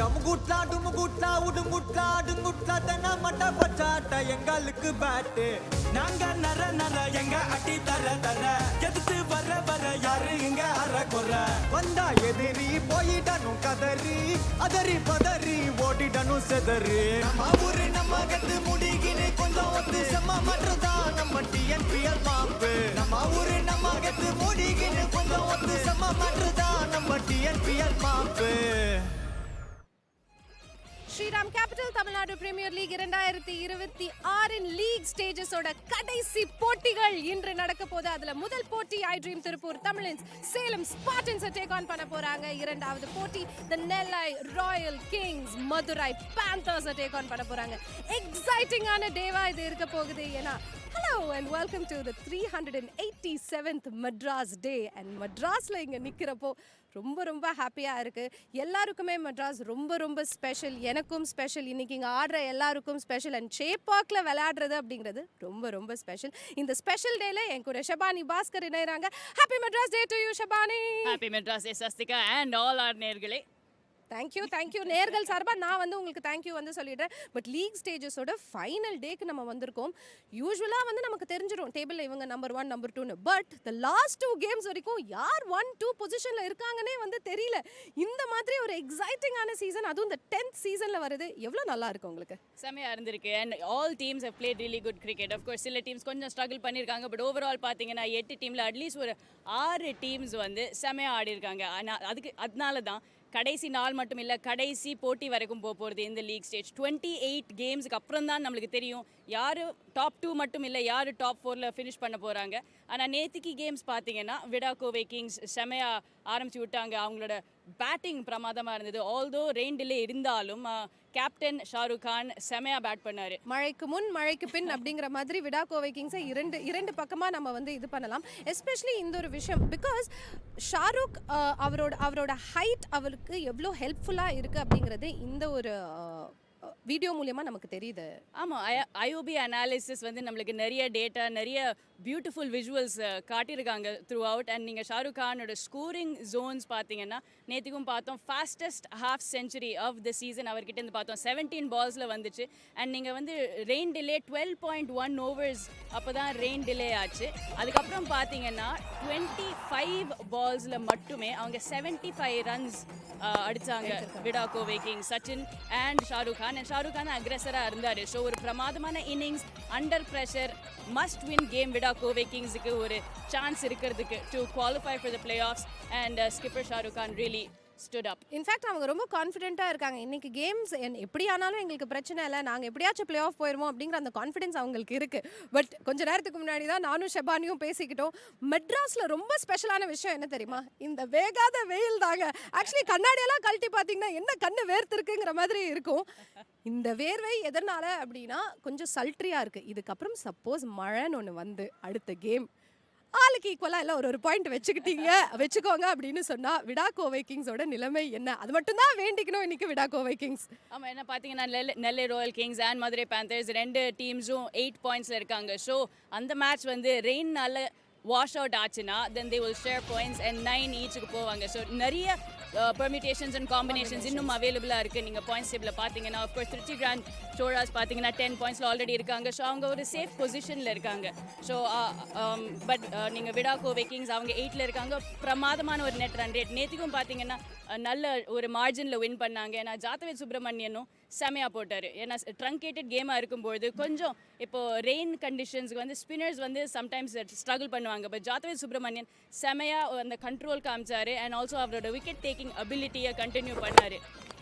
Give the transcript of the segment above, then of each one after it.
டமுகுட்லா டுமுகுட்லா உடுங்குட்லா அடுங்குட்லா தன மட்ட பச்சாட்ட எங்களுக்கு பேட்டு நாங்க நர நர எங்க அடி தர தர எதிர்த்து வர வர யாரு இங்க அற கொற வந்தா எதிரி போயிடணும் கதறி அதறி பதறி ஓடிடணும் செதறி நம்ம ஊரு நம்ம கத்து முடிகினு கொஞ்சம் ஒத்து செம்ம மட்டும்தான் நம்ம TNPL மாப்பு நம்ம ஊரு நம்ம கத்து முடிகினு கொஞ்சம் ஒத்து செம்ம மட்டும்தான் நம்ம TNPL மாப்பு Shriram Capital Tamil Nadu Premier League 2026 இன் லீக் ஸ்டேஜஸோட கடைசி போட்டிகள் இன்று நடக்க போகுது. அதுல முதல் போட்டி iDream Tiruppur Tamizhans Salem Spartans take on பண்ண போறாங்க. இரண்டாவது போட்டி the Nellai Royal Kings Madurai Panthers take on பண்ண போறாங்க. எக்ஸைட்டிங்கான டேவா இது இருக்க போகுது. ஏன்னா hello and welcome to the 387th Madras Day and Madrasல இங்க நிக்கிறப்போ ரொம்ப ரொம்ப ஹாப்பியா இருக்கு. எல்லாருக்குமே மெட்ராஸ் ரொம்ப ரொம்ப ஸ்பெஷல். எனக்கும் ஸ்பெஷல். இன்னைக்கு இங்கே ஆடுற எல்லாருக்கும் ஸ்பெஷல். அண்ட் சேப்பாக்கில் விளையாடுறது அப்படிங்கிறது ரொம்ப ரொம்ப ஸ்பெஷல். இந்த ஸ்பெஷல் டேல என் கூட ஷபானி பாஸ்கர் இணையறாங்க. Happy Madras day to you Shibani. Happy Madras day Sasthika and all our நேயர்களே. தேங்க்யூ நேர்கள் சார்பாக நான் வந்து உங்களுக்கு தேங்க்யூ வந்து சொல்லிடுறேன். பட் லீக் ஸ்டேஜஸோட ஃபைனல் டேக்கு நம்ம வந்திருக்கோம். யூஸ்வலாக வந்து நமக்கு தெரிஞ்சிடும் டேபிளில் இவங்க நம்பர் 1 நம்பர் 2ன்னு. பட் த லாஸ்ட் 2 கேம்ஸ் வரைக்கும் யார் 1-2 பொசிஷனில் இருக்காங்கன்னே வந்து தெரியல. இந்த மாதிரி ஒரு எக்ஸைட்டிங்கான சீசன், அதுவும் இந்த 10th சீசனில் வருது. எவ்வளோ நல்லா இருக்கு உங்களுக்கு? செமையாக இருந்திருக்கு. And all teams have played really good cricket. Of course சில டீம்ஸ் கொஞ்சம் ஸ்ட்ரகிள் பண்ணியிருக்காங்க. பட் ஓவரால் பார்த்தீங்கன்னா 8 டீமில் அட்லீஸ்ட் ஒரு 6 டீம்ஸ் வந்து செமையாக ஆடி இருக்காங்க. ஆனால் அதனால தான் கடைசி நாள் மட்டும் இல்லை, கடைசி போட்டி வரைக்கும் போகிறது இந்த லீக் ஸ்டேஜ். 28 கேம்ஸுக்கு அப்புறம் தான் நம்மளுக்கு தெரியும் யார் டாப் 2 மட்டும் இல்லை, யார் டாப் 4ல் ஃபினிஷ் பண்ண போகிறாங்க. ஆனால் நேற்றுக்கு கேம்ஸ் பார்த்தீங்கன்னா விடாகோவே கிங்ஸ் செமையாக ஆரம்பித்து விட்டாங்க. அவங்களோட பேட்டிங் பிரமாதமாக இருந்தது. ஆல்தோ ரெயின் டிலே இருந்தாலும் கேப்டன் ஷாருக் கான் செமையாக பேட் பண்ணார். மழைக்கு முன் மழைக்கு பின் அப்படிங்கிற மாதிரி விடாகோவை கிங்ஸை இரண்டு பக்கமாக நம்ம வந்து இது பண்ணலாம். எஸ்பெஷலி இந்த ஒரு விஷயம் பிகாஸ் ஷாருக் அவரோட ஹைட் அவருக்கு எவ்வளோ ஹெல்ப்ஃபுல்லாக இருக்குது அப்படிங்கிறது இந்த ஒரு வீடியோ மூலியமாக நமக்கு தெரியுது. ஆமாம், ஐஓபி அனாலிசிஸ் வந்து நம்மளுக்கு நிறைய டேட்டா, நிறைய பியூட்டிஃபுல் விஷுவல்ஸ் காட்டியிருக்காங்க த்ரூ அவுட். அண்ட் நீங்கள் ஷாருக் கானோட ஸ்கோரிங் ஜோன்ஸ் பார்த்தீங்கன்னா நேற்றுக்கும் பார்த்தோம். Fastest half century of the season அவர்கிட்டேருந்து பார்த்தோம். 17 பால்ஸில் வந்துச்சு. அண்ட் நீங்கள் வந்து ரெயின் டிலே 12.1 ஓவர்ஸ் அப்போ தான் ரெயின் டிலே ஆச்சு. அதுக்கப்புறம் பார்த்தீங்கன்னா 25 பால்ஸில் மட்டுமே அவங்க 75 ரன்ஸ் அடித்தாங்க விடாகோவே Kings, Sachin and Shahrukh Khan. And Shahrukh Khan அக்ரெசராக இருந்தார். ஸோ ஒரு பிரமாதமான innings, under pressure, must win game விடாகோவே கிங்ஸுக்கு ஒரு சான்ஸ் இருக்கிறதுக்கு to qualify for the playoffs. And skipper Shahrukh Khan really stood up. In fact அவங்க ரொம்ப கான்ஃபிடென்ட்டாக இருக்காங்க. இன்னைக்கு கேம்ஸ் எப்படி ஆனாலும் எங்களுக்கு பிரச்சனை இல்லை, நாங்கள் எப்படியாச்சும் பிளே ஆஃப் போயிடுவோம் அப்படிங்கிற அந்த கான்ஃபிடென்ஸ் அவங்களுக்கு இருக்குது. பட் கொஞ்ச நேரத்துக்கு முன்னாடி தான் நானும் ஷபானியும் பேசிக்கிட்டோம். மெட்ராஸில் ரொம்ப ஸ்பெஷலான விஷயம் என்ன தெரியுமா? இந்த வேகாத வெயில் தாங்க. ஆக்சுவலி கண்ணாடியெல்லாம் கழட்டி பார்த்தீங்கன்னா என்ன கண்ணு வேர்த்திருக்குங்கிற மாதிரி இருக்கும். இந்த வேர்வை எதனால அப்படின்னா கொஞ்சம் சல்ட்ரியாக இருக்குது. இதுக்கப்புறம் சப்போஸ் மழைன்னு ஒன்று வந்து அடுத்த கேம் ஆளுக்கு ஈக்குவலாக எல்லாம் ஒரு பாயிண்ட் வச்சுக்கோங்க அப்படின்னு சொன்னால் விடாகோவை கிங்ஸோட நிலைமை என்ன? அது மட்டும்தான் வேண்டிக்கணும் இன்னைக்கு விடாகோவை கிங்ஸ். ஆமாம், என்ன பார்த்தீங்கன்னா Nellai Royal Kings and Madurai Panthers 2 டீம்ஸும் 8 பாயிண்ட்ஸில் இருக்காங்க. ஸோ அந்த மேட்ச் வந்து ரெயின்னால வாஷ் அவுட் ஆச்சுன்னா then they will share points and 9 ஈச்சுக்கு போவாங்க. ஸோ நிறைய பெர்மிட்டேஷன்ஸ் அண்ட் காம்பினேஷன்ஸ் இன்னும் அவைலபிளாக இருக்குது. நீங்கள் பாயிண்ட்ஸ் டேபிளில் பார்த்தீங்கன்னா அஃப்கோர்ஸ் திருச்சி கிராண்ட் சோழாஸ் பார்த்தீங்கன்னா 10 பாயிண்ட்ஸில் ஆல்ரெடி இருக்காங்க. ஸோ அவங்க ஒரு சேஃப் பொசிஷனில் இருக்காங்க. ஸோ பட் நீங்கள் விடாகோவே கிங்ஸ் அவங்க 8ல் இருக்காங்க. பிரமாதமான ஒரு நெட் ரன் ரேட். நேற்றுக்கும் பார்த்தீங்கன்னா நல்ல ஒரு மார்ஜினில் வின் பண்ணாங்க. ஏன்னா ஜாத்தவேத் சுப்ரமணியனும் செமையாக போட்டார். ஏன்னா ட்ரங்கேட்டட் கேமாக இருக்கும்போது கொஞ்சம் இப்போது ரெயின் கண்டிஷன்ஸுக்கு வந்து ஸ்பின்னர்ஸ் வந்து சம்டைம்ஸ் ஸ்ட்ரகிள் பண்ணுவாங்க. பட் ஜாத்தவேத் சுப்ரமணியன் செமையாக அந்த கண்ட்ரோல் காமிச்சார். அண்ட் ஆல்சோ அவரோட விக்கெட் டேக்கிங் அபிலிட்டியை கண்டினியூ பண்ணார்.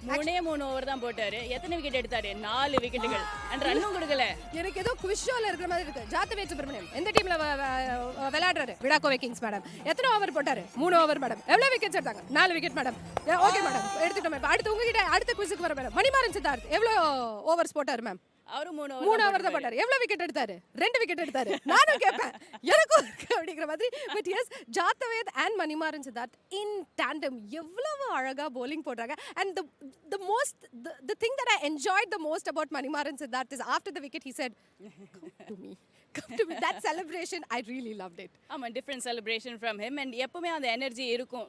3 ஓவர் தான் போட்டாரு. எத்தனை விக்கெட் எடுத்தாரு? 4 விக்கெட்டுகள். அண்ட் ரன்னும் கொடுக்கல. எனக்கு ஏதோ குவிஸ் ஷோல இருக்கிற மாதிரி இருக்கு. ஜாத்தவேத் சுப்ரமணியம் எந்த டீம்ல விளையாடுறாரு? விடாகோவே கிங்ஸ் மேடம். எத்தனை ஓவர் போட்டாரு? 3 ஓவர் மேடம். எவ்வளவு விக்கெட்ஸ் எடுத்தாங்க? 4 விக்கெட் மேடம். ஓகே மேடம், எடுத்துட்டோம். அடுத்து உங்ககிட்ட அடுத்த குவிஸுக்கு வர மேடம். மணிமாறன் சித்தார்த் எவ்வளவு ஓவர்ஸ் போட்டாரு மேம்? அவரும் 3 ஓவர் தான் போட்டாரு. எவ்வளவு விக்கெட் எடுத்தாரு? 2 விக்கெட் எடுத்தாரு. நானும் கேட்பேன் எனக்கும் அப்படிங்கிற மாதிரி. But yes, Jathavedh and Manimaran Siddharth in tandem எவ்வளவு அழகா bowling போடுறாங்க. And the thing that I enjoyed the most about Manimaran Siddharth is after the wicket he said, come to me. That celebration I really loved it. ஆமாம், different celebration from him. And எப்பவுமே அந்த energy இருக்கும்.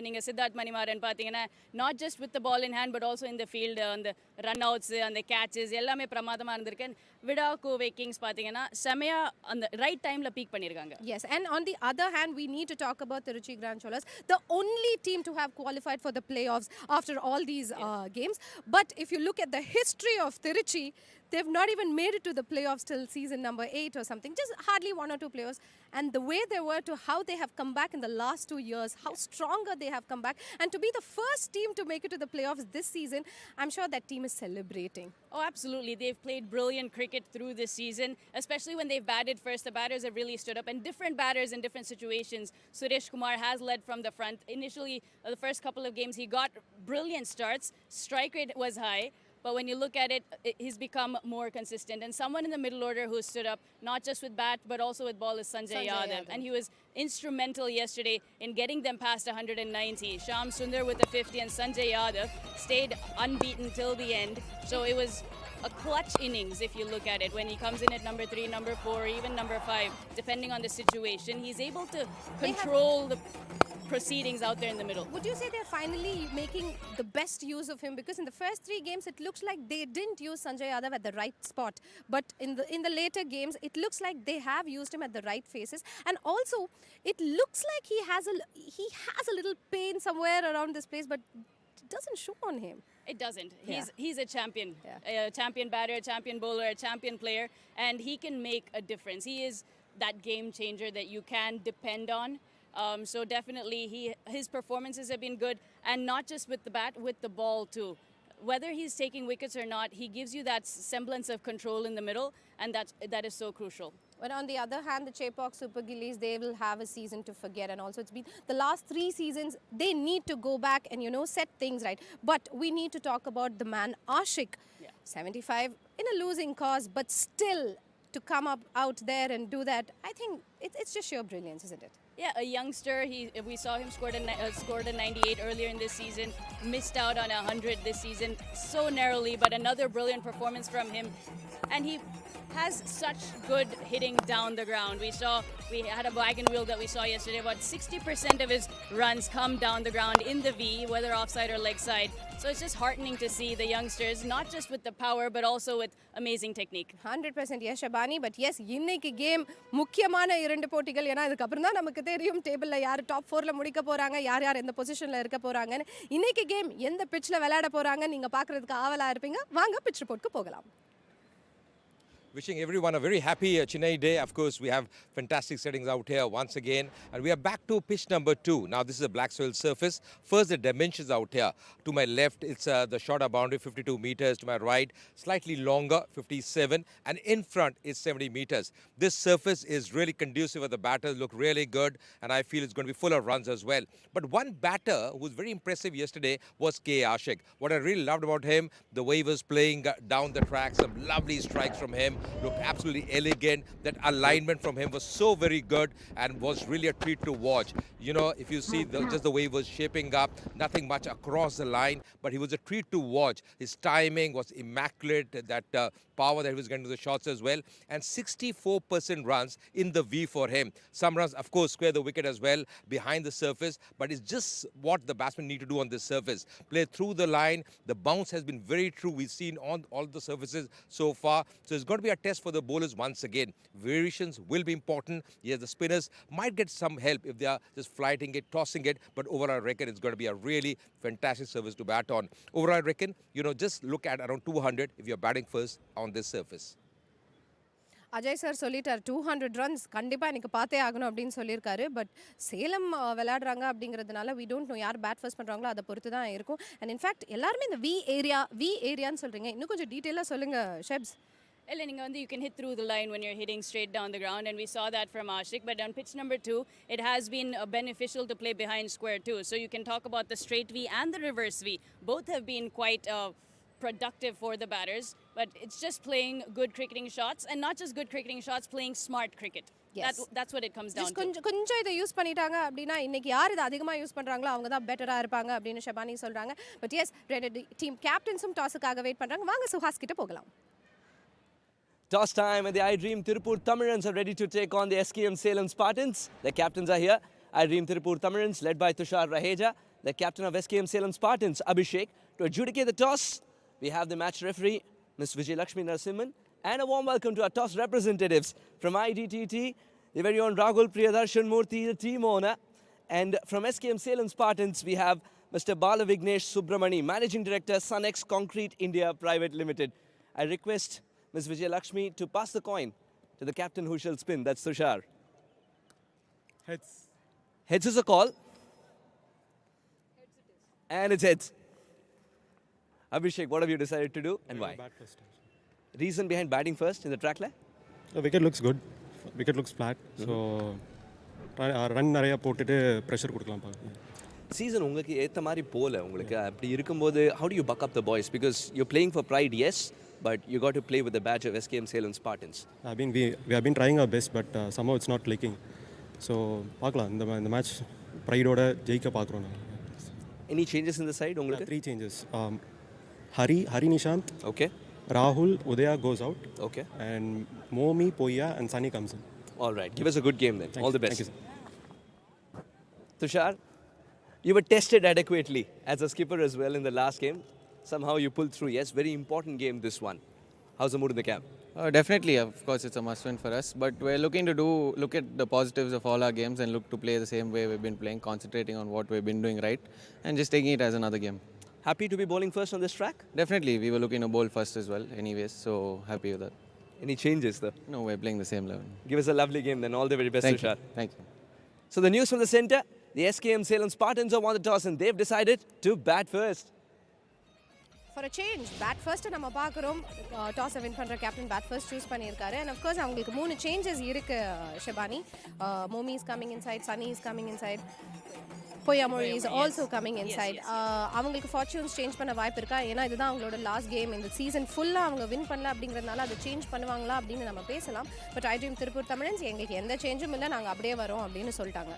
நீங்கள் சித்தார்த் மணிமாறன் பார்த்தீங்கன்னா not just with the ball in hand but also இந்த field அந்த run outs அந்த catches எல்லாமே பிரமாதமாக இருந்திருக்கு. விடா கோவை கிங்ஸ் பார்த்தீங்கன்னா செமையாக அந்த ரைட் டைமில் பீக் பண்ணியிருக்காங்க. Yes, and on the other hand, we need to talk about Tiruchi Grand Cholas, the only team to have qualified for the playoffs after all these games. But if you look at the history of Tiruchi, they've not even made it to the playoffs till season number 8 or something, just hardly 1 or 2 playoffs. And the way they were to how they have come back in the last 2 years, how stronger they have come back. And to be the first team to make it to the playoffs this season, I'm sure that team is celebrating. Oh, absolutely. They've played brilliant cricket through this season, especially when they've batted first. The batters have really stood up, and different batters in different situations. Suresh Kumar has led from the front. Initially, the first couple of games, he got brilliant starts. Strike rate was high. But when you look at it, he's become more consistent. And someone in the middle order who stood up, not just with bat, but also with ball is Sanjay Yadav. And he was instrumental yesterday in getting them past 190. Shyam Sundar with the 50 and Sanjay Yadav stayed unbeaten till the end. So it was a clutch innings if you look at it. When he comes in at number 3, number 4, even number 5, depending on the situation, he's able to control the proceedings out there in the middle. Would you say they're finally making the best use of him? Because in the first 3 games, it looks like they didn't use Sanjay Yadav at the right spot. But in the later games, it looks like they have used him at the right phases. And also, it looks like he has a little pain somewhere around this place, but it doesn't show on him. It doesn't. He's a champion, a champion batter, a champion bowler, a champion player, and he can make a difference. He is that game changer that you can depend on. So definitely his performances have been good, and not just with the bat, with the ball too. Whether he's taking wickets or not, he gives you that semblance of control in the middle, and that is so crucial. But on the other hand, the Chepauk Super Gillies, they will have a season to forget. And also it's been the last 3 seasons, they need to go back and, set things right. But we need to talk about the man Ashik. 75 in a losing cause, but still to come up out there and do that, I think it's just sheer brilliance, isn't it? Yeah, a youngster. We saw him scored a 98 earlier in this season. Missed out on 100 this season so narrowly, but another brilliant performance from him. And he has such good hitting down the ground. We had a wagon wheel that we saw yesterday. About 60% of his runs come down the ground in the V, whether offside or leg side. So it's just heartening to see the youngsters, not just with the power, but also with amazing technique. 100% yes, Shabani. But yes, இன்னைக்கு game முக்கியமான 2 போட்டிகள். ஏன்னா இதுக்கப்புறம் தான் நமக்கு தெரியும் டேபிள்ல யார் டாப் 4ல முடிக்க போறாங்க, யார் எந்த பொசிஷன்ல இருக்க போறாங்கன்னு. இன்னைக்கு கேம் எந்த பிட்ச்ல விளையாட போறாங்க நீங்க பார்க்கிறதுக்கு ஆவலா இருப்பீங்க. வாங்க பிட்ச் ரிப்போர்ட்க்கு போகலாம். Wishing everyone a very happy Chennai day. Of course, we have fantastic settings out here once again. And we are back to pitch number 2. Now, this is a black soil surface. First, the dimensions out here. To my left, it's the shorter boundary, 52 meters. To my right, slightly longer, 57. And in front is 70 meters. This surface is really conducive for the batters. Look really good. And I feel it's going to be full of runs as well. But one batter who was very impressive yesterday was K. Ashik. What I really loved about him, the way he was playing down the track, some lovely strikes from him. Looked absolutely elegant. That alignment from him was so very good and was really a treat to watch. If you see just the way he was shaping up, nothing much across the line, but he was a treat to watch. His timing was immaculate, that power that he was getting to the shots as well, and 64% runs in the V for him. Some runs, of course, square the wicket as well behind the surface, but it's just what the batsmen need to do on this surface. Play through the line. The bounce has been very true. We've seen on all the surfaces so far. So it's going to be a test for the bowlers once again. Variations will be important. Yes, the spinners might get some help if they are just flighting it, tossing it, but overall I reckon it's going to be a really fantastic surface to bat on. Overall I reckon, just look at around 200 if you're batting first on this surface. Ajay sir சொல்லிட்டார் 200 runs கண்டிப்பாக எனக்கு பார்த்தே ஆகணும் அப்படின்னு சொல்லியிருக்காரு. But Salem விளையாடுறாங்க அப்படிங்கிறதுனால we don't know யார் பேட் ஃபர்ஸ்ட் பண்ணுறாங்களோ அதை பொறுத்து தான் இருக்கும். அண்ட் இன்ஃபேக்ட் எல்லாருமே இந்த வி ஏரியான்னு சொல்கிறீங்க, இன்னும் கொஞ்சம் டீட்டெயிலாக சொல்லுங்கள் chefs. You can hit through the line when you're hitting straight down the ground, and we saw that from Ashik. But on pitch number 2, it has been beneficial to play behind square too. So you can talk about the straight V and the reverse V. Both have been quite productive for the batters, but it's just playing good cricketing shots, and not just good cricketing shots, playing smart cricket. Yes. That's what it comes down to. கொஞ்சம் இதை use பண்ணிட்டாங்க அப்படின்னா இன்னைக்கு யார் இதை அதிகமாக use பண்ணுறாங்களோ அவங்க தான் பெட்டராக இருப்பாங்க அப்படின்னு ஷபானி சொல்கிறாங்க. பட் எஸ், ரெண்டு டீம் கேப்டன்ஸும் டாஸுக்காக வெயிட் பண்ணுறாங்க. வாங்க சுஹாஸ் கிட்ட போகலாம். Toss time, and the iDream Tiruppur Tamizhans are ready to take on the SKM Salem Spartans. Their captains are here. iDream Tiruppur Tamizhans, led by Tushar Raheja, the captain of SKM Salem Spartans, Abhishek. To adjudicate the toss, we have the match referee, Ms. Vijayalakshmi Narasimhan, and a warm welcome to our toss representatives from IDTT, the very own Rahul Priyadarshan Murthy, the team owner. And from SKM Salem Spartans, we have Mr. Bala Vignesh Subramani, Managing Director, Sunex Concrete India Private Limited. I request Ms. Vijayalakshmi to pass the coin to the captain who shall spin. That's Tushar. Heads. Heads is a call. And it's heads. Abhishek, what have you decided to do and why? Bat first. Reason behind batting first in the track lay? The wicket looks good. Wicket looks flat. So, run நிறைய போட்டுட்டு pressure கொடுக்கலாம் பாருங்க. Season உங்களுக்கு ஏத்த மாதிரி போல உங்களுக்கு அப்படி இருக்கும்போது how do you buck up the boys because you're playing for pride, yes, but you got to play with the badge of SKM Salem Spartans. We have been trying our best, but somehow it's not clicking. So பார்க்கலாம் இந்த match pride-ஓட ஜெயிக்க பார்க்குறோம் நாங்க. Any changes in the side உங்களுக்கு? 3 changes. Hari Nishant. Okay. Rahul Udaya goes out. Okay. And Momi, Poya and Sunny comes in. All right. Give us a good game then. All the best. Thank you, sir. Tushar, you were tested adequately as a skipper as well in the last game. Somehow you pulled through. Yes, very important game this one. How's the mood in the camp? Definitely, of course, it's a must-win for us. But we're looking to look at the positives of all our games and look to play the same way we've been playing, concentrating on what we've been doing right, and just taking it as another game. Happy to be bowling first on this track? Definitely, we were looking to bowl first as well, anyways. So happy with that. Any changes though? No, we're playing the same level. Give us a lovely game then. All the very best, Thank Tushar. you. Thank you. So the news from the centre, the SKM Salem Spartans have won the toss and they've decided to bat first. For a change, bat first நம்ம பார்க்குறோம். Toss win பண்ணுற captain bat first choose பண்ணியிருக்காரு. And of course அவங்களுக்கு 3 changes இருக்கு ஷிபானி. மோமி is coming inside, சனி is coming inside, Poyamori is also coming inside. அவங்களுக்கு fortunes change பண்ண வாய்ப்பு இருக்கா? ஏன்னா இதுதான் அவங்களோட லாஸ்ட் கேம். இந்த சீசன் ஃபுல்லாக அவங்க வின் பண்ணல அப்படிங்கிறதுனால அதை சேஞ்ச் பண்ணுவாங்களா அப்படின்னு நம்ம பேசலாம். பட் iDream திருப்பூர் தமிழன்ஸ் எங்களுக்கு எந்த சேஞ்சும் இல்லை, நாங்கள் அப்படியே வரோம் அப்படின்னு சொல்லிட்டாங்க.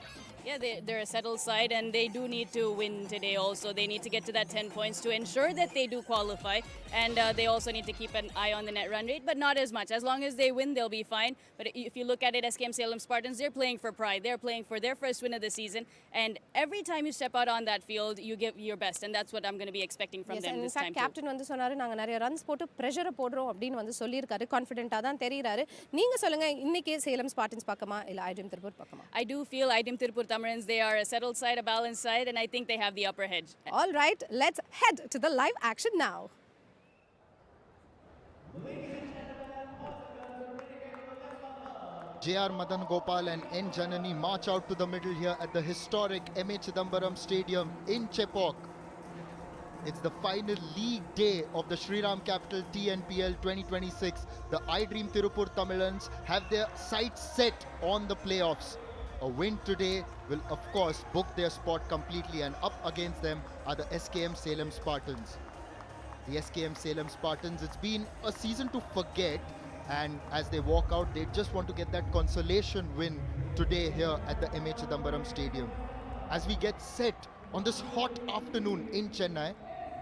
Yeah, they're a settled side and they do need to win today also. They need to get to that 10 points to ensure that they do qualify. And they also need to keep an eye on the net run rate, but not as much. As long as they win, they'll be fine. But if you look at it, SKM Salem Spartans, they're playing for pride. They're playing for their first win of the season. And every time you step out on that field, you give your best. And that's what I'm going to be expecting from them this time. Captain வந்து சொன்னாரு, நாங்கள் நிறைய runs போட்டு ப்ரெஷரை போடுறோம் அப்படின்னு வந்து சொல்லியிருக்காரு. கான்ஃபிடென்ட்டாக தான் தெரிகிறாரு. நீங்கள் சொல்லுங்கள், இன்னைக்கு சேலம் ஸ்பார்டன்ஸ் பக்கமா இல்லை iDream திருப்பூர் பக்கமா? I do feel iDream Tiruppur Tamizhans, they are a settled side, a balanced side, and I think they have the upper edge. All right, let's head to the live action now. J.R. Madan Gopal and N. Janani march out to the middle here at the historic M.A. Chidambaram Stadium in Chepauk. It's the final league day of the Shriram Capital TNPL 2026. The iDream Tiruppur Tamizhans have their sights set on the playoffs. A win today will of course book their spot completely, and up against them are the SKM Salem Spartans. The SKM Salem Spartans, it's been a season to forget, and as they walk out, they just want to get that consolation win today here at the M.A. Chidambaram Stadium. As we get set on this hot afternoon in Chennai,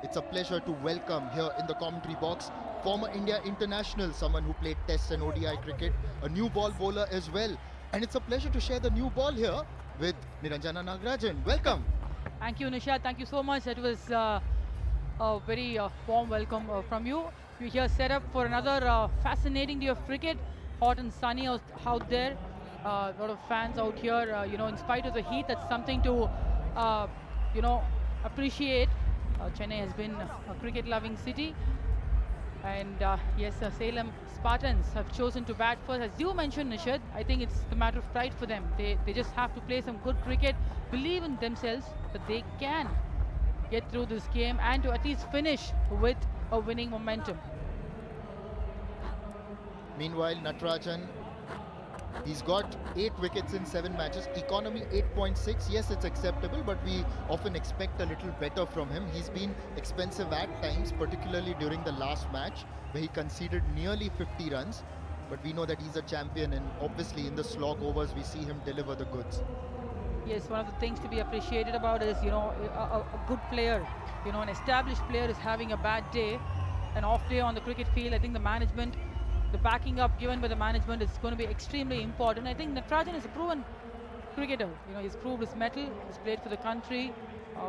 it's a pleasure to welcome here in the commentary box former India international, someone who played Test and ODI cricket, a new ball bowler as well. And it's a pleasure to share the new ball here with Niranjana Nagarajan. Welcome. Thank you, Nisha. Thank you so much. It was a very warm welcome from you. We're here set up for another fascinating day of cricket. Hot and sunny out there. A lot of fans out here. In spite of the heat, that's something to, appreciate. Chennai has been a cricket-loving city. And yes, Salem Spartans have chosen to bat first. As you mentioned, Nishad, I think it's the matter of pride for them. They just have to play some good cricket, believe in themselves that they can get through this game and to at least finish with a winning momentum. Meanwhile, Natarajan, he's got 8 wickets in 7 matches. Economy 8.6. Yes, it's acceptable, but we often expect a little better from him. He's been expensive at times, particularly during the last match, where he conceded nearly 50 runs. But we know that he's a champion, and obviously in the slog overs, we see him deliver the goods. Yes, one of the things to be appreciated about is, a good player, an established player is having a bad day, an off day on the cricket field. I think the management, the backing up given by the management is going to be extremely important. I think Natarajan is a proven cricketer. You know, he's proved his mettle. He's played for the country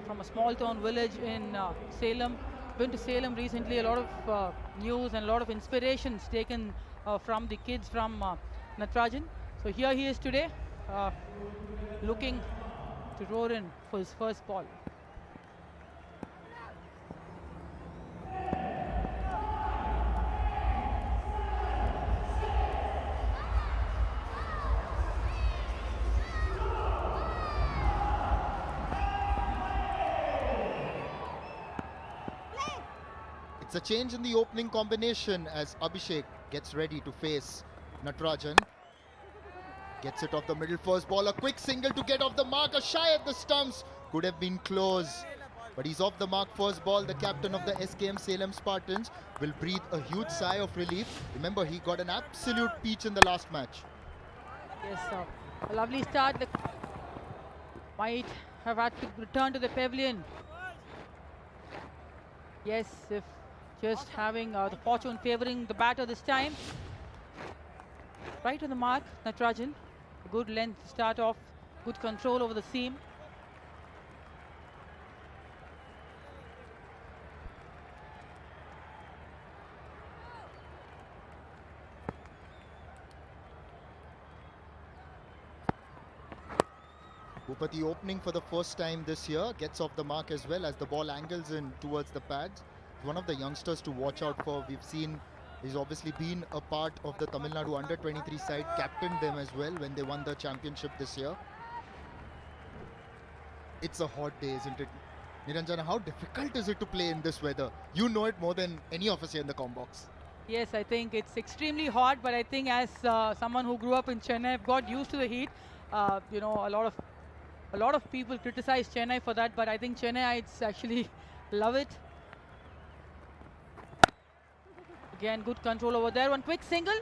from a small town village in Salem. Been to Salem recently. A lot of news and a lot of inspirations taken from the kids from Natarajan. So here he is today, looking to roar in for his first ball. It's a change in the opening combination as Abhishek gets ready to face Natarajan. Gets it off the middle first ball. A quick single to get off the mark. A shy at the stumps. Could have been close. But he's off the mark first ball. The captain of the SKM Salem Spartans will breathe a huge sigh of relief. Remember, he got an absolute peach in the last match. Yes, a lovely start. They might have had to return to the pavilion. Yes, if just having the fortune favouring the batter this time. Right on the mark, Natarajan. Good length to start off, good control over the seam. Bhupati opening for the first time this year, gets off the mark as well as the ball angles in towards the pads. One of the youngsters to watch out for. We've seen he's obviously been a part of the Tamil Nadu under-23 side, captained them as well when they won the championship this year. It's a hot day, isn't it? Niranjana, how difficult is it to play in this weather? You know it more than any of us here in the com box. Yes, I think it's extremely hot, but I think as someone who grew up in Chennai, I've got used to the heat. You know, a lot of people criticize Chennai for that, but I think Chennaites actually love it. Again, good control over there. One quick single.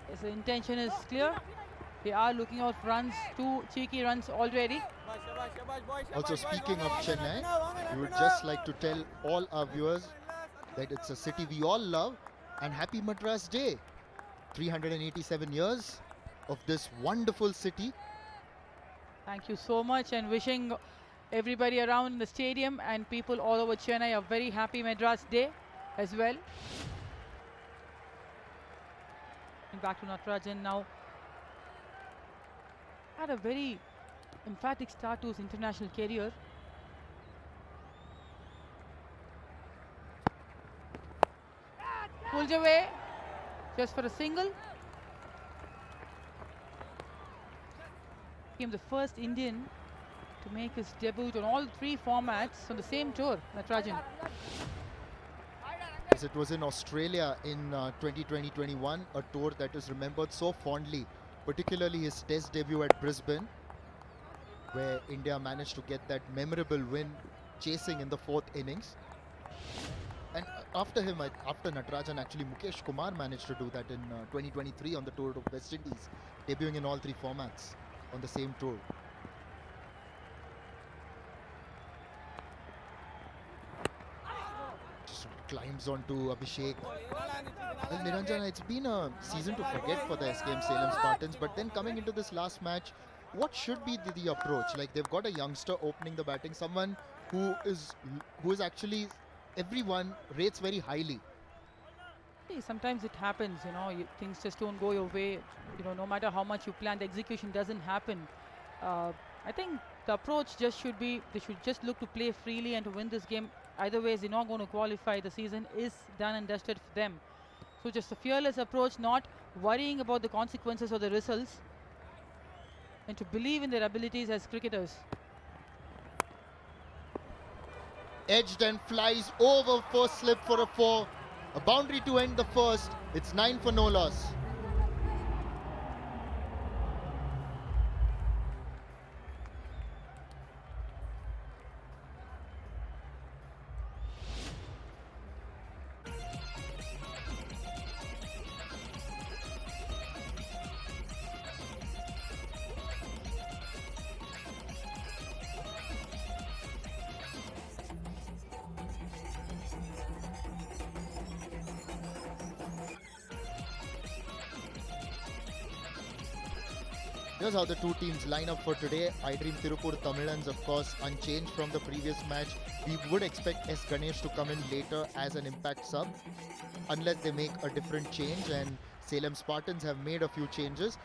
Yes, the intention is clear. They are looking out for runs, 2 cheeky runs already. Also, speaking of Chennai, we would just like to tell all our viewers that it's a city we all love, and happy Madras Day. 387 years of this wonderful city. Thank you so much, and wishing everybody around the stadium and people all over Chennai a very happy Madras Day as well. And back to Natarajan now. Had a very emphatic start to his international career. Pulls away just for a single. Became the first Indian to make his debut on all 3 formats on the same tour, Natarajan. Yes, it was in Australia in 2020-21, a tour that is remembered so fondly, particularly his test debut at Brisbane, where India managed to get that memorable win, chasing in the 4th innings. And after him, after Natarajan, actually Mukesh Kumar managed to do that in 2023 on the tour of West Indies, debuting in all 3 formats on the same tour. Just climbs onto Abhishek. Well, Niranjana, it's been a season to forget for the SKM Salem Spartans, but then coming into this last match, what should be the approach? Like, they've got a youngster opening the batting, someone who is actually everyone rates very highly. Sometimes it happens, you know, things just don't go your way. You know, no matter how much you plan, the execution doesn't happen. I think the approach just should be, they should just look to play freely and to win this game. Either ways, they're not going to qualify. The season is done and dusted for them. So just a fearless approach, not worrying about the consequences or the results, and to believe in their abilities as cricketers. Edged and flies over first slip for a 4. A boundary to end the first. It's 9 for no loss. Here's how the two teams line up for today. iDream Tiruppur Tamizhans, of course, unchanged from the previous match. We would expect S. Ganesh to come in later as an impact sub, unless they make a different change, and Salem Spartans have made a few changes.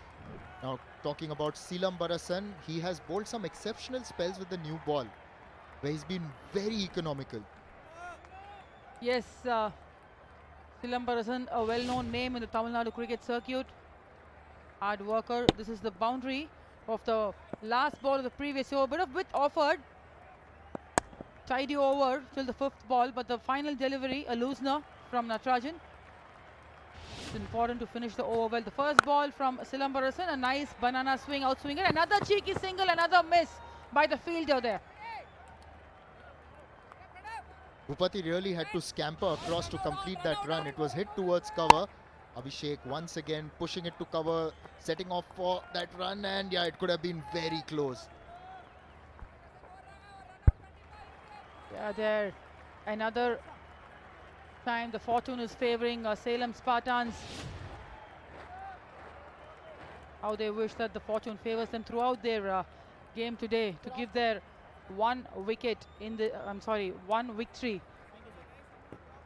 Now, talking about Salem Barasan, he has bowled some exceptional spells with the new ball, where he's been very economical. Yes, Salem Barasan, a well-known name in the Tamil Nadu cricket circuit. Hard worker. This is the boundary of the last ball of the previous over. Bit of width offered. Tidy over till the fifth ball, but the final delivery, a loosener from Natarajan. It's important to finish the over well. The first ball from Salem Barasan, a nice banana swing, outswinger. Another cheeky single, another miss by the fielder there. Bhupati really had to scamper across to complete that run. It was hit towards cover. Abhishek once again pushing it to cover, setting off for that run, and yeah, it could have been very close. Yeah, there. Another time the fortune is favouring Salem Spartans. How they wish that the fortune favours them throughout their game today to give their one victory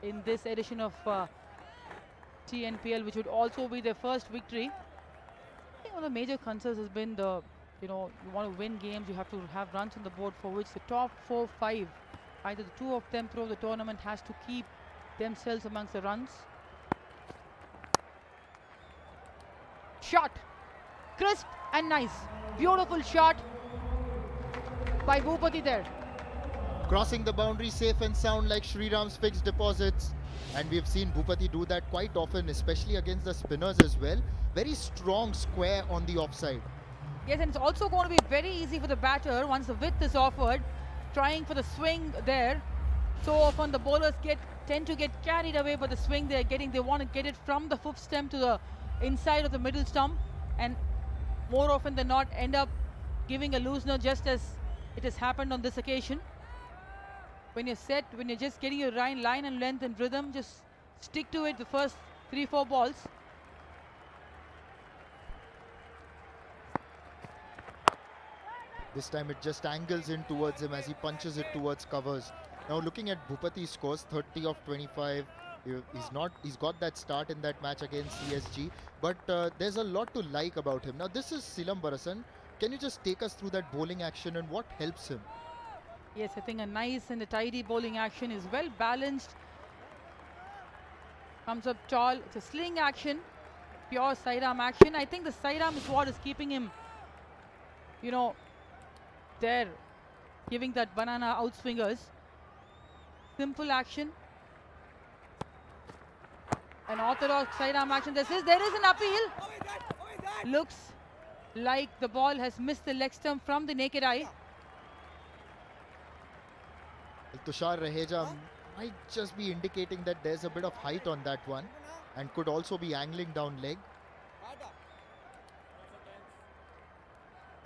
in this edition of TNPL, which would also be their first victory. I think one of the major concerns has been you want to win games, you have to have runs on the board, for which the top 4-5, either the two of them throughout the tournament, has to keep themselves amongst the runs. Shot, crisp and nice, beautiful shot by Bhupati there. Crossing the boundary safe and sound like Shriram's fixed deposits. And we've seen Bhupati do that quite often, especially against the spinners as well. Very strong square on the offside. Yes, and it's also going to be very easy for the batter once the width is offered, trying for the swing there. So often the bowlers tend to get carried away by the swing they're getting. They want to get it from the fifth stump to the inside of the middle stump, and more often than not end up giving a loosener, just as it has happened on this occasion. When you're set, when you're just getting your line and length and rhythm, just stick to it the first 3-4 balls. This time it just angles in towards him as he punches it towards covers. Now looking at Bhupati's scores, 30 of 25. He's got that start in that match against CSG, but there's a lot to like about him. Now this is Salem Barasan. Can you just take us through that bowling action and what helps him? Yes, I think a nice and a tidy bowling action, is well balanced. Comes up tall. It's a sling action, pure sidearm action. I think the sidearm is what is keeping him, there, giving that banana outswingers. Simple action. An orthodox sidearm action. There is an appeal. Looks like the ball has missed the leg stump from the naked eye. Tushar Raheja might just be indicating that there's a bit of height on that one and could also be angling down leg.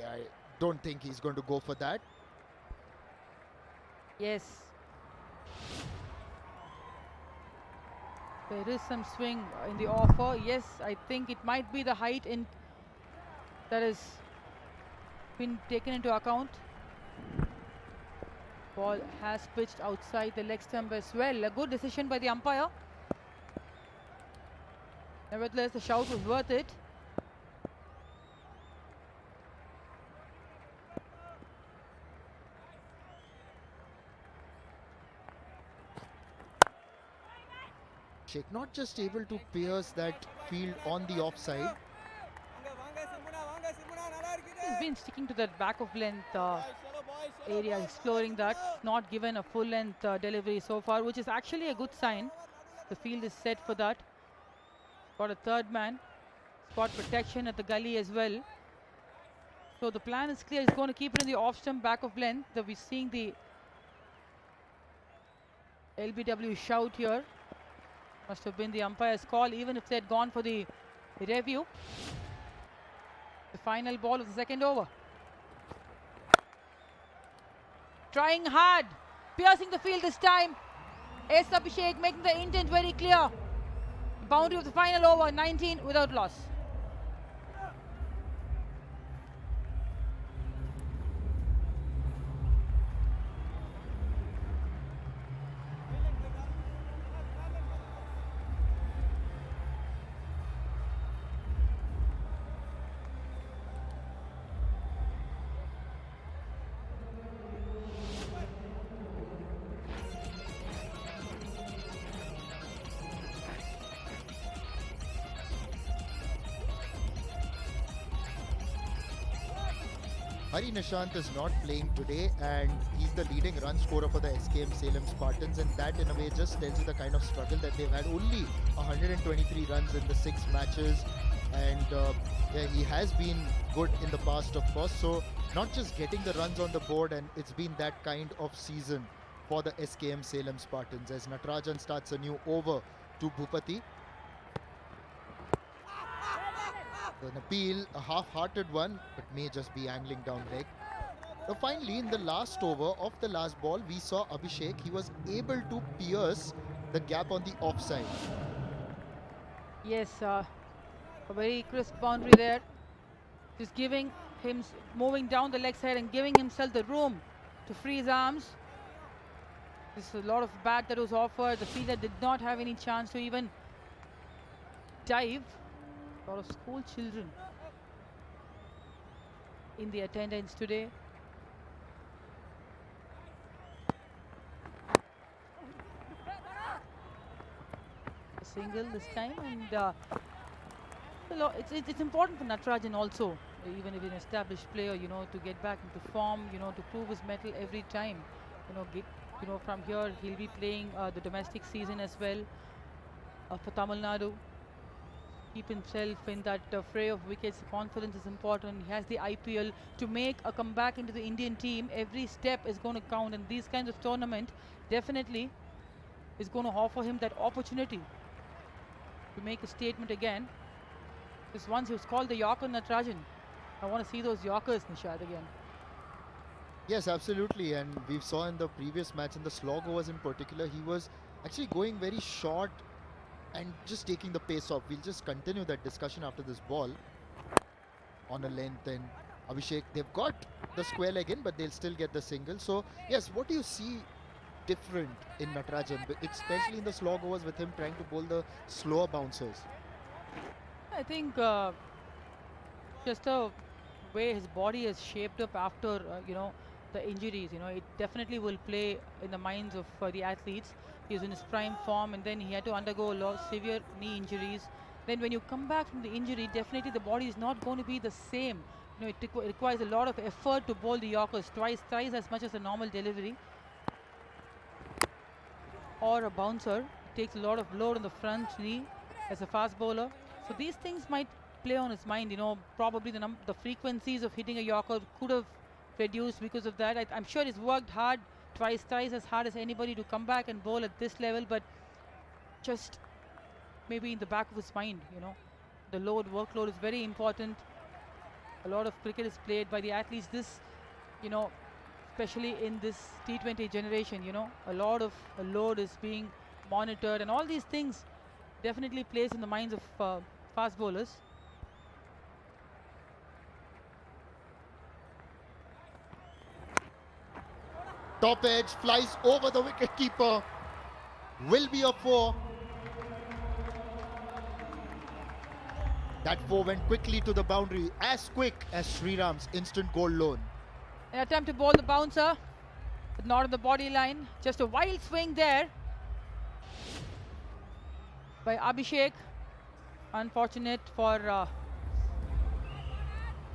I don't think he's going to go for that. Yes. There is some swing in the offer. Yes, I think it might be the height that has been taken into account. Ball has pitched outside the leg stump as well. A good decision by the umpire. Nevertheless, the shout was worth it. Not just able to pierce that field on the offside. He's been sticking to that back of length area, exploring that. Not given a full length delivery so far, which is actually a good sign. The field is set for that. Got a third man. Spot protection at the gully as well. So the plan is clear. He's going to keep it in the off stump back of length. We're seeing the LBW shout here. Must have been the umpire's call, even if they had gone for the review. The final ball of the second over. Trying hard, piercing the field this time. S. Abhishek making the intent very clear. Boundary of the final over, 19 without loss. Hari Nishant is not playing today, and he's the leading run scorer for the SKM Salem Spartans, and that in a way just tells you the kind of struggle that they've had. Only 123 runs in the 6 matches, and yeah, he has been good in the past, of course. So not just getting the runs on the board, and it's been that kind of season for the SKM Salem Spartans as Natarajan starts a new over to Bhupati. An appeal, a half-hearted one, but may just be angling down leg. Now finally, in the last over of the last ball, we saw Abhishek. He was able to pierce the gap on the offside. Yes, a very crisp boundary there. Just giving him, moving down the leg side and giving himself the room to free his arms. There's a lot of bat that was offered. The fielder did not have any chance to even dive. A lot of school children in the attendance today. A single this time, and it's important for Natarajan also, even if he's an established player, you know, to get back into form, you know, to prove his mettle every time. You know, from here he'll be playing the domestic season as well for Tamil Nadu. Keep himself in that fray of wickets. Confidence is important. He has the IPL to make a comeback into the Indian team. Every step is going to count, and these kinds of tournament definitely is going to offer him that opportunity to make a statement again. Just once he was called the Yorker Natarajan. I want to see those Yorkers, Nishad, again. Yes, absolutely. And we saw in the previous match, in the slog overs in particular, he was actually going very short and just taking the pace off. We'll just continue that discussion after this ball on a length. And Abhishek, they've got the square leg in, but they'll still get the single. So yes, what do you see different in Natarajan, especially in the slog overs with him trying to bowl the slower bouncers? I think just the way his body is shaped up after you know, the injuries, you know, it definitely will play in the minds of the athletes. He was in his prime form, and then he had to undergo a lot of severe knee injuries. Then when you come back from the injury, definitely the body is not going to be the same. You know, it requires a lot of effort to bowl the Yorkers, thrice as much as a normal delivery or a bouncer. It takes a lot of load on the front knee as a fast bowler. So these things might play on his mind. You know, probably the frequencies of hitting a Yorker could have reduced because of that. I'm sure he's worked hard, twice as hard as anybody to come back and bowl at this level, but just maybe in the back of his mind, you know, the workload is very important. A lot of cricket is played by the athletes. This, you know, especially in this T20 generation, you know, a lot of load is being monitored, and all these things definitely plays in the minds of fast bowlers. Top edge flies over the wicket keeper. Will be a 4. That 4 went quickly to the boundary, as quick as Shriram's instant goal loan. An attempt to bowl the bouncer, but not on the body line. Just a wild swing there by Abhishek. Unfortunate for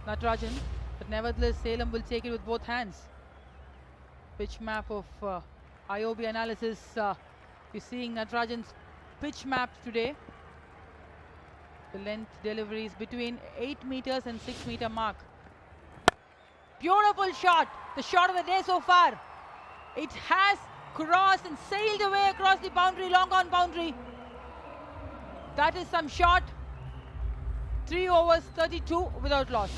Natarajan, but nevertheless Salem will take it with both hands. Pitch map of IOB analysis. You're seeing Natarajan's pitch map today. The length delivery is between 8 meters and 6 meter mark. Beautiful shot. The shot of the day so far. It has crossed and sailed away across the boundary, long on boundary. That is some shot. 3 overs, 32 without loss.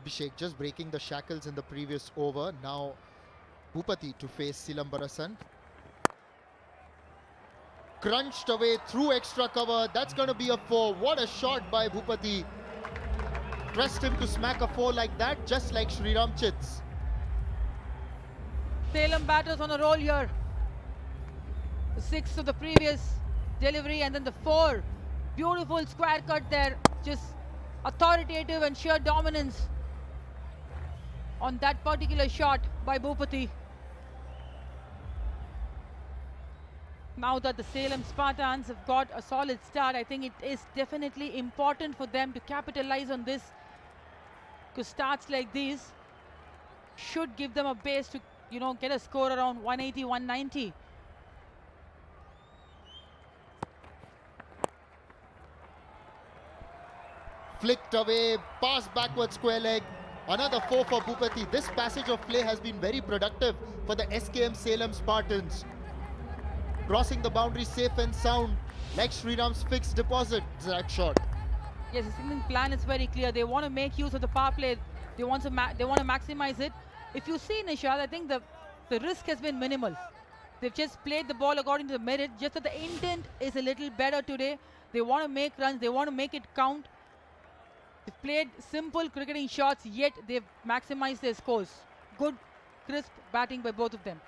Abhishek just breaking the shackles in the previous over. Now Bhupati to face Silambarasan. Crunched away through extra cover. That's going to be a 4. What a shot by Bhupati. Pressed him to smack a 4 like that, just like Shriram Chits. Salem batters on a roll here. The 6 of the previous delivery and then the 4. Beautiful square cut there. Just authoritative and sheer dominance on that particular shot by Bhupati. Now that the Salem Spartans have got a solid start, I think it is definitely important for them to capitalize on this, because starts like these should give them a base to, get a score around 180, 190. Flicked away, pass backward square leg. Another 4 for Bhupati. This passage of play has been very productive for the SKM Salem Spartans. Crossing the boundary safe and sound, like Shriram's fixed deposit. That shot. Yes, the signaling plan is very clear. They want to make use of the power play. They want to maximize it. If you see, Nishad, I think the risk has been minimal. They've just played the ball according to the merit. Just that the intent is a little better today. They want to make runs. They want to make it count. They've played simple cricketing shots, yet they've maximized their scores. Good, crisp batting by both of them.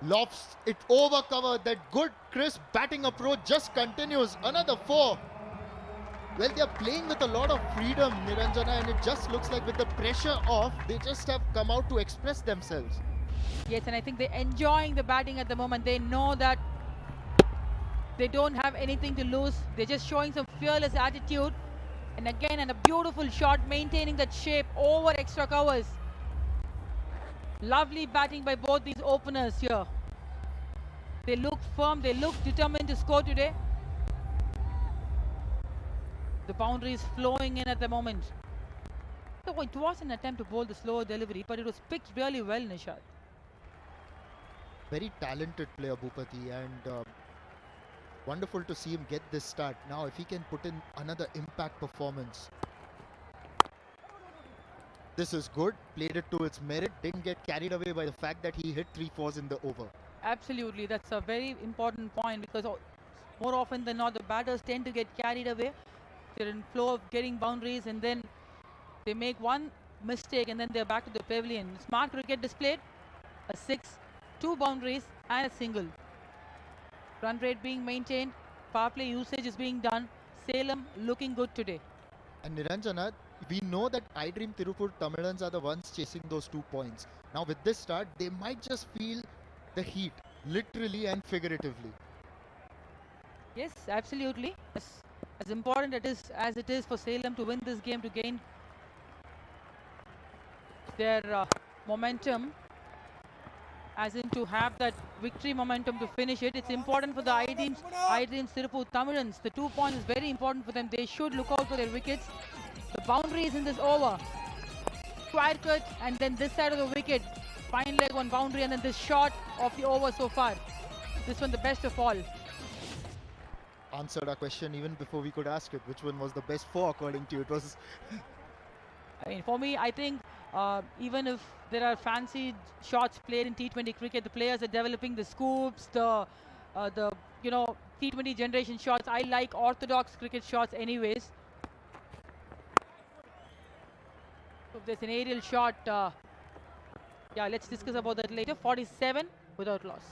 Lofts it over cover. That good crisp batting approach just continues. Another 4. Well, they're playing with a lot of freedom, Niranjana, and it just looks like with the pressure off, they just have come out to express themselves. Yes, and I think they're enjoying the batting at the moment. They know that they don't have anything to lose. They're just showing some fearless attitude. And again, and a beautiful shot, maintaining that shape over extra covers. Lovely batting by both these openers here. They look firm, they look determined to score today. The boundary is flowing in at the moment. So it was an attempt to bowl the slower delivery, but it was picked really well, Nishad. Very talented player, Bhupati, and wonderful to see him get this start. Now, if he can put in another impact performance. This is good. Played it to its merit. Didn't get carried away by the fact that he hit 3 4s in the over. Absolutely. That's a very important point, because more often than not, the batters tend to get carried away. They're in flow of getting boundaries, and then they make one mistake and then they're back to the pavilion. Smart cricket displayed. A 6, 2 boundaries and a single. Run rate being maintained. Power play usage is being done. Salem looking good today. And Niranjana, we know that iDream Tiruppur Tamizhans are the ones chasing those 2 points. Now with this start, they might just feel the heat, literally and figuratively. Yes, absolutely. As important as it is for Salem to win this game, to gain their momentum, as in to have that victory momentum to finish it. It's important for the iDreams Tiruppur Tamizhans. The 2 points is very important for them. They should look out for their wickets. The boundaries in this over. Square cut, and then this side of the wicket. Fine leg on boundary, and then this shot of the over so far. This one the best of all. Answered our question even before we could ask it. Which one was the best 4 according to you? It was... I mean, for me, I think even if there are fancy shots played in T20 cricket, the players are developing the scoops, the T20 generation shots. I like orthodox cricket shots anyways. So if there's an aerial shot, yeah, let's discuss about that later. 47 without loss.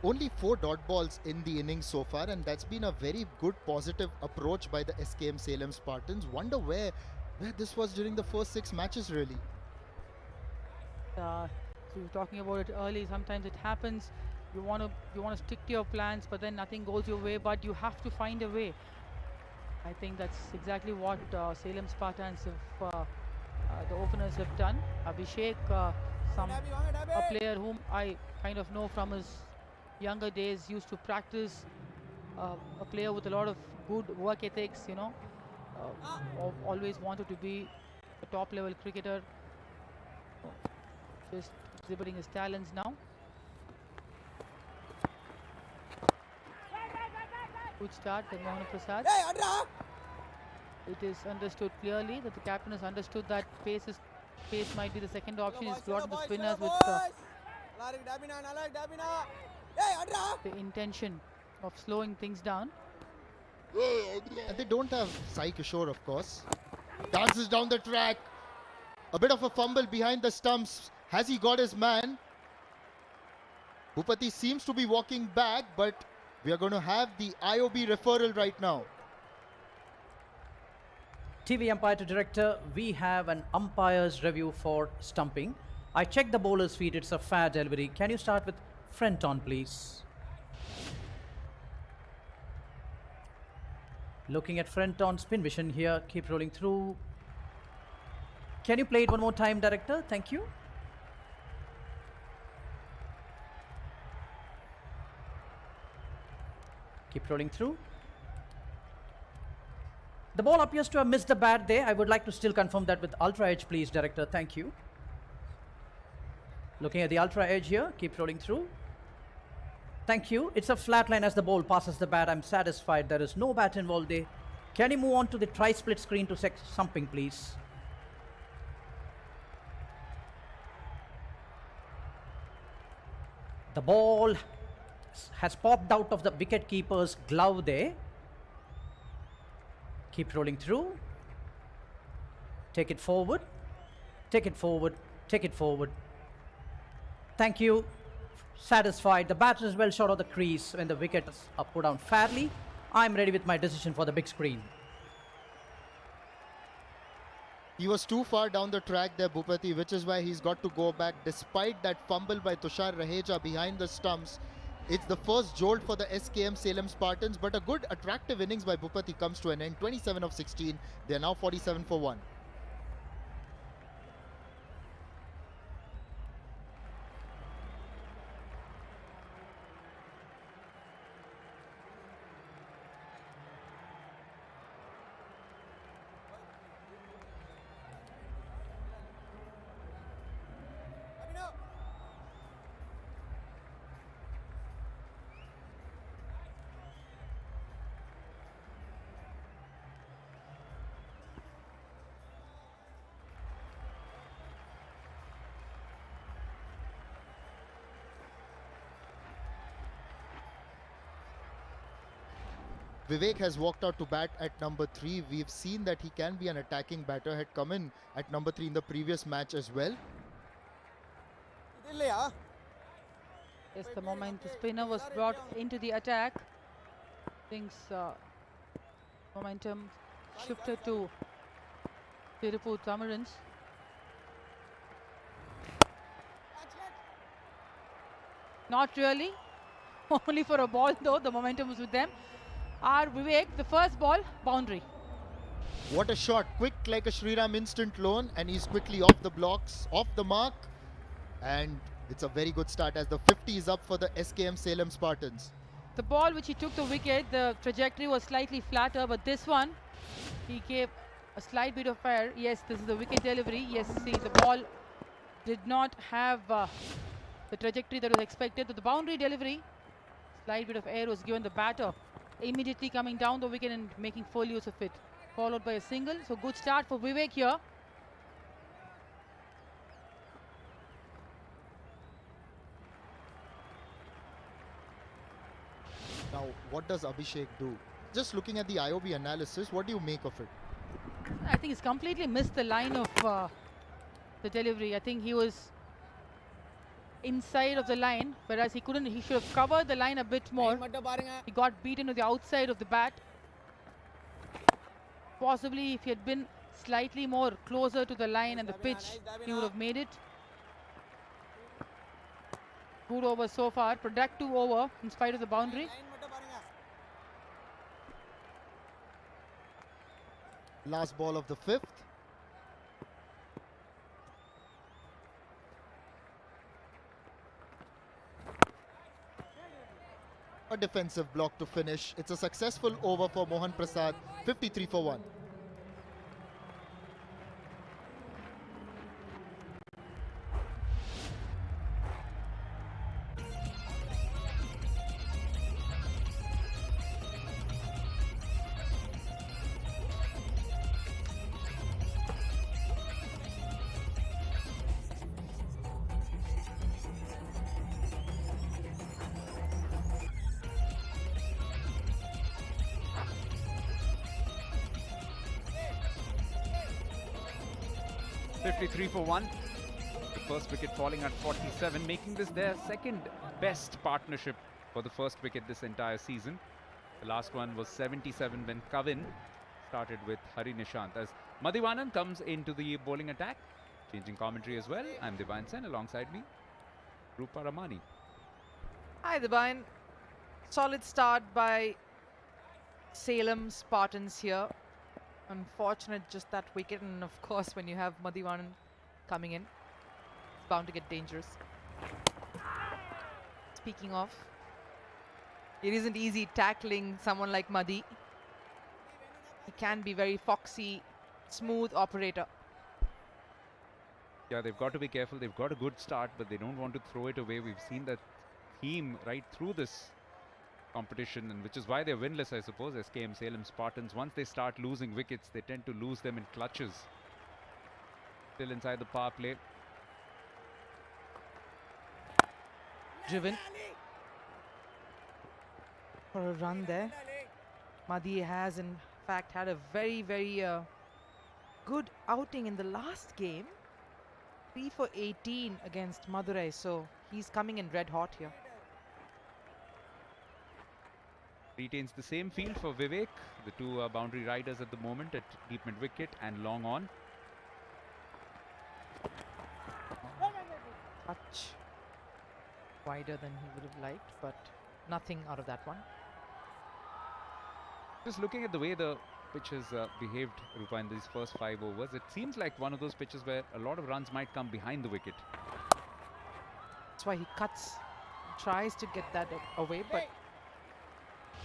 Only 4 dot balls in the innings so far, and that's been a very good positive approach by the SKM Salem Spartans. Wonder where this was during the first 6 matches really. So we were talking about it early. Sometimes it happens you want to stick to your plans, but then nothing goes your way, but you have to find a way. I think that's exactly what Salem Spartans have, the openers have done. Abhishek, a player whom I kind of know from his younger days, used to practice, a player with a lot of good work ethics, you know, always wanted to be a top level cricketer, just exhibiting his talents now. Good start by Mohan Prasad. It is understood clearly that the captain has understood that pace might be the second option. He's brought the spinners with the intention of slowing things down. And they don't have Sai Kishore, of course. Dances down the track. A bit of a fumble behind the stumps. Has he got his man? Bhupati seems to be walking back, but we are going to have the IOB referral right now. TV umpire to director, we have an umpire's review for stumping. I checked the bowler's feet, it's a fair delivery. Can you start with front on, please? Looking at front on spin vision here, keep rolling through. Can you play it one more time, director? Thank you. Keep rolling through. The ball appears to have missed the bat there. I would like to still confirm that with ultra edge, please, director. Thank you. Looking at the ultra edge here, keep rolling through. Thank you. It's a flat line as the ball passes the bat. I'm satisfied there is no bat involved there. Can you move on to the tri-split screen to something, please? The ball has popped out of the wicket keeper's glove there. Keep rolling through. Take it forward. Take it forward. Take it forward. Thank you. Satisfied. The batter is well short of the crease when the wickets are put down fairly. I'm ready with my decision for the big screen. He was too far down the track there, Bhupati, which is why he's got to go back despite that fumble by Tushar Raheja behind the stumps. It's the first jolt for the SKM Salem Spartans, but a good attractive innings by Bhupati comes to an end. 27 of 16. They're now 47 for 1. Vivek has walked out to bat at number 3. We've seen that he can be an attacking batter. Had come in at number 3 in the previous match as well. Yes, the moment the spinner was brought into the attack, things momentum shifted to Tiruppur Tamizhans. Not really. Only for a ball though, the momentum was with them. Vivek, the first ball, boundary. What a shot. Quick like a Shriram instant loan, and he's quickly off the blocks, off the mark. And it's a very good start as the 50 is up for the SKM Salem Spartans. The ball which he took the wicket, the trajectory was slightly flatter, but this one, he gave a slight bit of air. Yes, this is the wicket delivery. Yes, see, the ball did not have the trajectory that was expected. The boundary delivery, slight bit of air was given the batter, immediately coming down the wicket and making full use of it, followed by a single. So good start for Vivek here. Now, what does Abhishek do? Just looking at the IOB analysis, what do you make of it? I think he's completely missed the line of the delivery. I think he was inside of the line, whereas he should have covered the line a bit more. He got beaten to the outside of the bat. Possibly if he had been slightly more closer to the line and the pitch, he would have made it. Good over so far. Productive over in spite of the boundary. Last ball of the 5th. A defensive block to finish. It's a successful over for Mohan Prasad, 53 for 1. .53 for 1. The first wicket falling at 47, making this their second best partnership for the first wicket this entire season. The last one was 77 when Kavin started with Hari Nishant. As Madhivanan comes into the bowling attack, changing commentary as well. I'm Divine Sen, alongside me, Rupa Ramani. Hi Divine. Solid start by Salem Spartans here. Unfortunate just that wicket, and of course when you have Madhivanan coming in, it's bound to get dangerous. Speaking of, it isn't easy tackling someone like Madhi. He can be very foxy, smooth operator. Yeah, they've got to be careful. They've got a good start, but they don't want to throw it away. We've seen that theme right through this competition, and which is why they're winless, I suppose. SKM Salem Spartans, once they start losing wickets, they tend to lose them in clutches. Still inside the power play. Driven for a run there. Madhi has in fact had a very good outing in the last game. 3 for 18 against Madurai, so he's coming in red hot here. Retains the same field for Vivek. The two boundary riders at the moment at deep mid wicket and long on. Touch wider than he would have liked, but nothing out of that one. Just looking at the way the pitch has behaved, Rupa, in these first 5 overs, it seems like one of those pitches where a lot of runs might come behind the wicket. That's why he cuts, tries to get that away, but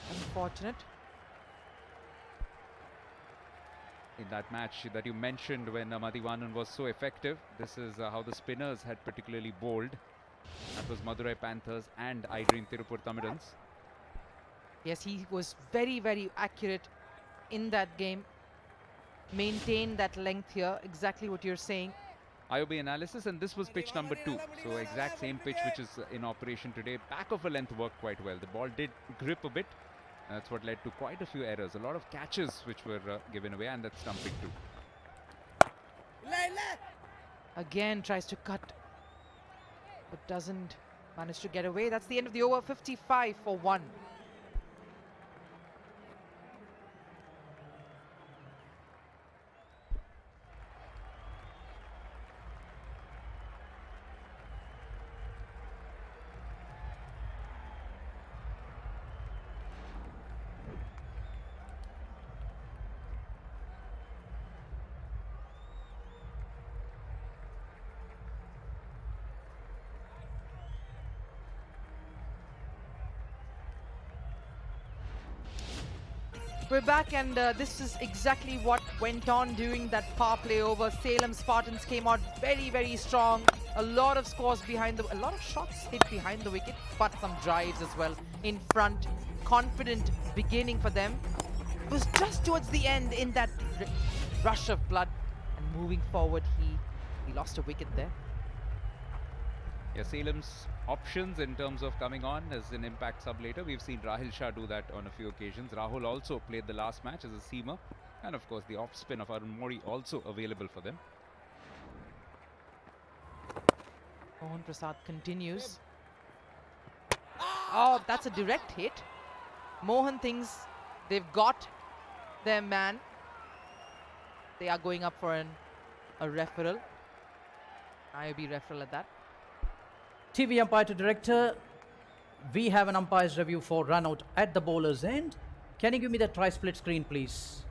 unfortunate. In that match that you mentioned when Madhivanan was so effective, this is how the spinners had particularly bowled. That was Madurai Panthers and iDream Tiruppur Tamizhans. Yes, he was very accurate in that game. Maintain that length here, exactly what you're saying. IOB analysis, and this was pitch number 2. So exact same pitch which is in operation today. Back of a length worked quite well. The ball did grip a bit. That's what led to quite a few errors. A lot of catches which were given away, and that's stumping too. Again tries to cut, but doesn't manage to get away. That's the end of the over. 55 for 1. We're back, and this is exactly what went on during that power play over. Salem Spartans came out very strong. A lot of scores behind a lot of shots hit behind the wicket, but some drives as well in front. Confident beginning for them. It was just towards the end, in that rush of blood, and moving forward, he lost a wicket there. Yeah, Salem's options in terms of coming on as an impact sub later. We've seen Rahil Shah do that on a few occasions. Rahul also played the last match as a seamer. And of course the off spin of Arun Mori also available for them. Mohan Prasad continues. Oh, that's a direct hit. Mohan thinks they've got their man. They are going up for a referral. IOB referral at that. TV umpire to director. We have an umpire's review for run out at the bowler's end. Can you give me the tri-split screen, please?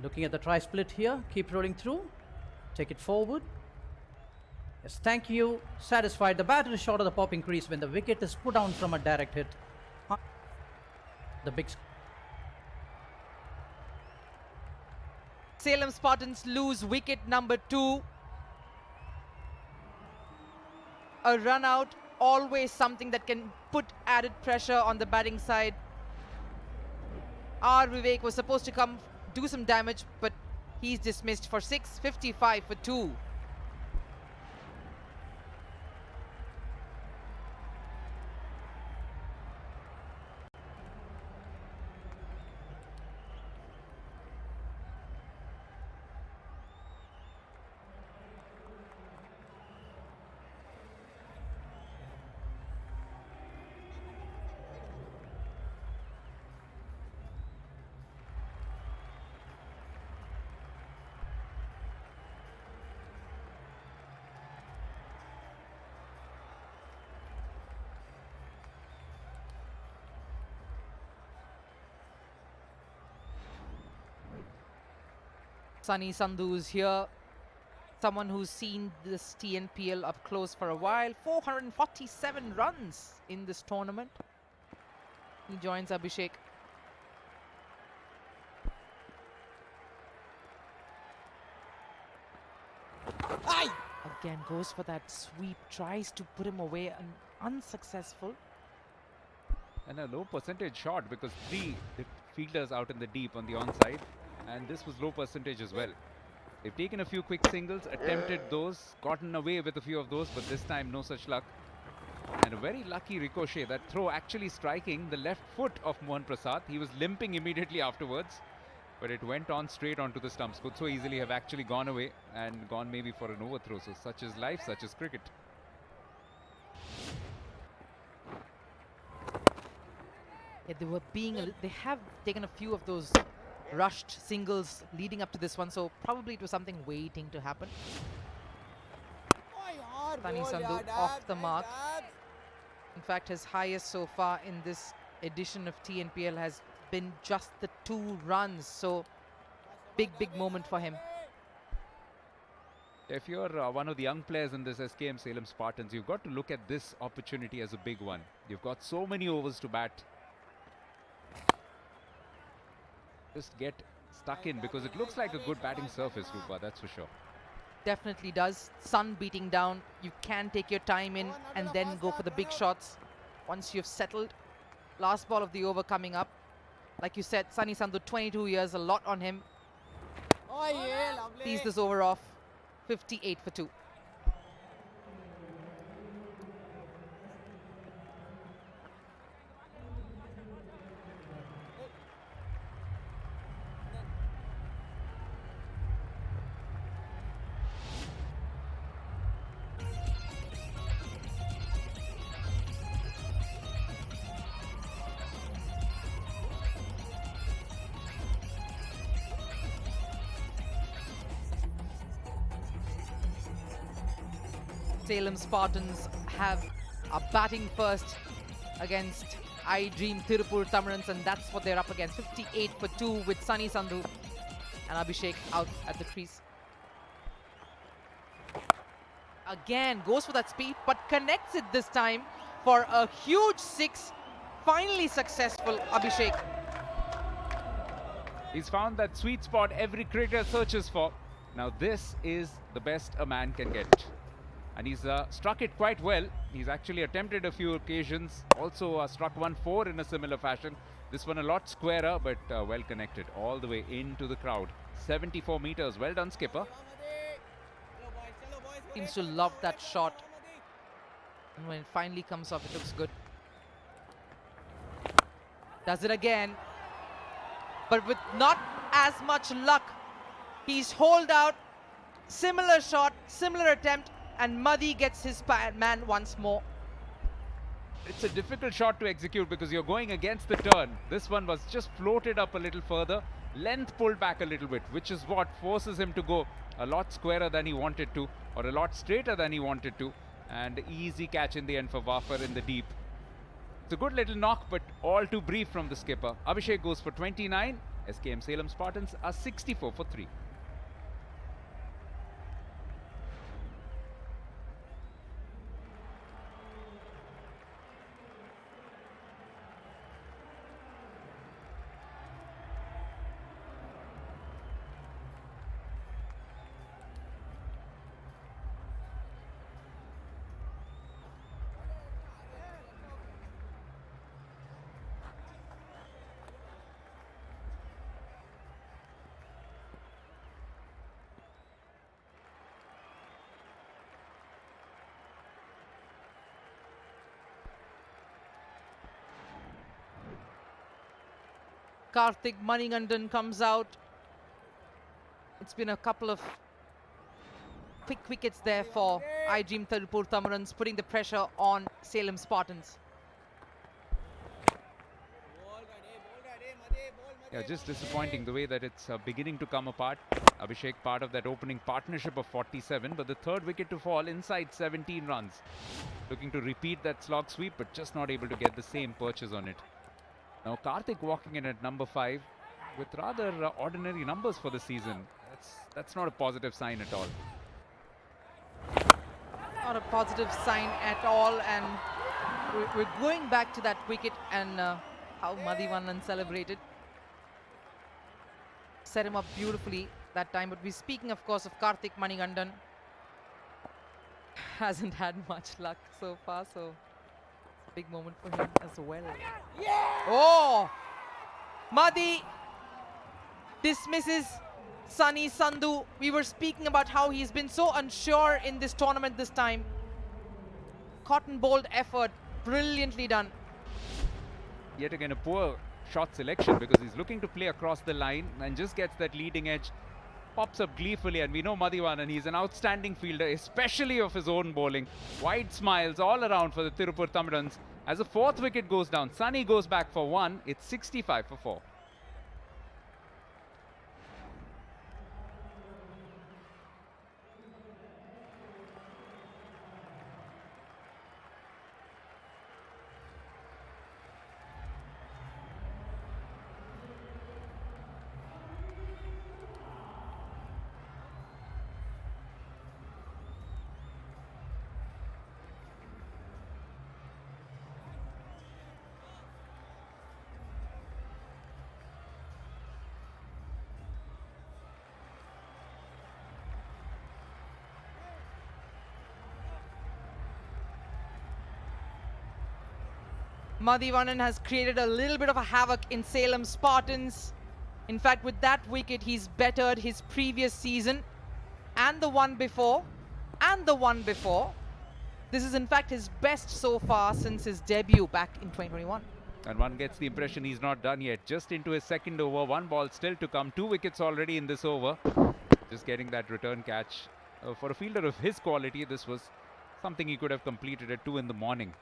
Looking at the tri-split here. Keep rolling through. Take it forward. Yes, thank you. Satisfied. The batter is short of the popping crease when the wicket is put down from a direct hit. The big... Salem Spartans lose wicket number 2. A run out, always something that can put added pressure on the batting side. R. Vivek was supposed to come do some damage, but he's dismissed for 6, 55 for 2. Sunny Sandhu's here, someone who's seen this TNPL up close for a while. 447 runs in this tournament. He joins Abhishek. Aye! Again goes for that sweep, tries to put him away and unsuccessful. And a low percentage shot because 3 fielders out in the deep on the onside. And this was low percentage as well. They've taken a few quick singles, attempted those, gotten away with a few of those, but this time no such luck. And a very lucky ricochet, that throw actually striking the left foot of Mohan Prasad. He was limping immediately afterwards, but it went on straight onto the stumps. Could so easily have actually gone away and gone maybe for an overthrow. So such is life, such is cricket. Yeah, they have taken a few of those rushed singles leading up to this one, so probably it was something waiting to happen. Sunny Sandhu off the mark. In fact, his highest so far in this edition of TNPL has been just the 2 runs, so big moment for him. If you're one of the young players in this SKM Salem Spartans, you've got to look at this opportunity as a big one. You've got so many overs to bat. Just get stuck in because it looks like a good batting surface, Rupa, that's for sure. Definitely does. Sun beating down. You can take your time in and then go for the big shots once you've settled. Last ball of the over coming up. Like you said, Sunny Sandhu, 22 years, a lot on him. Sees this over off. 58 for 2. Salem Spartans are batting first against iDream Tiruppur Tamizhans, and that's what they're up against. 58 for 2 with Sunny Sandhu and Abhishek out at the crease. Again, goes for that speed, but connects it this time for a huge 6. Finally successful, Abhishek. He's found that sweet spot every cricketer searches for. Now this is the best a man can get. And he's struck it quite well. He's actually attempted a few occasions. Also struck 1-4 in a similar fashion. This one a lot squarer, but well connected all the way into the crowd. 74 meters. Well done, skipper. Seems to love that shot. And when it finally comes off, it looks good. Does it again. But with not as much luck. He's holed out. Similar shot, similar attempt. And Muddy gets his man once more. It's a difficult shot to execute because you're going against the turn. This one was just floated up a little further length pulled back a little bit, which is what forces him to go a lot squarer than he wanted to, or a lot straighter than he wanted to, and easy catch in the end for Waffer in the deep. It's a good little knock, but all too brief from the skipper. Abhishek goes for 29. SKM Salem Spartans are 64 for 3. Karthik Manigandan comes out. It's been a couple of quick wickets there for iDream Tiruppur Tamizhans, putting the pressure on Salem Spartans. Yeah, just disappointing the way that it's beginning to come apart. Abhishek part of that opening partnership of 47, but the third wicket to fall inside 17 runs. Looking to repeat that slog sweep, but just not able to get the same perches on it. Now Karthik walking in at number 5 with rather ordinary numbers for the season. That's not a positive sign at all. Not a positive sign at all, and we're going back to that wicket and how Madhivanan celebrated. Set him up beautifully that time, but we're speaking of course of Karthik Manigandan. Hasn't had much luck so far, so it's a big moment for him as well. Oh! Madhi dismisses Sunny Sandhu. We were speaking about how he's been so unsure in this tournament this time. Cotton bowled effort, brilliantly done. Yet again a poor shot selection, because he's looking to play across the line and just gets that leading edge, pops up gleefully, and we know Madhivanan, he's an outstanding fielder, especially of his own bowling. Wide smiles all around for the Tiruppur Tamizhans. As the fourth wicket goes down, Sunny goes back for 1. It's 65 for 4. Madhivanan has created a little bit of a havoc in Salem Spartans. In fact, with that wicket, he's bettered his previous season and the one before and the one before. This is in fact his best so far since his debut back in 2021. And one gets the impression he's not done yet. Just into his second over, 1 ball still to come. 2 wickets already in this over. Just getting that return catch. For a fielder of his quality, this was something he could have completed at 2 in the morning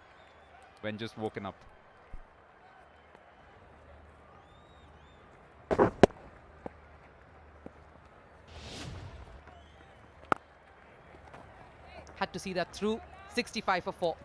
when just woken up. Had to see that through. 65 for 4.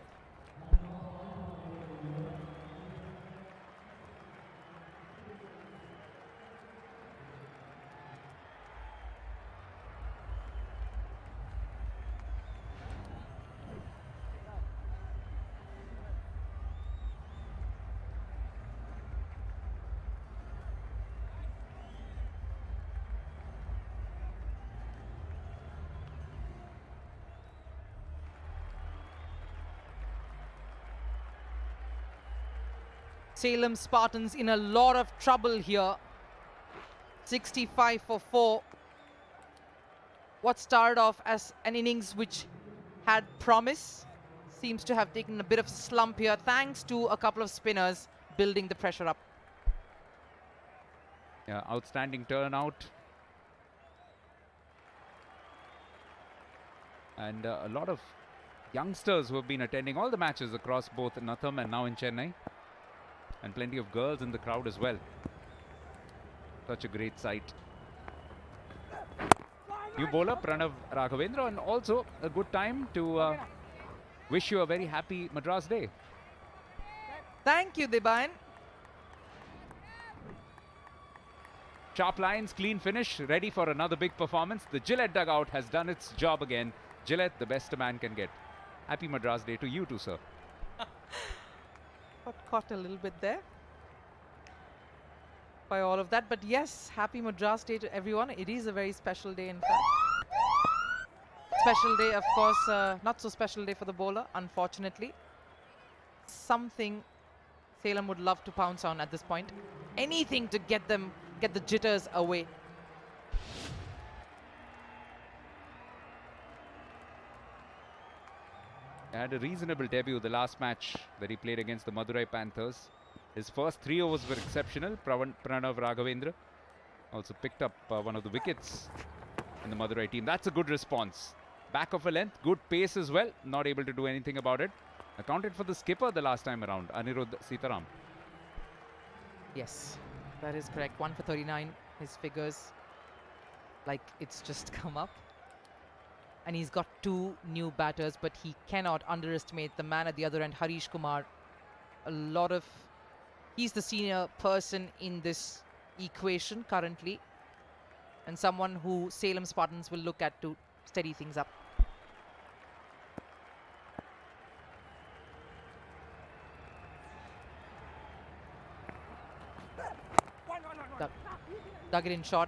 Salem Spartans in a lot of trouble here. 65 for 4. What started off as an innings which had promise seems to have taken a bit of slump here, thanks to a couple of spinners building the pressure up. Yeah, outstanding turnout. And a lot of youngsters who have been attending all the matches across both Natham and now in Chennai. And plenty of girls in the crowd as well. Such a great sight. New bowler Pranav Raghavendra, and also a good time to wish you a very happy Madras Day. Thank you, Deban. Sharp lines, clean finish, ready for another big performance. The Gillette dugout has done its job again. Gillette, the best a man can get. Happy Madras Day to you too, sir. Got caught a little bit there by all of that. But yes, happy Madras Day to everyone. It is a very special day, in fact. Special day, of course, not so special day for the bowler, unfortunately. Something Salem would love to pounce on at this point. Anything to get the jitters away. He had a reasonable debut the last match that he played against the Madurai Panthers. His first 3 overs were exceptional. Pranav Raghavendra also picked up one of the wickets in the Madurai team. That's a good response. Back of a length, good pace as well. Not able to do anything about it. Accounted for the skipper the last time around, Anirudh Sitaram. Yes, that is correct. 1 for 39, his figures, like it's just come up. And he's got 2 new batters, but he cannot underestimate the man at the other end, Harish Kumar. He's the senior person in this equation currently, and someone who Salem Spartans will look at to steady things up. Dug it in short.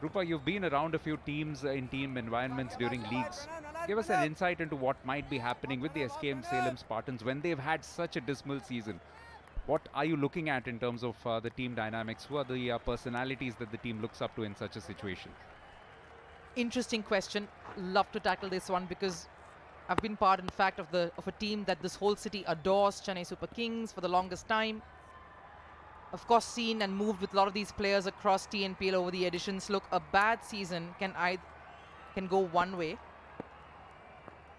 Rupa, you've been around a few teams in team environments during leagues. Give us an insight into what might be happening with the SKM Salem Spartans when they've had such a dismal season. What are you looking at in terms of the team dynamics? Who are the personalities that the team looks up to in such a situation? Interesting question. Love to tackle this one because I've been part, in fact, of a team that this whole city adores, Chennai Super Kings, for the longest time. Of course, seen and moved with a lot of these players across TNPL over the editions. Look, a bad season can go one way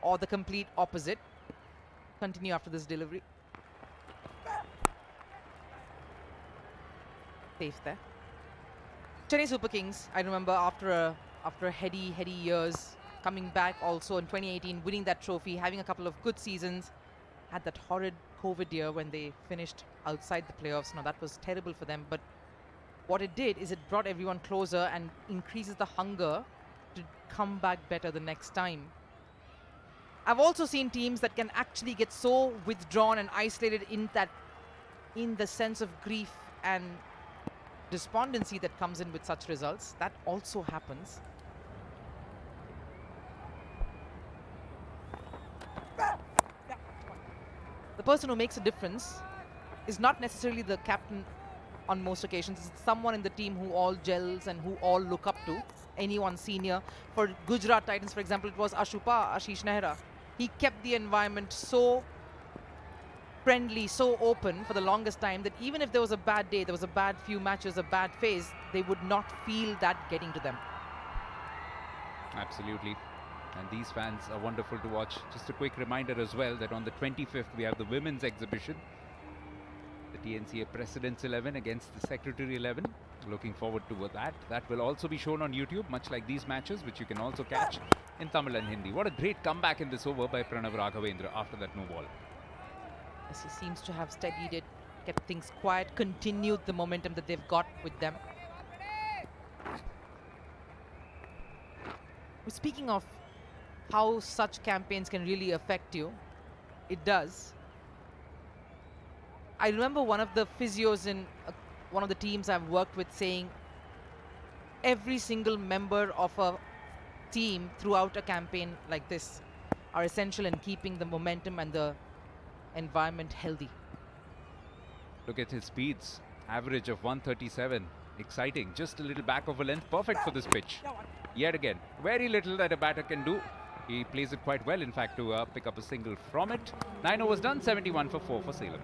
or the complete opposite. Continue after this delivery. Safe there. Chennai Super Kings, I remember after heady years, coming back also in 2018, winning that trophy, having a couple of good seasons, had that horrid COVID year when they finished outside the playoffs. Now that was terrible for them, but what it did is it brought everyone closer and increases the hunger to come back better the next time. I've also seen teams that can actually get so withdrawn and isolated in the sense of grief and despondency that comes in with such results. That also happens. The person who makes a difference is not necessarily the captain on most occasions. It's someone in the team who all gels and who all look up to, anyone senior. For Gujarat Titans, for example, it was Ashish Nehra. He kept the environment so friendly, so open for the longest time that even if there was a bad day, there was a bad few matches, a bad phase, they would not feel that getting to them. Absolutely. And these fans are wonderful to watch. Just a quick reminder as well that on the 25th we have the women's exhibition. The TNCA President's 11 against the Secretary 11. Looking forward to that. That will also be shown on YouTube, much like these matches, which you can also catch in Tamil and Hindi. What a great comeback in this over by Pranav Raghavendra after that no ball. Yes, he seems to have steadied it, kept things quiet, continued the momentum that they've got with them. Speaking of how such campaigns can really affect you, it does. I remember one of the physios in one of the teams I've worked with saying every single member of a team throughout a campaign like this are essential in keeping the momentum and the environment healthy. Look at his speeds. Average of 137. Exciting. Just a little back of a length. Perfect for this pitch. Yet again, very little that a batter can do. He plays it quite well, in fact, to pick up a single from it. 9 overs done, 71 for 4 for Salem.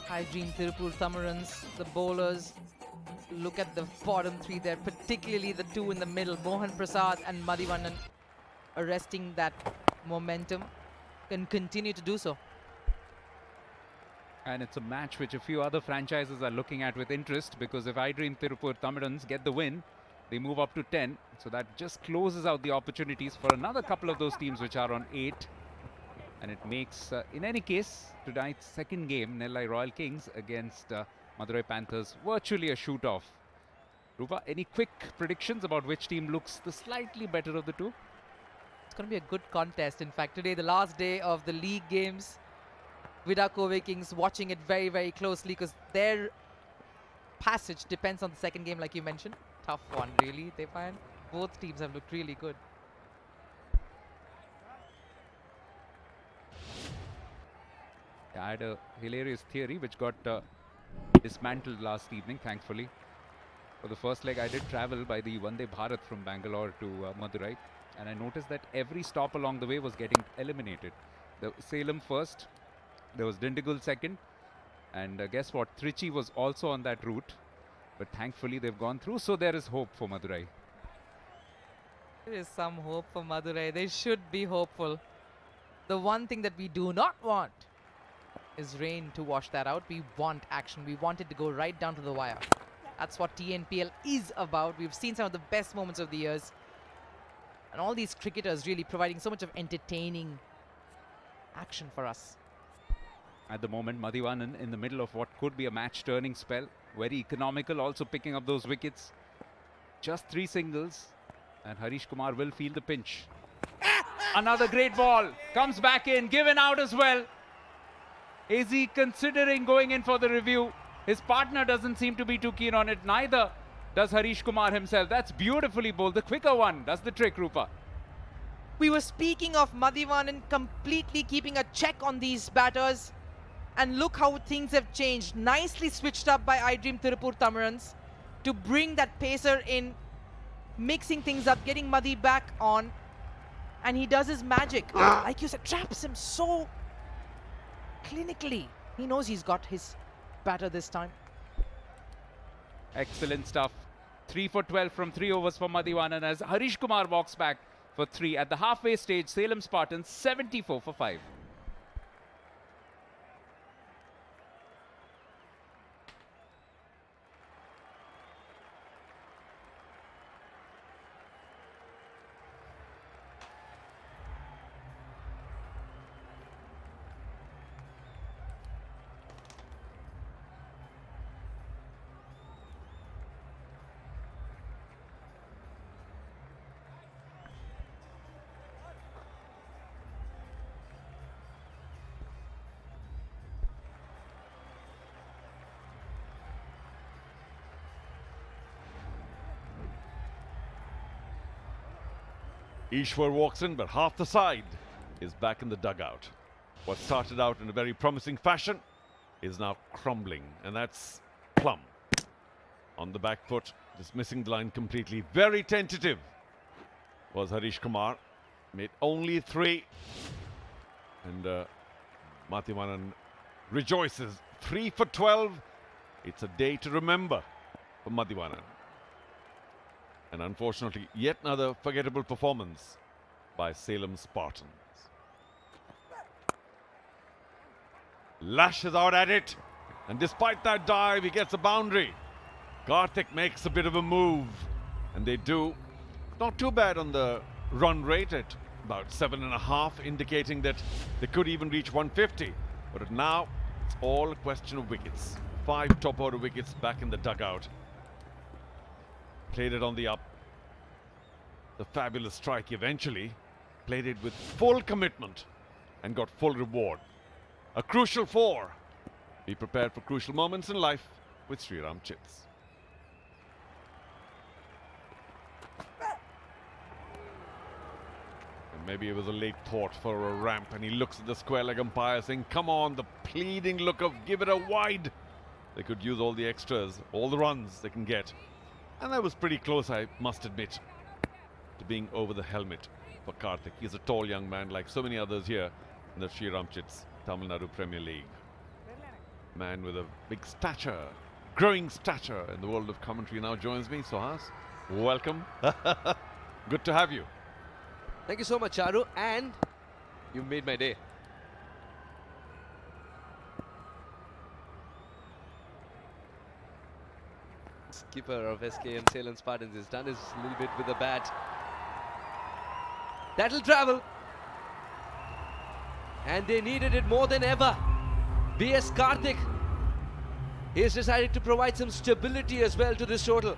iDream, Tiruppur Tamizhans, the bowlers. Look at the bottom three there, particularly the two in the middle, Mohan Prasad and Madhivanan, arresting that momentum and continue to do so. And it's a match which a few other franchises are looking at with interest, because if iDream Tiruppur Tamizhans get the win, they move up to 10. So that just closes out the opportunities for another couple of those teams which are on 8. And it makes, in any case, tonight's second game, Nellai Royal Kings against Madurai Panthers, virtually a shoot-off. Rupa, any quick predictions about which team looks the slightly better of the two? It's going to be a good contest. In fact, today, the last day of the league games, Vidakove Kings watching it very, very closely because their passage depends on the second game, like you mentioned. Tough one, really, they find. Both teams have looked really good. I had a hilarious theory which got dismantled last evening, thankfully. For the first leg, I did travel by the Vande Bharat from Bangalore to Madurai, and I noticed that every stop along the way was getting eliminated. The Salem first, there was Dindigul second, and guess what? Trichy was also on that route, but thankfully they've gone through, so there is hope for Madurai. There is some hope for Madurai. They should be hopeful. The one thing that we do not want is rain to wash that out. We want action. We want it to go right down to the wire. That's what TNPL is about. We've seen some of the best moments of the years. And all these cricketers really providing so much of entertaining action for us. At the moment, Madhivanan in the middle of what could be a match-turning spell. Very economical, also picking up those wickets. Just 3 singles. And Harish Kumar will feel the pinch. Another great ball. Comes back in, given out as well. Is he considering going in for the review? His partner doesn't seem to be too keen on it. Neither does Harish Kumar himself. That's beautifully bowled. The quicker one does the trick, Rupa. We were speaking of Madhivanan completely keeping a check on these batters. And look how things have changed. Nicely switched up by iDream Tiruppur Tamizhans to bring that pacer in, mixing things up, getting Madhi back on. And he does his magic. Like you said, traps him so clinically. He knows he's got his batter this time. Excellent stuff. 3 for 12 from 3 overs for Madhivanan as Harish Kumar walks back for 3. At the halfway stage, Salem Spartans 74 for 5. Ishwar walks in, but half the side is back in the dugout. What started out in a very promising fashion is now crumbling, and that's Plum on the back foot, just missing the line completely. Very tentative was Harish Kumar, made only 3, and Madhivanan rejoices. 3 for 12. It's a day to remember for Madhivanan. And unfortunately, yet another forgettable performance by Salem Spartans. Lashes out at it, and despite that dive, he gets a boundary. Karthik makes a bit of a move, and they do. Not too bad on the run rate at about 7.5, indicating that they could even reach 150. But now, it's all a question of wickets. 5 top order wickets back in the dugout. Played it on the up. The fabulous strike eventually played it with full commitment and got full reward. A crucial 4. Be prepared for crucial moments in life with Shriram Chits. And maybe it was a late thought for a ramp, and he looks at the square leg umpire saying, come on, the pleading look of give it a wide. They could use all the extras, all the runs they can get. And that was pretty close, I must admit, to being over the helmet for Karthik. He's a tall young man like so many others here in the Shriram Chits Tamil Nadu Premier League. Man with a big stature, growing stature in the world of commentary now joins me. Suhas, welcome. Good to have you. Thank you so much, Charu, and you made my day. Skipper of SKM Salem Spartans has done his little bit with the bat. That'll travel. And they needed it more than ever. BS Karthik, he has decided to provide some stability as well to this total.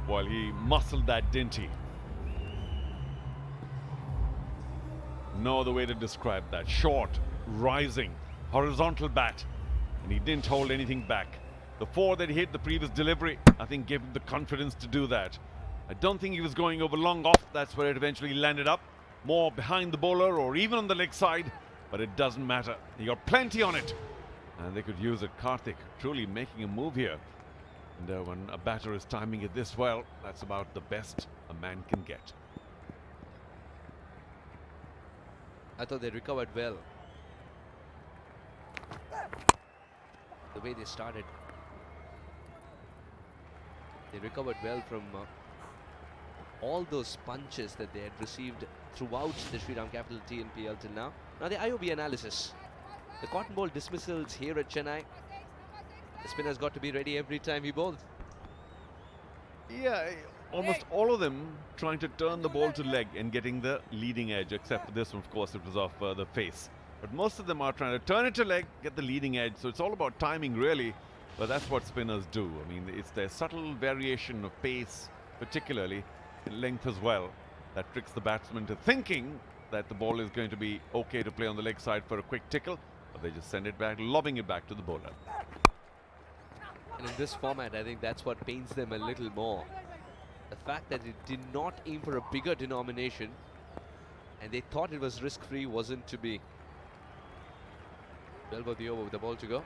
Well, he muscled that, didn't he? No other way to describe that. Short, rising, horizontal bat. And he didn't hold anything back. The 4 that he hit the previous delivery, I think gave him the confidence to do that. I don't think he was going over long off. That's where it eventually landed up. More behind the bowler or even on the leg side. But it doesn't matter. He got plenty on it. And they could use it. Karthik truly making a move here. And when a batter is timing it this well, that's about the best a man can get. I thought they recovered well. The way they started. They recovered well from all those punches that they had received throughout the Shriram Capital TNPL till now. Now the IOB analysis. The cotton ball dismissals here at Chennai. The spinner's got to be ready every time he bowls. Yeah, almost all of them trying to turn the ball to leg and getting the leading edge, except for this one, of course, it was off the face. But most of them are trying to turn it to leg, get the leading edge. So it's all about timing, really. But that's what spinners do. I mean, it's their subtle variation of pace, particularly in length as well, that tricks the batsman to thinking that the ball is going to be okay to play on the leg side for a quick tickle. But they just send it back, lobbing it back to the bowler. And in this format, I think that's what pains them a little more. The fact that it did not aim for a bigger denomination and they thought it was risk-free wasn't to be. 12 of the over with the ball to go.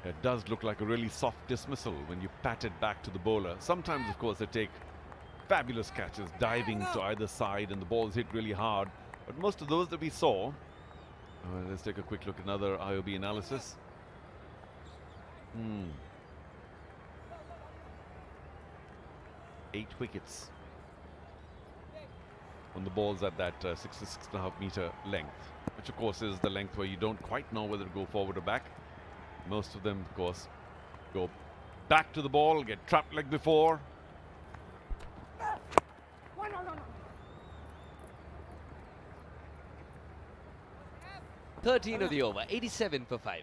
It does look like a really soft dismissal when you pat it back to the bowler. Sometimes, of course, they take fabulous catches, diving to either side, and the ball's hit really hard. But most of those that we saw, let's take a quick look at another IOB analysis. 8 wickets on the balls at that 6 to 6.5 meter length, which of course is the length where you don't quite know whether to go forward or back. Most of them, of course, go back to the ball, get trapped like before. (13 of the over), 87 for 5.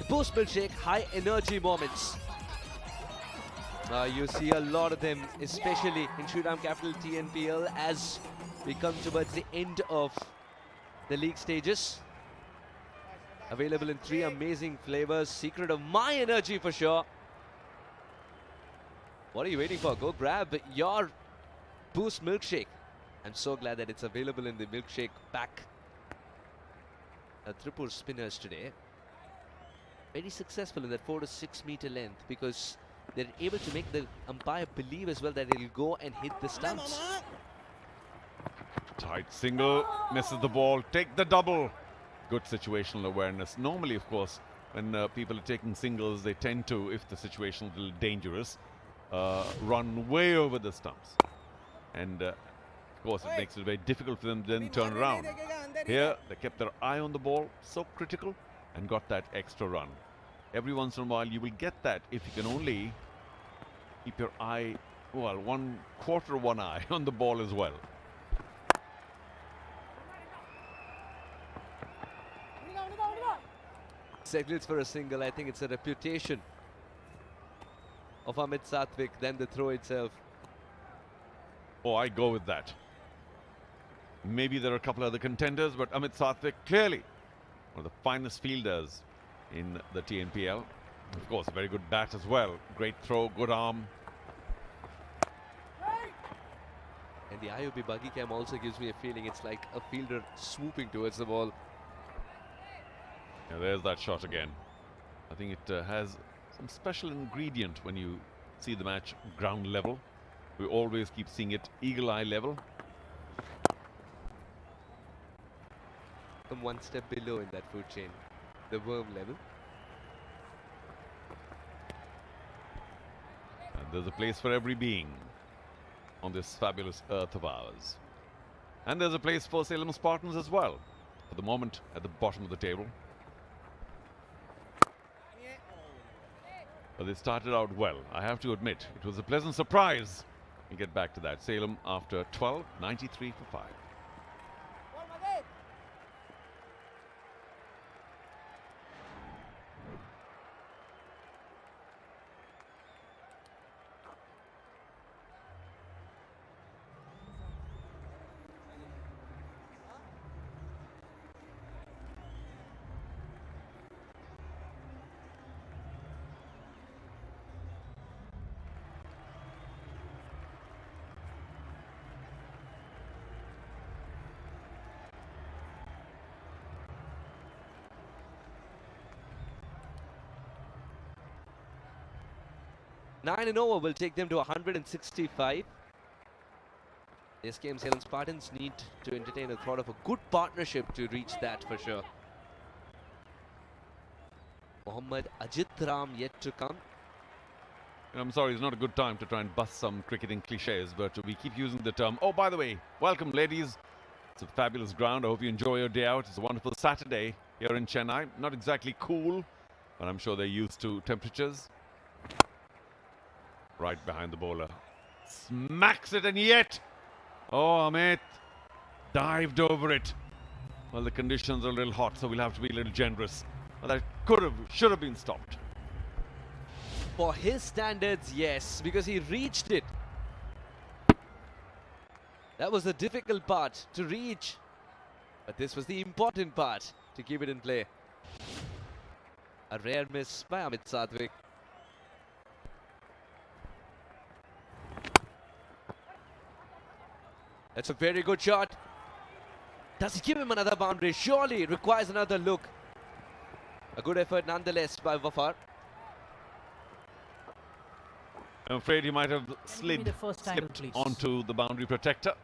Post milkshake, high energy moments. You see a lot of them, especially in Shriram Capital TNPL, as we come towards the end of the league stages. Available in 3 amazing flavors. Secret of my energy for sure. What are you waiting for? Go grab your Boost milkshake. I'm so glad that it's available in the milkshake pack. Tiruppur spinners today. Very successful in that 4 to 6 meter length because they're able to make the umpire believe as well that it'll go and hit the stumps. Tight single, misses the ball, take the double. Good situational awareness. Normally, of course, when people are taking singles, they tend to, if the situation is a little dangerous, run way over the stumps. And of course, it makes it very difficult for them to then turn around. Here, they kept their eye on the ball, so critical, and got that extra run. Every once in a while you will get that if you can only keep your eye, well, 1/4 of one eye on the ball as well. Seconds for a single. I think it's a reputation of Amit Satvik than the throw itself. Oh, I go with that. Maybe there are a couple other contenders, but Amit Satvik clearly one of the finest fielders in the TNPL. Of course, a very good bat as well. Great throw, good arm. And the IOB buggy cam also gives me a feeling it's like a fielder swooping towards the ball. Yeah, there's that shot again. I think it has some special ingredient when you see the match ground level. We always keep seeing it eagle eye level. Come one step below in that food chain, the worm level. And there's a place for every being on this fabulous earth of ours. And there's a place for Salem Spartans as well. For the moment, at the bottom of the table. But they started out well, I have to admit. It was a pleasant surprise. We'll get back to that. Salem after 12, 93 for 5. 9 and over will take them to 165. SKM Salem Spartans need to entertain a thought of a good partnership to reach that for sure. Mohammad Ajit Ram yet to come. I'm sorry, it's not a good time to try and bust some cricketing cliches, but we keep using the term. Oh, by the way, welcome, ladies. It's a fabulous ground. I hope you enjoy your day out. It's a wonderful Saturday here in Chennai. Not exactly cool, but I'm sure they're used to temperatures. Right behind the bowler. Smacks it, and yet, oh, Amit dived over it. Well, the conditions are a little hot, so we'll have to be a little generous. Well, that should have been stopped. For his standards, yes, because he reached it. That was the difficult part to reach, but this was the important part to keep it in play. A rare miss by Amit Satvik. That's a very good shot. Does he give him another boundary? Surely it requires another look. A good effort nonetheless by Wafar. I'm afraid he might have slipped onto the boundary protector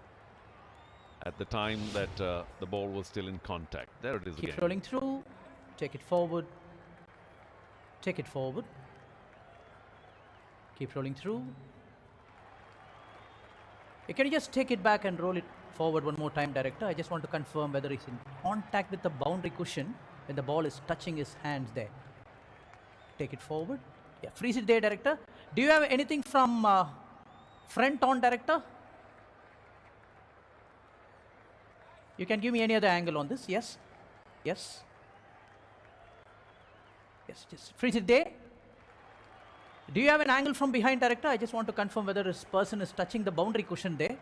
at the time that the ball was still in contact. There it is again. Keep rolling through. Take it forward. Take it forward. Keep rolling through. Can you just take it back and roll it forward one more time, Director? I just want to confirm whether he's in contact with the boundary cushion when the ball is touching his hands there. Take it forward. Yeah, freeze it there, Director. Do you have anything from front on, Director? You can give me any other angle on this. Yes. Yes. Yes, just freeze it there. Do you have an angle from behind, Director? I just want to confirm whether this person is touching the boundary cushion there.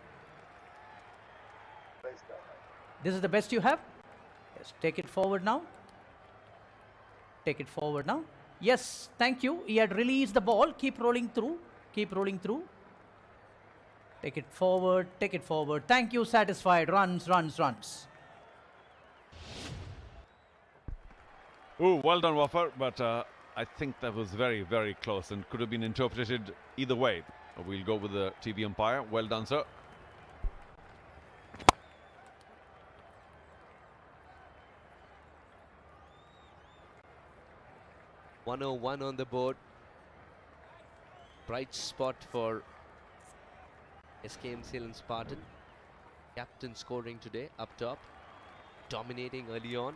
This is the best you have? Yes, take it forward now. Take it forward now. Yes, thank you. He had released the ball. Keep rolling through. Keep rolling through. Take it forward. Take it forward. Thank you. Satisfied. Runs, runs, runs. Oh, well done, Wafar, but I think that was very, very close and could have been interpreted either way. We'll go with the TV umpire. Well done, sir. .101 on the board. Bright spot for SKM Salem Spartan. Captain scoring today up top. Dominating early on.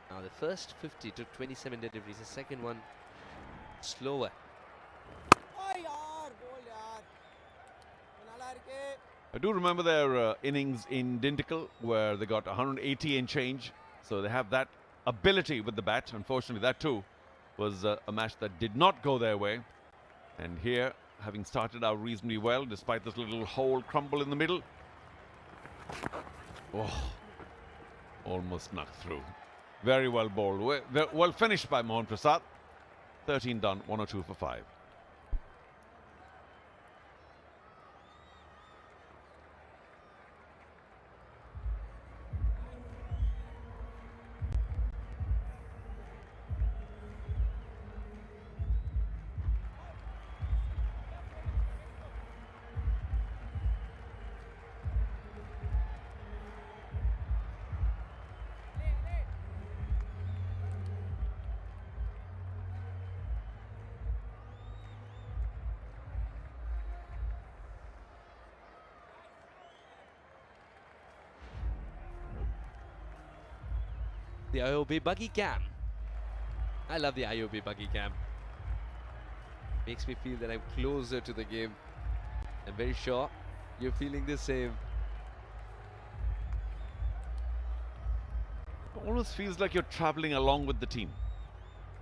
Now the first 50 took 27 deliveries. The second one slower. I do remember their innings in Dindigul where they got 180 and change. So they have that ability with the bat. Unfortunately, that too was a match that did not go their way. And here, having started out reasonably well, despite this little hole crumble in the middle. Oh, almost snuck through. Very well bowled. Well finished by Mohan Prasad. 13 done, 102 for 5. The IOB buggy cam. I love the IOB buggy cam. Makes me feel that I'm closer to the game. I'm very sure you're feeling the same. Almost feels like you're traveling along with the team.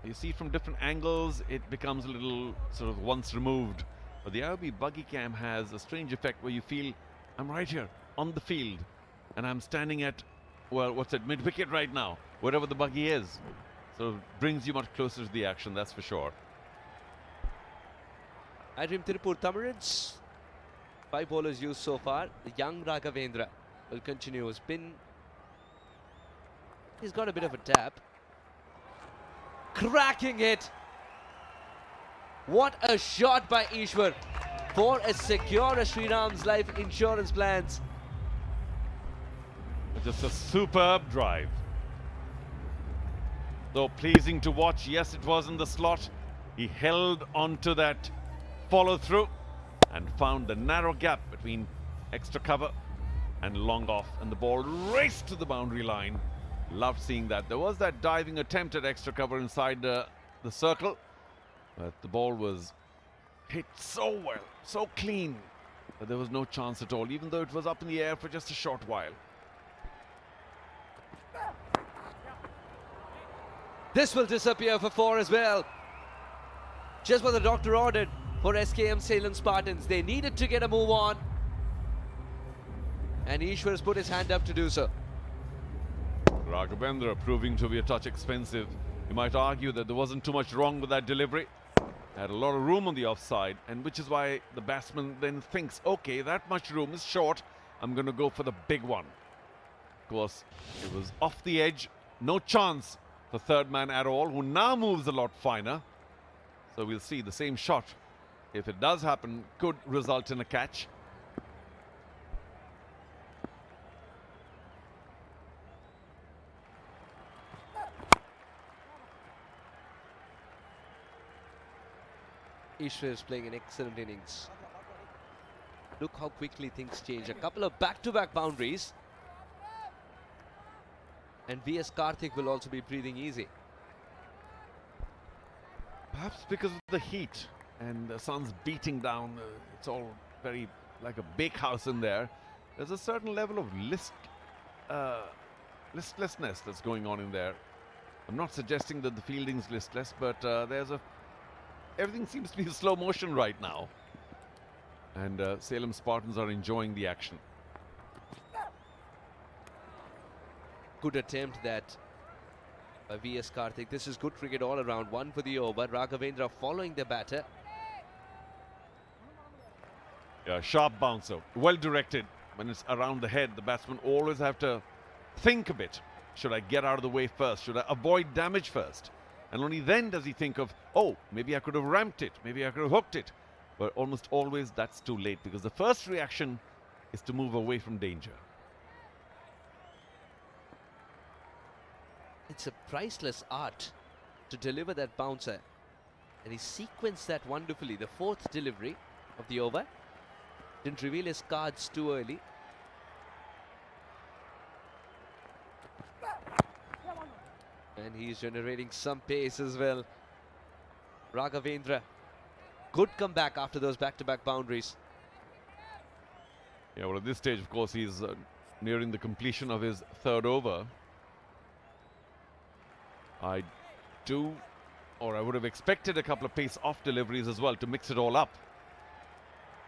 You see from different angles, it becomes a little sort of once removed. But the IOB buggy cam has a strange effect where you feel I'm right here on the field and I'm standing at, well, what's it, mid-wicket right now, wherever the buggy is. So it brings you much closer to the action, that's for sure. iDream Tiruppur Tamizhans. 5 bowlers used so far. The young Raghavendra will continue. He's got a bit of a tap. Cracking it. What a shot by Ishwar for a secure Shriram's life insurance plans. Just a superb drive. Though pleasing to watch, yes, it was in the slot. He held on to that follow through and found the narrow gap between extra cover and long off, and the ball raced to the boundary line. Loved seeing that. There was that diving attempt at extra cover inside the circle, but the ball was hit so well, so clean, that there was no chance at all, even though it was up in the air for just a short while. This will disappear for 4 as well. Just what the doctor ordered for SKM Salem Spartans. They needed to get a move on, and Ishwar has put his hand up to do so. Raghavendra proving to be a touch expensive. You might argue that there wasn't too much wrong with that delivery. Had a lot of room on the offside, and which is why the batsman then thinks, okay, that much room is short, I'm going to go for the big one. Of course, it was off the edge, no chance for third man at all, who now moves a lot finer. So we'll see the same shot, if it does happen, could result in a catch. Ishwar is playing an excellent innings. Look how quickly things change. A couple of back-to-back boundaries, and VS Karthik will also be breathing easy. Perhaps because of the heat and the sun's beating down, it's all very like a bakehouse in there. There's a certain level of listlessness that's going on in there. I'm not suggesting that the fielding's listless, but everything seems to be in slow motion right now. And Salem Spartans are enjoying the action. Good attempt that by VS Karthik. This is good cricket all around. 1 for the over. Raghavendra following the batter. Yeah, sharp bouncer. Well directed. When it's around the head, the batsmen always have to think a bit. Should I get out of the way first? Should I avoid damage first? And only then does he think of, oh, maybe I could have ramped it. Maybe I could have hooked it. But almost always that's too late, because the first reaction is to move away from danger. It's a priceless art to deliver that bouncer, and he sequenced that wonderfully. The 4th delivery of the over. Didn't reveal his cards too early. And he's generating some pace as well. Raghavendra, good comeback after those back-to-back boundaries. Yeah, well, at this stage, of course, he's nearing the completion of his 3rd over. I do or I would have expected a couple of pace-off deliveries as well to mix it all up.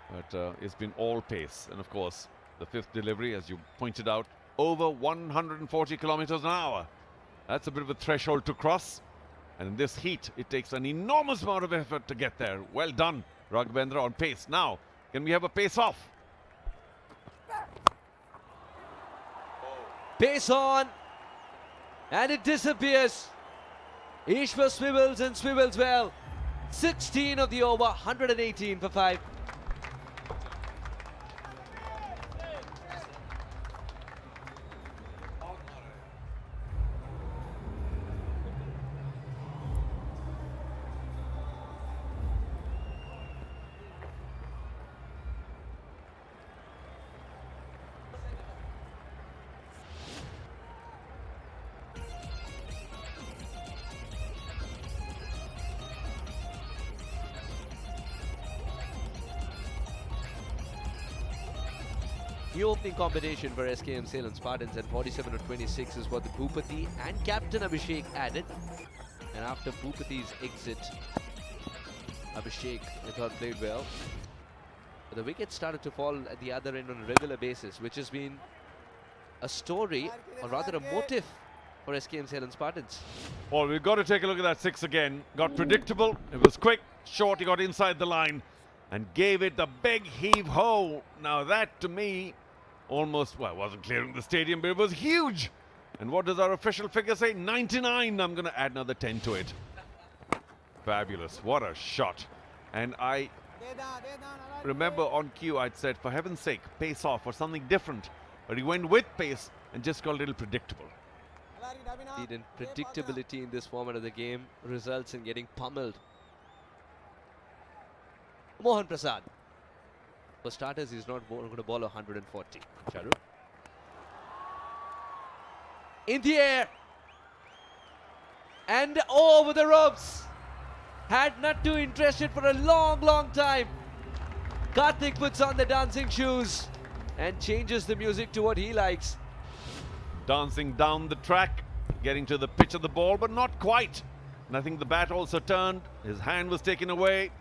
But it's been all pace. And of course, the fifth delivery, as you pointed out, over 140 kilometers an hour. That's a bit of a threshold to cross. And in this heat, it takes an enormous amount of effort to get there. Well done, Raghvendra, on pace. Now, can we have a pace-off? Pace on. And it disappears. Ishwar swivels and swivels well. 16 of the over, 118 for 5. The opening combination for SKM Salem Spartans at 47 to 26 is what the Bhupati and Captain Abhishek added. And after Bhupati's exit, Abhishek, I thought, played well. But the wickets started to fall at the other end on a regular basis, which has been a story, or rather a motive, for SKM Salem Spartans. Well, we've got to take a look at that 6 again. Got predictable. It was quick, short. He got inside the line and gave it the big heave-ho. Now that, to me, almost, well, it wasn't clearing the stadium, but it was huge. And what does our official figure say? 99. I'm going to add another 10 to it. Fabulous. What a shot. And I remember on cue I'd said, for heaven's sake, pace off or something different. But he went with pace and just got a little predictable. Indeed, and predictability in this format of the game results in getting pummeled. Mohan Prasad. For starters, he's not going to bowl 140. Charu. In the air. And over the ropes. Had Nadu interested for a long, long time. Karthik puts on the dancing shoes and changes the music to what he likes. Dancing down the track, getting to the pitch of the ball, but not quite. And I think the bat also turned. His hand was taken away.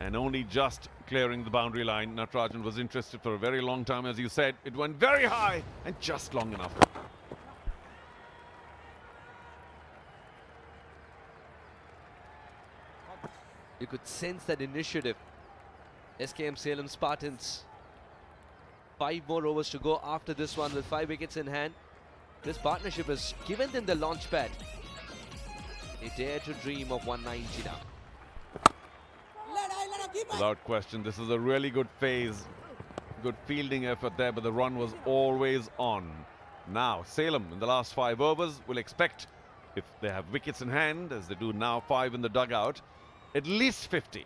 And only just clearing the boundary line. Natarajan was interested for a very long time, as you said. It went very high and just long enough. You could sense that initiative. SKM Salem Spartans. 5 more overs to go after this one with 5 wickets in hand. This partnership has given them the launch pad. They dare to dream of 190 now. Without question, this is a really good phase. Good fielding effort there, but the run was always on. Now, Salem in the last 5 overs will expect, if they have wickets in hand, as they do now, 5 in the dugout, at least 50.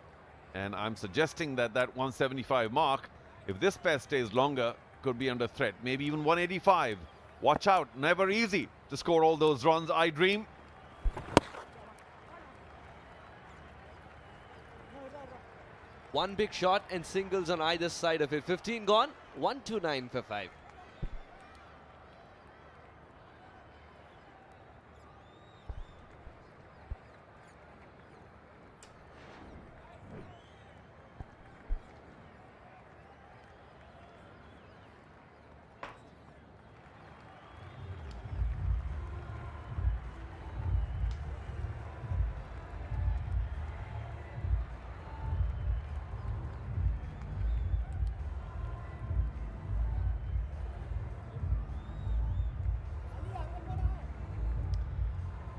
And I'm suggesting that that 175 mark, if this pair stays longer, could be under threat. Maybe even 185. Watch out, never easy to score all those runs, iDream. One big shot and singles on either side of it. 15 gone, 129 for 5.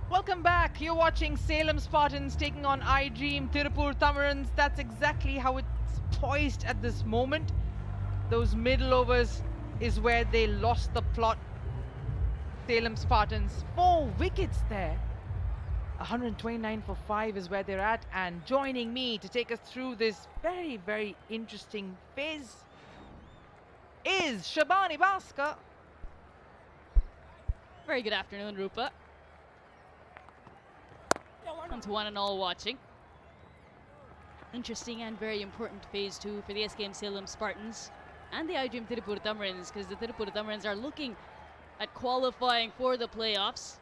Welcome back. You're watching Salem Spartans taking on iDream Tiruppur Tamizhans. That's exactly how it's poised at this moment. Those middle overs is where they lost the plot. Salem Spartans, 4 wickets there. 129 for 5 is where they're at. And joining me to take us through this very, very interesting phase is Shabani Bhaskar. Very good afternoon, Rupa. And to one and all watching. Interesting and very important phase 2 for the SKM Salem Spartans and the iDream Tiruppur Tamizhans, because the Tiruppur Tamizhans are looking at qualifying for the playoffs.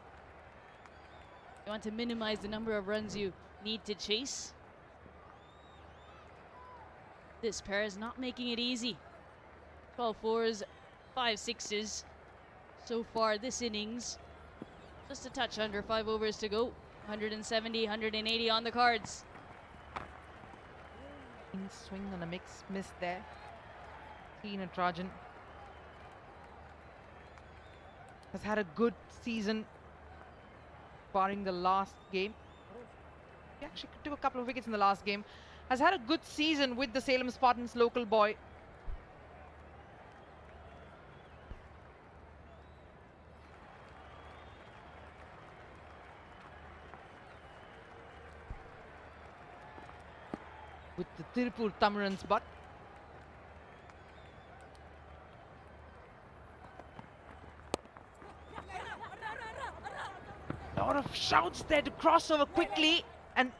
You want to minimize the number of runs you need to chase. This pair is not making it easy. 12 fours, 5 sixes so far this innings. Just a touch under 5 overs to go. 170, 180 on the cards. Swing on a miss there. Natarajan has had a good season, barring the last game. He actually took a couple of wickets in the last game. Has had a good season with the Salem Spartans local boy. With the Tiruppur Tamizhans but a lot of shouts there to cross over quickly, and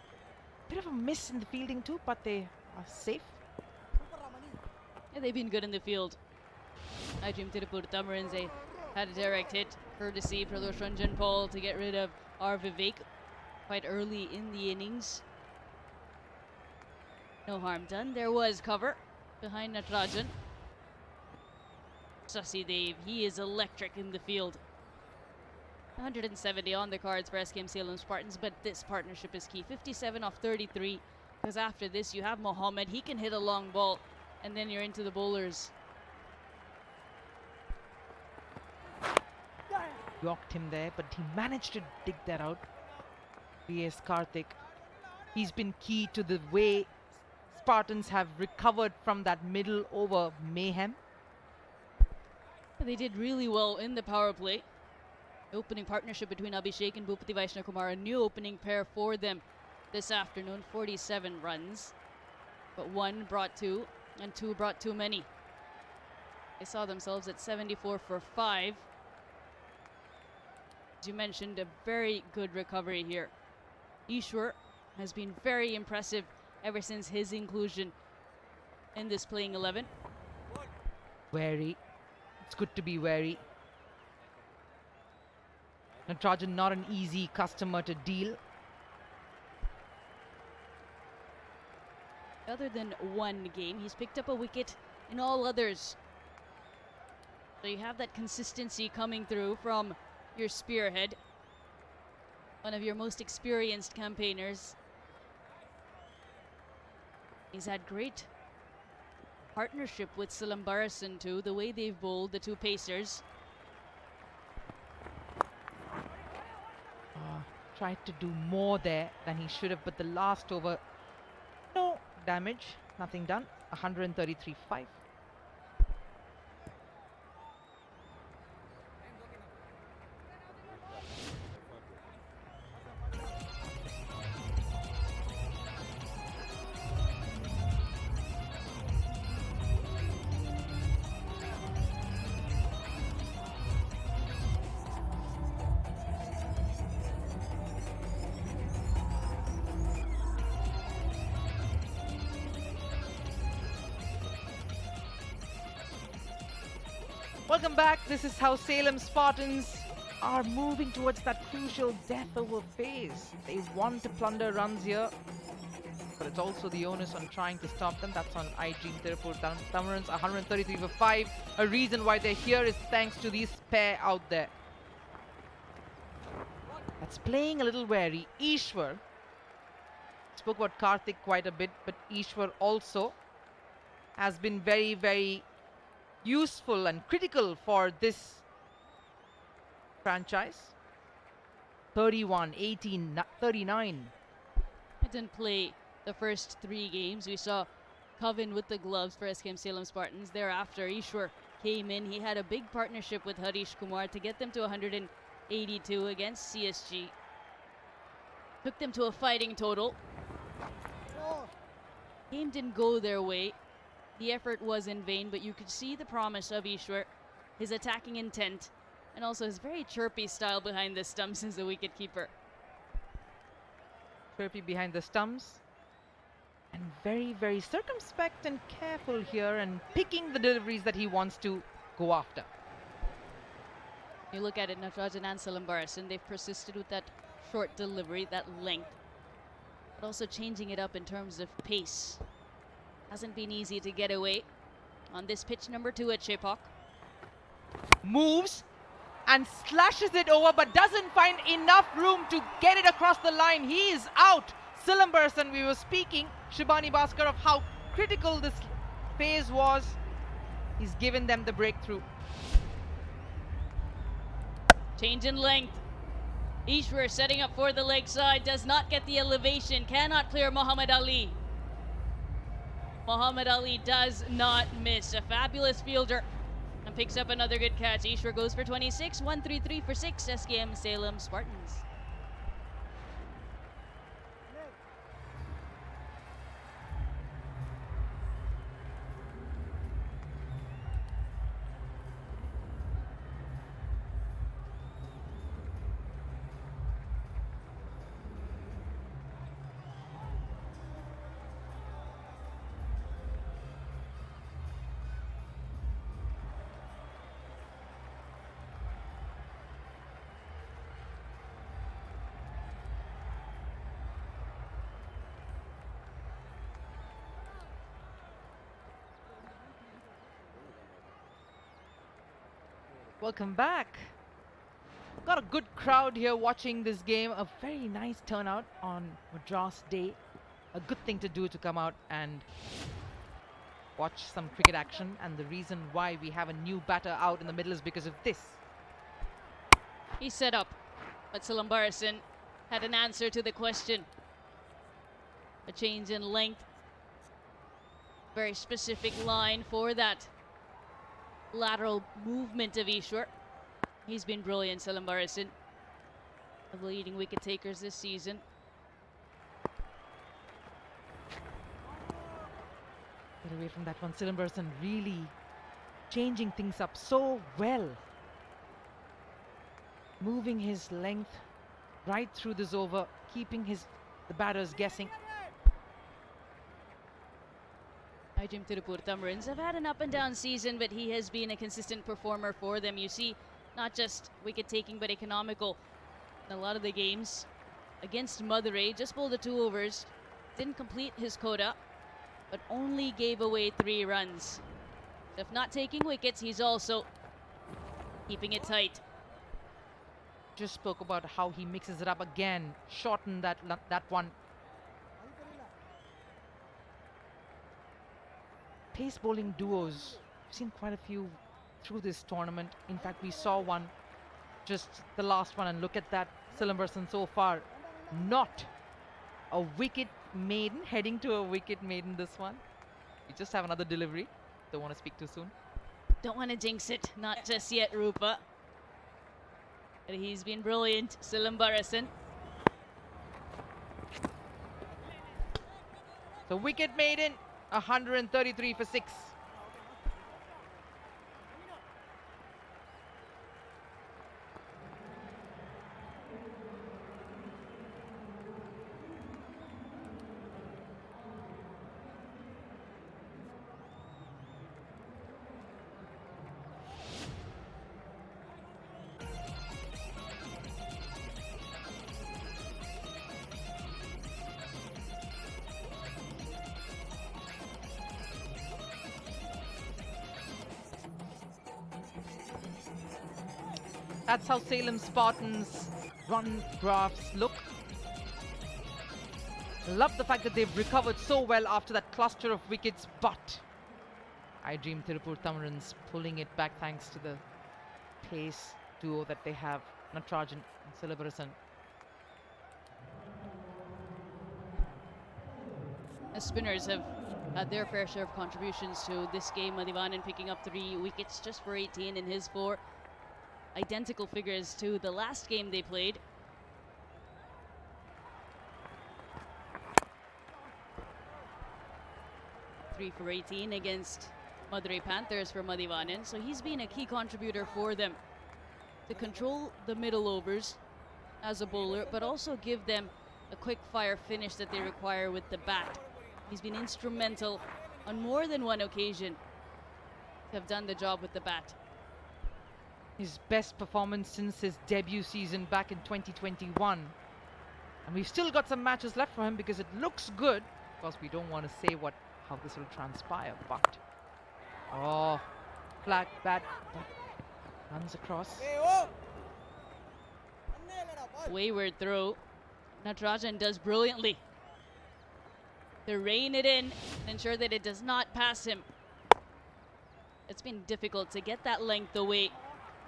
bit of a miss in the fielding too, but they are safe. Yeah, they've been good in the field. iDream Tiruppur Tamizhans, they had a direct hit courtesy Pradosh Ranjan Paul to get rid of R. Vivek quite early in the innings. No harm done. There was cover behind Natarajan. Sasi Dev, he is electric in the field. 170 on the cards for SKM Salem Spartans, but this partnership is key. 57 off 33, because after this you have Mohammed. He can hit a long ball, and then you're into the bowlers. Yorked him there, but he managed to dig that out. V.S. Karthik. He's been key to the way Spartans have recovered from that middle over mayhem. They did really well in the power play. The opening partnership between Abhishek and Bhupati Vaishnakumar, a new opening pair for them this afternoon. 47 runs, but 1 brought 2 and 2 brought too many. They saw themselves at 74 for 5. As you mentioned, a very good recovery here. Ishwar has been very impressive ever since his inclusion in this playing 11. Wary. It's good to be wary. Natarajan not an easy customer to deal. Other than one game, he's picked up a wicket in all others. So you have that consistency coming through from your spearhead, one of your most experienced campaigners. He's had great partnership with Salem Spartans too, the way they've bowled, the two pacers. Tried to do more there than he should have, but the last over, no damage, nothing done. 133.5. Welcome back. This is how Salem Spartans are moving towards that crucial death over phase. They want to plunder runs here, but it's also the onus on trying to stop them. That's on iDream Tiruppur Tamizhans, 133 for 5. A reason why they're here is thanks to this pair out there. That's playing a little wary. Ishwar. Spoke about Karthik quite a bit, but Ishwar also has been very, very useful and critical for this franchise. 31, 18, 39. I didn't play the first 3 games. We saw Coven with the gloves for SKM Salem Spartans. Thereafter, Ishwar came in. He had a big partnership with Harish Kumar to get them to 182 against CSG. Took them to a fighting total. Game didn't go their way. The effort was in vain, but you could see the promise of Ishwar, his attacking intent, and also his very chirpy style behind the stumps as a wicketkeeper. Chirpy behind the stumps. And very, very circumspect and careful here, and picking the deliveries that he wants to go after. You look at it, Natarajan and Salem Spartans, they've persisted with that short delivery, that length. but also changing it up in terms of pace. Hasn't been easy to get away on this pitch number 2 at Chepauk. Moves and slashes it over, but doesn't find enough room to get it across the line. He is out. Silambarsan, we were speaking, Shibani Bhaskar, of how critical this phase was. He's given them the breakthrough. Change in length. Ishwar setting up for the leg side, does not get the elevation, cannot clear Muhammad Ali. Muhammad Ali does not miss. A fabulous fielder and picks up another good catch. Ishwar goes for 26, 133 for 6, SKM Salem Spartans. Welcome back. Got a good crowd here watching this game. A very nice turnout on Madras Day. A good thing to do, to come out and watch some cricket action. And the reason why we have a new batter out in the middle is because of this. He set up, but Silambarsan had an answer to the question. A change in length. Very specific line for that lateral movement of Ishwar. He's been brilliant, Silambarsan, of the leading wicket takers this season. Get away from that one. Silambarsan really changing things up so well. Moving his length right through this over, keeping the batters guessing. iDream Tiruppur Tamizhans have had an up and down season, but he has been a consistent performer for them. You see, not just wicket taking, but economical in a lot of the games. Against Madurai, just bowled the 2 overs, didn't complete his quota, but only gave away 3 runs. So if not taking wickets, he's also keeping it tight. Just spoke about how he mixes it up again, shortened that one. Pace bowling duos, we've seen quite a few through this tournament. In fact, we saw one, just the last one, and look at that. Silambarsan so far, not a wicket maiden, heading to a wicket maiden this one. We just have another delivery. Don't want to speak too soon. Don't want to jinx it, not just yet, Rupa. But he's been brilliant, Silambarsan. So wicket maiden, 133 for 6. That's how Salem Spartans run graphs look. Love the fact that they've recovered so well after that cluster of wickets, but iDream Tiruppur Tamizhans pulling it back thanks to the pace duo that they have, Natarajan and Silambarsan. The spinners have had their fair share of contributions to this game. Madhivanan picking up 3 wickets just for 18 in his 4. Identical figures to the last game they played. Three for 18 against Madurai Panthers for Madhivanan. So he's been a key contributor for them to control the middle overs as a bowler, but also give them a quick fire finish that they require with the bat. He's been instrumental on more than one occasion to have done the job with the bat. His best performance since his debut season back in 2021. And we've still got some matches left for him because it looks good. Of course, we don't want to say how this will transpire, but oh, flag bad, but runs across. Wayward throw. Natarajan does brilliantly to rein it in and ensure that it does not pass him. It's been difficult to get that length away.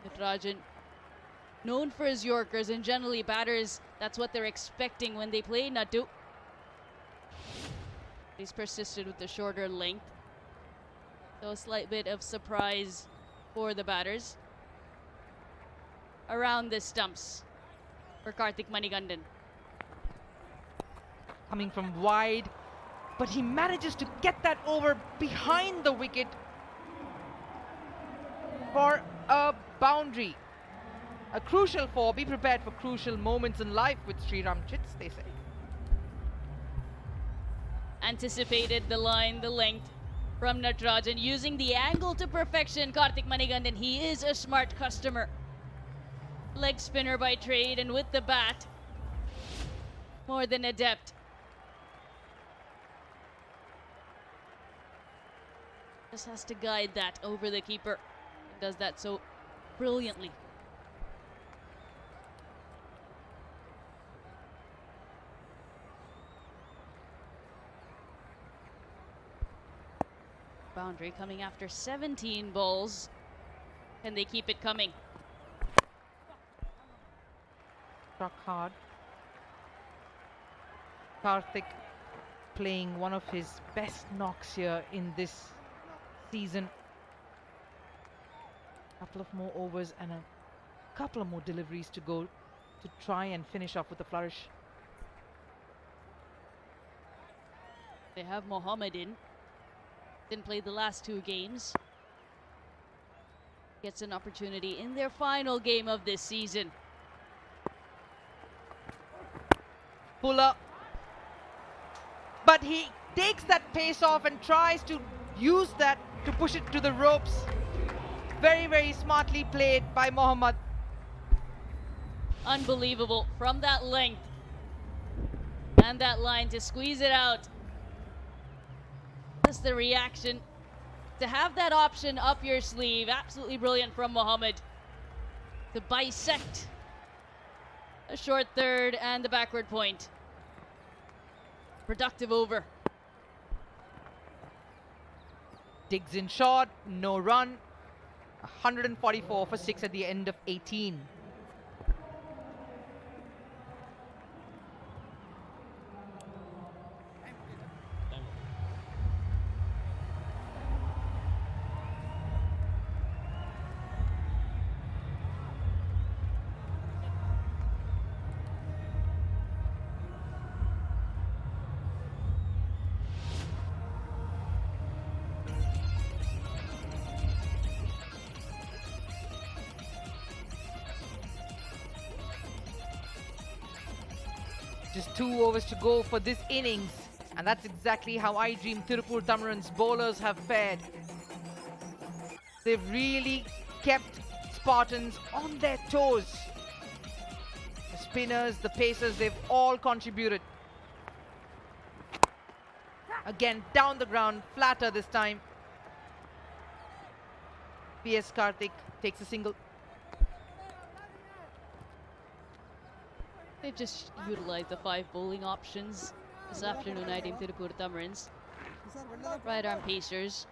Natarajan, known for his Yorkers, and generally batters, that's what they're expecting when they play Nadu. He's persisted with the shorter length. So a slight bit of surprise for the batters. Around the stumps for Karthik Manigandan. Coming from wide, but he manages to get that over behind the wicket for a boundary. A crucial four. Be prepared for crucial moments in life with Shriram Chits, they say. Anticipated the line, the length from Natarajan, using the angle to perfection. Karthik Manigandan, he is a smart customer. Leg spinner by trade, and with the bat, more than adept. Just has to guide that over the keeper. And does that so brilliantly. Boundary coming after 17 balls. Can they keep it coming? Struck hard. Karthik playing one of his best knocks here in this season. Couple of more overs and a couple of more deliveries to go to try and finish off with a flourish. They have Mohammed in. Didn't play the last two games. Gets an opportunity in their final game of this season. Puller. But he takes that pace off and tries to use that to push it to the ropes. Very, very smartly played by Mohammed. Unbelievable from that length and that line to squeeze it out. Just the reaction to have that option up your sleeve. Absolutely brilliant from Mohammed to bisect a short third and the backward point. Productive over. Digs in short, no run. 144 for 6 at the end of 18. Just 2 overs to go for this innings, and that's exactly how iDream Tiruppur Tamizhans bowlers have fared. They've really kept Spartans on their toes. The spinners, the pacers, they've all contributed. Again, down the ground, flatter this time. PS Karthik takes a single. They've just utilized the 5 bowling options this afternoon, iDream Tiruppur Tamizhans. Right arm pacers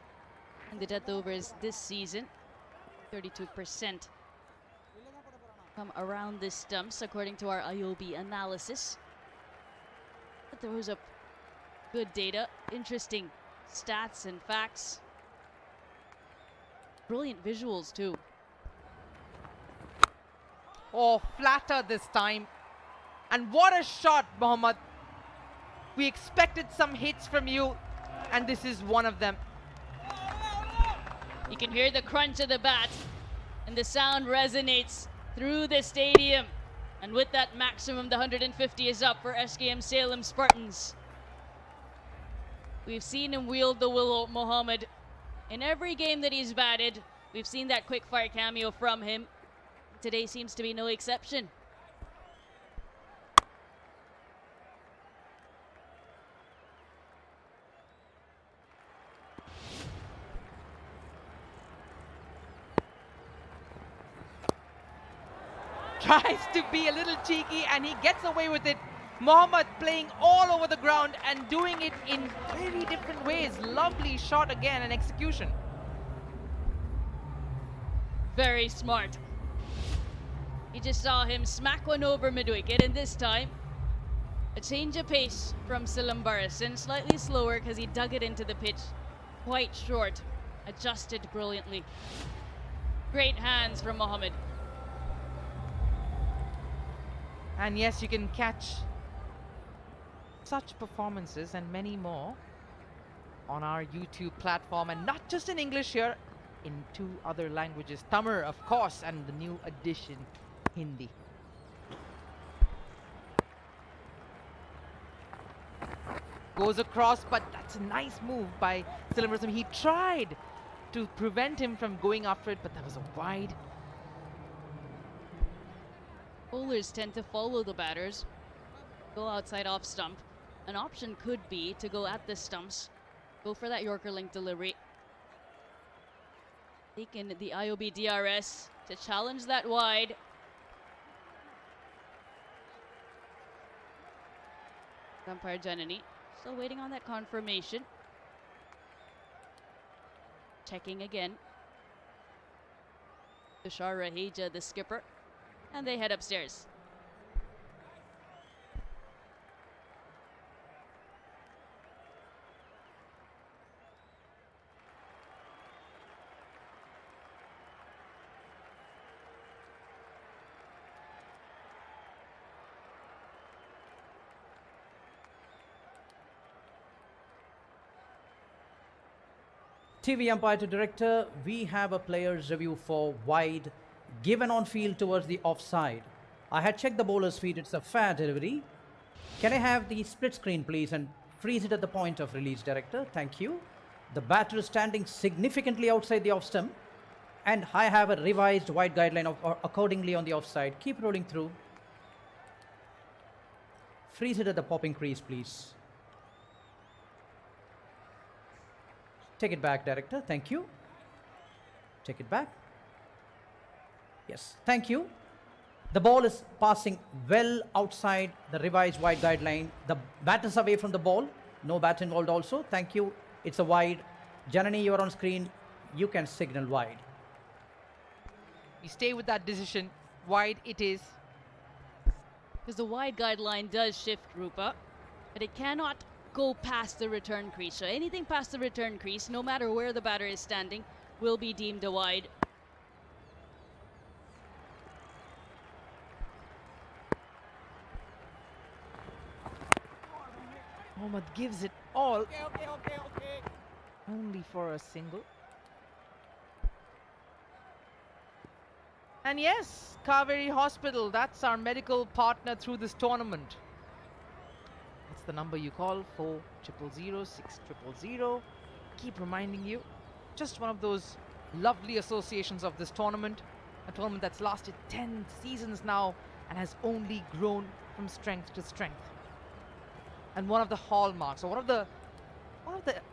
and the death overs this season. 32% come around the stumps according to our IOB analysis. But there was a good data, interesting stats and facts. Brilliant visuals too. Oh, flatter this time. And what a shot, Mohammed. We expected some hits from you, and this is one of them. You can hear the crunch of the bat, and the sound resonates through the stadium. And with that maximum, the 150 is up for SKM Salem Spartans. We've seen him wield the willow, Mohammed. In every game that he's batted, we've seen that quick fire cameo from him. Today seems to be no exception. Tries to be a little cheeky and he gets away with it. Mohammad playing all over the ground and doing it in very different ways. Lovely shot again and execution. Very smart. You just saw him smack one over mid-wicket, and this time a change of pace from Salem Spartans, slightly slower because he dug it into the pitch. Quite short, adjusted brilliantly. Great hands from Mohammad. And yes, you can catch such performances and many more on our YouTube platform, and not just in English here, in 2 other languages, Tamil of course, and the new addition, Hindi. Goes across, but that's a nice move by Salem Spartans. He tried to prevent him from going after it, but that was a wide. Bowlers tend to follow the batters, go outside off stump. An option could be to go at the stumps, go for that Yorker link delivery. Taking the IOB DRS to challenge that wide. Umpire Janani still waiting on that confirmation. Checking again. Tushar Raheja, the skipper, and they head upstairs. TV umpire to director, we have a player's review for wide, given on field towards the offside. I had checked the bowler's feet, it's a fair delivery. Can I have the split screen please and freeze it at the point of release, director? Thank you. The batter is standing significantly outside the off stump, and I have a revised wide guideline accordingly on the offside. Keep rolling through. Freeze it at the popping crease please. Take it back, director. Thank you. Take it back. Yes, thank you. The ball is passing well outside the revised wide guideline. The bat is away from the ball. No bat involved also. Thank you. It's a wide. Janani, you are on screen. You can signal wide. We stay with that decision. Wide it is. Because the wide guideline does shift, Rupa, but it cannot go past the return crease. So anything past the return crease, no matter where the batter is standing, will be deemed a wide. Mohammad gives it all. Only for a single. And yes, Kaveri Hospital, that's our medical partner through this tournament. That's the number you call, 4000 6000. Keep reminding you, just one of those lovely associations of this tournament. A tournament that's lasted 10 seasons now and has only grown from strength to strength. And one of the hallmarks, or one of the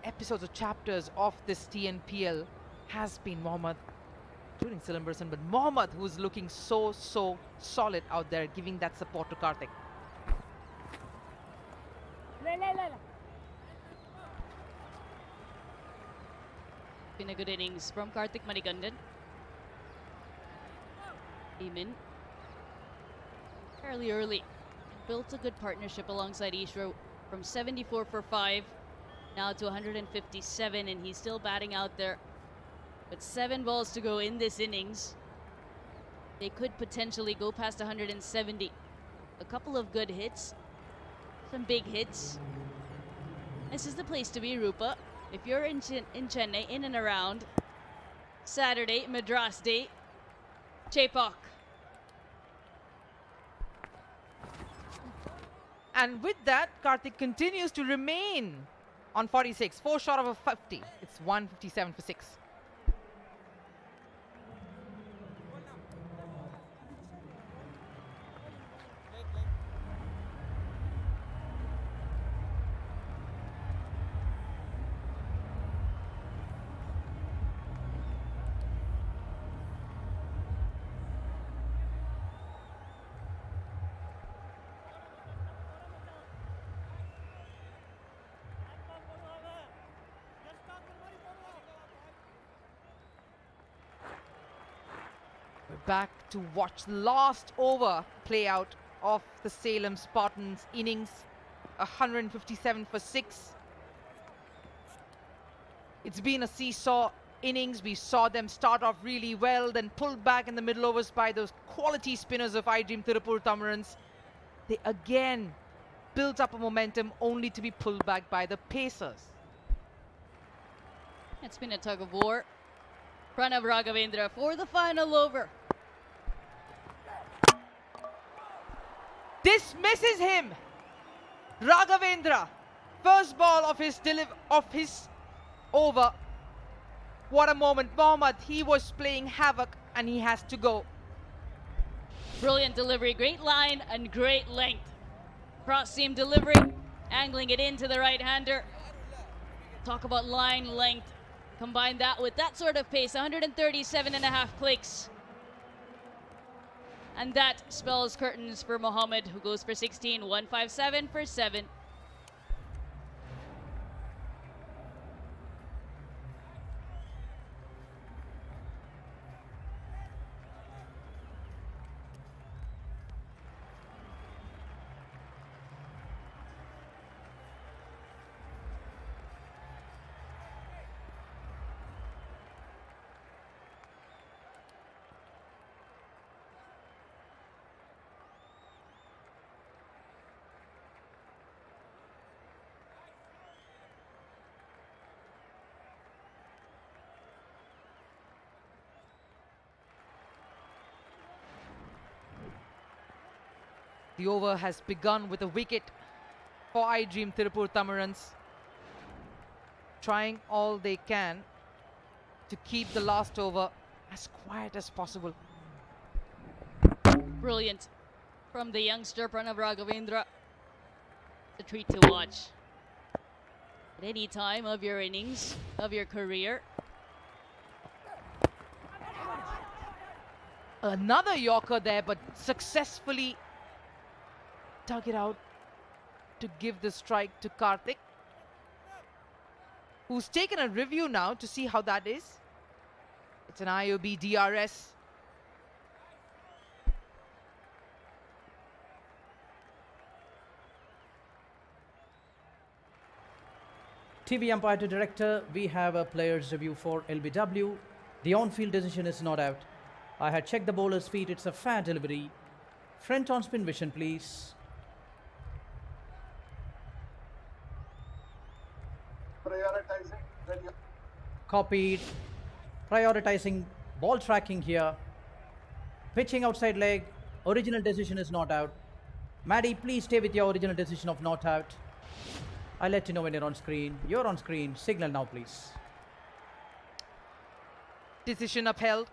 episodes or chapters of this TNPL has been Mohammad, including Salem Spartans, but Mohammad, who's looking so solid out there, giving that support to Karthik. Been a good innings from Karthik Manikandan. Came in fairly early. Built a good partnership alongside Ishra from 74 for 5 now to 157, and he's still batting out there. But 7 balls to go in this innings. They could potentially go past 170. A couple of good hits, some big hits. This is the place to be, Rupa. If you're in Chennai, in and around Saturday, Madras Day, Chepak. And with that, Karthik continues to remain on 46, 4 short of a 50. It's 157 for 6. back to watch the last over play out of the Salem Spartans innings. 157 for 6. It's been a seesaw innings. We saw them start off really well, then pulled back in the middle overs by those quality spinners of iDream Tiruppur Tamizhans. They again built up a momentum only to be pulled back by the pacers. It's been a tug of war. Pranav Raghavendra for the final over. This misses him. Raghavendra, first ball of his over. What a moment. Mohammad, he was playing havoc and he has to go. Brilliant delivery, great line and great length. Cross seam delivery, angling it into the right-hander. Talk about line length. Combine that with that sort of pace, 137.5 clicks. And that spells curtains for Mohammad, who goes for 16, 157 for 7. The over has begun with a wicket for iDream Tiruppur Tamizhans, trying all they can to keep the last over as quiet as possible. Brilliant from the youngster Pranav Raghavendra. A treat to watch at any time of your innings, of your career. Another Yorker there, but successfully dug it out to give the strike to Karthik, who's taken a review now to see how that is. It's an IOB DRS. TV umpire to director, we have a player's review for LBW. The on-field decision is not out. I had checked the bowler's feet. It's a fair delivery. Front on spin vision, please. Copied. Prioritizing ball tracking here. Pitching outside leg. Original decision is not out. Maddie, please stay with your original decision of not out. I'll let you know when you're on screen. You're on screen. Signal now, please. Decision upheld.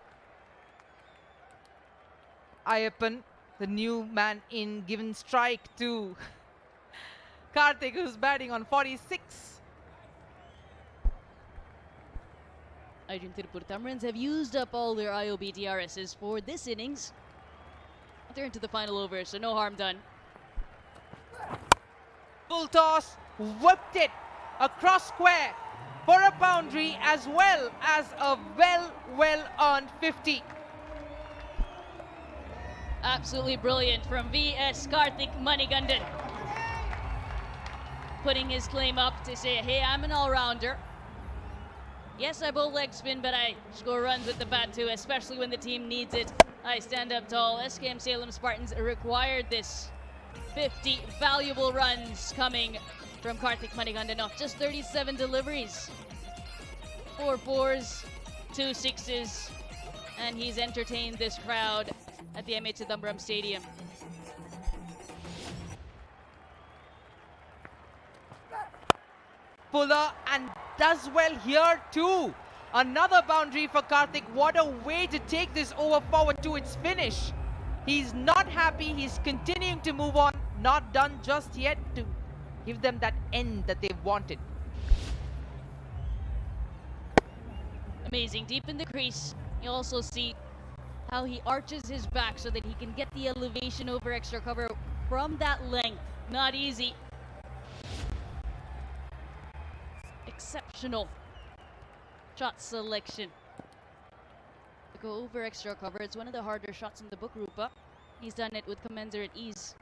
Ayappan, the new man in, given strike to Karthik, who's batting on 46. iDream Tiruppur Tamizhans have used up all their IOB DRSs for this innings. They're into the final over, so no harm done. Full toss, whipped it across square for a boundary as well as a well-earned 50. Absolutely brilliant from VS Karthik Manigandan. Putting his claim up to say, hey, I'm an all-rounder. Yes, I bowl leg spin, but I score runs with the bat too, especially when the team needs it. I stand up tall. SKM Salem Spartans required this. 50 valuable runs coming from Karthik Manigandan off just 37 deliveries. 4 fours, 2 sixes, and he's entertained this crowd at the M27 Stadium. Fuller, and does well here too. Another boundary for Karthik. What a way to take this over forward to its finish. He's not happy. He's continuing to move on. Not done just yet to give them that end that they wanted. Amazing. Deep in the crease, you also see how he arches his back so that he can get the elevation over extra cover from that length. Not easy. Exceptional shot selection. The go over extra cover. It's one of the harder shots in the book, Rupa. He's done it with commensurate ease.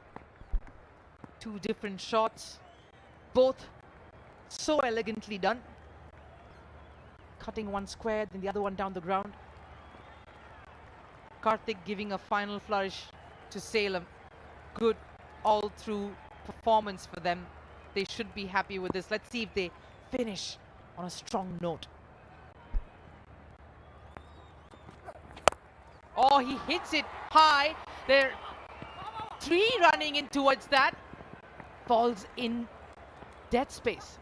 Two different shots, both so elegantly done. Cutting one square, then the other one down the ground. Karthik giving a final flourish to Salem. Good all through performance for them. They should be happy with this. Let's see if they finish on a strong note. Oh, he hits it high. There are three running in towards that. Falls in dead space.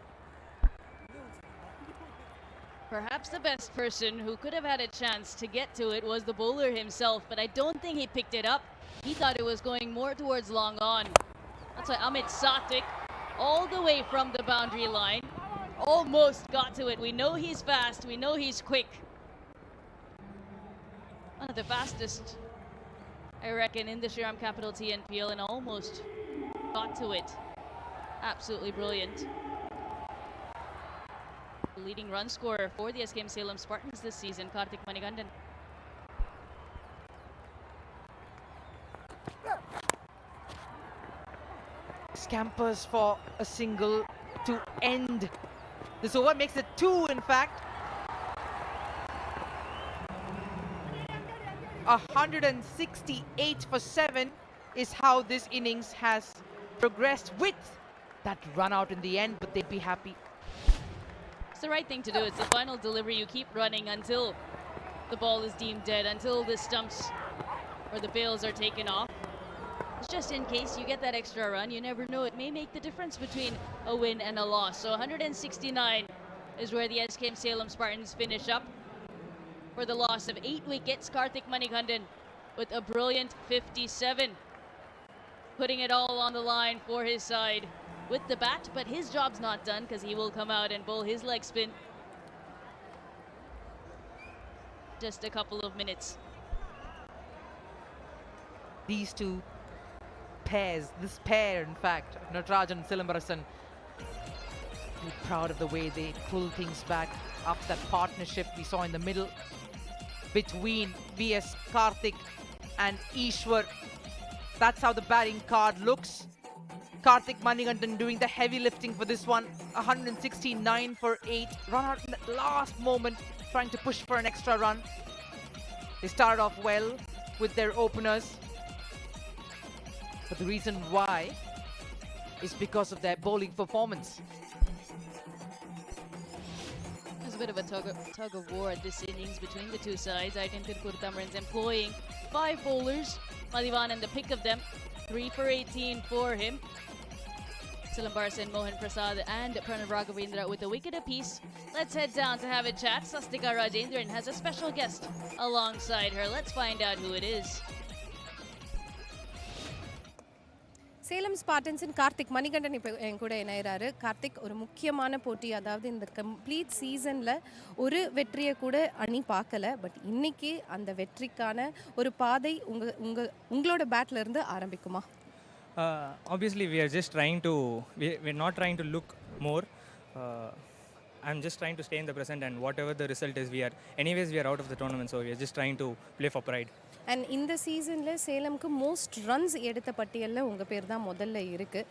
Perhaps the best person who could have had a chance to get to it was the bowler himself, but I don't think he picked it up. He thought it was going more towards long on. That's why Amit Satik, all the way from the boundary line, almost got to it. We know he's fast, we know he's quick. One of the fastest, I reckon, in the Shriram Capital TNPL, and almost got to it. Absolutely brilliant. The leading run scorer for the SKM Salem Spartans this season, Karthik Manikandan. Scampers for a single to end this over. Makes it two, in fact. 168 for 7 is how this innings has progressed, with that run out in the end, but they'd be happy. It's the right thing to do. It's the final delivery. You keep running until the ball is deemed dead, until the stumps or the bails are taken off. It's just in case you get that extra run. You never know. It may make the difference between a win and a loss. So 169 is where the SKM Salem Spartans finish up. For the loss of 8 wickets, Karthik Manikandan with a brilliant 57. Putting it all on the line for his side with the bat, but his job's not done because he will come out and bowl his leg spin. Just a couple of minutes. These two pairs, this pair in fact, Nataraj and Silambarasan, be proud of the way they pull things back up. That partnership we saw in the middle between VS Karthik and Ishwar. That's how the batting card looks. Karthik Manikandan doing the heavy lifting for this one. 169 for 8. Run out in the last moment, trying to push for an extra run. They started off well with their openers, but the reason why is because of their bowling performance. There's a bit of a tug of war at this innings between the two sides. IDTT Tiruppur Tamizhans employing 5 bowlers. Madivan and the pick of them. 3 for 18 for him. Silambarasan, Mohan Prasad and Pranav Raghavendra with a wicket apiece. Let's head down to have a chat. Sastika Rajendran has a special guest alongside her. Let's find out who it is. Salem ஸ்பார்டன்ஸின் Karthik Manikandan இப்போ என் கூட இணைகிறாரு. கார்த்திக், ஒரு முக்கியமான போட்டி, அதாவது இந்த complete சீசனில் ஒரு வெற்றியை கூட அணி பார்க்கல, பட் இன்னைக்கு அந்த வெற்றிக்கான ஒரு பாதை உங்களோட பேட்ல இருந்து ஆரம்பிக்குமா? Obviously we are just trying to, we're not trying to look more. I'm just trying to stay in the present, and whatever the result is, we are out of the tournament, so we are just trying to play for pride. And இந்த சீசனில் சேலம்க்கு most runs எடுத்த பட்டியலில் உங்கள் பேர் தான் முதல்ல இருக்குது.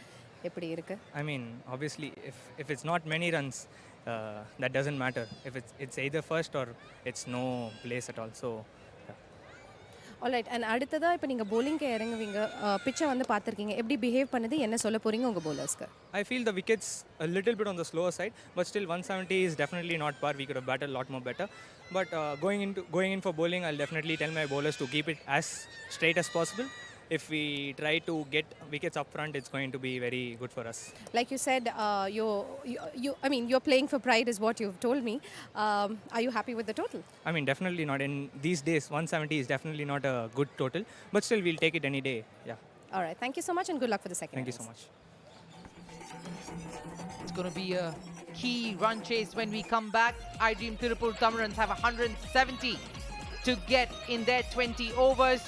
எப்படி இருக்குது? I mean, obviously if it's not many runs, that doesn't matter. If it's either first or it's no place at all. So alright. And அடுத்ததாக இப்போ நீங்கள் bowling-க்கு இறங்குவீங்க, பிச்சை வந்து பார்த்துருக்கீங்க, எப்படி பிஹேவ் பண்ணுது, என்ன சொல்ல போகிறீங்க உங்கள் bowlers-க்கு? I feel the wickets a little bit on the slower side, but still 170 is definitely not par. We could have batted a lot more better. But going in for bowling, I'll definitely tell my bowlers to keep it as straight as possible. If we try to get wickets up front, it's going to be very good for us. Like you said, you're playing for pride is what you've told me. Are you happy with the total? I mean, definitely not. In these days, 170 is definitely not a good total, but still we'll take it any day. Yeah. All right. Thank you so much and good luck for the second. Thank you so much. It's going to be a key run chase when we come back. iDream Tiruppur Tamizhans have 170 to get in their 20 overs.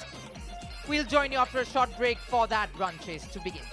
We'll join you after a short break for that run chase to begin.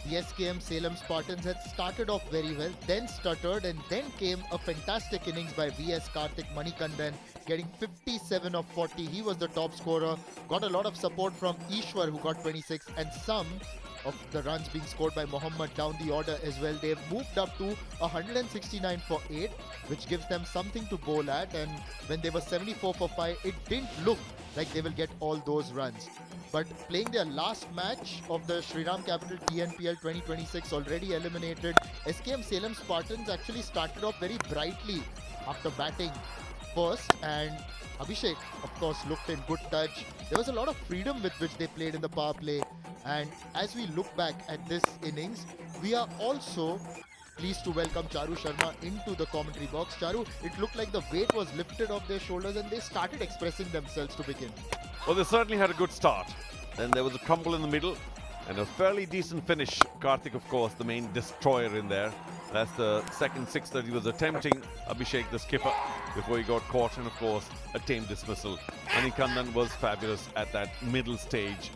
The SKM Salem Spartans had started off very well, then stuttered, and then came a fantastic innings by VS Karthik Manikandan, getting 57 of 40. He was the top scorer. Got a lot of support from Ishwar, who got 26, and some of the runs being scored by Mohammad down the order as well. They've moved up to 169 for 8, which gives them something to bowl at. And when they were 74 for 5, it didn't look like they will get all those runs. But playing their last match of the Shriram Capital TNPL 2026, already eliminated, SKM Salem Spartans actually started off very brightly after batting first, and Abhishek, of course, looked in good touch. There was a lot of freedom with which they played in the power play, and as we look back at this innings, we are also pleased to welcome Charu Sharma into the commentary box. Charu, it looked like the weight was lifted off their shoulders and they started expressing themselves to begin. Well, they certainly had a good start. Then there was a crumble in the middle and a fairly decent finish. Karthik, of course, the main destroyer in there. That's the second six that he was attempting, Abhishek, the skipper, before he got caught, and of course, a tame dismissal. Manikandan was fabulous at that middle stage,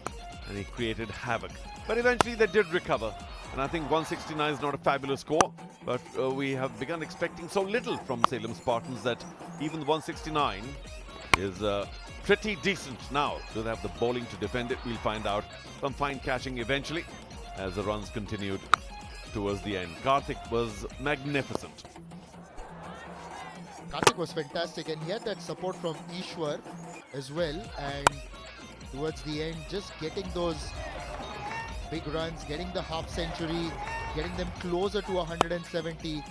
and he created havoc. But eventually they did recover, and I think 169 is not a fabulous score, but we have begun expecting so little from Salem Spartans that even 169 is pretty decent now. Do they have the bowling to defend it? We'll find out. Some fine catching eventually as the runs continued towards the end. Karthik was magnificent. Karthik was fantastic, and he had that support from Ishwar as well, and towards the end just getting those big runs, getting the half century, getting them closer to 170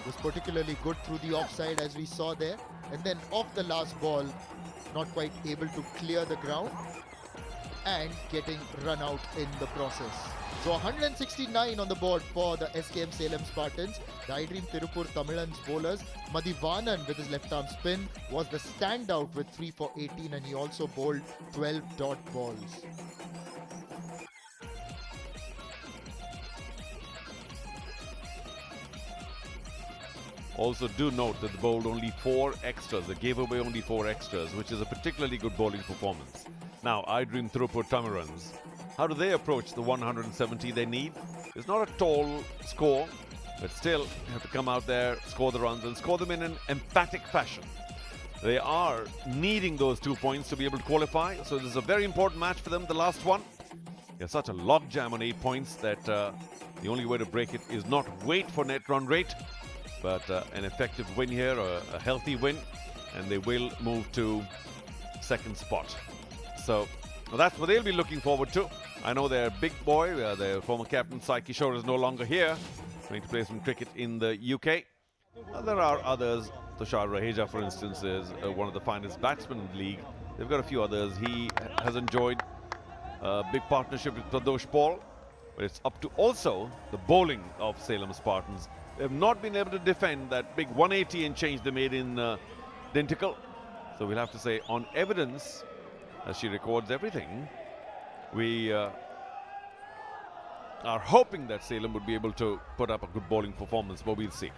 was particularly good through the offside, as we saw there. And then off the last ball, not quite able to clear the ground and getting run out in the process. So 169 on the board for the SKM Salem Spartans. The iDream Tiruppur Tamizhans bowlers, Madhivanan with his left arm spin was the standout with 3 for 18, and he also bowled 12 dot balls. Also do note that they bowled only 4 extras. They gave away only 4 extras, which is a particularly good bowling performance. Now, iDream Tiruppur Tamizhans, how do they approach the 170 they need? It's not a tall score, but still you have to come out there, score the runs, and score them in an emphatic fashion. They are needing those 2 points to be able to qualify, so this is a very important match for them, the last one. There's such a logjam on 8 points that the only way to break it is not wait for net run rate, but an effective win here, a healthy win, and they will move to second spot. So that's what they'll be looking forward to. I know their big boy, their former captain Sai Kishore, is no longer here, going to play some cricket in the UK. There are others. Tushar Raheja, for instance, is one of the finest batsmen in the league. They've got a few others. He has enjoyed a big partnership with Pradosh Paul, but it's up to also the bowling of Salem Spartans. They've not been able to defend that big 180 and change they made in Dintikal. So we'll have to say, on evidence, as she records everything, we are hoping that Salem would be able to put up a good bowling performance, but we'll see.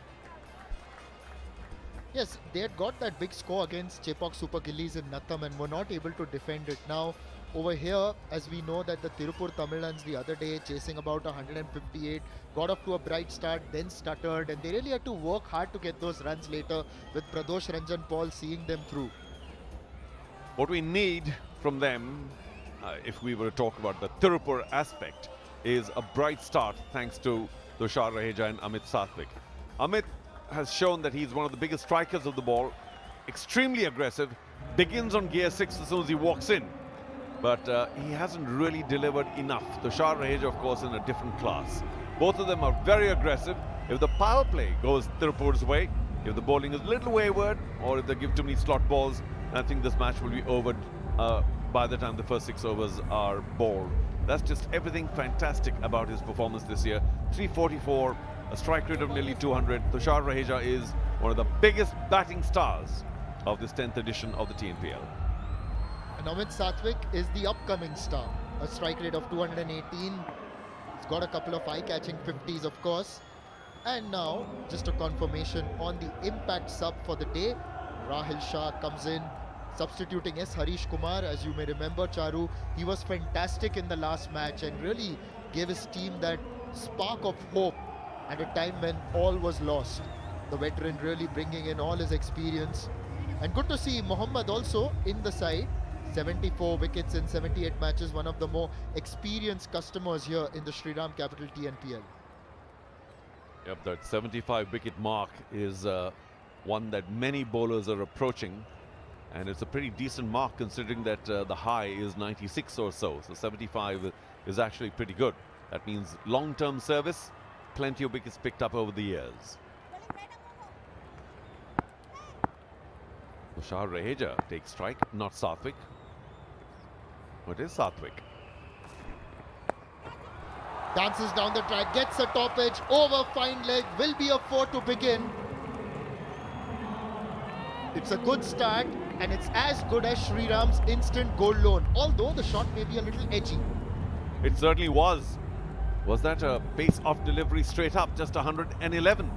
Yes, they had got that big score against Chepauk Super Gillies in Natham and were not able to defend it. Now, over here, as we know that the Tiruppur Tamizhans the other day, chasing about 158, got off to a bright start, then stuttered, and they really had to work hard to get those runs later, with Pradosh Ranjan Paul seeing them through. What we need from them, if we were to talk about the Tiruppur aspect, is a bright start thanks to Tushar Raheja and Amit Sathwik. Amit has shown that he's one of the biggest strikers of the ball, extremely aggressive, begins on gear 6 as soon as he walks in. But he hasn't really delivered enough. Tushar Raheja, of course, in a different class. Both of them are very aggressive. If the power play goes Tiruppur's way, if the bowling is a little wayward, or if they give too many slot balls, I think this match will be over by the time the first 6 overs are bowled. That's just everything fantastic about his performance this year. 344, a strike rate of nearly 200. Tushar Raheja is one of the biggest batting stars of this 10th edition of the TNPL. And Amit Sathwik is the upcoming star. A strike rate of 218. He's got a couple of eye-catching 50s, of course. And now, just a confirmation on the impact sub for the day. Rahil Shah comes in, substituting S. Harish Kumar. As you may remember, Charu, he was fantastic in the last match and really gave his team that spark of hope at a time when all was lost. The veteran really bringing in all his experience. And good to see Mohammad also in the side. 74 wickets in 78 matches, one of the more experienced customers here in the Shriram Capital TNPL. Yep, that 75 wicket mark is one that many bowlers are approaching, and it's a pretty decent mark considering that the high is 96 or so. So 75 is actually pretty good. That means long-term service, plenty of wickets picked up over the years. Tushar Raheja takes strike, not Sathwik. It is Sathwik. Dances down the track, gets a top edge, over fine leg, will be a 4 to begin. It's a good start and it's as good as Shriram's instant gold loan, although the shot may be a little edgy. It certainly was. Was that a pace of delivery straight up, just 111?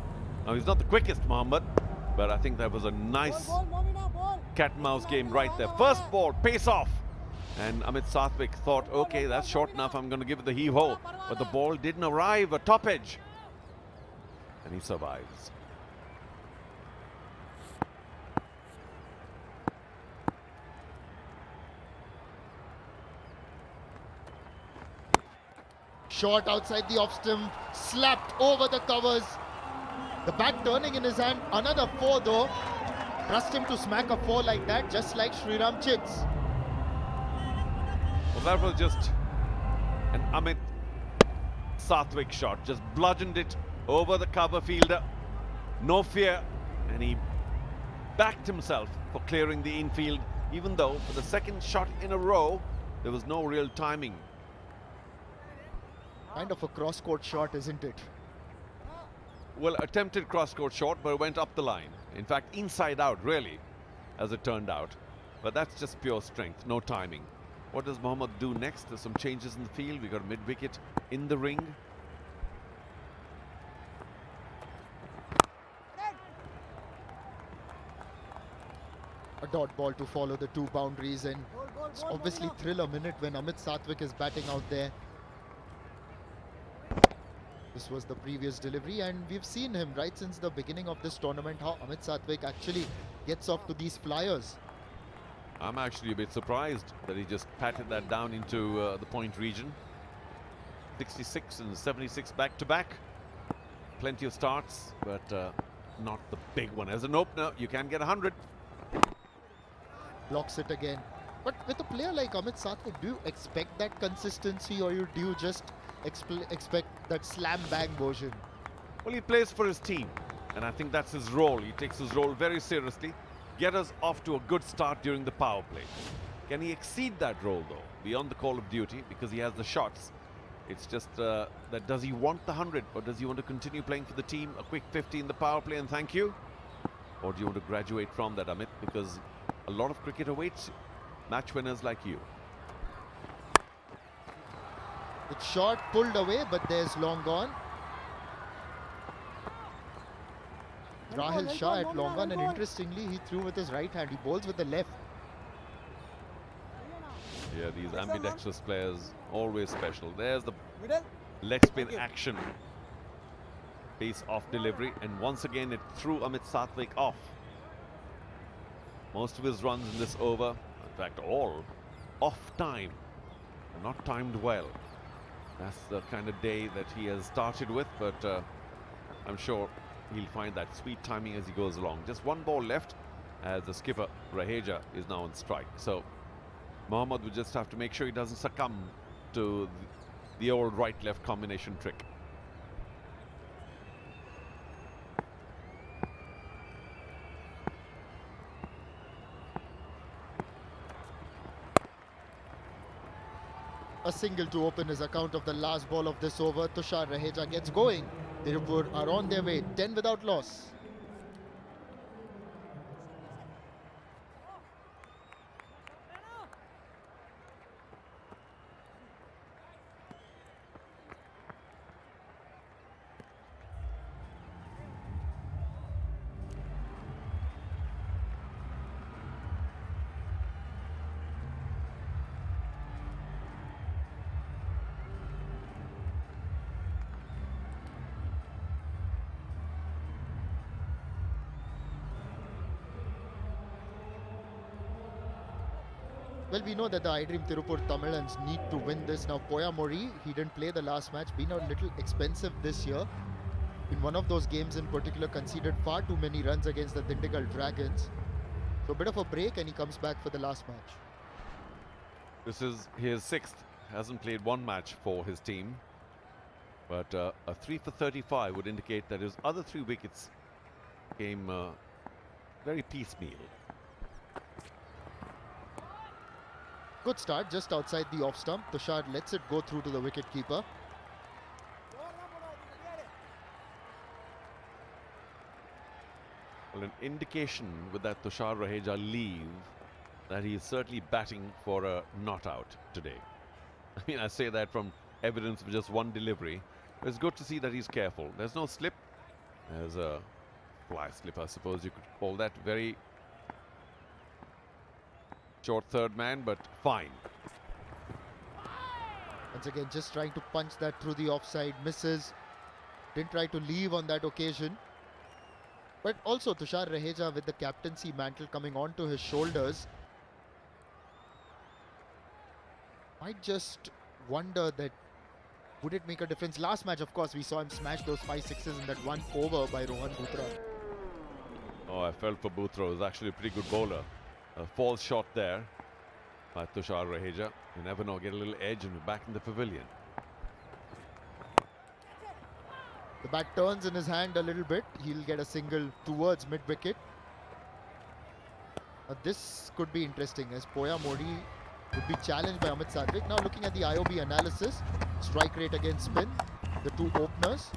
Now he's not the quickest, Mohammad, but I think that was a nice cat and mouse game right there. First ball, pace off. And Amit Sathwik thought, okay, that's short enough, I'm going to give it the heave-ho. But the ball didn't arrive, a top edge. And he survives. Short outside the off stump, slapped over the covers. The bat turning in his hand, another 4 though. Trust him to smack a 4 like that, just like Shriram Chits. Well, that was just an Amit Sathwik shot. Just bludgeoned it over the cover fielder. No fear. And he backed himself for clearing the infield, even though for the second shot in a row, there was no real timing. Kind of a cross-court shot, isn't it? Well, attempted cross-court shot, but it went up the line. In fact, inside out, really, as it turned out. But that's just pure strength, no timing. What does Mohammad do next? There's some changes in the field. We got a mid-wicket in the ring. A dot ball to follow the 2 boundaries, and it's obviously thrill a minute when Amit Sathwik is batting out there. This was the previous delivery, and we've seen him right since the beginning of this tournament, how Amit Sathwik actually gets off to these flyers. I'm actually a bit surprised that he just patted that down into the point region. 66 and 76 back-to-back. Plenty of starts, but not the big one. As an opener, you can get 100. Blocks it again. But with a player like Amit Sathwik, do you expect that consistency, or do you just expect that slam bang version? Well, he plays for his team, and I think that's his role. He takes his role very seriously. Get us off to a good start during the power play. Can he exceed that role, though, beyond the call of duty, because he has the shots? It's just that does he want the 100, or does he want to continue playing for the team, a quick 50 in the power play and thank you? Or do you want to graduate from that, Amit, because a lot of cricket awaits match winners like you. It's short, pulled away, but there's long gone. Rahil Shah at long on, and interestingly, he threw with his right hand. He bowls with the left. Yeah, these ambidextrous players, always special. There's the leg spin action. Pace off delivery, and once again it threw Amit Sathwik off. Most of his runs in this over, in fact all, off time, not timed well. That's the kind of day that he has started with, but I'm sure he'll find that sweet timing as he goes along. Just one ball left as the skipper Raheja is now on strike. So Mohammad will just have to make sure he doesn't succumb to the old right-left combination trick. A single to open his account of the last ball of this over. Tushar Raheja gets going. Tiruppur are on their way, 10 without loss. Well, we know that the iDream Tiruppur Tamizhans need to win this. Now, Poya Mori, he didn't play the last match, been a little expensive this year. In one of those games in particular, conceded far too many runs against the Dindigul Dragons. So a bit of a break and he comes back for the last match. This is his 6th. Hasn't played one match for his team. But a 3 for 35 would indicate that his other 3 wickets came very piecemeal. Good start just outside the off stump. Tushar lets it go through to the wicketkeeper. Well, an indication with that Tushar Raheja leave that he is certainly batting for a not out today. I mean, I say that from evidence of just one delivery. But it's good to see that he's careful. There's no slip. There's a fly slip, I suppose you could call that. Very short third man, but fine. Once again, just trying to punch that through the offside. Misses. Didn't try to leave on that occasion. But also Tushar Raheja with the captaincy mantle coming onto his shoulders. Might just wonder that would it make a difference? Last match, of course, we saw him smash those 5 sixes in that one over by Rohan Butra. Oh, I felt for Butra. He was actually a pretty good bowler. A false shot there by Tushar Raheja. You never know, get a little edge and be back in the pavilion. The bat turns in his hand a little bit. He'll get a single towards mid-wicket. This could be interesting as Poya Modi would be challenged by Amit Satvik. Now looking at the IOB analysis, strike rate against spin, the 2 openers.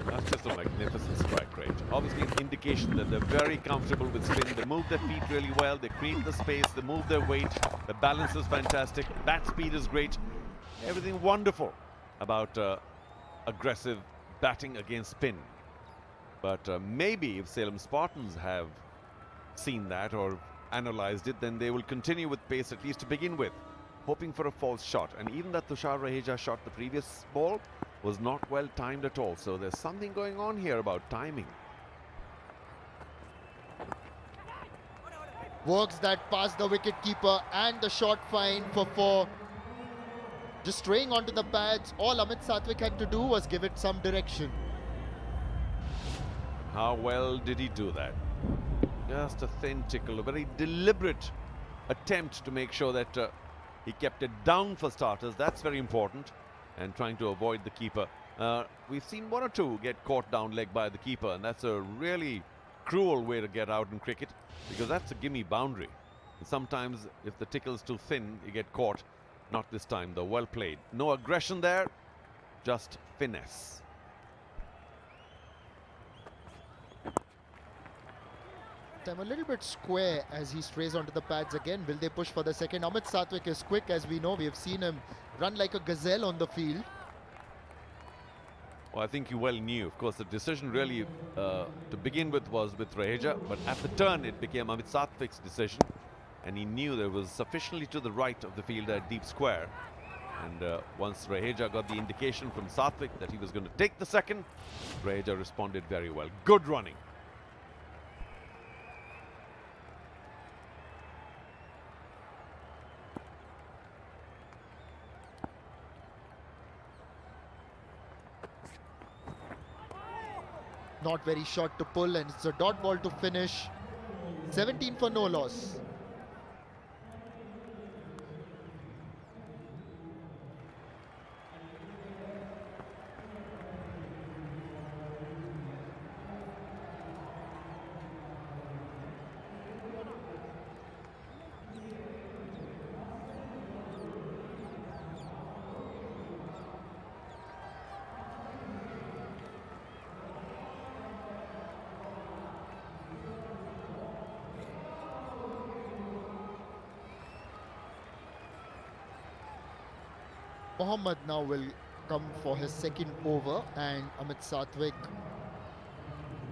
That's just a magnificent strike rate. Obviously an indication that they're very comfortable with spin. They move their feet really well. They create the space. They move their weight. The balance is fantastic. Bat speed is great. Everything wonderful about aggressive batting against spin. But maybe if Salem Spartans have seen that or analyzed it, then they will continue with pace at least to begin with, hoping for a false shot. And even that Tushar Raheja shot the previous ball was not well timed at all. So there's something going on here about timing. Works that past the wicketkeeper and the shot fine for 4. Just straying onto the pads. All Amit Satvik had to do was give it some direction. How well did he do that? Just a thin tickle, a very deliberate attempt to make sure that he kept it down for starters. That's very important. And trying to avoid the keeper. We've seen 1 or 2 get caught down leg by the keeper, and that's a really cruel way to get out in cricket, because that's a gimme boundary. And sometimes if the tickle's too thin, you get caught. Not this time though. Well played. No aggression there, just finesse. Time a little bit square as he strays onto the pads again. Will they push for the second? Amit Satvik is quick, as we know. We have seen him run like a gazelle on the field. Well, I think you well knew. Of course, the decision really to begin with was with Raheja, but at the turn it became Amit Satvik's decision, and he knew there was sufficiently to the right of the field at deep square. And once Raheja got the indication from Satvik that he was going to take the second, Raheja responded very well. Good running. Not very short to pull, and it's a dot ball to finish. 17 for no loss. Mohammad now will come for his second over, and Amit Satvik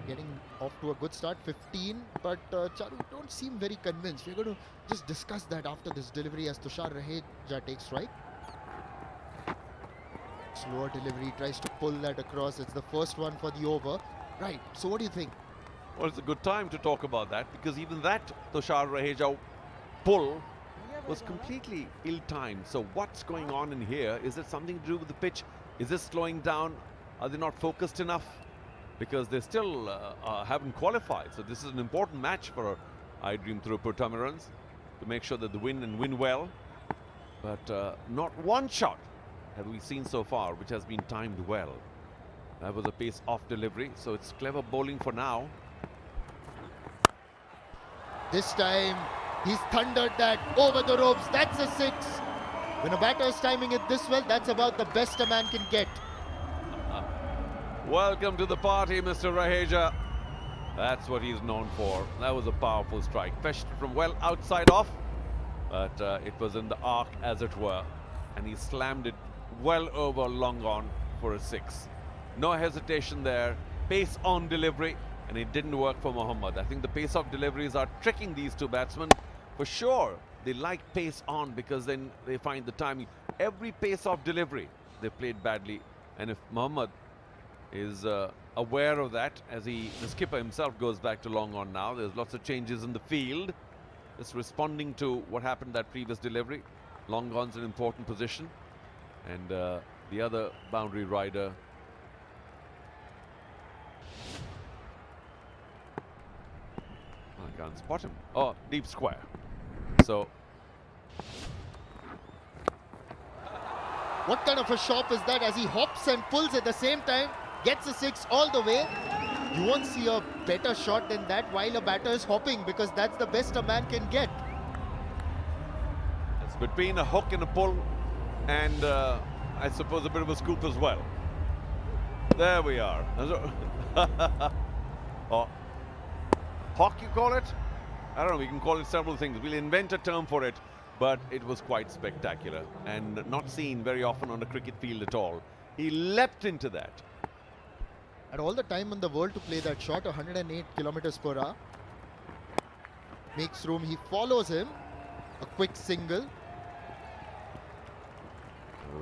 getting off to a good start, 15. But Charu, don't seem very convinced. We're going to just discuss that after this delivery as Tushar Raheja takes strike. Slower delivery, tries to pull that across. It's the first one for the over. Right, so what do you think? Well, it's a good time to talk about that, because even that Tushar Raheja pull was completely ill-timed. So what's going on in here? Is it something to do with the pitch? Is this slowing down? Are they not focused enough? Because they still haven't qualified. So this is an important match for iDream Tiruppur Tamizhans to make sure that they win and win well. But not one shot have we seen so far which has been timed well. That was a pace-off delivery, so it's clever bowling for now. This time, he's thundered that over the ropes. That's a 6. When a batter is timing it this well, that's about the best a man can get. Welcome to the party, Mr. Raheja. That's what he's known for. That was a powerful strike. Fetched from well outside off, but it was in the arc, as it were. And he slammed it well over long on for a 6. No hesitation there. Pace on delivery, and it didn't work for Mohammad. I think the pace off deliveries are tricking these two batsmen. For sure, they like pace on because then they find the timing. Every pace off delivery, they played badly. And if Mohammad is aware of that, as the skipper himself goes back to long on now, there's lots of changes in the field. Just responding to what happened that previous delivery. Long on's an important position. And the other boundary rider, I can't spot him. Oh, deep square. So what kind of a shot is that as he hops and pulls at the same time, gets a 6 all the way? You won't see a better shot than that while a batter is hopping, because that's the best a man can get. it's between a hook and a pull, and I suppose a bit of a scoop as well. There we are. Oh, hawk you call it? I don't know, we can call it several things. We'll invent a term for it, but it was quite spectacular and not seen very often on a cricket field at all. He leapt into that. Had all the time in the world to play that shot, 108 kilometers per hour. Makes room, he follows him. A quick single.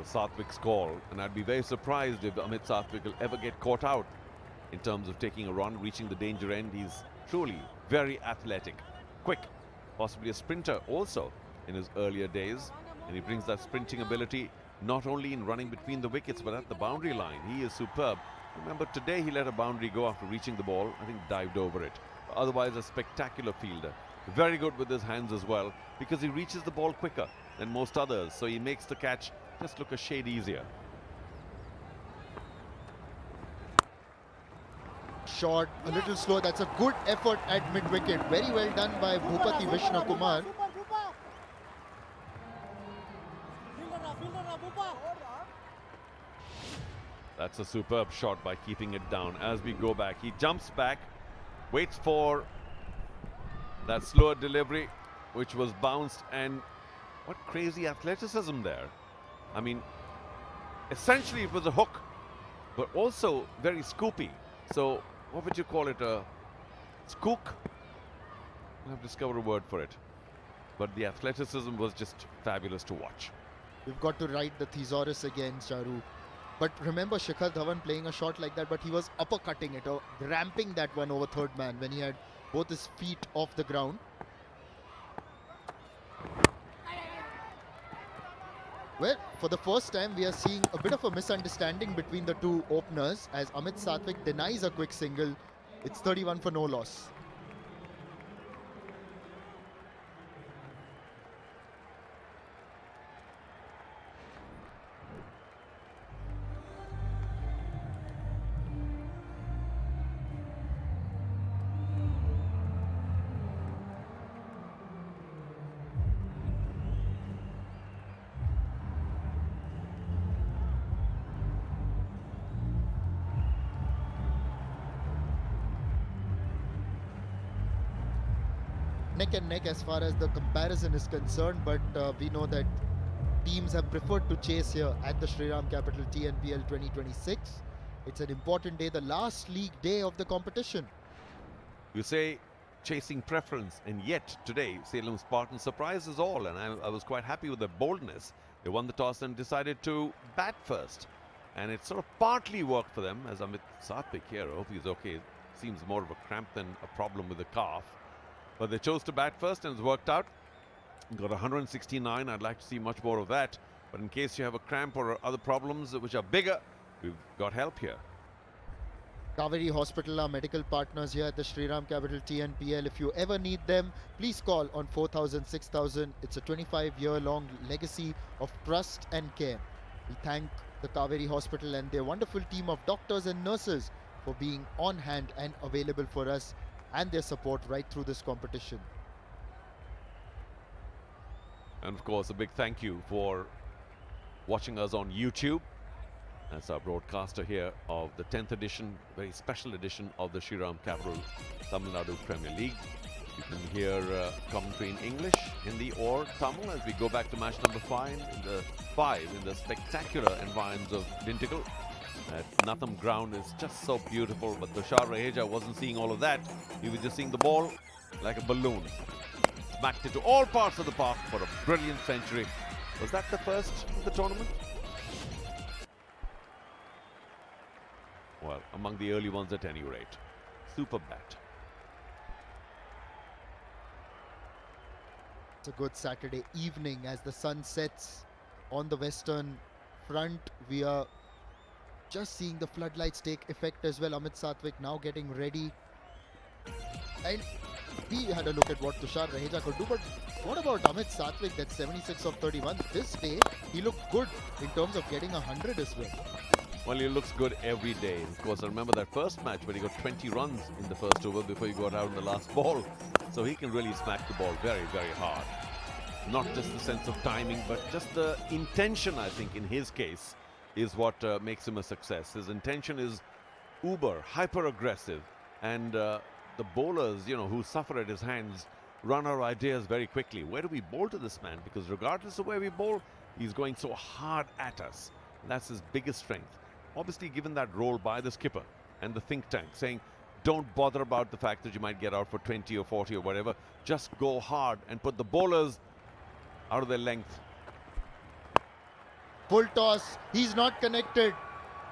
Sathwik's call, and I'd be very surprised if Amit Sathwik will ever get caught out in terms of taking a run, reaching the danger end. He's truly very athletic, quick, possibly a sprinter also in his earlier days, and he brings that sprinting ability not only in running between the wickets but at the boundary line. He is superb. Remember, today he let a boundary go after reaching the ball. I think dived over it. Otherwise, a spectacular fielder. Very good with his hands as well, because he reaches the ball quicker than most others, so he makes the catch just look a shade easier. Shot a little slow. That's a good effort at mid-wicket. Very well done by Bhupati Vishnu Kumar. That's a superb shot by keeping it down. As we go back, he jumps back, waits for that slower delivery, which was bounced, and what crazy athleticism there. I mean, essentially it was a hook, but also very scoopy. So what would you call it? A skook? I'll have to discover a word for it. But the athleticism was just fabulous to watch. We've got to ride the thesaurus again, Charu. But remember Shikhar Dhawan playing a shot like that, but he was uppercutting it or ramping that one over third man when he had both his feet off the ground. Well, for the first time, we are seeing a bit of a misunderstanding between the two openers as Amit Sathwik denies a quick single. It's 31 for no loss. Neck and neck as far as the comparison is concerned, but we know that teams have preferred to chase here at the Shriram Capital TNPL 2026. It's an important day, the last league day of the competition. You say chasing preference, and yet today Salem Spartans surprised us all, and I was quite happy with their boldness. They won the toss and decided to bat first, and it sort of partly worked for them, as Amit Sathwik here, I hope he's okay. Seems more of a cramp than a problem with the calf. But they chose to bat first and it's worked out. Got 169. I'd like to see much more of that. But in case you have a cramp or other problems which are bigger, we've got help here. Kaveri Hospital are medical partners here at the Shriram Capital TNPL. If you ever need them, please call on 4000 6000. It's a 25-year-long legacy of trust and care. We thank the Kaveri Hospital and their wonderful team of doctors and nurses for being on hand and available for us and their support right through this competition. And of course, a big thank you for watching us on YouTube. That's our broadcaster here of the 10th edition, very special edition of the Shriram Capital Tamil Nadu Premier League. You can hear commentary in English, Hindi or Tamil as we go back to match number 5 in the spectacular environs of Dintikal. That Natham ground is just so beautiful, but Tushar Raheja wasn't seeing all of that. He was just seeing the ball like a balloon. Smacked it to all parts of the park for a brilliant century. Was that the first of the tournament? Well, among the early ones at any rate. Super bat. It's a good Saturday evening as the sun sets on the western front. We are just seeing the floodlights take effect as well. Amit Satvik now getting ready. And we had a look at what Tushar Raheja could do, but what about Amit Satvik? That's 76 of 31. This day, he looked good in terms of getting 100 as well. Well, he looks good every day. Of course, I remember that first match when he got 20 runs in the first over before he got out in the last ball. So he can really smack the ball very, very hard. Not just the sense of timing, but just the intention, I think, in his case, is what makes him a success. His intention is uber, hyper-aggressive. And the bowlers, you know, who suffer at his hands run our ideas very quickly. Where do we bowl to this man? Because regardless of where we bowl, he's going so hard at us. That's his biggest strength. Obviously given that role by the skipper and the think tank saying, don't bother about the fact that you might get out for 20 or 40 or whatever. Just go hard and put the bowlers out of their length. Full toss. He's not connected.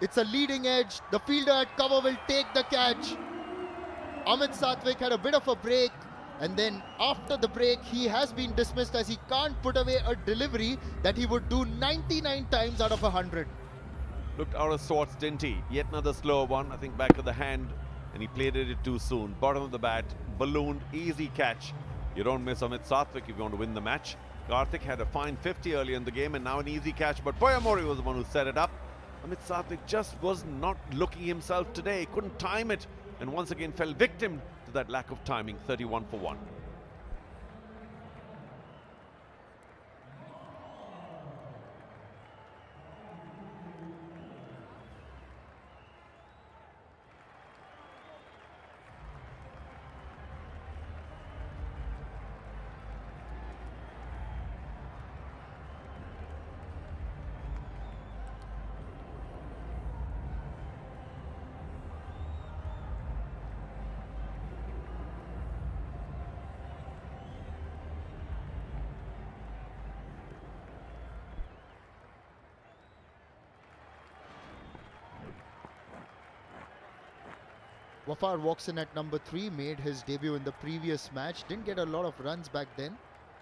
It's a leading edge. The fielder at cover will take the catch. Amit Satvik had a bit of a break. And then after the break, he has been dismissed as he can't put away a delivery that he would do 99 times out of 100. Looked out of sorts, didn't he? Yet another slower one, I think back of the hand, and he played it too soon. Bottom of the bat, ballooned, easy catch. You don't miss Amit Satvik if you want to win the match. Karthik had a fine 50 earlier in the game and now an easy catch, but Poyamori was the one who set it up. Amit Satvik just was not looking himself today, couldn't time it, and once again fell victim to that lack of timing. 31 for 1. Wafar walks in at number 3, made his debut in the previous match, didn't get a lot of runs back then.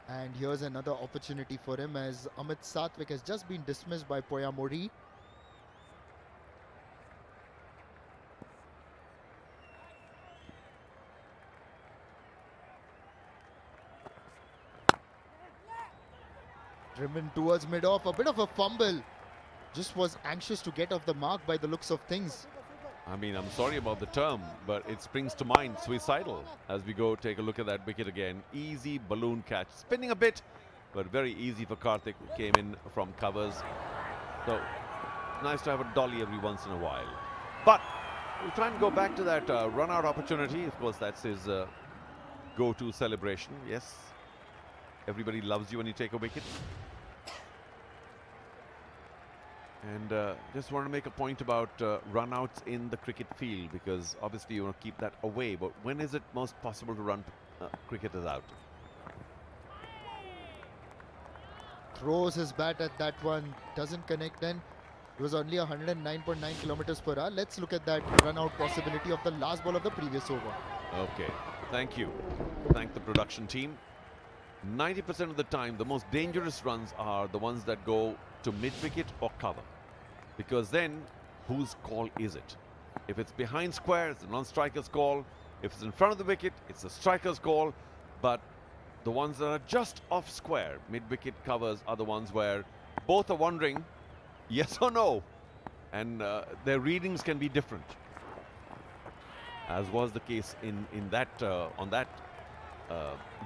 And here's another opportunity for him as Amit Satvik has just been dismissed by Poyamori. Driven towards mid-off, a bit of a fumble. Just was anxious to get off the mark by the looks of things. I mean, I'm sorry about the term, but it springs to mind, suicidal. As we go take a look at that wicket again. Easy balloon catch, spinning a bit, but very easy for Karthik, who came in from covers. So, nice to have a dolly every once in a while. But, we'll try and go back to that run-out opportunity. Of course, that's his go-to celebration. Yes, everybody loves you when you take a wicket. And just want to make a point about run-outs in the cricket field, because obviously you want to keep that away. But when is it most possible to run cricketers out? Throws his bat at that one, doesn't connect then. It was only 109.9 kilometers per hour. Let's look at that run-out possibility of the last ball of the previous over. Okay, thank you. Thank the production team. 90% of the time, the most dangerous runs are the ones that go to mid-wicket or cover. Because then, whose call is it? If it's behind square, it's a non-striker's call. If it's in front of the wicket, it's a striker's call. But the ones that are just off square, mid-wicket covers, are the ones where both are wondering, yes or no. And their readings can be different, as was the case in that on that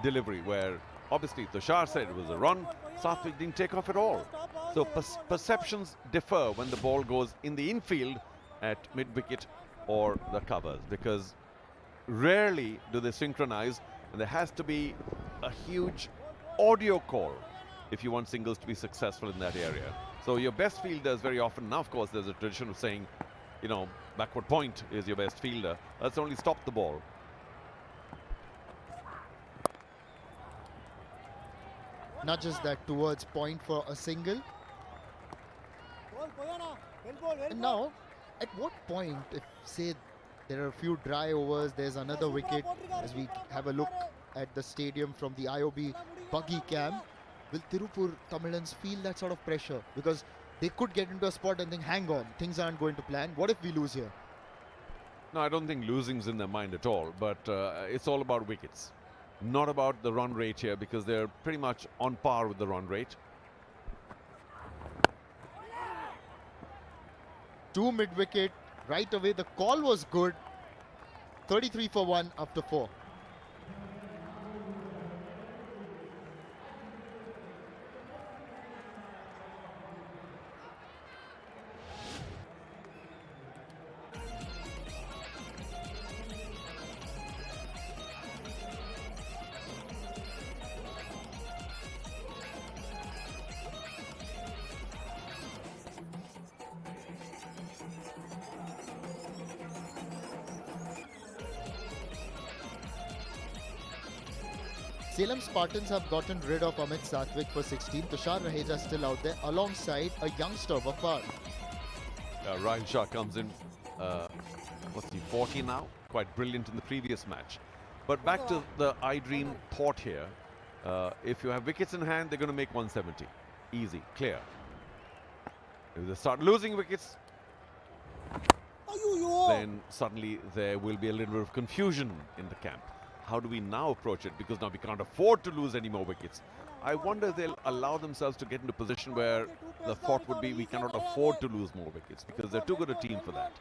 delivery, where obviously Tushar said it was a run, Sathwik didn't take off at all. So perceptions differ when the ball goes in the infield at mid-wicket or the covers, because rarely do they synchronize, and there has to be a huge audio call if you want singles to be successful in that area. So your best fielders very often, now of course there's a tradition of saying, you know, backward point is your best fielder. That's only stop the ball. Nudges that towards point for a single. And now, at what point, if say there are a few dry overs, there's another wicket, as we have a look at the stadium from the IOB buggy cam, will Tiruppur Tamizhans feel that sort of pressure? Because they could get into a spot and think, hang on, things aren't going to plan. What if we lose here? No, I don't think losing's in their mind at all, but it's all about wickets. Not about the run rate here, because they're pretty much on par with the run rate. 2 mid-wicket, right away. The call was good. 33 for 1 after 4. Salem Spartans have gotten rid of Amit Sathwik for 16. Tushar Raheja still out there alongside a youngster, Wafar. Rahil Shah comes in, what's he, 40 now? Quite brilliant in the previous match. But back to the iDream thought here. If you have wickets in hand, they're going to make 170. Easy, clear. If they start losing wickets, then suddenly there will be a little bit of confusion in the camp. How do we now approach it? Because now we can't afford to lose any more wickets. I wonder if they'll allow themselves to get into a position where the thought would be we cannot afford to lose more wickets, because they're too good a team for that.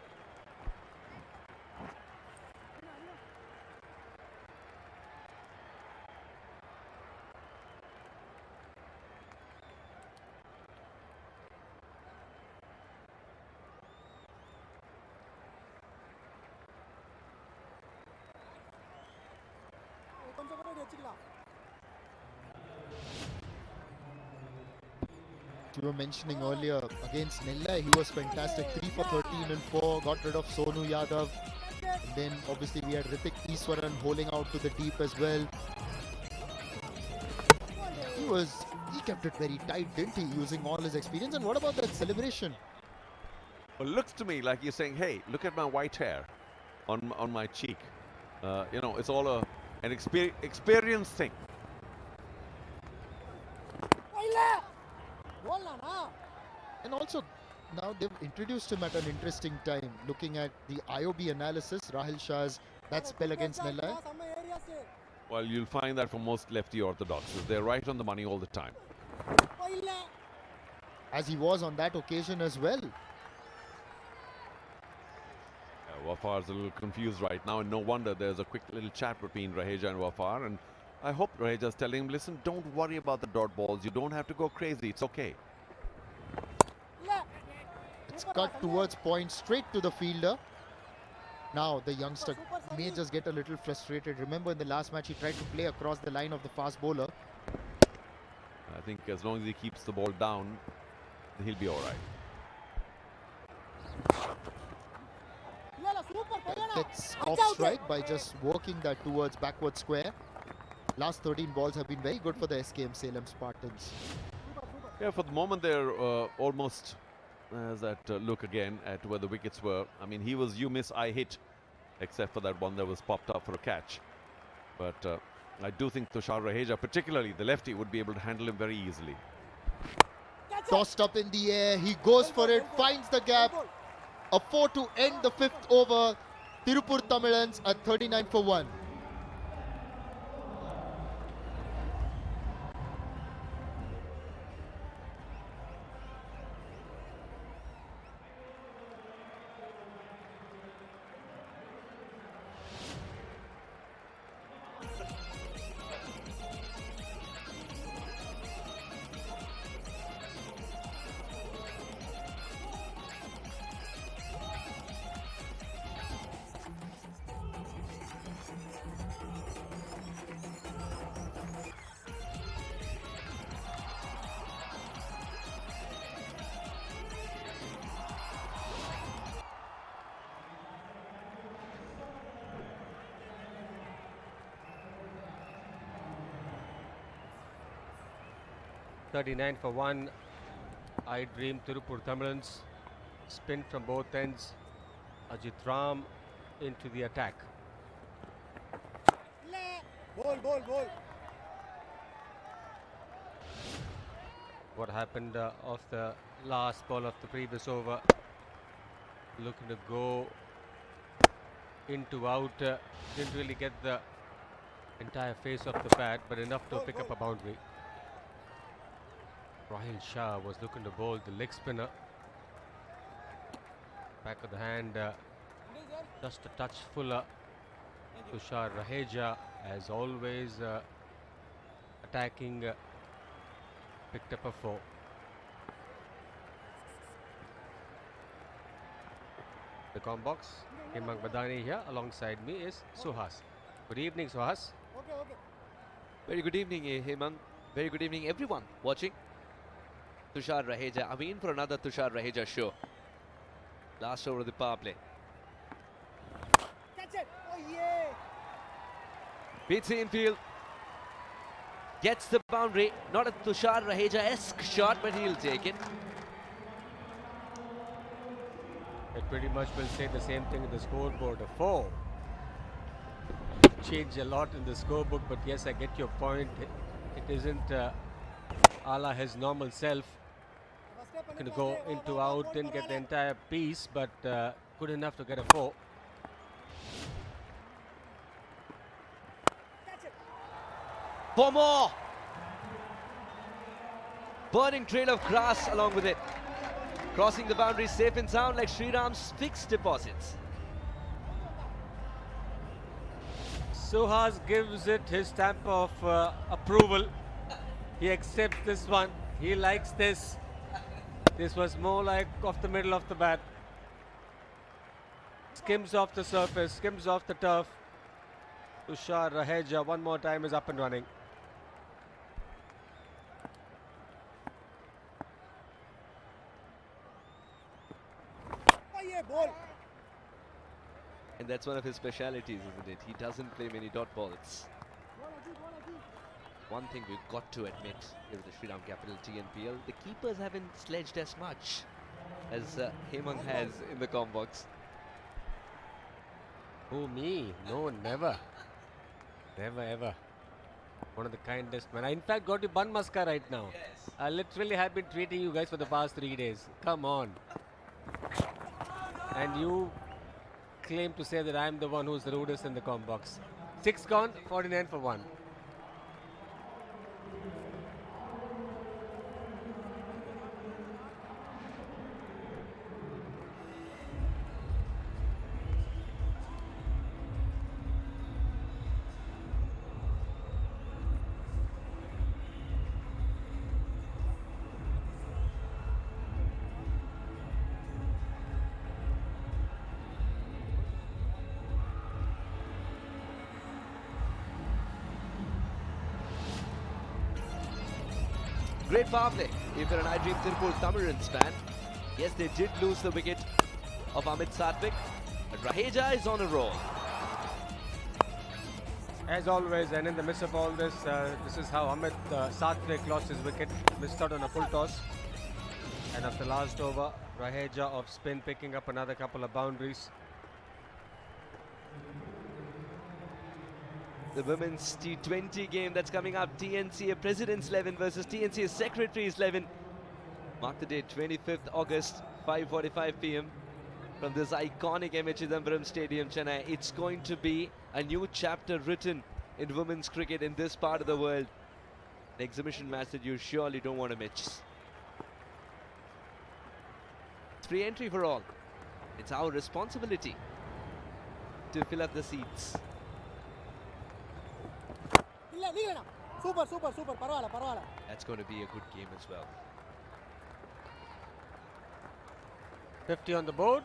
You were mentioning earlier against Nellai, he was fantastic. 3 for 13 and 4, got rid of Sonu Yadav. And then obviously we had Ritik Iswaran holding out to the deep as well. He kept it very tight, didn't he, using all his experience. And what about that celebration? Well, it looks to me like you're saying, hey, look at my white hair on my cheek. You know, it's all an experience thing. And also, now they've introduced him at an interesting time. Looking at the IOB analysis, Rahil Shah's that spell against Nellai. Well, you'll find that for most lefty orthodoxes. They're right on the money all the time. As he was on that occasion as well. Wafar's a little confused right now, and no wonder there's a quick little chat between Raheja and Wafar. And I hope Raheja's telling him, listen, don't worry about the dot balls. You don't have to go crazy. It's okay. It's cut towards point, straight to the fielder. Now the youngster may just get a little frustrated. Remember in the last match he tried to play across the line of the fast bowler. I think as long as he keeps the ball down, he'll be all right. Gets off strike by just working that towards backward square. Last 13 balls have been very good for the SKM Salem Spartans. Yeah, for the moment they're almost as that look again at where the wickets were. I mean, he was you miss, I hit, except for that one that was popped up for a catch. But I do think Tushar Raheja, particularly the lefty, would be able to handle him very easily. Tossed up in the air, he goes for it, finds the gap. A 4 to end the 5th over. Tiruppur Tamizhans at 39 for 1. .39 for 1. iDream Tiruppur Tamizhans. Spin from both ends. Ajit Ram into the attack. Ball. What happened off the last ball of the previous over? Looking to go into out. Didn't really get the entire face of the bat, but enough to pick up a boundary. Rahil Shah was looking to bowl the leg spinner. Back of the hand, just a touch fuller. Tushar Raheja, as always, attacking, picked up a 4. The com box, Hemang Badani here. Alongside me is Suhas. Good evening, Suhas. Very good evening, Hemang. Very good evening, everyone watching. Tushar Raheja. I'm in for another Tushar Raheja show. Last over of the power play. Catch it. Oh yeah. Beats the infield. Gets the boundary. Not a Tushar Raheja-esque shot, but he'll take it. It pretty much will say the same thing in the scoreboard. A 4. Change a lot in the scorebook, but yes, I get your point. It isn't a la his normal self. Going to go into out, didn't get the entire piece, but good enough to get a 4. For more. Burning trail of grass along with it. Crossing the boundary safe and sound like Shriram's fixed deposits. Suhas gives it his stamp of approval. He accepts this one. He likes this. This was more like off the middle of the bat. Skims off the surface, skims off the turf. Tushar Raheja one more time is up and running. Oh yeah, ball. And that's one of his specialities, isn't it? He doesn't play many dot balls. One thing we've got to admit is the Shriram Capital TNPL, the keepers haven't sledged as much as Hemang has in the com box. Who, me? No, never. Never ever. One of the kindest men. I in fact got you bun maska right now. Yes. I literally have been treating you guys for the past 3 days. Come on. And you claim to say that I'm the one who's the rudest in the com box. 6 gone, 49 for 1. Great power play if you're an iDream Tiruppur Tamizhans fan. Yes, they did lose the wicket of Amit Satwik, but Raheja is on a roll. As always, and in the midst of all this, this is how Amit Satwik lost his wicket, missed out on a full toss. And after last over, Raheja of spin picking up another couple of boundaries. The women's T20 game that's coming up. TNCA President's 11 versus TNCA Secretary's 11. Mark the date, 25th August, 5:45 p.m. from this iconic M. Chidambaram Stadium, Chennai. It's going to be a new chapter written in women's cricket in this part of the world. An exhibition match that you surely don't want to miss. Free entry for all. It's our responsibility to fill up the seats. That's going to be a good game as well. 50 on the board.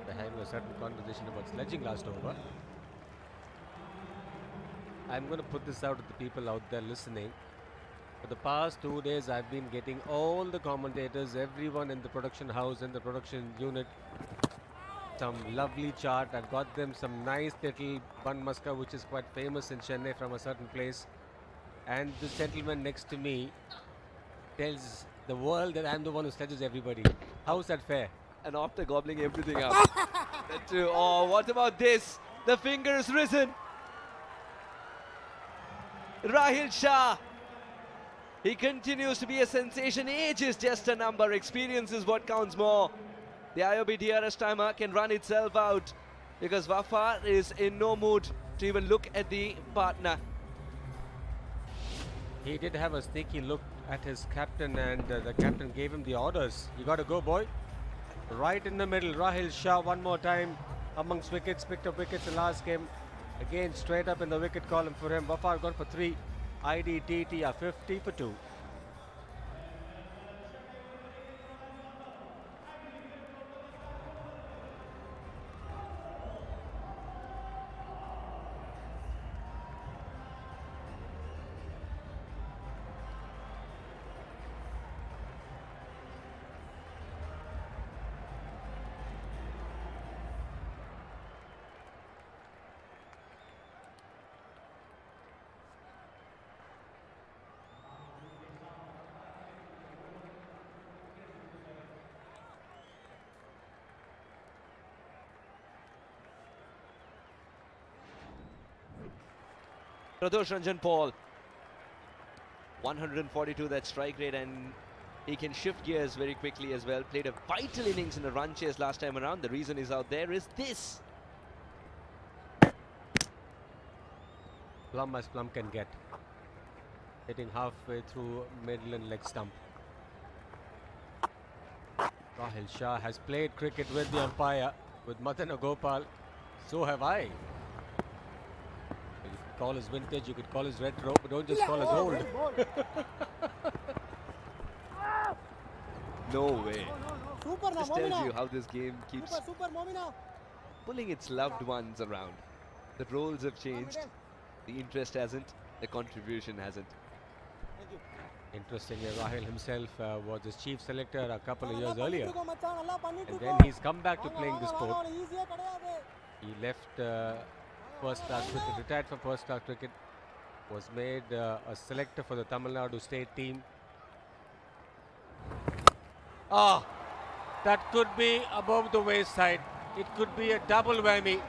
We're having a certain conversation about sledging last over. I'm going to put this out to the people out there listening. For the past 2 days, I've been getting all the commentators, everyone in the production house and the production unit, some lovely chart. I've got them some nice little bun muska, which is quite famous in Chennai from a certain place. And this gentleman next to me tells the world that I'm the one who sledges everybody. How's that fair? And after gobbling everything up. Oh, what about this? The finger is risen. Rahil Shah. He continues to be a sensation. Age is just a number. Experience is what counts more. The IOB DRS timer can run itself out because Wafar is in no mood to even look at the partner. He did have a sneaky look at his captain, and the captain gave him the orders. You got to go, boy. Right in the middle, Rahil Shah one more time amongst wickets, picked up wickets in last game. Again, straight up in the wicket column for him. Wafar got for 3. IDTT are 50 for 2. Pradosh Ranjan Paul, 142 that strike rate, and he can shift gears very quickly as well. Played a vital innings in a run chase last time around. The reason he's out there is this. Plum as plum can get. Hitting halfway through middle and leg stump. Rahil Shah has played cricket with the umpire, with Madana Gopal. So have I. You could call us vintage, you could call us retro, but don't just call us old. No way. This tells you how this game keeps pulling its loved ones around. The roles have changed. The interest hasn't. The contribution hasn't. Interestingly, Rahil himself was his chief selector a couple of years earlier. And then he's come back to playing the sport. He left first class cricket, retired from first class cricket, was made a selector for the Tamil Nadu state team. Ah, that could be above the waist-side. It could be a double whammy.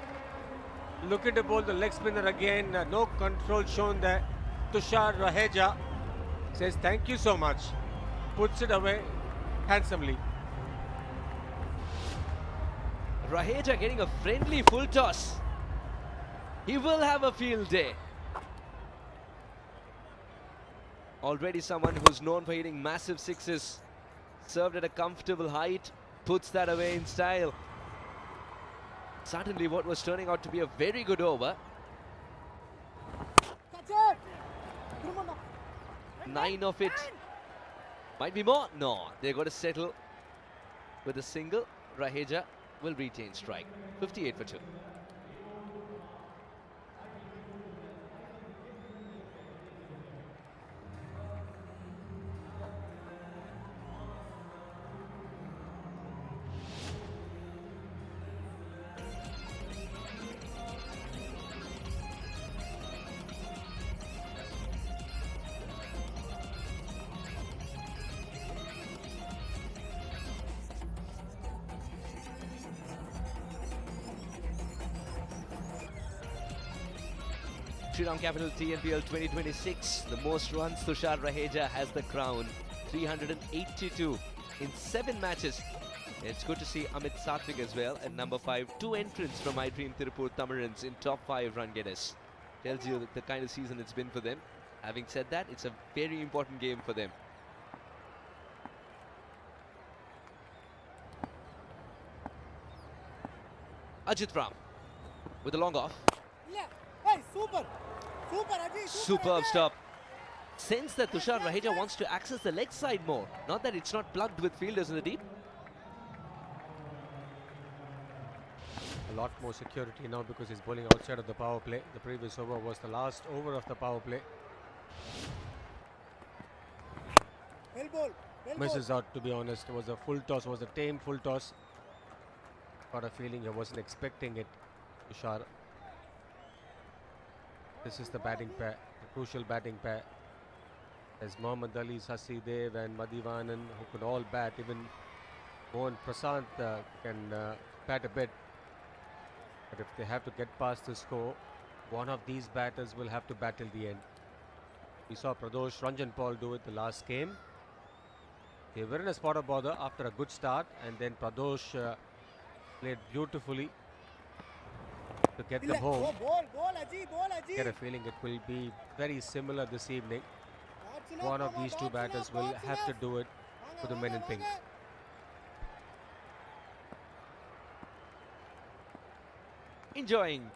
Looking to bowl the leg spinner again. No control shown there. Tushar Raheja says thank you so much. Puts it away handsomely. Raheja getting a friendly full toss. He will have a field day. Already someone who's known for hitting massive sixes. Served at a comfortable height. Puts that away in style. Suddenly what was turning out to be a very good over. 9 of it. Might be more. No, they're going to settle with a single. Raheja will retain strike. 58 for 2. Shriram Capital TNPL 2026. The most runs, Tushar Raheja has the crown. 382 in 7 matches. It's good to see Amit Satvik as well at number 5. 2 entrants from iDream Tiruppur Tamizhans in top 5 run getters. Tells you the kind of season it's been for them. Having said that, it's a very important game for them. Ajit Ram with a long off. Hey, super! Super, Ajit! Superb stop. Sense that Tushar Raheja wants to access the leg side more. Not that it's not plugged with fielders in the deep. A lot more security now because he's bowling outside of the power play. The previous over was the last over of the power play. Well ball, Misses out, to be honest. It was a full toss, was a tame full toss. Got a feeling he wasn't expecting it, Tushar. This is the batting pair, the crucial batting pair. As Mohammad Ali, Sasi Dev and Madhivanan, who could all bat. Even Mohan Prasant can bat a bit. But if they have to get past the score, one of these batters will have to bat till the end. We saw Pradosh Ranjan Paul do it the last game. They were in a spot of bother after a good start, and then Pradosh played beautifully to get them home. Get a feeling it will be very similar this evening. One of these two batters will have to do it for the men in pink. Enjoying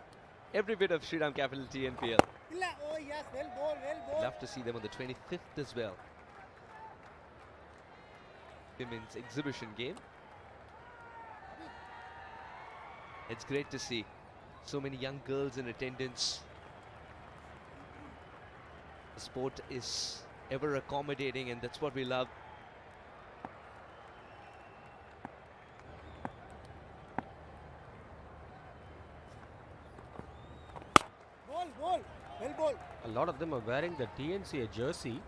every bit of Shriram Capital TNPL. Oh yes, well ball. Love to see them on the 25th as well. Women's exhibition game. It's great to see so many young girls in attendance. The sport is ever accommodating, and that's what we love. Well ball. A lot of them are wearing the TNCA jersey.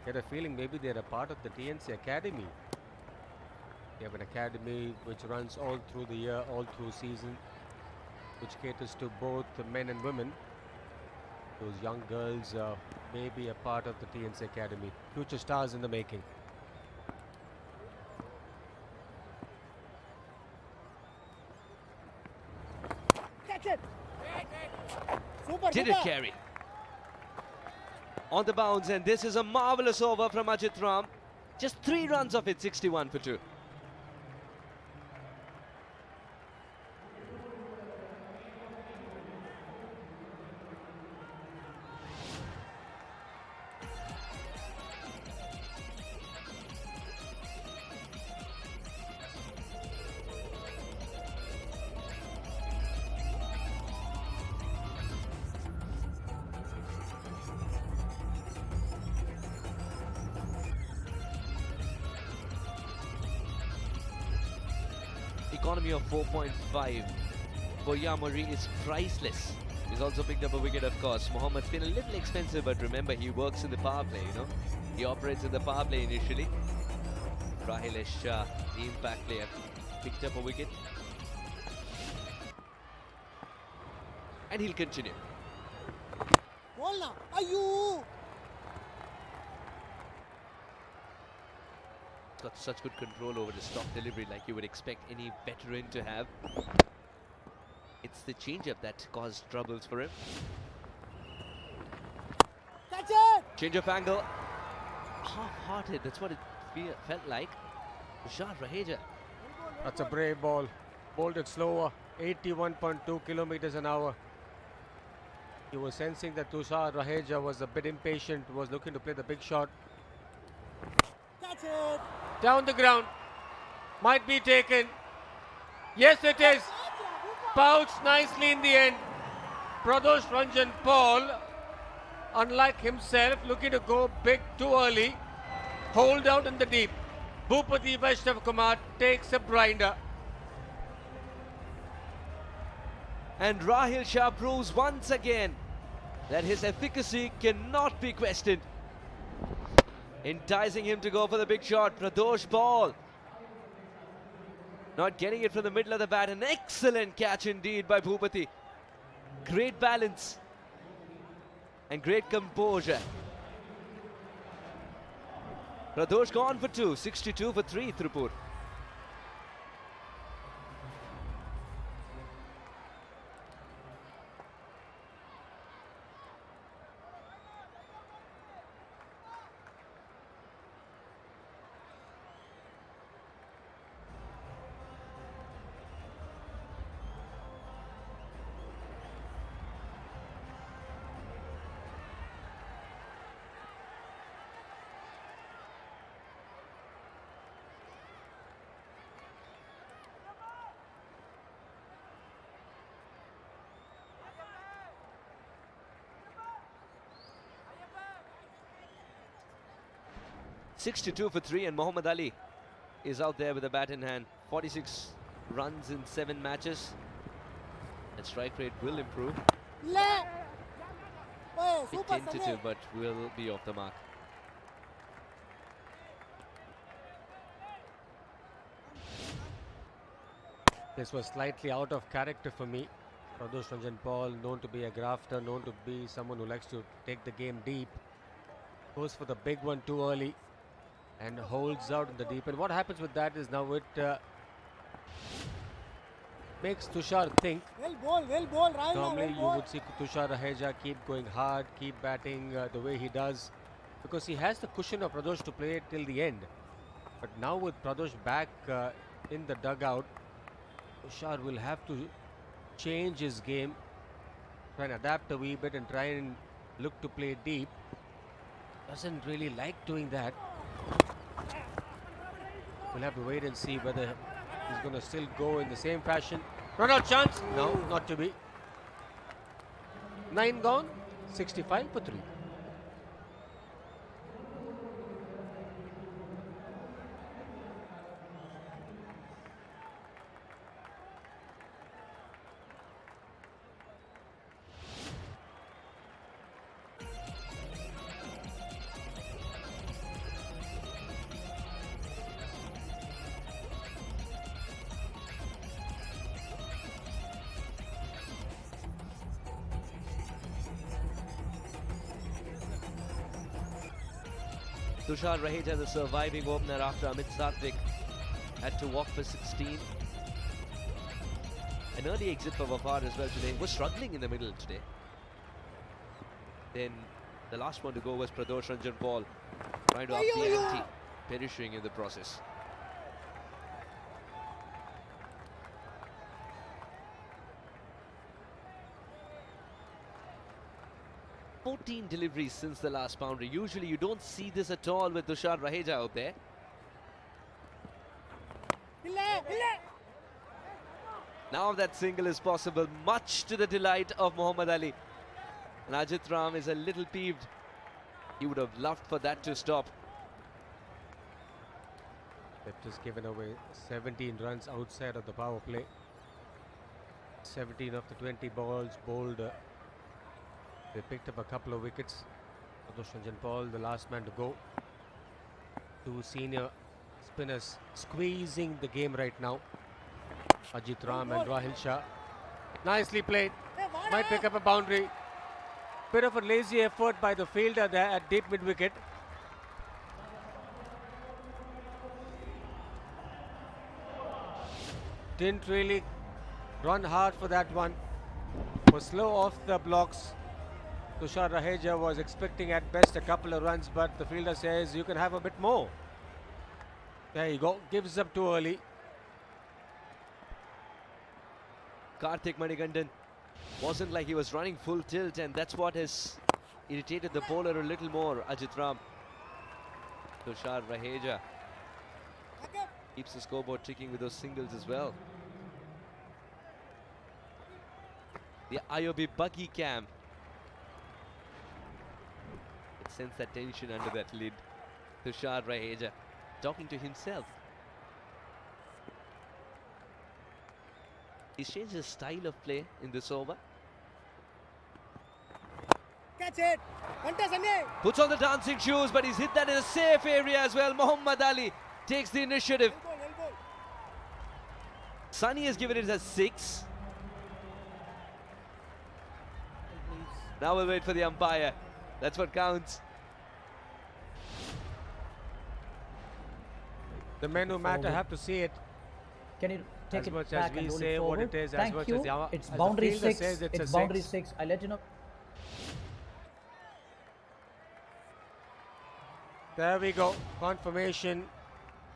Get a feeling maybe they're a part of the TNC Academy. They have an academy which runs all through the year, all through season, which caters to both the men and women. Those young girls may be a part of the TNC Academy. Future stars in the making. Catch it. Super. Did it carry? On the bounce, and this is a marvelous over from Ajit Ram. Just 3 runs of it, 61 for 2. Economy of 4.5 for Yamari is priceless. He's also picked up a wicket, of course. Mohammad's been a little expensive, but remember, he works in the power play, you know. He operates in the power play initially. Rahil Shah, the impact player, picked up a wicket. And he'll continue. Ball now. Ayoo. Got such good control over the stop delivery, like you would expect any veteran to have. It's the changeup that caused troubles for him. Catch it. Change of angle. Half-hearted, that's what it felt like. Tushar Raheja. That's a brave ball. Bowled it slower. 81.2 kilometers an hour. He was sensing that Tushar Raheja was a bit impatient, was looking to play the big shot. Catch it. Down the ground. Might be taken. Yes, it is. Pouched nicely in the end. Pradosh Ranjan Paul, unlike himself, looking to go big too early. Hold out in the deep. Bhupati Vaishnav Kumar takes a blinder. And Rahil Shah proves once again that his efficacy cannot be questioned. Enticing him to go for the big shot. Pradosh ball. Not getting it from the middle of the bat. An excellent catch indeed by Bhupati. Great balance. and great composure. Pradosh gone for 2, 62 for 3, Tiruppur. .62 for 3, and Muhammad Ali is out there with a bat in hand. 46 runs in 7 matches. And strike rate will improve. Bit tentative, but will be off the mark. This was slightly out of character for me. Pradosh Ranjan Paul, known to be a grafter, known to be someone who likes to take the game deep, goes for the big one too early and holds out in the deep. And what happens with that is now it makes Tushar think. Normally you would see Tushar Raheja keep going hard, keep batting the way he does, because he has the cushion of Pradosh to play it till the end. But now with Pradosh back in the dugout, Tushar will have to change his game, try and adapt a wee bit and try and look to play deep. Doesn't really like doing that. We'll have to wait and see whether he's going to still go in the same fashion. Run out chance? No, not to be. 9 gone, 65 for 3. Tushar Raheja, the surviving opener after Amit Satvik had to walk for 16. An early exit for Wafar as well today. Was struggling in the middle today. Then the last one to go was Pradosh Ranjan Paul, trying to up the ante, perishing in the process. Deliveries since the last boundary. Usually you don't see this at all with Tushar Raheja out there. Now that single is possible, much to the delight of Muhammad Ali. And Ajit Ram is a little peeved. He would have loved for that to stop. They've just given away 17 runs outside of the power play. 17 of the 20 balls bowled. They picked up a couple of wickets. Pradosh Ranjan Paul, the last man to go. 2 senior spinners squeezing the game right now. Ajit Ram and Rahil Shah. Nicely played. Might pick up a boundary. Bit of a lazy effort by the fielder there at deep mid wicket. Didn't really run hard for that one. Was slow off the blocks. Tushar Raheja was expecting at best a couple of runs, but the fielder says you can have a bit more. There you go, gives up too early. Karthik Manikandan wasn't like he was running full tilt, and that's what has irritated the bowler a little more, Ajit Ram. Tushar Raheja keeps the scoreboard ticking with those singles as well. The IOB buggy cam. Sense that tension under that lid. Tushar Raheja talking to himself. He's changed his style of play in this over. Catch it! Puts on the dancing shoes, but he's hit that in a safe area as well. Muhammad Ali takes the initiative. Sunny has given it a 6. Now we'll wait for the umpire. That's what counts. The men who matter have to see it. Can you take As it much back as we and roll say it what forward? it is, as Thank much you. as the- It's as the boundary fielder 6. says it's a It's boundary six. 6. I'll let you know. There we go. Confirmation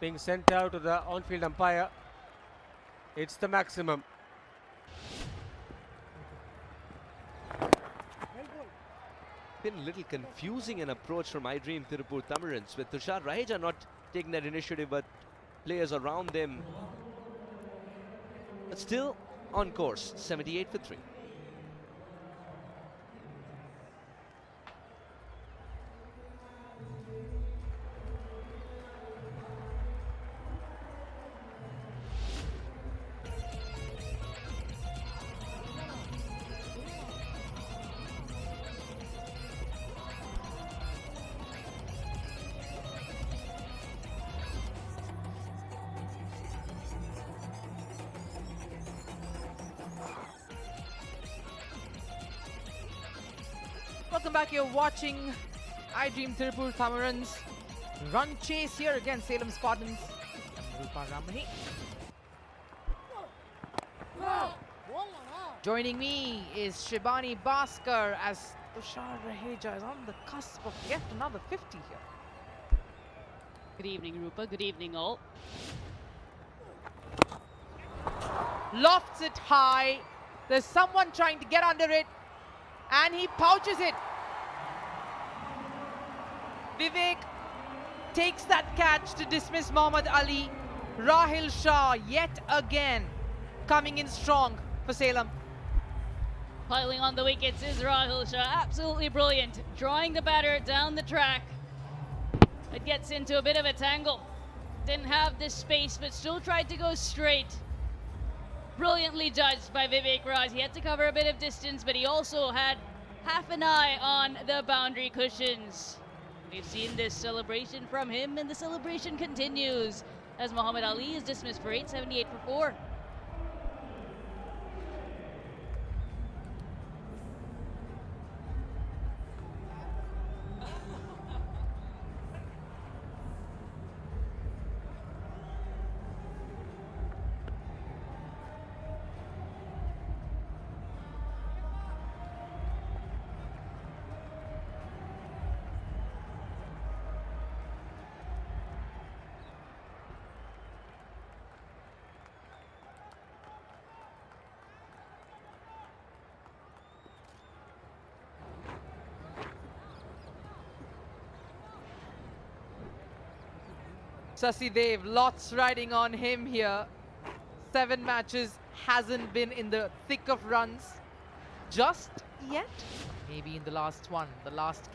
being sent out to the on-field umpire. It's the maximum. Been a little confusing an approach from iDream Tiruppur Tamizhans, with Tushar Raheja not taking that initiative, but players around them. But still on course, 78 for 3. Welcome back. You're watching iDream Tiruppur Tamizhans run chase here against Salem Spartans. Joining me is Shibani Bhaskar as Tushar Raheja is on the cusp of yet another 50 here. Good evening, Rupa. Good evening, all. Lofts it high. There's someone trying to get under it, and he pouches it. Vivek takes that catch to dismiss Muhammad Ali. Rahil Shah yet again coming in strong for Salem. Piling on the wickets is Rahul Shah. Absolutely brilliant. Drawing the batter down the track. It gets into a bit of a tangle. Didn't have this space, but still tried to go straight. Brilliantly judged by Vivek Raj. He had to cover a bit of distance, but he also had half an eye on the boundary cushions. We've seen this celebration from him, and the celebration continues as Muhammad Ali is dismissed for 8, 78 for 4. Sasi Dev, lots riding on him here. 7 matches, hasn't been in the thick of runs just yet. Maybe in the last one, the last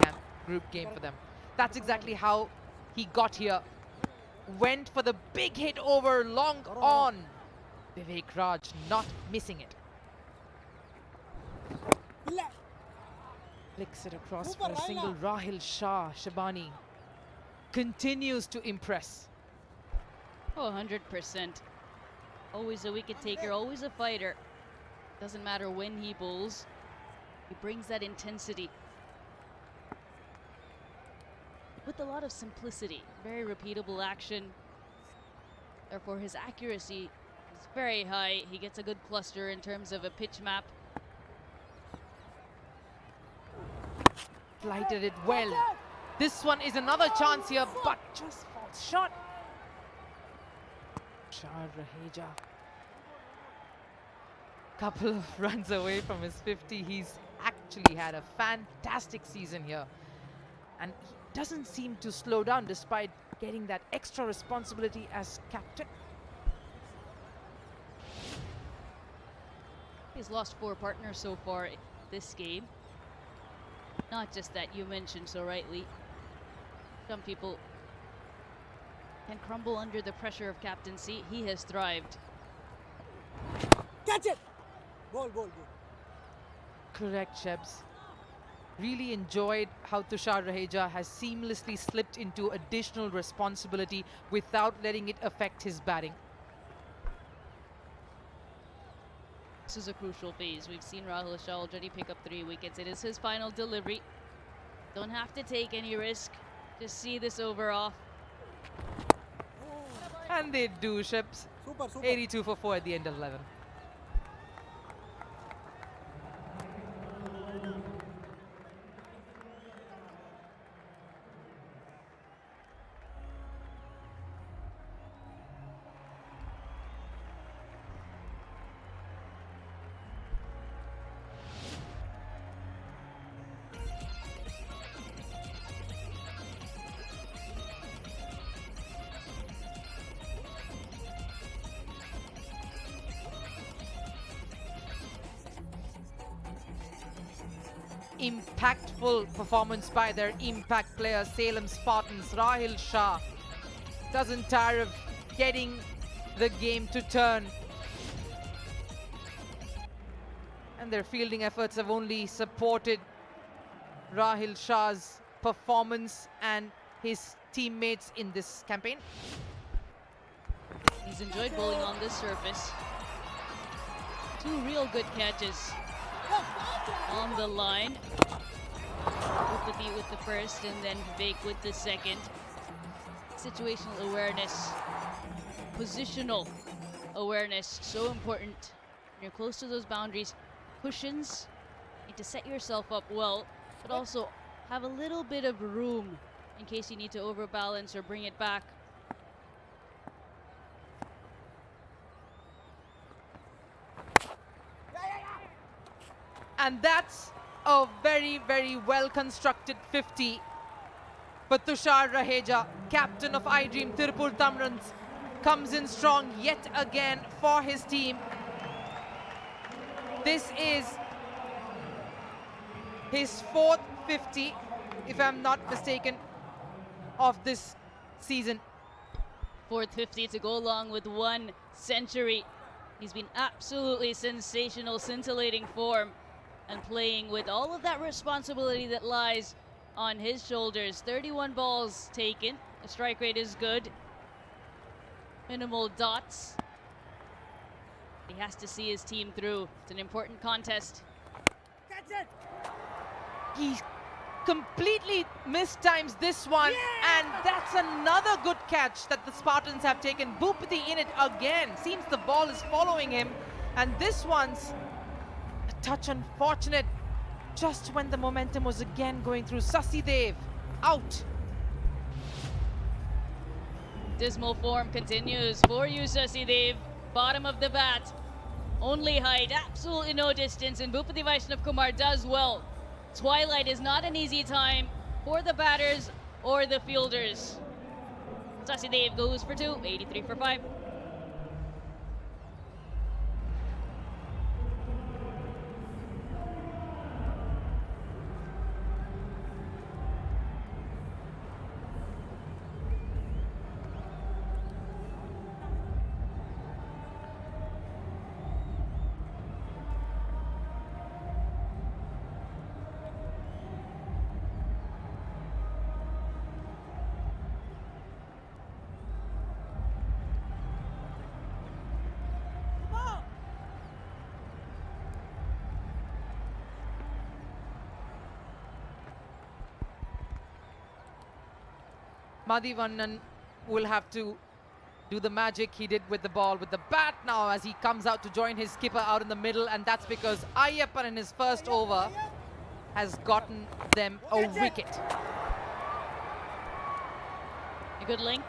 group game for them. That's exactly how he got here. Went for the big hit over long on. Vivek Raj not missing it. Flicks it across for a single. Rahil Shah, Shabani continues to impress. Oh, 100%. Always a wicket taker, always a fighter. Doesn't matter when he bowls. He brings that intensity with a lot of simplicity. Very repeatable action. Therefore, his accuracy is very high. He gets a good cluster in terms of a pitch map. Flighted it well. This one is another chance here, but just falls short. Tushar Raheja. Couple of runs away from his 50. He's actually had a fantastic season here. And he doesn't seem to slow down despite getting that extra responsibility as captain. He's lost 4 partners so far this game. Not just that, you mentioned so rightly. Some people can crumble under the pressure of captaincy. He has thrived. Catch it! Goal, goal, goal. Correct, Shebs. Really enjoyed how Tushar Raheja has seamlessly slipped into additional responsibility without letting it affect his batting. This is a crucial phase. We've seen Rahul Shah already pick up 3 wickets. It is his final delivery. Don't have to take any risk. Just see this over off. And they do, Ships. 82 for 4 at the end of 11. Impactful performance by their impact player, Salem Spartans. Rahul Shah doesn't tire of getting the game to turn. And their fielding efforts have only supported Rahul Shah's performance and his teammates in this campaign. He's enjoyed bowling on this surface. 2 real good catches on the line. Upati with the first and then Vivek with the second. Situational awareness, positional awareness, so important. When you're close to those boundaries, cushions, you need to set yourself up well, but also have a little bit of room in case you need to overbalance or bring it back. And that's a very, very well constructed 50. But Tushar Raheja, captain of iDream Tiruppur Tamizhans, comes in strong yet again for his team. This is his 4th 50, if I'm not mistaken, of this season. 4th 50 to go along with 1 century. He's been absolutely sensational, scintillating form, and playing with all of that responsibility that lies on his shoulders. 31 balls taken. The strike rate is good. Minimal dots. He has to see his team through. It's an important contest. He completely mistimes this one, and that's another good catch that the Spartans have taken. Bhupati in it again. Seems the ball is following him, and this one's a touch unfortunate just when the momentum was again going through. Sasidev out. Dismal form continues for you, Sasidev. Bottom of the bat. Only height, absolutely no distance, and Bhupati Vaishnav Kumar does well. Twilight is not an easy time for the batters or the fielders. Sasidev goes for 2, 83 for 5. Madhivanan will have to do the magic he did with the ball, with the bat now, as he comes out to join his skipper out in the middle, and that's because Ayyappan in his first over has gotten them a wicket. A good link.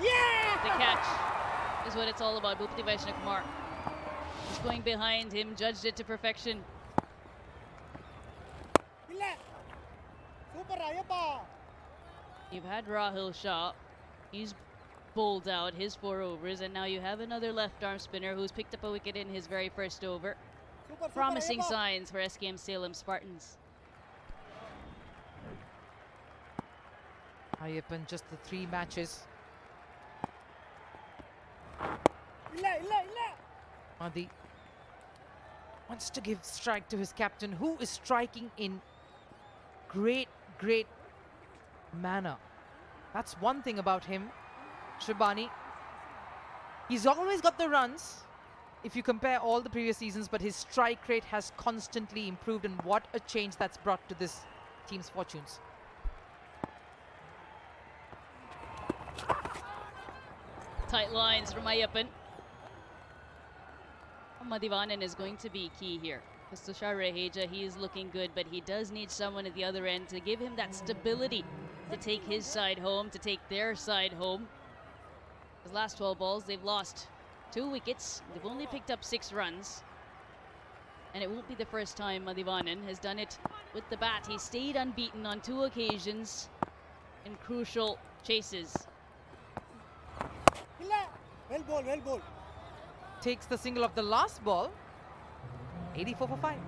Yeah! The catch is what it's all about. Bhupati Vaishnav Kumar just going behind him, judged it to perfection. You've had Rahul Shah. He's bowled out his 4 overs, and now you have another left arm spinner who's picked up a wicket in his very first over. Promising signs for SKM Salem Spartans. Ayyappan, just the 3 matches. Madhi wants to give strike to his captain, who is striking in great manner. That's one thing about him, Shibani. He's always got the runs, if you compare all the previous seasons, but his strike rate has constantly improved, and what a change that's brought to this team's fortunes. Tight lines from Ayyappan. Madhivanan is going to be key here. Because Tushar Raheja, he is looking good, but he does need someone at the other end to give him that stability to take his side home, to take their side home. His last 12 balls, they've lost 2 wickets. They've only picked up 6 runs. And it won't be the first time Madhivanan has done it with the bat. He stayed unbeaten on 2 occasions in crucial chases. Well ball, well ball. Takes the single of the last ball. 84 for 5.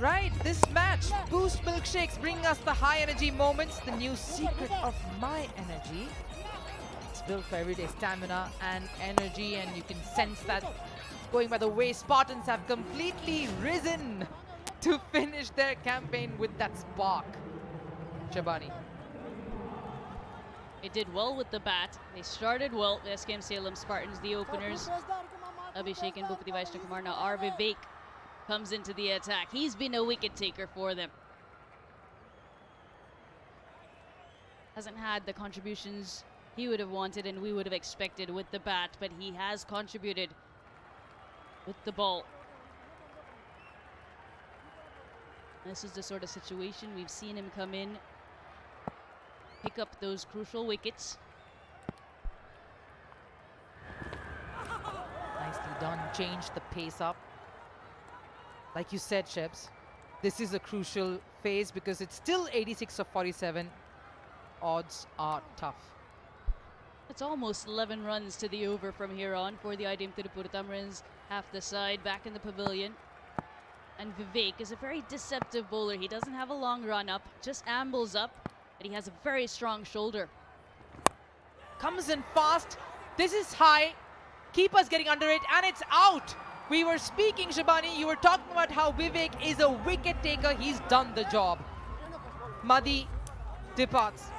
Right, this match, Boost Milkshakes bring us the high energy moments, the new secret of my energy. It's built for everyday stamina and energy, and you can sense that going by the way Spartans have completely risen to finish their campaign with that spark. Shabani. It did well with the bat. They started well, the SKM Salem Spartans, the openers. Abhishek and Bhupati Vaishnakumar. Now R. Vivek comes into the attack. He's been a wicket taker for them. Hasn't had the contributions he would have wanted and we would have expected with the bat, but he has contributed with the ball. This is the sort of situation we've seen him come in, pick up those crucial wickets. Nicely done, change the pace up. Like you said, Shebs, this is a crucial phase because it's still 86 of 47. Odds are tough. It's almost 11 runs to the over from here on for the iDream Tiruppur Tamizhans. Half the side back in the pavilion. And Vivek is a very deceptive bowler. He doesn't have a long run up, just ambles up, but he has a very strong shoulder. Comes in fast. This is high. Keeper's getting under it, and it's out. We were speaking, Shabani, you were talking about how Vivek is a wicket taker. He's done the job. Madhi departs.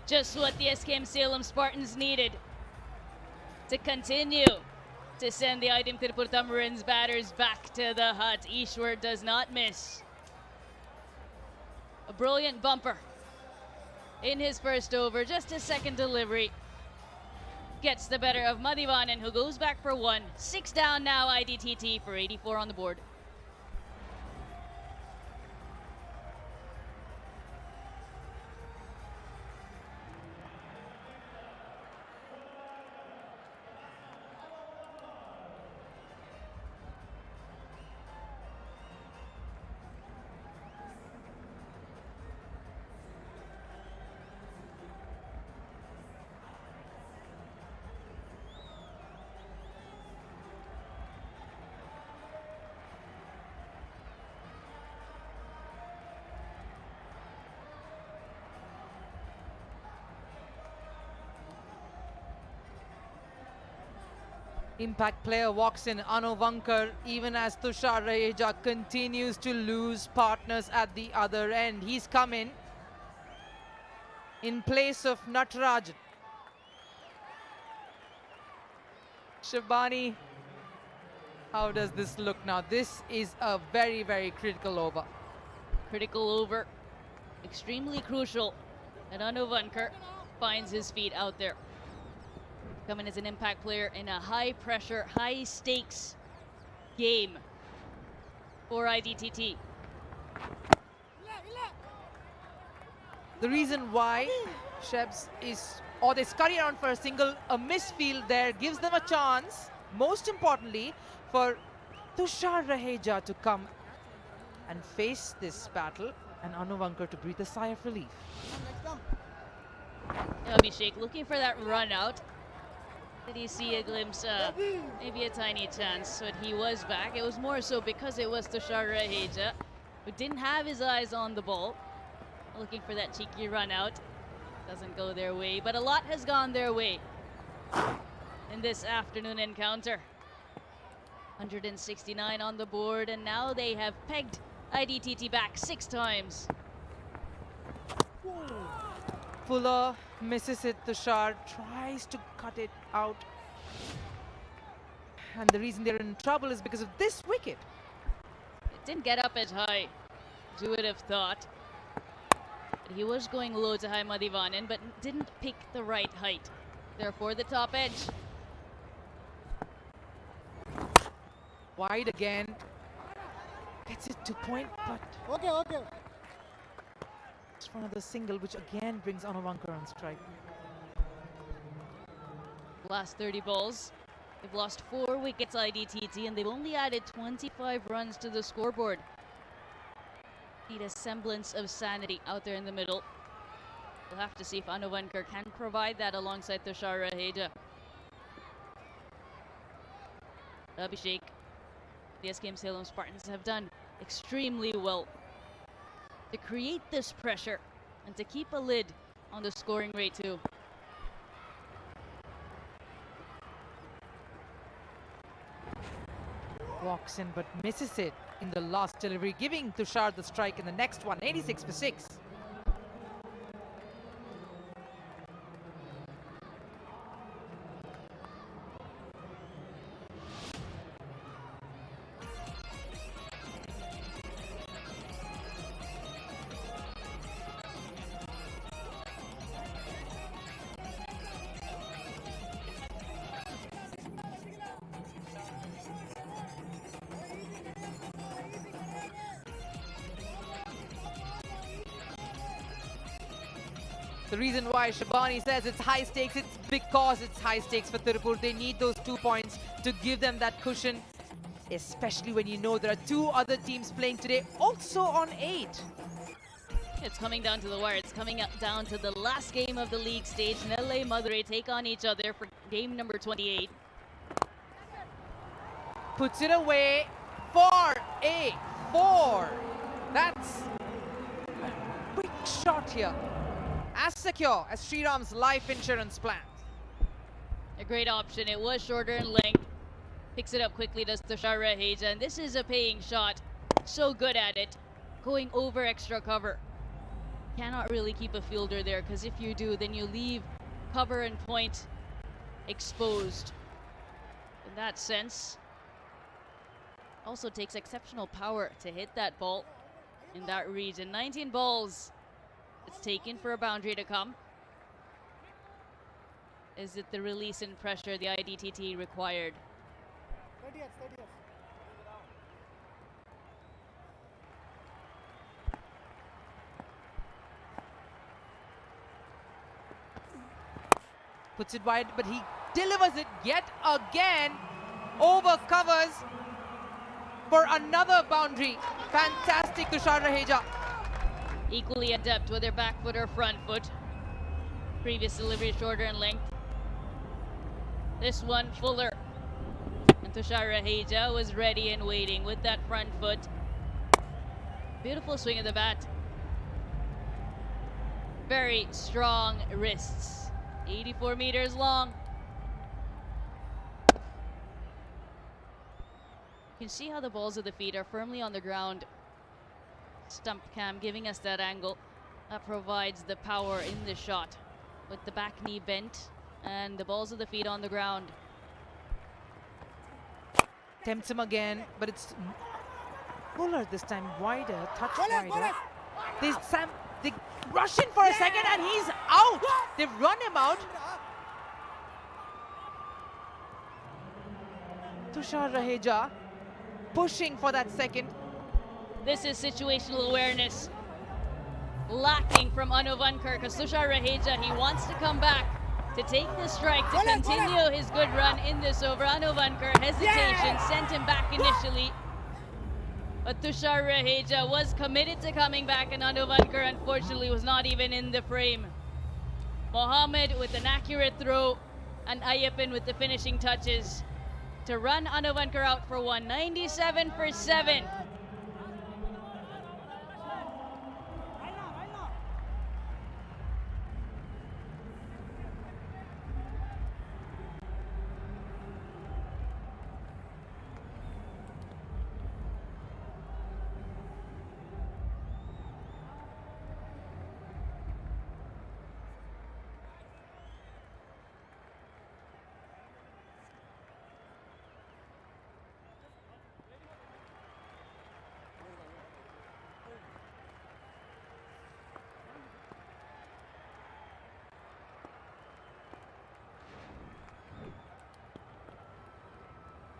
Just what the SKM Salem Spartans needed to continue to send the iDream Tiruppur Tamizhans batters back to the hut. Ishwar does not miss. A brilliant bumper in his first over, just a second delivery. Gets the better of Madhivanan, who goes back for 1. 6 down now, IDTT for 84 on the board. Impact player walks in, Anuvankar, even as Tushar Raheja continues to lose partners at the other end. He's come in place of Natarajan. Shabani, how does this look now? This is a very, very critical over. Critical over, extremely crucial, and Anuvankar finds his feet out there. Coming as an impact player in a high-pressure, high-stakes game for IDTT. The reason why Shebs is, or they scurry around for a single, a misfield there gives them a chance, most importantly, for Tushar Raheja to come and face this battle and Anuvankar to breathe a sigh of relief. Abhishek looking for that run out. Did he see a glimpse, maybe a tiny chance, but he was back. It was more so because it was Tushar Raheja who didn't have his eyes on the ball. Looking for that cheeky run out. Doesn't go their way, but a lot has gone their way in this afternoon encounter. 169 on the board, and now they have pegged IDTT back 6 times. Fuller misses it. Tushar tries to cut it out. And the reason they're in trouble is because of this wicket. It didn't get up as high as you would have thought. But he was going low to high Madhivanan, but didn't pick the right height. Therefore, the top edge. Wide again. Gets it to point, but Okay. it's for another single, which again brings Anuvankar on strike. Last 30 balls. They've lost 4 wickets IDTT, and they've only added 25 runs to the scoreboard. Need a semblance of sanity out there in the middle. We'll have to see if Anuvankar can provide that alongside Tushar Raheja. Abhishek, the SKM Salem Spartans have done extremely well to create this pressure and to keep a lid on the scoring rate too. Walks in but misses it in the last delivery, giving Tushar the strike in the next one. 86 for 6. The reason why Shabani says it's high stakes, it's because it's high stakes for Tiruppur. They need those 2 points to give them that cushion, especially when you know there are 2 other teams playing today, also on 8. It's coming down to the wire. It's coming up down to the last game of the league stage. Nellai Madurai take on each other for game number 28. Puts it away for a 4. That's a quick shot here. As secure as Shriram's life insurance plan. A great option. It was shorter in length. Picks it up quickly, does Tushar Raheja, and this is a paying shot. So good at it. Going over extra cover. Cannot really keep a fielder there, because if you do, then you leave cover and point exposed. In that sense, also takes exceptional power to hit that ball in that region. 19 balls. It's taken for a boundary to come. Is it the release and pressure the IDTT required? 30 years. Puts it wide, but he delivers it yet again. Over covers for another boundary. Fantastic Tushar Raheja. Equally adept with their back foot or front foot. Previous delivery shorter in length. This one fuller. And Tushar Raheja was ready and waiting with that front foot. Beautiful swing of the bat. Very strong wrists. 84 meters long. You can see how the balls of the feet are firmly on the ground. Stump cam giving us that angle that provides the power in the shot with the back knee bent and the balls of the feet on the ground. Tempts him again, but it's Fuller this time, wider, touch wider. They rush in for a second and he's out. They've run him out. Tushar Raheja pushing for that second. This is situational awareness lacking from Anuvankar, because Tushar Raheja, he wants to come back to take the strike to continue his good run in this over. Anuvankar, hesitation, sent him back initially. But Tushar Raheja was committed to coming back, and Anuvankar unfortunately was not even in the frame. Mohammed with an accurate throw, and Ayyappan with the finishing touches to run Anavankar out for 197 for 7.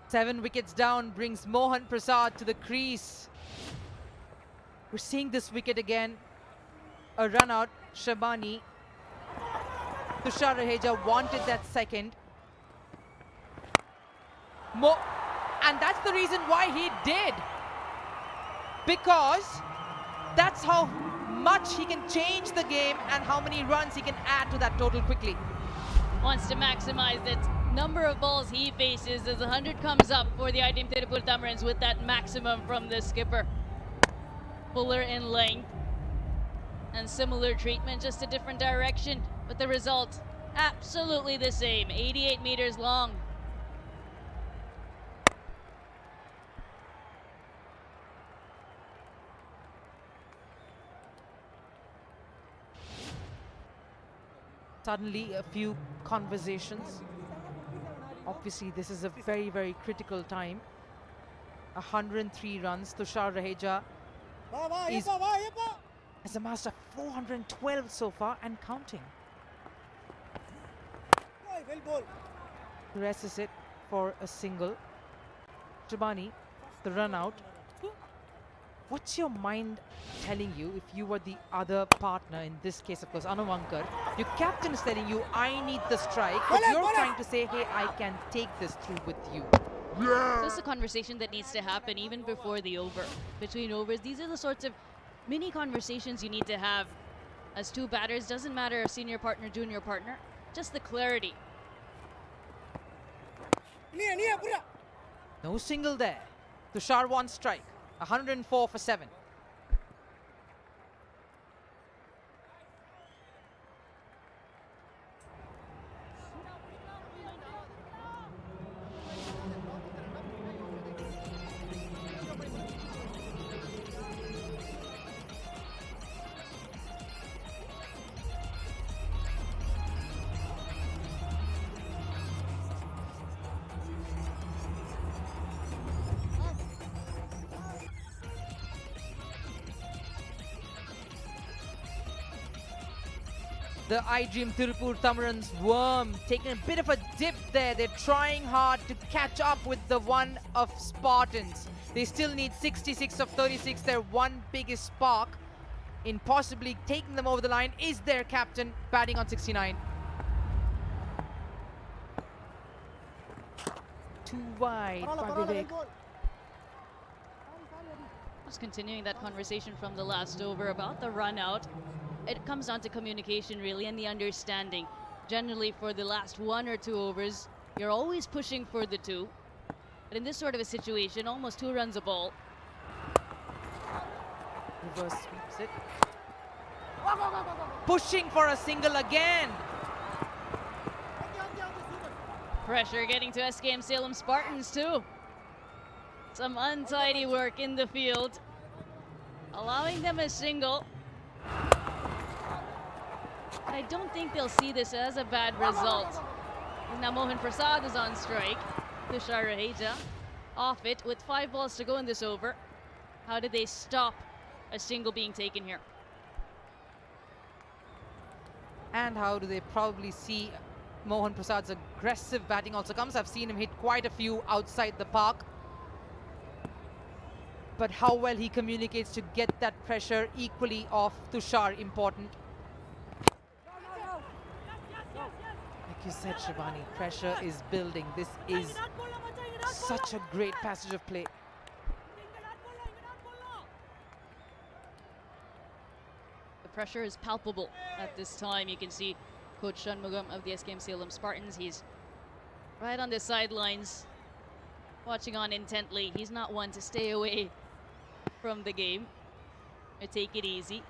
Seven wickets down brings Mohan Prasad to the crease. We're seeing this wicket again. A run out, Shabani. Tushar Raheja wanted that second. And that's the reason why he did. Because that's how much he can change the game and how many runs he can add to that total quickly. Wants to maximize it. Number of balls he faces as 100 comes up for the iDream Tiruppur Tamizhans with that maximum from the skipper. Fuller in length and similar treatment, just a different direction, but the result absolutely the same, 88 meters long. Suddenly a few conversations. Obviously, this is a very, very critical time. 103 runs. Tushar Raheja has amassed a 412 so far and counting. Presses it for a single. Shabani, the run out. What's your mind telling you if you were the other partner, in this case, of course, Anavankar? Your captain is telling you, I need the strike, but you're trying to say, hey, I can take this through with you. This is a conversation that needs to happen even before the over. Between overs, these are the sorts of mini conversations you need to have as two batters. Doesn't matter senior partner, junior partner, just the clarity. No single there. Tushar wants strike. 104 for 7. The iDream Tiruppur Tamizhans worm taking a bit of a dip there. They're trying hard to catch up with the one of Spartans. They still need 66 of 36. Their one biggest spark in possibly taking them over the line is their captain batting on 69. Too wide by Vivek. Just continuing that conversation from the last over about the run out. It comes down to communication really and the understanding. Generally for the last 1 or 2 overs, you're always pushing for the 2. But in this sort of a situation, almost 2 runs a ball. Reverse sweeps it. Pushing for a single again. Pressure getting to SKM Salem Spartans too. Some untidy work in the field, allowing them a single. I don't think they'll see this as a bad result. Now Mohan Prasad is on strike. Tushar Raheja off it with 5 balls to go in this over. How did they stop a single being taken here? And how do they probably see Mohan Prasad's aggressive batting also comes? I've seen him hit quite a few outside the park. But how well he communicates to get that pressure equally off Tushar important. Like you said, Shivani, pressure is building. This is such a great passage of play. The pressure is palpable at this time. You can see Coach Shanmugam of the SKM Salem Spartans. He's right on the sidelines, watching on intently. He's not one to stay away from the game. Take it easy.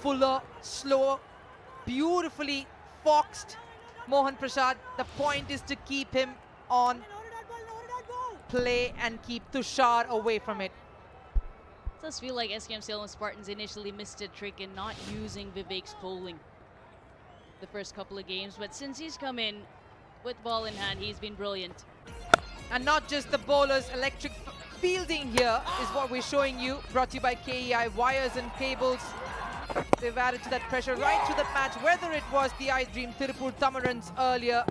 Fuller, slow, beautifully foxed Mohan Prasad. The point is to keep him on play and keep Tushar away from it. It does feel like SKM Salem Spartans initially missed a trick in not using Vivek's bowling the first couple of games, but since he's come in with ball in hand, he's been brilliant. And not just the bowlers, electric fielding here is what we're showing you, brought to you by KEI Wires and Cables. They've added to that pressure right through that match, whether it was the iDream Tiruppur Tamizhans earlier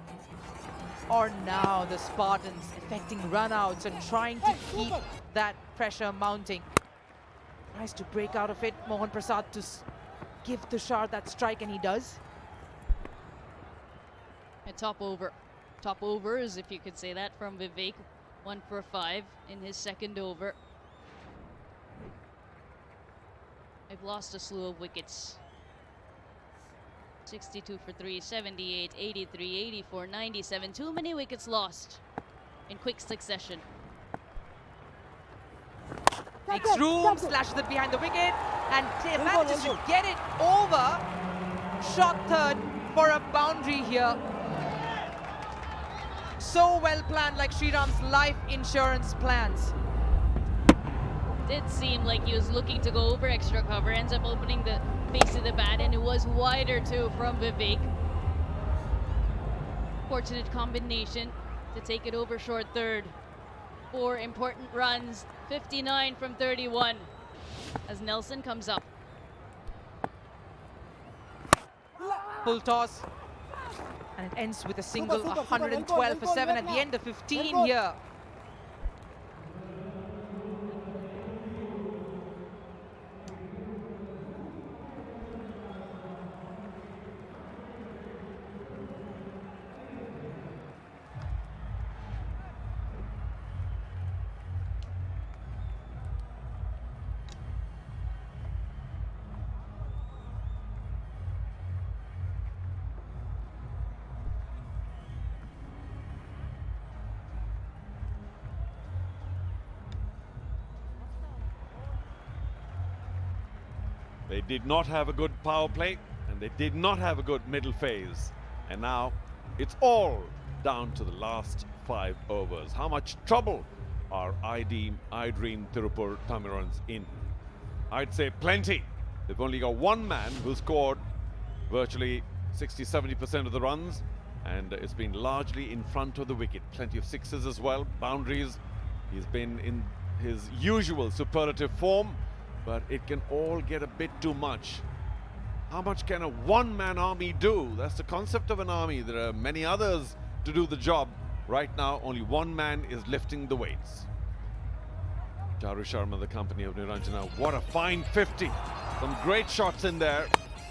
or now the Spartans effecting runouts and trying to keep that pressure mounting. Tries to break out of it, Mohan Prasad to give Tushar that strike, and he does. A top overs, if you could say that, from Vivek. 1 for 5 in his second over. They've lost a slew of wickets. 62 for 3, 78, 83, 84, 97. Too many wickets lost in quick succession. Makes room, slashes it behind the wicket, and manages to get it over. Shot third for a boundary here. So well planned, like Shriram's life insurance plans. Did seem like he was looking to go over extra cover, ends up opening the base of the bat, and it was wider too from Vivek. Fortunate combination to take it over short third. 4 important runs, 59 from 31 as Nelson comes up. Full toss, and it ends with a single. 112 for 7 at the end of 15 here. They did not have a good power play, and they did not have a good middle phase. And now it's all down to the last 5 overs. How much trouble are iDream Tiruppur Tamizhans in? I'd say plenty. They've only got one man who scored virtually 60-70% of the runs, and it's been largely in front of the wicket. Plenty of sixes as well, boundaries. He's been in his usual superlative form, but it can all get a bit too much. How much can a one-man army do? That's the concept of an army. There are many others to do the job. Right now, only one man is lifting the weights. Charu Sharma, the company of Niranjana. What a fine 50. Some great shots in there.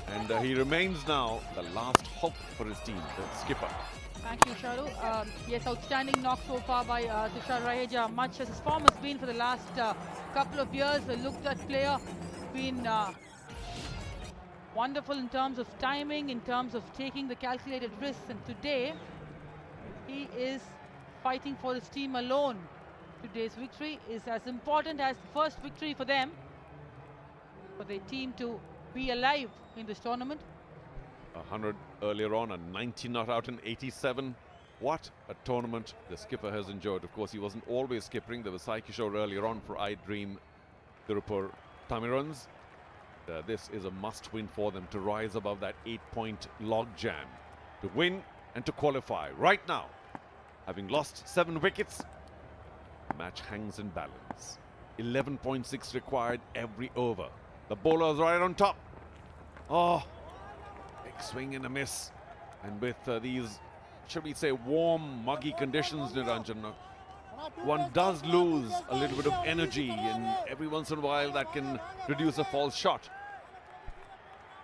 And he remains now the last hope for his team, the skipper. Thank you, Sharu. Yes, outstanding knock so far by Tushar Raheja. Much as his form has been for the last couple of years, looked at player, been wonderful in terms of timing, in terms of taking the calculated risks. And today, he is fighting for his team alone. Today's victory is as important as the first victory for them, for their team to be alive in this tournament. 100 earlier on, a 90 not out in 87. What a tournament the skipper has enjoyed. Of course, he wasn't always skippering. There was Sai Kishore earlier on for iDream Tiruppur Tamizhans. This is a must-win for them to rise above that 8-point logjam, to win and to qualify. Right now, having lost 7 wickets, the match hangs in balance. 11.6 required every over. The bowler is right on top. Oh, big swing and a miss. And with these, should we say, warm, muggy conditions, Niranjan, one does lose a little bit of energy, and every once in a while that can produce a false shot.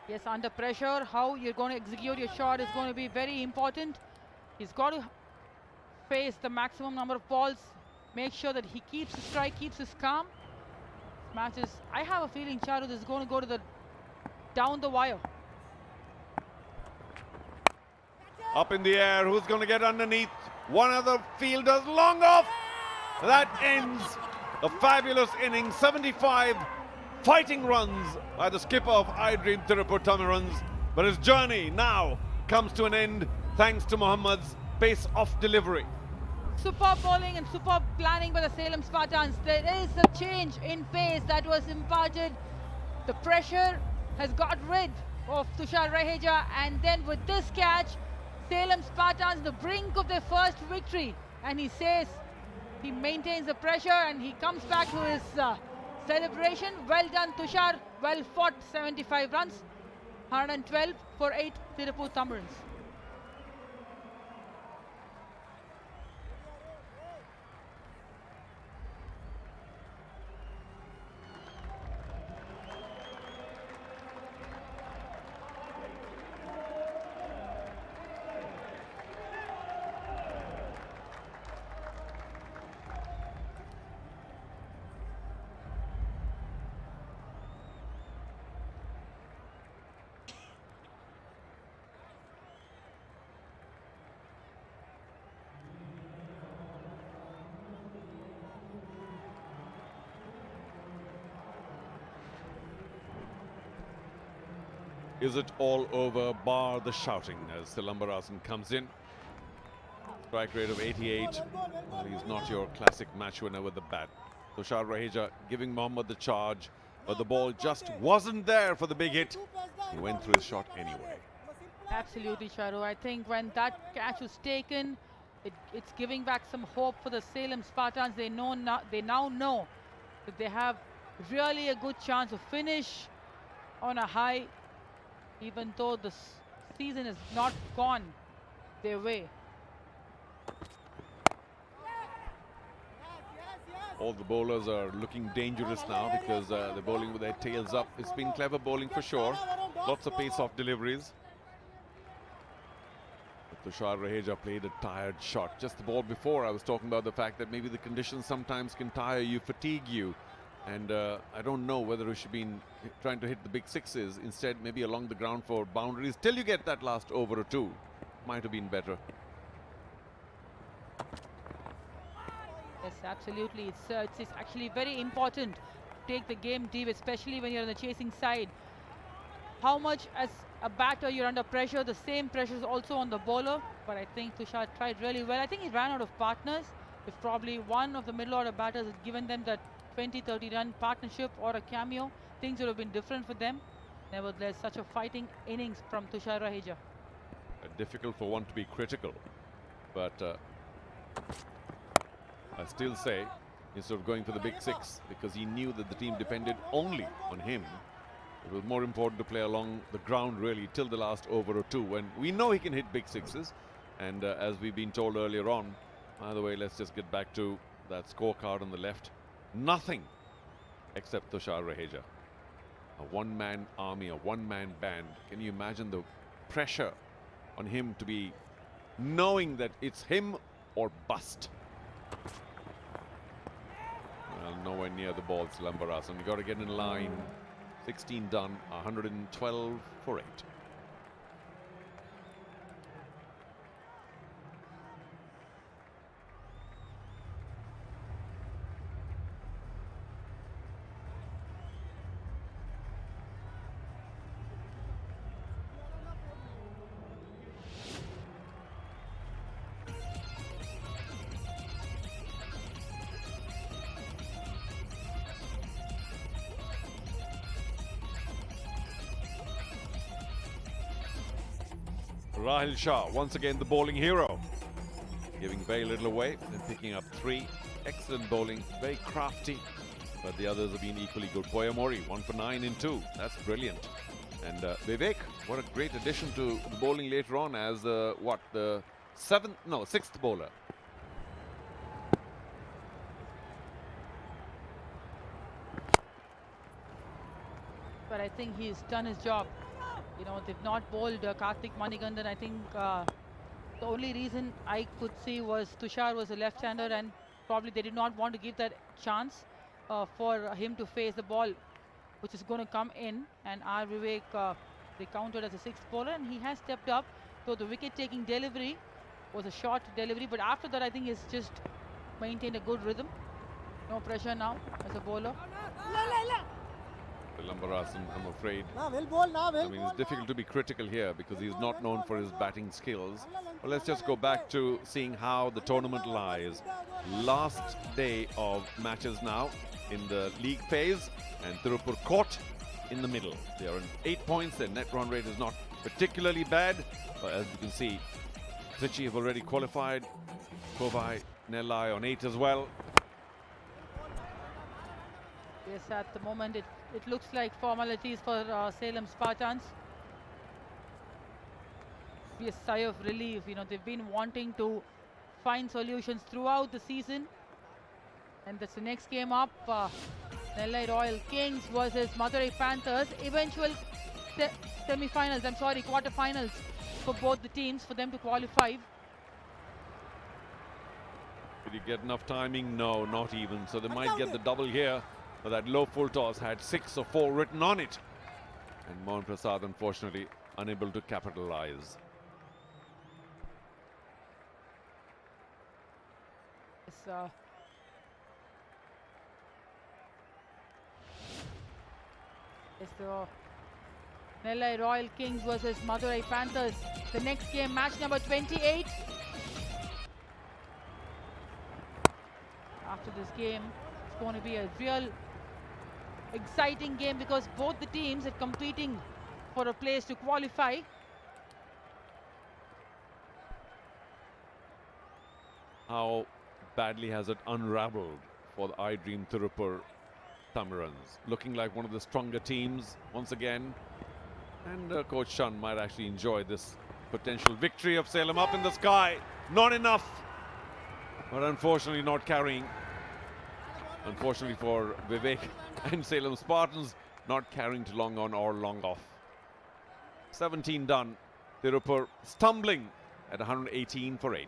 Yes, under pressure, how you're going to execute your shot is going to be very important. He's got to face the maximum number of balls, make sure that he keeps his strike, keeps his calm. Matches, I have a feeling, Charu, this is going to go to the down the wire. Up in the air, who's going to get underneath? One of the fielders long off. That ends a fabulous inning. 75 fighting runs by the skipper of iDream, Tiruppur Tamizhans. But his journey now comes to an end thanks to Mohammad's pace-off delivery. Superb bowling and superb planning by the Salem Spartans. There is a change in pace that was imparted. The pressure has got rid of Tushar Raheja, and then with this catch, Salem Spartans the brink of their first victory. And he says he maintains the pressure and he comes back to his celebration. Well done, Tushar. Well fought. 75 runs, 112 for 8 Tiruppur Tamizhans. Is it all over, bar the shouting as Salem Spartans comes in? Strike rate of 88. Well, he's not your classic match winner with the bat. Tushar Raheja giving Mohammad the charge, but the ball just wasn't there for the big hit. He went through his shot anyway. Absolutely, Charu. I think when that catch was taken, it's giving back some hope for the Salem Spartans. They now know that they have really a good chance to finish on a high, even though the season has not gone their way. All the bowlers are looking dangerous now because they're bowling with their tails up. It's been clever bowling for sure. Lots of pace-off deliveries. But Tushar Raheja played a tired shot. Just the ball before, I was talking about the fact that maybe the conditions sometimes can tire you, fatigue you. And I don't know whether we should be trying to hit the big sixes. Instead, maybe along the ground for boundaries till you get that last over or two. Might have been better. Yes, absolutely. It's actually very important to take the game deep, especially when you're on the chasing side. How much as a batter you're under pressure, the same pressure is also on the bowler. But I think Tushar tried really well. I think he ran out of partners. If probably one of the middle order batters had given them that 20-30 run partnership or a cameo, things would have been different for them. Nevertheless, such a fighting innings from Tushar Raheja. Difficult for one to be critical, but I still say instead of going for the big six, because he knew that the team depended only on him, it was more important to play along the ground really till the last over or two, when we know he can hit big sixes. And as we've been told earlier on, by the way, let's just get back to that scorecard on the left. Nothing except Tushar Raheja. A one-man army, a one-man band. Can you imagine the pressure on him to be knowing that it's him or bust? Well, nowhere near the ball, Salem Spartans. You got to get in line. 16 done, 112 for 8. Rahil Shah, once again the bowling hero, giving very little away and picking up 3. Excellent bowling, very crafty, but the others have been equally good. Poyamori, 1 for 9 in 2. That's brilliant. And Vivek, what a great addition to the bowling later on as the 6th bowler. But I think he's done his job. You know, they've not bowled Karthik Manikandan. I think the only reason I could see was Tushar was a left-hander, and probably they did not want to give that chance for him to face the ball, which is going to come in. And R. Vivek, they counted as a 6th bowler, and he has stepped up So the wicket-taking delivery was a short delivery, but after that I think he's just maintained a good rhythm. No pressure now as a bowler. Lambarasan, I'm afraid. I mean, it's difficult to be critical here because he's not known for his batting skills. But let's just go back to seeing how the tournament lies. Last day of matches now in the league phase, and Tiruppur caught in the middle. They are on 8 points. Their net run rate is not particularly bad, but as you can see, Trichy have already qualified. Kovai, Nellai on 8 as well. Yes, at the moment it looks like formalities for Salem Spartans. Be a sigh of relief. You know, they've been wanting to find solutions throughout the season. And that's the next game up. Nellai Royal Kings versus Madurai Panthers. Eventual quarterfinals for both the teams for them to qualify. Did he get enough timing? No, not even. So they might get the double here. But that low full toss had 6 or 4 written on it. And Mohan Prasad, unfortunately, unable to capitalize. It's the Nellai Royal Kings versus Madurai Panthers. The next game, match number 28. After this game, it's going to be a real exciting game because both the teams are competing for a place to qualify. How badly has it unraveled for the iDream Tiruppur Tamizhans? Looking like one of the stronger teams once again. And Coach Shan might actually enjoy this potential victory of Salem up in the sky. Not enough, but unfortunately not carrying. Unfortunately for Vivek and Salem Spartans, not carrying to long on or long off. 17 done. Tiruppur stumbling at 118 for 8.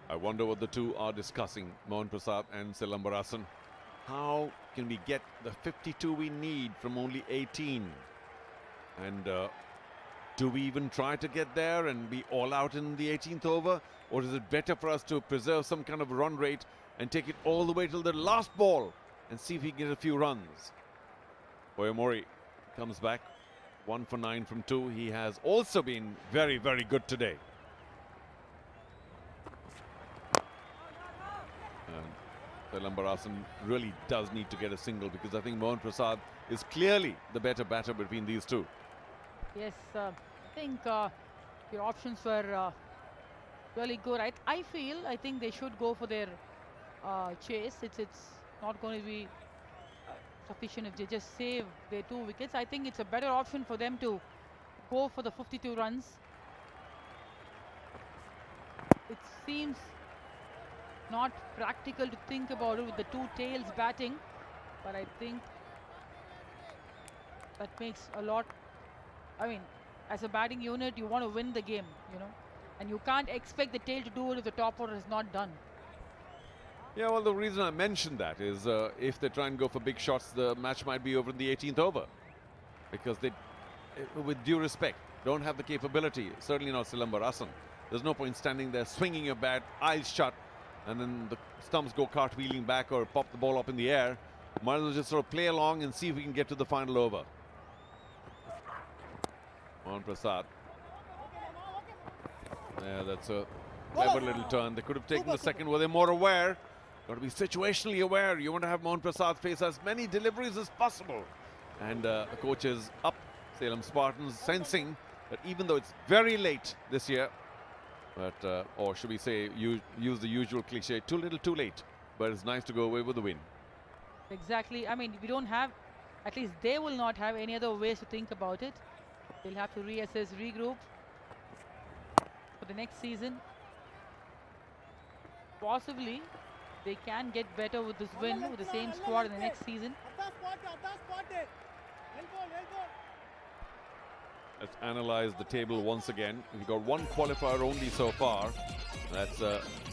I wonder what the two are discussing, Mohan Prasad and Silambarasan. How can we get the 52 we need from only 18? And do we even try to get there and be all out in the 18th over? Or is it better for us to preserve some kind of run rate and take it all the way till the last ball and see if we can get a few runs? Oyamori comes back, 1 for 9 from 2. He has also been very, very good today. Lambarasan really does need to get a single because I think Mohan Prasad is clearly the better batter between these two. Yes, I think your options were really good. I think they should go for their chase. It's not going to be sufficient if they just save their 2 wickets. I think it's a better option for them to go for the 52 runs. It seems not practical to think about it with the 2 tails batting, but I think that makes a lot. I mean, as a batting unit, you want to win the game, you know, and you can't expect the tail to do it if the top order is not done. Yeah, well, the reason I mentioned that is if they try and go for big shots, the match might be over in the 18th over, because they, with due respect, don't have the capability. Certainly not Silambarasan. There's no point standing there swinging your bat, eyes shut, and then the stumps go cartwheeling back or pop the ball up in the air. Might as well just sort of play along and see if we can get to the final over. Mohan Prasad. Yeah, that's a clever little turn. They could have taken the second. Were they more aware? Got to be situationally aware. You want to have Mohan Prasad face as many deliveries as possible. And the coach is up. Salem Spartans sensing that even though it's very late this year, but, or should we say, use the usual cliche, too little, too late. But it's nice to go away with the win. Exactly. I mean, we don't have, at least they will not have any other ways to think about it. They'll have to reassess, regroup for the next season. Possibly they can get better with this win with the same squad in the next season. Let's analyze the table once again. We've got one qualifier only so far. That's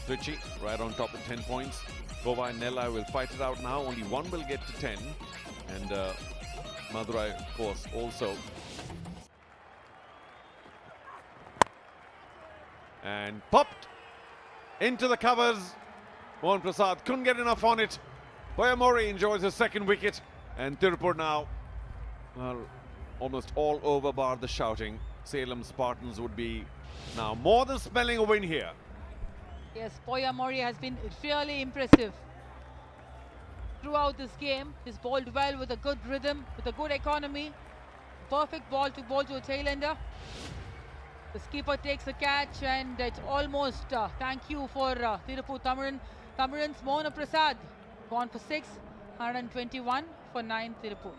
Trichy right on top with 10 points. Kovai and Nellai will fight it out now. Only one will get to 10. And Madurai, of course, also. And popped into the covers. Mohan Prasad couldn't get enough on it. Poyamori enjoys his second wicket. And Tiruppur now, well, almost all over bar the shouting. Salem Spartans would be now more than smelling a win here. Yes, Poyamori has been really impressive throughout this game. He's bowled well with a good rhythm, with a good economy. Perfect ball to a tail-ender. The skipper takes a catch and it's almost thank you for Tiruppur Tamizhans. Mohan Prasad gone for 6, 121 for 9 Tiruppur.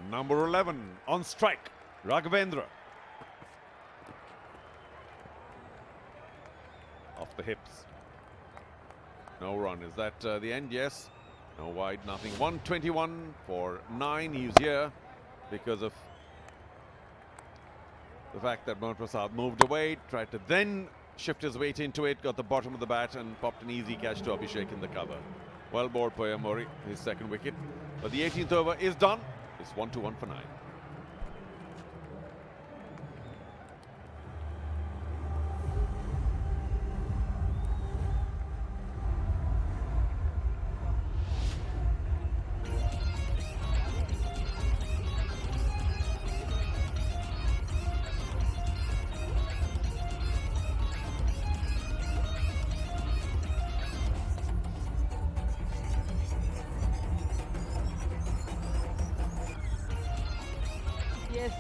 Number 11 on strike, Raghavendra. Off the hips. No run. Is that the end? Yes. No wide, nothing. 121 for 9. He's here because of the fact that Mohan Prasad moved away, tried to then shift his weight into it, got the bottom of the bat and popped an easy catch to Abhishek in the cover. Well bowled Poyamori, his second wicket. But the 18th over is done. It's 1-1 for 9. Yes,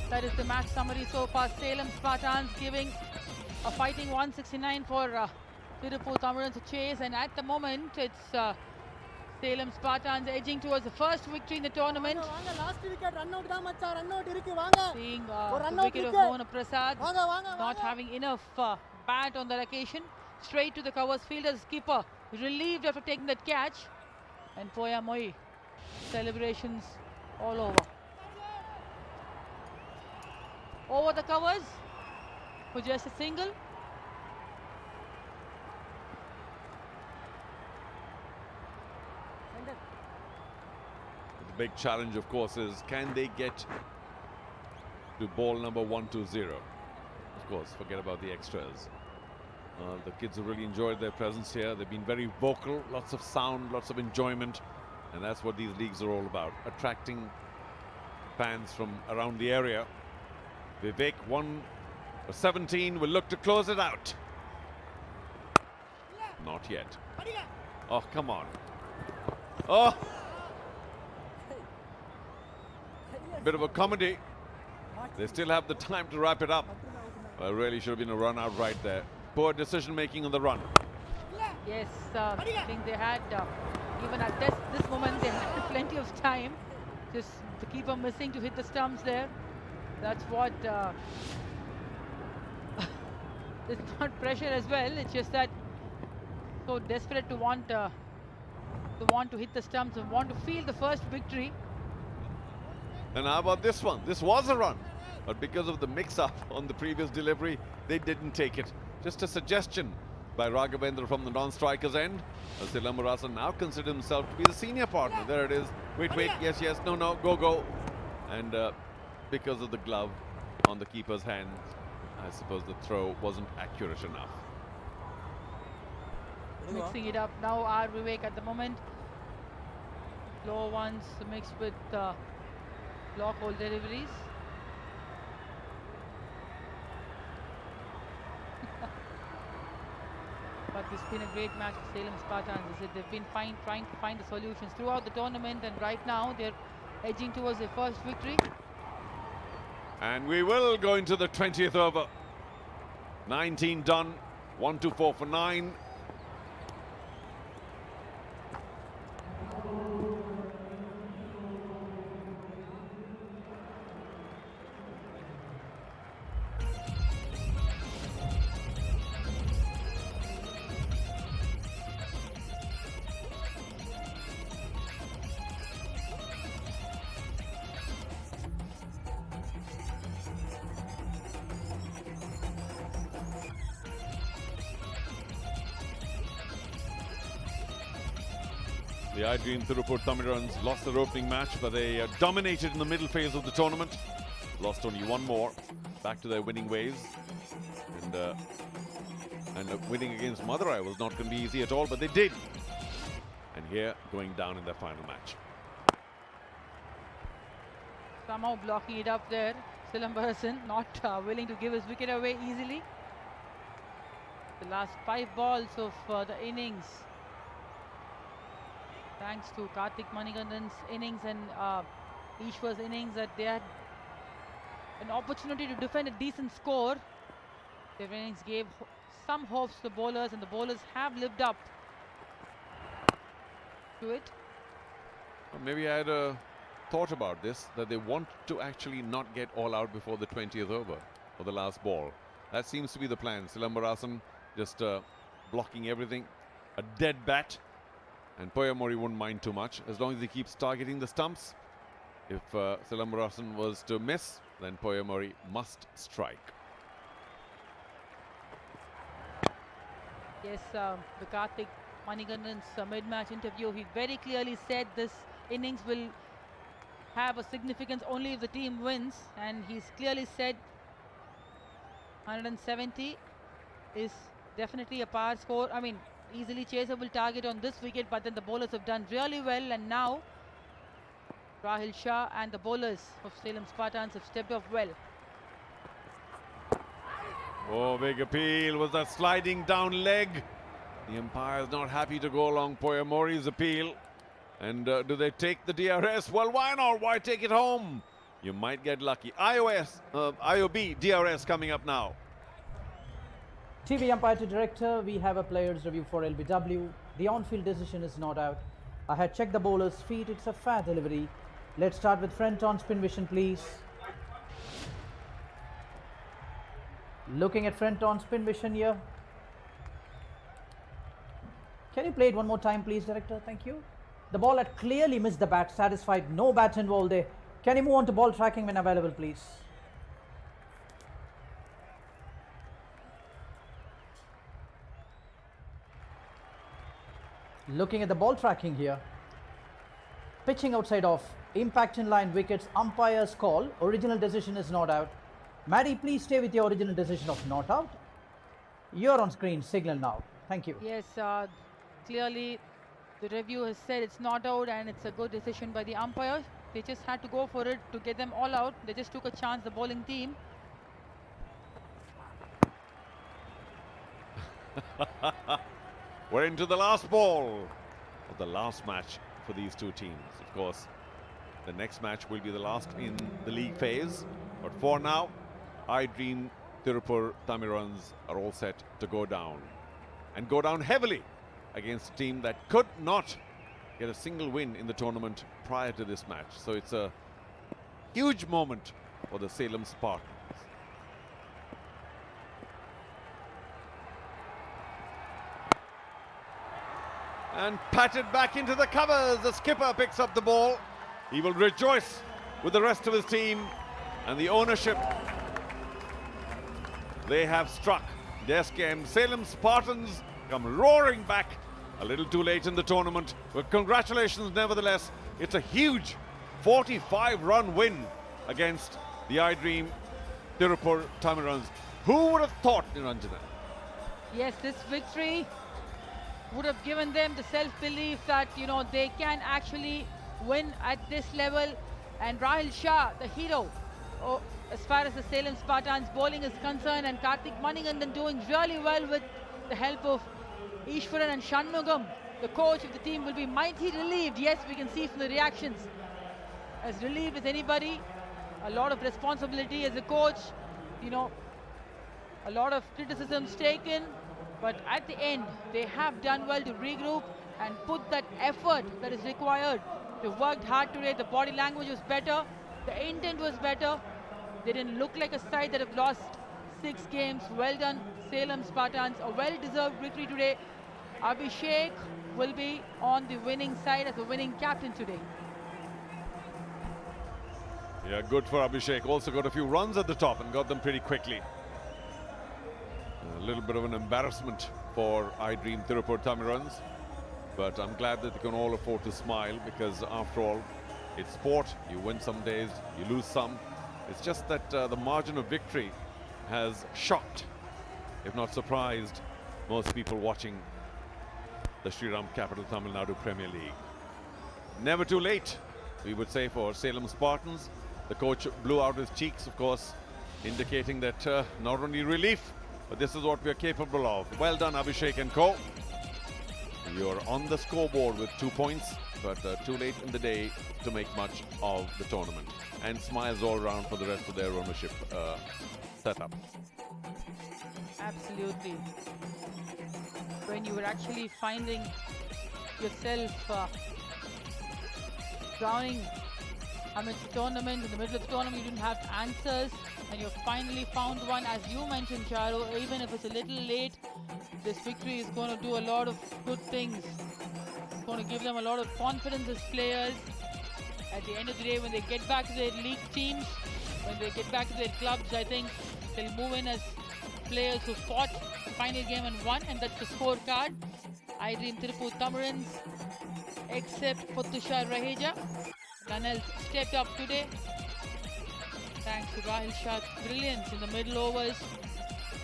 that is the match summary so far. Salem Spartans giving a fighting 169 for Tiruppur Tamizhans to chase, and at the moment it's Salem Spartans edging towards the first victory in the tournament. Seeing the wicket of Mohan Prasad not having enough bat on that occasion. Straight to the covers. Fielder's skipper relieved after taking that catch, and Poyamori celebrations all over. Over the covers for just a single. The big challenge, of course, is can they get to ball number 120? Of course, forget about the extras. The kids have really enjoyed their presence here. They've been very vocal, lots of sound, lots of enjoyment, and that's what these leagues are all about, attracting fans from around the area. Vivek, 1-17, will look to close it out. Not yet. Oh, come on. Oh! Bit of a comedy. They still have the time to wrap it up. Well, really should have been a run out right there. Poor decision making on the run. Yes, I think they had, even at this moment, they had plenty of time. Just the keeper missing to hit the stumps there. That's what it's not pressure as well. It's just that so desperate to want to hit the stumps and want to feel the first victory. And how about this one? This was a run, but because of the mix-up on the previous delivery, they didn't take it. Just a suggestion by Raghavendra from the non-striker's end. Salem Spartans now consider himself to be the senior partner. There it is. Wait, yes, no, go. And because of the glove on the keeper's hand, I suppose the throw wasn't accurate enough. Mixing it up now, R. Vivek at the moment. Low ones mixed with block hole deliveries. But it's been a great match for Salem Spartans. They've been trying to find the solutions throughout the tournament, and right now they're edging towards their first victory. And we will go into the 20th over. 19 done, 1-4 for 9. The iDream Tiruppur Tamizhans lost their opening match, but they dominated in the middle phase of the tournament. Lost only one more, back to their winning ways. And winning against Madurai was not going to be easy at all, but they did. And here, going down in their final match. Somehow blocking it up there. Salem Spartans not willing to give his wicket away easily. The last 5 balls of the innings, thanks to Karthik Manikandan's innings and Ishwar's innings, that they had an opportunity to defend a decent score. Their innings gave some hopes to the bowlers, and the bowlers have lived up to it. Well, maybe I had thought about this, that they want to actually not get all out before the 20th over or the last ball. That seems to be the plan. Salem Spartans just blocking everything. A dead bat. And Poyamori wouldn't mind too much, as long as he keeps targeting the stumps. If Salem Spartans was to miss, then Poyamori must strike. Yes, the Karthik Manikandan's mid-match interview, he very clearly said this innings will have a significance only if the team wins, and he's clearly said 170 is definitely a par score. I mean, easily chaseable target on this wicket, but then the bowlers have done really well, and now Rahil Shah and the bowlers of Salem Spartans have stepped off well. Oh, big appeal was that sliding down leg. The umpire is not happy to go along Poyamori's appeal. And do they take the DRS? Well, why not? Why take it home? You might get lucky. IOB DRS coming up now. TV umpire to director, we have a player's review for LBW. The on-field decision is not out. I had checked the bowler's feet. It's a fair delivery. Let's start with front on spin vision, please. Looking at front on spin vision here. Can you play it one more time, please, director? Thank you. The ball had clearly missed the bat. Satisfied. No bat involved there. Can you move on to ball tracking when available, please? Looking at the ball tracking here. Pitching outside off. Impact in line wickets. Umpire's call. Original decision is not out. Maddie, please stay with your original decision of not out. You're on screen. Signal now. Thank you. Yes, clearly the review has said it's not out, and it's a good decision by the umpire. They just had to go for it to get them all out. They just took a chance, the bowling team. We're into the last ball of the last match for these two teams. Of course, the next match will be the last in the league phase. But for now, iDream Tiruppur Tamizhans are all set to go down. And go down heavily against a team that could not get a single win in the tournament prior to this match. So it's a huge moment for the Salem Spartans. And patted back into the covers. The skipper picks up the ball. He will rejoice with the rest of his team and the ownership. They have struck. The SKM Salem Spartans come roaring back a little too late in the tournament, but congratulations nevertheless. It's a huge 45-run win against the iDream Tiruppur Tamizhans. Who would have thought, Niranjana? Yes, this victory would have given them the self-belief that, you know, they can actually win at this level. And Rahil Shah, the hero, as far as the Salem Spartans bowling is concerned, and Karthik Manigandan doing really well with the help of Ishwaran and Shanmugam. The coach of the team will be mighty relieved. Yes, we can see from the reactions. As relieved as anybody. A lot of responsibility as a coach. You know, a lot of criticisms taken. But at the end, they have done well to regroup and put that effort that is required. They worked hard today. The body language was better. The intent was better. They didn't look like a side that have lost 6 games. Well done, Salem Spartans. A well-deserved victory today. Abhishek will be on the winning side as a winning captain today. Yeah, good for Abhishek. Also got a few runs at the top and got them pretty quickly. A little bit of an embarrassment for iDream Tiruppur Tamizhans. But I'm glad that they can all afford to smile, because after all, it's sport. You win some days, you lose some. It's just that the margin of victory has shocked, if not surprised, most people watching the Shriram Capital Tamil Nadu Premier League. Never too late, we would say, for Salem Spartans. The coach blew out his cheeks, of course, indicating that not only relief, but this is what we are capable of. Well done, Abhishek and co. You're on the scoreboard with 2 points, but too late in the day to make much of the tournament. And smiles all around for the rest of their ownership setup. Absolutely. When you were actually finding yourself drowning amidst the tournament, in the middle of the tournament, you didn't have answers, and you finally found one. As you mentioned, Charu, even if it's a little late, this victory is going to do a lot of good things. It's going to give them a lot of confidence as players. At the end of the day, when they get back to their league teams, when they get back to their clubs, I think they'll move in as players who fought the final game and won, and that's the scorecard. iDream Tiruppur Tamizhans, except for Tushar Raheja. None else stepped up today. Thanks to Rahil Shah's brilliance in the middle overs,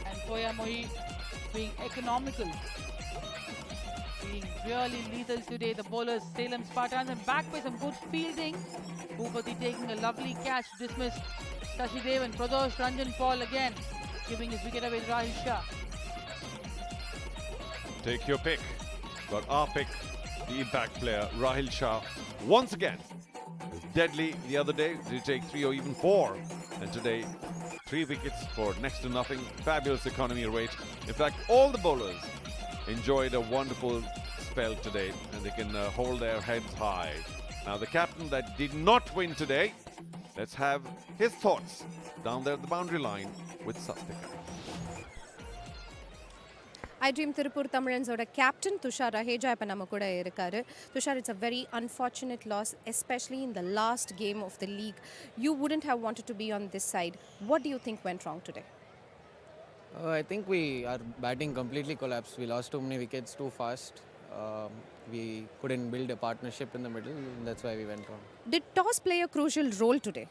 and Poya Mohi being economical, being really lethal today. The bowlers, Salem Spartans, and backed by some good fielding. Bhupati taking a lovely catch to dismiss Sashidev, and Pradosh Ranjan Paul again giving his wicket away to Rahil Shah. Take your pick. But our pick, the impact player, Rahil Shah, once again, was deadly the other day. Did he take 3 or even 4? And today, 3 wickets for next to nothing. Fabulous economy rate. In fact, all the bowlers enjoyed a wonderful spell today, and they can hold their heads high. Now, the captain that did not win today, let's have his thoughts down there at the boundary line with Sastika. iDream Tiruppur Tamizhans captain Tushar Raheja இப்ப நம்ம கூட இருக்காரு. Tushar, it's a very unfortunate loss, especially in the last game of the league. You wouldn't have wanted to be on this side. What do you think went wrong today? I think our batting completely collapsed. We lost too many wickets too fast. We couldn't build a partnership in the middle, and that's why we went wrong. Did toss play a crucial role today?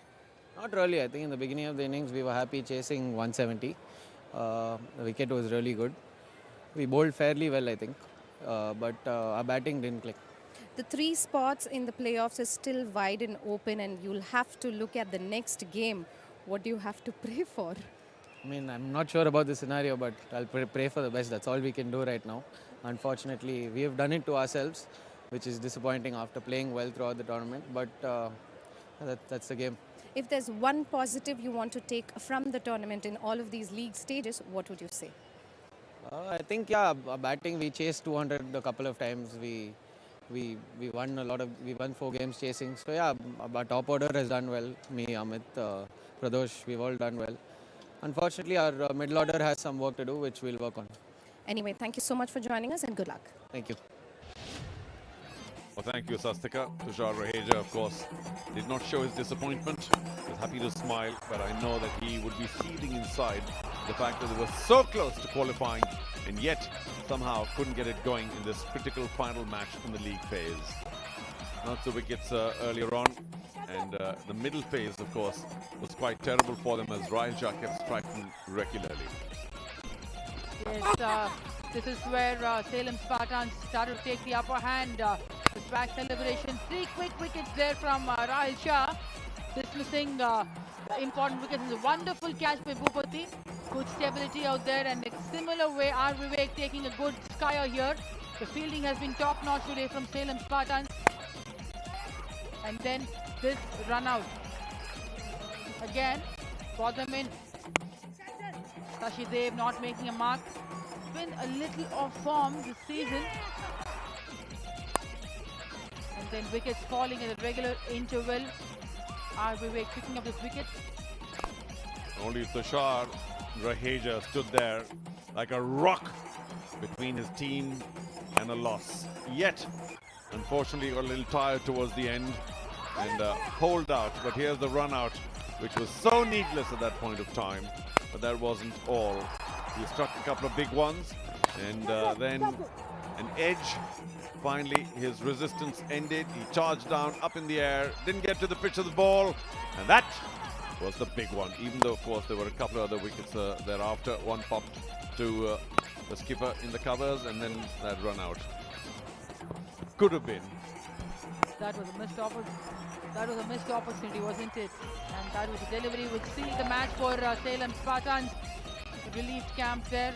Not really. I think in the beginning of the innings, we were happy chasing 170. The wicket was really good. We bowled fairly well, I think, but our batting didn't click. The 3 spots in the playoffs is still wide and open, and you'll have to look at the next game. What do you have to pray for? I mean, I'm not sure about the scenario, but I'll pray for the best. That's all we can do right now. Unfortunately, we have done it to ourselves, which is disappointing after playing well throughout the tournament, but that's the game. If there's one positive you want to take from the tournament in all of these league stages, what would you say? I think, yeah, batting, we chased 200 a couple of times. We won we won 4 games chasing. So yeah, our top order has done well. Me, Amit, Pradosh, we've all done well. Unfortunately, our middle order has some work to do, which we'll work on. Anyway, thank you so much for joining us, and good luck. Thank you. Well, thank you, Sastika. Tushar Raheja, of course, did not show his disappointment. He was happy to smile, but I know that he would be seething inside the fact that they were so close to qualifying and yet somehow couldn't get it going in this critical final match in the league phase. Not the wickets earlier on. And the middle phase, of course, was quite terrible for them as Royal kept striking regularly. Yes, this is where Salem Spartans started to take the upper hand. The swag celebration, 3 quick wickets there from Rahil Shah, dismissing the important wickets. It's a wonderful catch by Bhupati. Good stability out there, and in a similar way, R. Vivek taking a good skyer here. The fielding has been top-notch today from Salem Spartans. And then this run out. Again, for them in. Sashidev not making a mark. Been a little off form this season. And then wickets falling at a regular interval. R. Vivek picking up this wicket. Only Tushar Raheja stood there like a rock between his team and a loss. Yet, unfortunately, got a little tired towards the end and holed out. But here's the run out, which was so needless at that point of time. But that wasn't all. He struck a couple of big ones, and then an edge. Finally, his resistance ended. He charged down, up in the air, didn't get to the pitch of the ball, and that was the big one. Even though, of course, there were a couple of other wickets thereafter. One popped to the skipper in the covers, and then that run out. Could have been. That was a missed opportunity. That was a missed opportunity, wasn't it? And that was a delivery which sealed the match for Salem Spartans. The relieved camp there.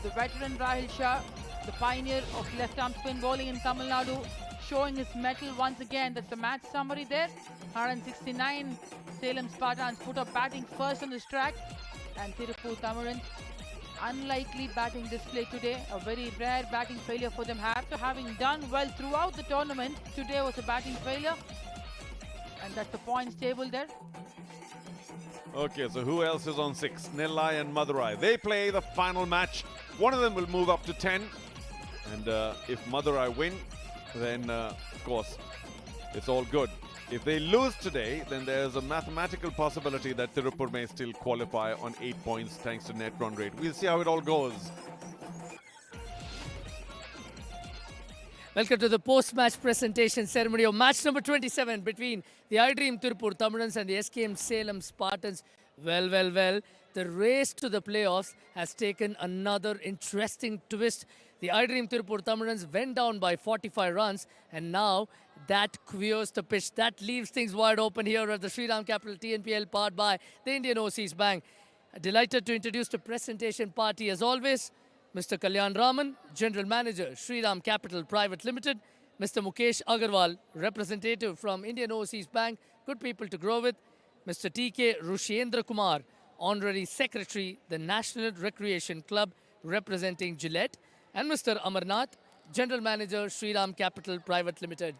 The veteran Rahil Shah, the pioneer of left-arm spin bowling in Tamil Nadu, showing his mettle once again. That's the match summary there. 169 Salem Spartans put up batting first on this track. And Tiruppur Tamizhans, unlikely batting display today. A very rare batting failure for them. After having done well throughout the tournament, today was a batting failure. And that's the points table there. Okay, so who else is on 6? Nellai and Madurai. They play the final match. One of them will move up to 10. And if Madurai win, then of course, it's all good. If they lose today, then there's a mathematical possibility that Tiruppur may still qualify on 8 points thanks to net run rate. We'll see how it all goes. Welcome to the post-match presentation ceremony of match number 27 between the iDream Tiruppur Tamizhans and the SKM Salem Spartans. Well, the race to the playoffs has taken another interesting twist. The iDream Tiruppur Tamizhans went down by 45 runs, and now that queers the pitch. That leaves things wide open here at the Shriram Capital TNPL, powered by the Indian Overseas Bank. Delighted to introduce the presentation party as always. Mr. Kalyan Raman, General Manager, Shriram Capital Private Limited. Mr. Mukesh Agarwal, representative from Indian Overseas Bank, good people to grow with. Mr. T.K. Rushendra Kumar, Honorary Secretary, the National Recreation Club, representing Gillette. And Mr. Amarnath, General Manager, Shriram Capital Private Limited.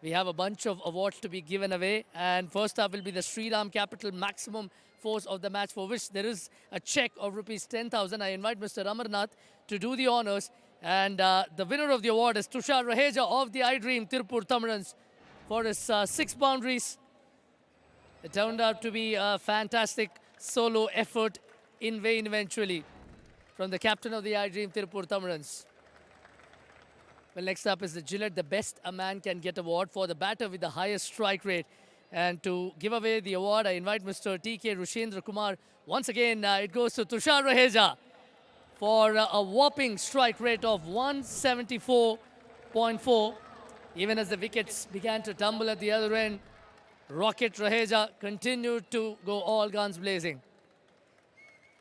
We have a bunch of awards to be given away, and first up will be the Shriram Capital Maximum Force of the Match, for which there is a check of rupees 10,000. I invite Mr. Amarnath to do the honors, and the winner of the award is Tushar Raheja of the iDream Tiruppur Tamizhans for his 6 boundaries. It turned out to be a fantastic solo effort, in vain eventually, from the captain of the iDream Tiruppur Tamizhans. Well, next up is the Gillette, the Best a Man Can Get award for the batter with the highest strike rate. And to give away the award, I invite Mr. T.K. Rushendra Kumar. Once again, it goes to Tushar Raheja for a whopping strike rate of 174.4. Even as the wickets began to tumble at the other end, Rocket Raheja continued to go all guns blazing.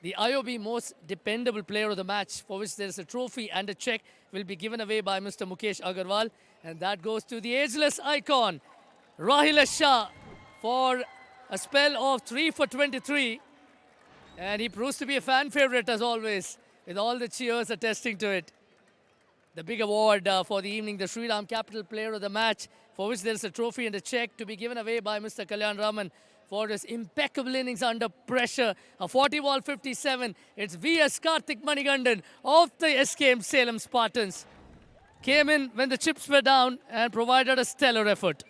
The IOB Most Dependable Player of the Match, for which there is a trophy and a check, will be given away by Mr. Mukesh Agarwal. And that goes to the ageless icon, Rahil Shah, for a spell of 3 for 23. And he proves to be a fan favorite as always, with all the cheers attesting to it. The big award for the evening, the Shriram Capital Player of the Match, for which there is a trophy and a check to be given away by Mr. Kalyan Raman for his impeccable innings under pressure. A 40-ball 57. It's V.S. Karthik Manigandan of the SKM Salem Spartans. Came in when the chips were down and provided a stellar effort.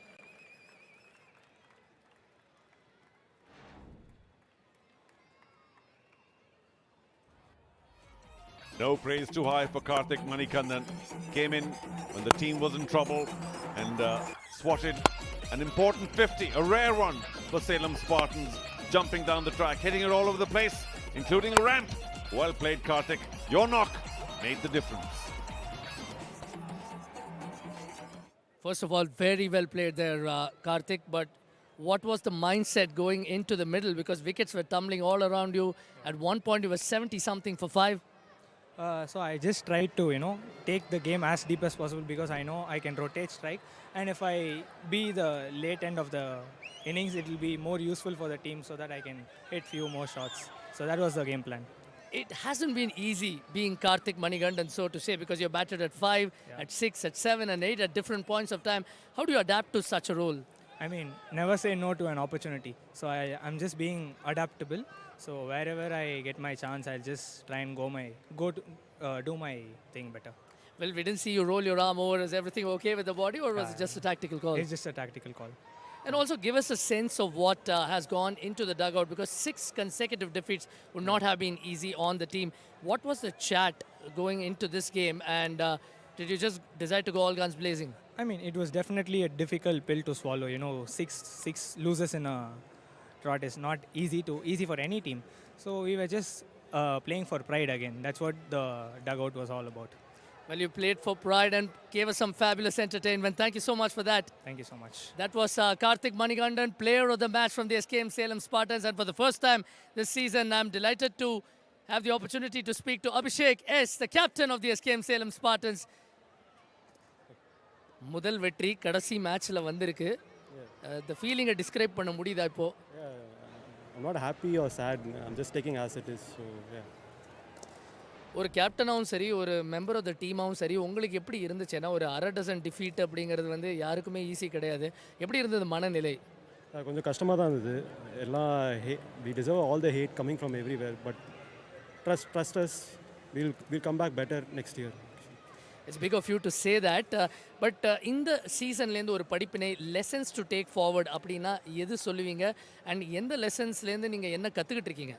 No praise too high for Karthik Manikandan. Came in when the team was in trouble and swatted An important 50, a rare one for Salem Spartans. Jumping down the track, hitting it all over the place, including a ramp. Well played, Karthik. Your knock made the difference. First of all, very well played there, Karthik. But what was the mindset going into the middle? Because wickets were tumbling all around you. At one point, you were 70-something for 5. So I just tried to, take the game as deep as possible because I know I can rotate strike. And if I be the late end of the innings, it will be more useful for the team so that I can hit few more shots. So that was the game plan. It hasn't been easy being Karthik Manigandan, so to say, because you're batted at 5, at 6, at 7 and 8 at different points of time. How do you adapt to such a role? I mean, never say no to an opportunity. So I'm just being adaptable. So wherever I get my chance, I'll just try and do my thing better. Well, we didn't see you roll your arm over. Is everything okay with the body, or was it just a tactical call? It's just a tactical call. And also give us a sense of what has gone into the dugout, because 6 consecutive defeats would not have been easy on the team. What was the chat going into this game, and did you just decide to go all guns blazing? I mean, it was definitely a difficult pill to swallow. 6 losses in a trot is not easy for any team. So we were just playing for pride again. That's what the dugout was all about. Well, you played for pride and gave us some fabulous entertainment. Thank you so much for that. Thank you so much. That was Karthik Manigandan, player of the match from the SKM Salem Spartans. And for the first time this season, I'm delighted to have the opportunity to speak to Abhishek S., the captain of the SKM Salem Spartans. முதல் வெற்றி கடைசி மேட்ச்ல வந்திருக்கு. The feeling describe பண்ண முடியுதா இப்போ? I'm not happy or sad. I'm just taking as it is. So yeah. ஒரு கேப்டனாகவும் சரி, ஒரு மெம்பர் ஆஃப் த டீமாகவும் சரி, உங்களுக்கு எப்படி இருந்துச்சுன்னா ஒரு அரை டசன் டிஃபீட் அப்படிங்கிறது வந்து யாருக்குமே ஈஸி கிடையாது. எப்படி இருந்தது மனநிலை? கொஞ்சம் கஷ்டமாக தான் இருந்தது. எல்லாம் we deserve all the hate coming from everywhere, but trust us, we'll come back better next year. It's big of you to say that, but இந்த சீசன்லேருந்து ஒரு படிப்பினை லெசன்ஸ் டு டேக் ஃபார்வர்ட் அப்படின்னா எது சொல்லுவீங்க, அண்ட் எந்த லெசன்ஸ்லேருந்து நீங்கள் என்ன கற்றுக்கிட்டு இருக்கீங்க?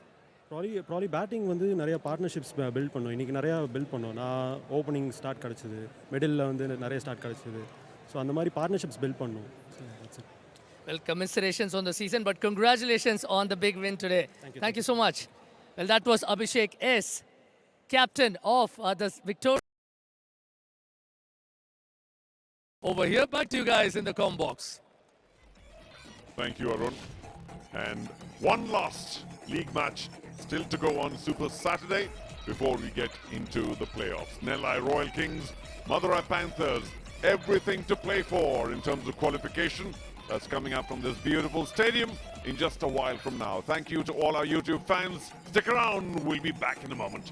ப்ராலி பேட்டிங் வந்து நிறைய பார்ட்னர்ஷிப்ஸ் பில்ட் பண்ணோம். இன்றைக்கி நிறையா பில்ட் பண்ணோம். நான் ஓப்பனிங் ஸ்டார்ட் கிடச்சிது, மிடில் வந்து நிறைய ஸ்டார்ட் கிடச்சிது. ஸோ அந்த மாதிரி பார்ட்னர்ஷிப்ஸ் பில்ட் பண்ணோம். Well, commiserations on the season, but congratulations on the big win today. Thank you so much. Well, that was Abhishek S., captain of the Victoria. Over here, back to you guys in the comm box. Thank you, Arun. And one last league match still to go on Super Saturday before we get into the playoffs. Nellai Royal Kings, Madurai Panthers, everything to play for in terms of qualification. That's coming up from this beautiful stadium in just a while from now. Thank you to all our YouTube fans. Stick around, we'll be back in a moment.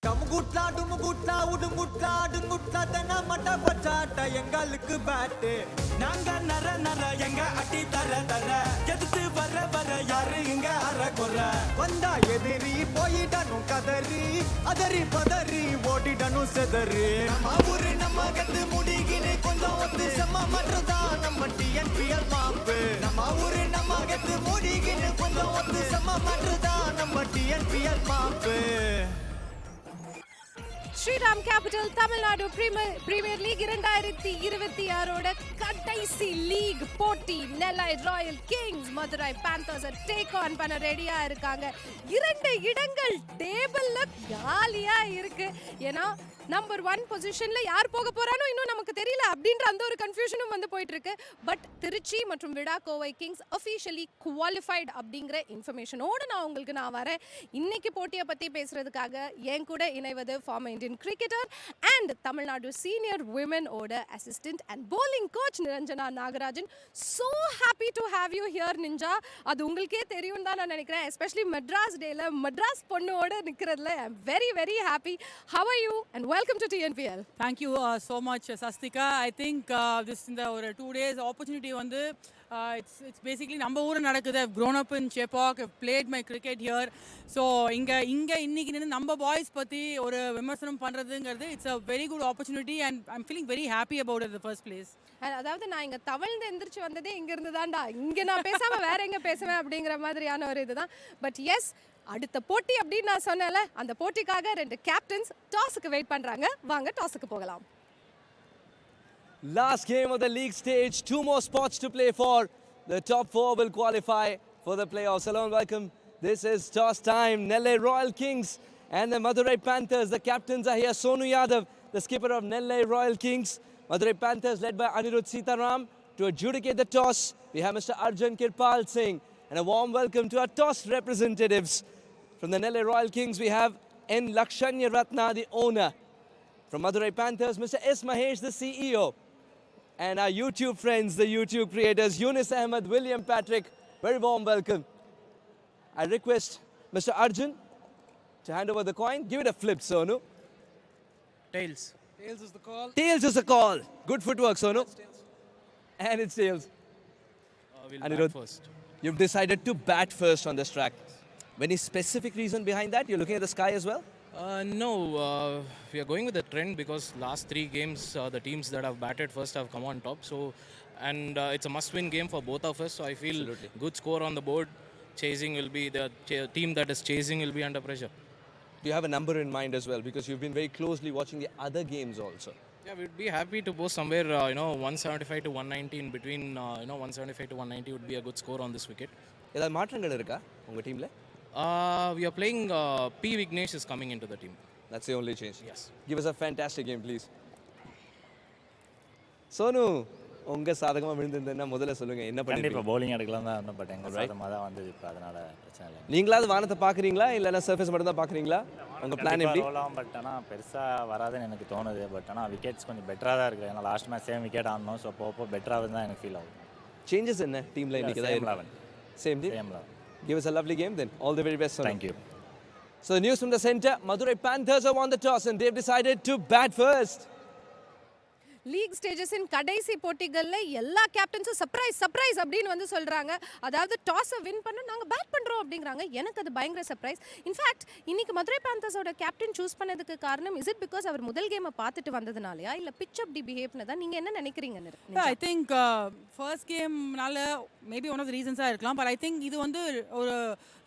டமுகுட்லா டுமுகுட்லா உடுங்குட்லா அடுங்குட்லா தென்ன மட்ட பச்சாட்ட எங்களுக்கு bat நாங்க நர நர எங்க அட்டி தர தர எதிர்த்து வர யாரு இங்க அற கொற வந்தா எதிரி போயிடணும் கதறி அதறி பதறி ஓடிடணும் செதறி நம்ம ஊரு நம்ம கத்து முடிகின்னு கொஞ்சம் ஒத்து செம்ம மட்டும்தான் நம்ம TNPL மாப்பு நம்ம ஊரு நம்ம கத்து முடிகின்னு கொஞ்சம் ஒத்து செம்ம மட்டும்தான் நம்ம TNPL மாப்பு Shriram Capital Tamil Nadu Premier League 2026 கடைசி லீக் போட்டி Nellai Royal Kings Madurai Panthers take on பண்ண ரெடியா இருக்காங்க. 2 இடங்கள் டேபிள்ல காலியா இருக்கு. ஏன்னா நம்பர் 1 பொசிஷன்ல யார் போக போறானோ இன்னும் நமக்கு தெரியல அப்படின்ற அந்த ஒரு கன்ஃபியூஷனும் வந்து போயிட்டு இருக்கு. பட் திருச்சி மற்றும் விடாக்கோவை கிங்ஸ் அஃபிஷியலி குவாலிஃபைட் அப்படிங்கிற இன்ஃபர்மேஷனோடு நான் வரேன். இன்னைக்கு போட்டியை பத்தி பேசுறதுக்காக என் கூட இணைவது former Indian cricketer and Tamil Nadu senior women ஓட assistant and bowling coach Niranjana Nagarajan. So happy to have you here நிஞ்சா. அது உங்களுக்கே தெரியும் தான் நான் நினைக்கிறேன். எஸ்பெஷலி மெட்ராஸ் டேல மெட்ராஸ் பொண்ணோட நிக்கிறதுல I am very very happy. How are you and welcome to TNPL. Thank you so much Sastika. I think this in the 2 days opportunity வந்து it's basically நம்ம ஊர்ல நடக்குது. I've grown up in Chepauk. I've played my cricket here. So இங்க இன்னைக்கு நின்னு நம்ம boys பத்தி ஒரு விமர்சனம் பண்றதுங்கிறது it's a very good opportunity and I'm feeling very happy about it in the first place. அதாவது நான் இங்க தவழ்ந்து எந்திரிச்சு வந்ததே இங்க இருந்து தான்டா. இங்க நான் பேசாம வேற எங்க பேசுவேன் அப்படிங்கிற மாதிரியான ஒரு இதுதான். பட் எஸ் அடுத்த போட்டி அப்படின்னு நான் சொன்னேன்ல அந்த போட்டிக்காக 2 கேப்டன்ஸ் டாஸ்க்கு வெயிட் பண்றாங்க. வாங்க டாஸ்க்கு போகலாம். Last game of the league stage, 2 more spots to play for. The top 4 will qualify for the playoffs. Hello and welcome. This is toss time. Nellai Royal Kings and the Madurai Panthers. The captains are here. Sonu Yadav, the skipper of Nellai Royal Kings. Madurai Panthers led by Anirudh Sitaram. To adjudicate the toss, we have Mr. Arjun Kirpal Singh. And a warm welcome to our toss representatives. From the Nellai Royal Kings, we have N. Lakshanya Ratna, the owner. From Madurai Panthers, Mr. S. Mahesh, the CEO. And our YouTube friends, the YouTube creators, Yunus Ahmed, William Patrick, very warm welcome. I request Mr. Arjun to hand over the coin. Give it a flip, Sonu. Tails. Tails is the call. Tails is the call. Good footwork, Sonu. And it's tails. We'll Anirudh, bat first. you've decided to bat first on this track. Any specific reason behind that? You're looking at the sky as well? No, we are going with the trend because last 3 games the teams that have batted first have come on top. So, and it's a must-win game for both of us. So I feel good score on the board. Chasing will be the team that is chasing will be under pressure. Do you have a number in mind as well? Because you've been very closely watching the other games also. Yeah, we'd be happy to post somewhere 175 to 190 in between. 175 to 190 would be a good score on this wicket. ஏதாவது மாற்றங்கள் இருக்கா உங்க டீம்ல? We are playing P. Vignesh is coming into the team. That's the only change. Yes. Give us a fantastic game, please. Sonu, உங்க சாதகமா விழுந்திருந்தா முதல்ல சொல்லுங்க என்ன பண்ணுவீங்க? கண்டிப்பா bowling எடுக்கலாம் தான் வந்தேன். பட் எங்க சாதகமா தான் வந்தது. இப்ப அதனால பிரச்சனை இல்லை. நீங்களாவது வானத்தை பாக்குறீங்களா இல்லனா சர்ஃபேஸ் மட்டும் தான் பாக்குறீங்களா? உங்க பிளான் எப்படி? ரோலாம் பட் ஆனா பெருசா வராதுன்னு எனக்கு தோணுது. பட் ஆனா விக்கெட்ஸ் கொஞ்சம் பெட்டரா தான் இருக்கு. ஏன்னா லாஸ்ட் மேட்ச் சேம் விக்கெட் ஆனோம். சோ அப்போ பெட்டரா தான் எனக்கு ஃபீல் ஆகுது. சேஞ்சஸ் என்ன டீம்ல இன்னைக்கு தான் இருக்கு? Same team. Same 11. Give us a lovely game then. All the very best, Sonu. Thank you. So the news from the center, Madurai Panthers have won the toss and they've decided to bat first. League ஸ்டேஜஸின் கடைசி போட்டிகளில் எல்லா கேப்டன்ஸும் surprise அப்படின்னு வந்து சொல்கிறாங்க. அதாவது டாஸை win பண்ண நாங்கள் பேட் பண்ணுறோம் அப்படிங்கிறாங்க. எனக்கு அது பயங்கர சர்ப்ரைஸ். இன்ஃபேக்ட் இன்னைக்கு மதுரை பேந்தர்ஸோட கேப்டன் சூஸ் பண்ணதுக்கு காரணம் இஸ் இட் பிகாஸ் அவர் முதல் கேமை பார்த்துட்டு வந்ததுனாலயா இல்லை பிச் அப்படி பிஹேவ்னு தான் நீங்கள் என்ன நினைக்கிறீங்க? ஐ திங்க் ஃபர்ஸ்ட் கேம்னால மேபி ஒன் ஆஃப் த ரீசன்ஸாக இருக்கலாம். பட் ஐ திங்க் இது வந்து ஒரு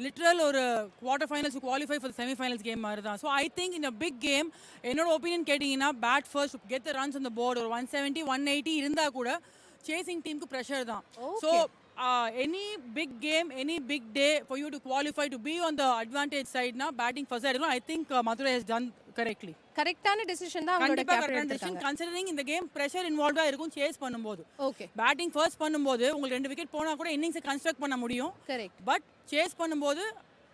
லிட்ரல் ஒரு quarter finals qualify for semifinals game மாதிரி தான். So I think in a big game என்னோட ஒப்பீனியன் கேட்டிங்கன்னா bat first get the runs on the board. ஒரு 170 180 இருந்தால் கூட சேசிங் டீமுக்கு ப்ரெஷர் தான். So any big game, any big day for you to qualify to be on the advantage side now batting first side, I think Madurai has done correctly. கரெக்டான decision தான் அவங்களோட captain எடுத்தாங்க. Considering இந்த game pressure இன்வால்வ்டா இருக்கும் chase பண்ணும்போது. Okay batting first பண்ணும்போது உங்களுக்கு 2 wicket போனா கூட இன்னிங்ஸ் கன்ஸ்ட்ரக்ட் பண்ண முடியும். கரெக்ட். பட் சேஸ் பண்ணும்போது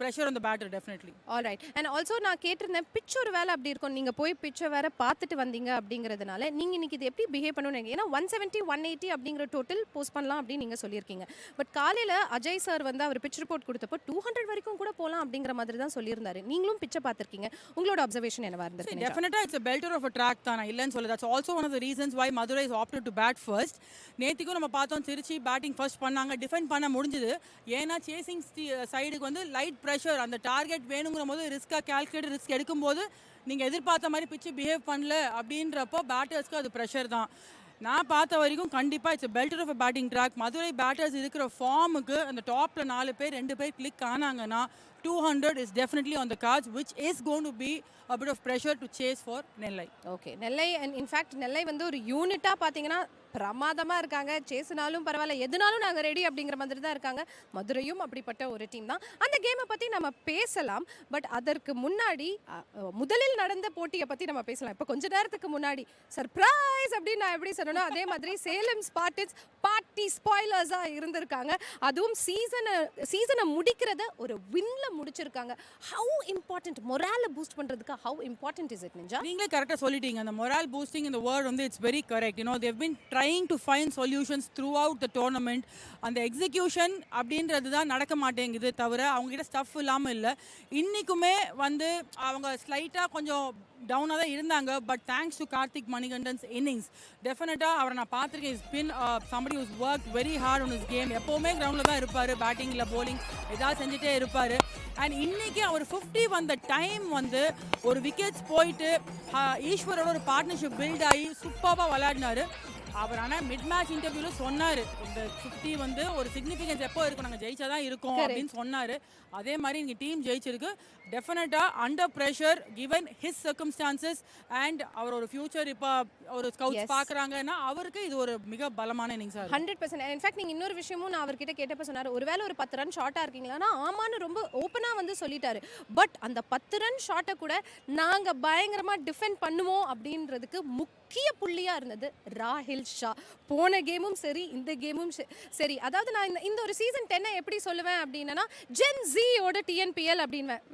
pressure on the batter definitely. All right. And also நான் கேட்டிருந்தேன் pitch ஒரு வேளை அப்படி இருக்கும், நீங்க போய் pitch வேற பார்த்துட்டு வந்தீங்க அப்படிங்கிறதுனால நீங்க இன்னைக்கு இது எப்படி பிஹேவ் பண்ணணும்னு, ஏன்னா 170 180 அப்படிங்கிற டோட்டல் போஸ்ட் பண்ணலாம் அப்படின்னு நீங்க சொல்லியிருக்கீங்க. பட் காலையில அஜய் சார் வந்து அவர் pitch report கொடுத்தப்போ 200 வரைக்கும் கூட போகலாம் அப்படிங்கிற மாதிரி தான் சொல்லியிருந்தாரு. நீங்களும் pitch பார்த்திருக்கீங்க, உங்களோட அப்சர்வேஷன் என்னவா இருந்திருக்கு? Definitely it's a belter of a track தானா இல்லன்னு சொல்ல. That's also one of the reasons why Madurai is opted to bat first. நேத்திக்கும் நம்ம பார்த்தோம் திருச்சி பேட்டிங் ஃபர்ஸ்ட் பண்ணாங்க, டிஃபெண்ட் பண்ண முடிஞ்சது. ஏன்னா சேசிங் சைடுக்கு வந்து லைட் ப்ரெஷர், அந்த டார்கெட் வேணுங்கிற போது ரிஸ்க்காக கால்குலேட் ரிஸ்க் எடுக்கும்போது நீங்கள் எதிர்பார்த்த மாதிரி பிச்சு பிஹேவ் பண்ணல அப்படின்றப்போ பேட்டர்ஸ்க்கு அது ப்ரெஷர் தான். நான் பார்த்த வரைக்கும் கண்டிப்பாக it's belter of a batting track. Madurai batters இருக்கிற ஃபார்முக்கு அந்த டாப்பில் 4 பேர் 2 பேர் கிளிக் ஆனாங்கன்னா 200 is definitely on the cards, which is going to be a bit of pressure to chase for Nellai. Okay, Nellai, and in fact Nellai வந்து ஒரு யூனிட்டா பாத்தீங்கன்னா பிரமாதமா இருக்காங்க. சேஸ்னாலும் பரவாயில்ல, எதுனாலும் நாங்க ரெடி அப்படிங்கிற மாதிரி தான் இருக்காங்க. மதுரையும் அப்படிப்பட்ட ஒரு டீம் தான். அந்த கேமை பத்தி நம்ம பேசலாம். பட் அதற்கு முன்னாடி முதலில் நடந்த போட்டியை பத்தி நம்ம பேசலாம். இப்போ கொஞ்ச நேரத்துக்கு முன்னாடி சர்ப்ரைஸ் அப்படின்னு நான் எப்படி சொன்னேனோ அதே மாதிரி சேலம் ஸ்பார்டன்ஸ் பார்ட்டி ஸ்பாய்லர்ஸா இருந்திருக்காங்க. அதுவும் சீசனை முடிக்கிறத ஒரு வின்ல முடிச்சிருக்காங்க. ஹவு இம்பார்ட்டன்ட் மொரால பூஸ்ட் பண்றதுக்கு, how important is it ninja? நீங்களே கரெக்டாக சொல்லிட்டீங்க. அந்த மொரால் பூஸ்டிங் இந்த வேர்ட் வந்து it's very correct. You know they've been trying to find solutions through out the tournament. அந்த எக்ஸிக்யூஷன் அப்படின்றது தான் நடக்க மாட்டேங்குது தவிர அவங்ககிட்ட ஸ்டஃப் இல்லாமல் இல்லை. இன்றைக்குமே வந்து அவங்க ஸ்லைட்டாக கொஞ்சம் டவுனாக தான் இருந்தாங்க. But thanks to Karthik Manikandan's innings, டெஃபினட்டாக அவரை நான் பார்த்துருக்கேன். He's been somebody who's work very hard on his game. எப்போவுமே கிரவுண்டில் தான் இருப்பார், பேட்டிங்கில் போலிங் ஏதாவது செஞ்சுட்டே இருப்பார். அண்ட் இன்றைக்கி அவர் 50 வந்த டைம் வந்து ஒரு விக்கெட்ஸ் போயிட்டு ஈஸ்வரோட ஒரு பார்ட்னர்ஷிப் பில்ட் ஆகி சூப்பராக விளையாடினார். அவர் ஆனால் மிட் மேட்ச் இன்டர்வியூவில் சொன்னார், இந்த 50 வந்து ஒரு சிக்னிஃபிகன்ஸ் எப்போ இருக்கும், நாங்கள் ஜெயிச்சா தான் இருக்கோம் அப்படின்னு சொன்னார். அதே மாதிரி இங்கே டீம் ஜெயிச்சிருக்கு. டெஃபினட்டாக under pressure given his circumstances and அவர் ஒரு ஃபியூச்சர் இப்போ ஒரு ஸ்கவுட்ஸ் பார்க்குறாங்கன்னா அவருக்கு இது ஒரு மிக பலமான இன்னிங்ஸ். 100%. இன்ஃபேக்ட் நீங்கள் இன்னொரு விஷயமும் நான் அவர்கிட்ட கேட்டப்போ சொன்னார், ஒருவேளை ஒரு 10 ரன் ஷார்ட்டாக இருக்கீங்களான்னா ஆமான்னு ரொம்ப ஓப்பனாக வந்து சொல்லிட்டாரு. பட் அந்த 10 ரன் ஷார்ட்டை கூட நாங்கள் பயங்கரமாக டிஃபெண்ட் பண்ணுவோம் அப்படின்றதுக்கு முக்கிய புள்ளியாக இருந்தது ராஹில் ஷா. போன கேமும் சரி, இந்த கேமும் சரி. அதாவது நான் இந்த ஒரு சீசன் 10 எப்படி சொல்லுவேன் அப்படின்னா ஜென் ஜியோட TNPL அப்படின்வேன்.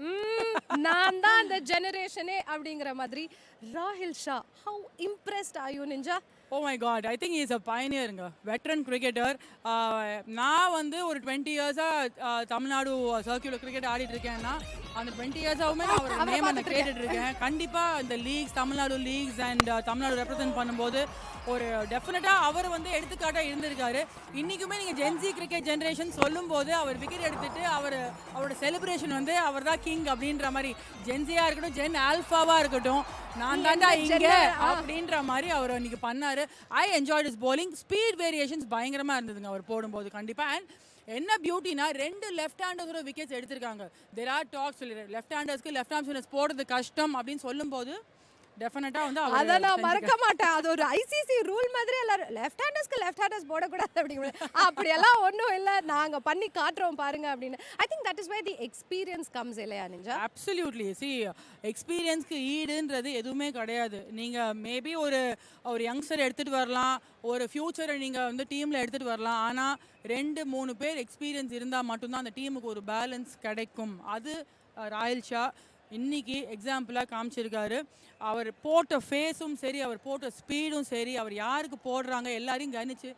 நான் தான் அந்த ஜெனரேஷனே அப்படிங்கிற மாதிரி. ராஹில் Shah, how impressed are you ninja? Oh my God, I think he is a pioneer, veteran cricketer. நான் வந்து ஒரு 20 இயர்ஸாக தமிழ்நாடு சர்க்கியூலர் கிரிக்கெட் ஆடிட்டு இருக்கேன்னா அந்த 20 இயர்ஸாகவுமே நான் அவர் நேம் அந்த கேட்டுட்டு இருக்கேன். கண்டிப்பாக இந்த leagues, Tamil Nadu leagues and Tamil Nadu represent பண்ணும்போது ஒரு டெஃபினட்டாக அவர் வந்து எடுத்துக்காட்டாக இருந்திருக்காரு. இன்றைக்குமே நீங்கள் ஜென்சி கிரிக்கெட் ஜென்ரேஷன் சொல்லும்போது அவர் விக்கெட் எடுத்துட்டு அவரோட செலிப்ரேஷன் வந்து அவர் தான் கிங் அப்படின்ற மாதிரி, ஜென்சியாக இருக்கட்டும், ஜென் ஆல்ஃபாவாக இருக்கட்டும், நான் தாண்டா இங்கே அப்படின்ற மாதிரி அவர் இன்னைக்கு பண்ணார். I enjoyed his bowling. Speed variations பயங்கரமாக இருந்ததுங்க அவர் போடும்போது கண்டிப்பாக. அண்ட் என்ன பியூட்டினா 2 லெஃப்ட் ஹேண்டர்ஸோட விக்கெட்ஸ் எடுத்திருக்காங்க. தெர் ஆர் டாக்ஸ் லெஃப்ட் ஹேண்டர்ஸ்க்கு லெஃப்ட் ஆர்ம் ஸ்பின்னர்ஸ் போடுறது கஷ்டம் அப்படின்னு சொல்லும்போது டெஃபினட்டா வந்து அத நான் மறக்க மாட்டேன். அது ஒரு ICC ரூல் மாதிரி எல்லாரும் லெஃப்ட் ஹேண்டர்ஸ்க்கு லெஃப்ட் ஹேண்டர்ஸ் போடக்கூடாது அப்படிங்கிற அப்படி எல்லாம் ஒன்றும் இல்லை, நாங்கள் பண்ணி காட்டுறோம் பாருங்க அப்படின்னு. I think that is where the experience comes இல்லையா நிஞ்சா? அப்சல்யூட்லி. சி, எக்ஸ்பீரியன்ஸ்க்கு ஈடுன்றது எதுவுமே கிடையாது. நீங்கள் மேபி ஒரு யங்ஸ்டர் எடுத்துகிட்டு வரலாம், ஒரு ஃப்யூச்சரை நீங்கள் வந்து டீமில் எடுத்துகிட்டு வரலாம். ஆனால் 2-3 பேர் எக்ஸ்பீரியன்ஸ் இருந்தால் மட்டும்தான் அந்த டீமுக்கு ஒரு பேலன்ஸ் கிடைக்கும். அது ராயல் ஷா இன்னைக்கு எக்ஸாம்பிளாக காமிச்சிருக்காரு. அவர் போட்ட ஃபேஸும் சரி, அவர் போட்ட ஸ்பீடும் சரி, அவர் யாருக்கு போடுறாங்க எல்லாரையும் கணிச்சு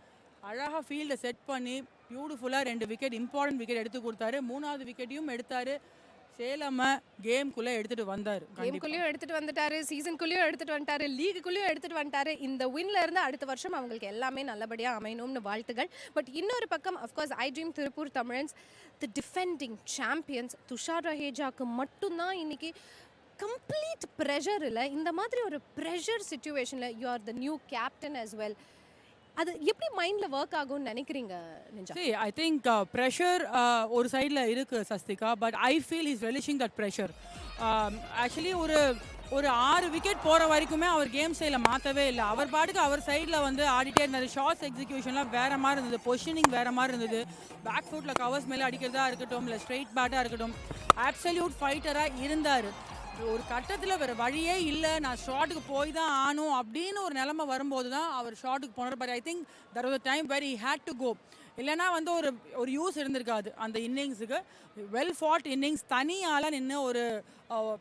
அழகாக ஃபீல்டை செட் பண்ணி பியூட்டிஃபுல்லாக 2 விக்கெட், இம்பார்ட்டன்ட் விக்கெட் எடுத்து கொடுத்தாரு. 3வது விக்கெட்டையும் எடுத்தார். சேலம கேம்குள்ளே எடுத்துகிட்டு வந்தார். கேம்குள்ளேயும் எடுத்துகிட்டு வந்துட்டாரு, சீசனுக்குள்ளேயும் எடுத்துகிட்டு வந்துட்டாரு, லீகுக்குள்ளேயும் எடுத்துகிட்டு வந்துட்டாரு. இந்த வின்ல இருந்து அடுத்த வருஷம் அவங்களுக்கு எல்லாமே நல்லபடியாக அமையணும்னு வாழ்த்துகள். பட் இன்னொரு பக்கம் of course iDream Tiruppur Tamizhans, the defending champions Tushar ரஹேஜாக்கு மட்டும்தான் இன்னைக்கு கம்ப்ளீட் ப்ரெஷர் இல்லை. இந்த மாதிரி ஒரு ப்ரெஷர் சிச்சுவேஷனில் you are the new captain as well. அது எப்படி மைண்டில் ஒர்க் ஆகும்னு நினைக்கிறீங்க Ninja? See, I think pressure ஒரு சைடில் இருக்குது Sasthika. But I feel he's relishing that pressure. Actually ஒரு 6 விக்கெட் போகிற வரைக்குமே அவர் கேம் ஸ்டைலை மாற்றவே இல்லை. அவர் பாட்டுக்கு அவர் சைடில் வந்து ஆடிட்டே இருந்தார். ஷார்ட்ஸ் எக்ஸிக்யூஷன்லாம் வேறு மாதிரி இருந்தது, பொசிஷனிங் வேறு மாதிரி இருந்தது. பேக் ஃபுட்டில் கவர்ஸ் மேலே அடிக்கிறதா இருக்கட்டும், இல்லை ஸ்ட்ரெயிட் பேட்டாக இருக்கட்டும், அப்சல்யூட் ஃபைட்டராக இருந்தார். ஒரு கட்டத்தில் வேறு வழியே இல்லை, நான் ஷாட்டுக்கு போய் தான் ஆனும் அப்படின்னு ஒரு நிலைமை வரும்போது தான் அவர் ஷாட்டுக்கு போனார். But I think that was a time where he had to go. இல்லைனா வந்து ஒரு யூஸ் இருந்திருக்காது அந்த இன்னிங்ஸுக்கு. வெல் ஃபாட் இன்னிங்ஸ், தனியால் நின்று ஒரு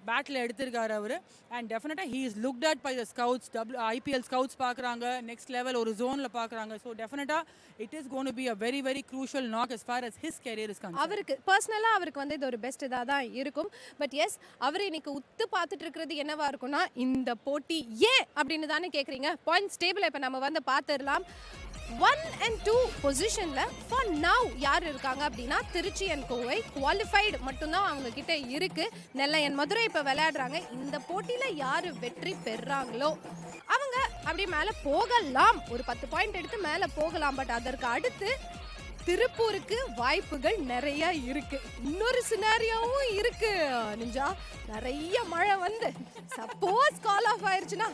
பேட்டில் எடுத்திருக்காரு அவர். அண்ட் டெஃபினட்டாக he is looked at by the scouts. IPL scouts பார்க்குறாங்க, நெக்ஸ்ட் லெவல் ஒரு ஜோனில் பார்க்குறாங்க. ஸோ டெஃபினட்டாக it is going to be a very very crucial knock as far as his career is concerned. அவருக்கு பர்சனலாக அவருக்கு வந்து இது ஒரு பெஸ்ட் இதாக தான் இருக்கும். பட் எஸ், அவர் இன்னைக்கு உத்து பார்த்துட்டு இருக்கிறது என்னவா இருக்கும்னா, இந்த போட்டி ஏன் அப்படின்னு தானே கேட்குறீங்க. பாயிண்ட்ஸ் டேபிள் இப்போ நம்ம வந்து பார்த்துடலாம். 1 and 2 பொசிஷனில் ஃபார் நவ் யார் இருக்காங்க அப்படின்னா, திருச்சி அண்ட் கோவை குவாலிஃபைடு மட்டும்தான் அவங்க கிட்ட இருக்கு. நெல்லை அண்ட் மதுரை இப்போ விளையாடுறாங்க. இந்த போட்டியில் யார் வெற்றி பெறாங்களோ அவங்க அப்படியே மேலே போகலாம், ஒரு 10 பாயிண்ட் எடுத்து மேலே போகலாம். பட் அதற்கு அடுத்து திருப்பூருக்கு வாய்ப்புகள் நிறைய இருக்கு. இன்னொரு சினாரியாவும் இருக்கு நிஞ்சா. நிறைய மழை வந்து சப்போஸ் கால் ஆஃப் ஆயிருச்சுன்னா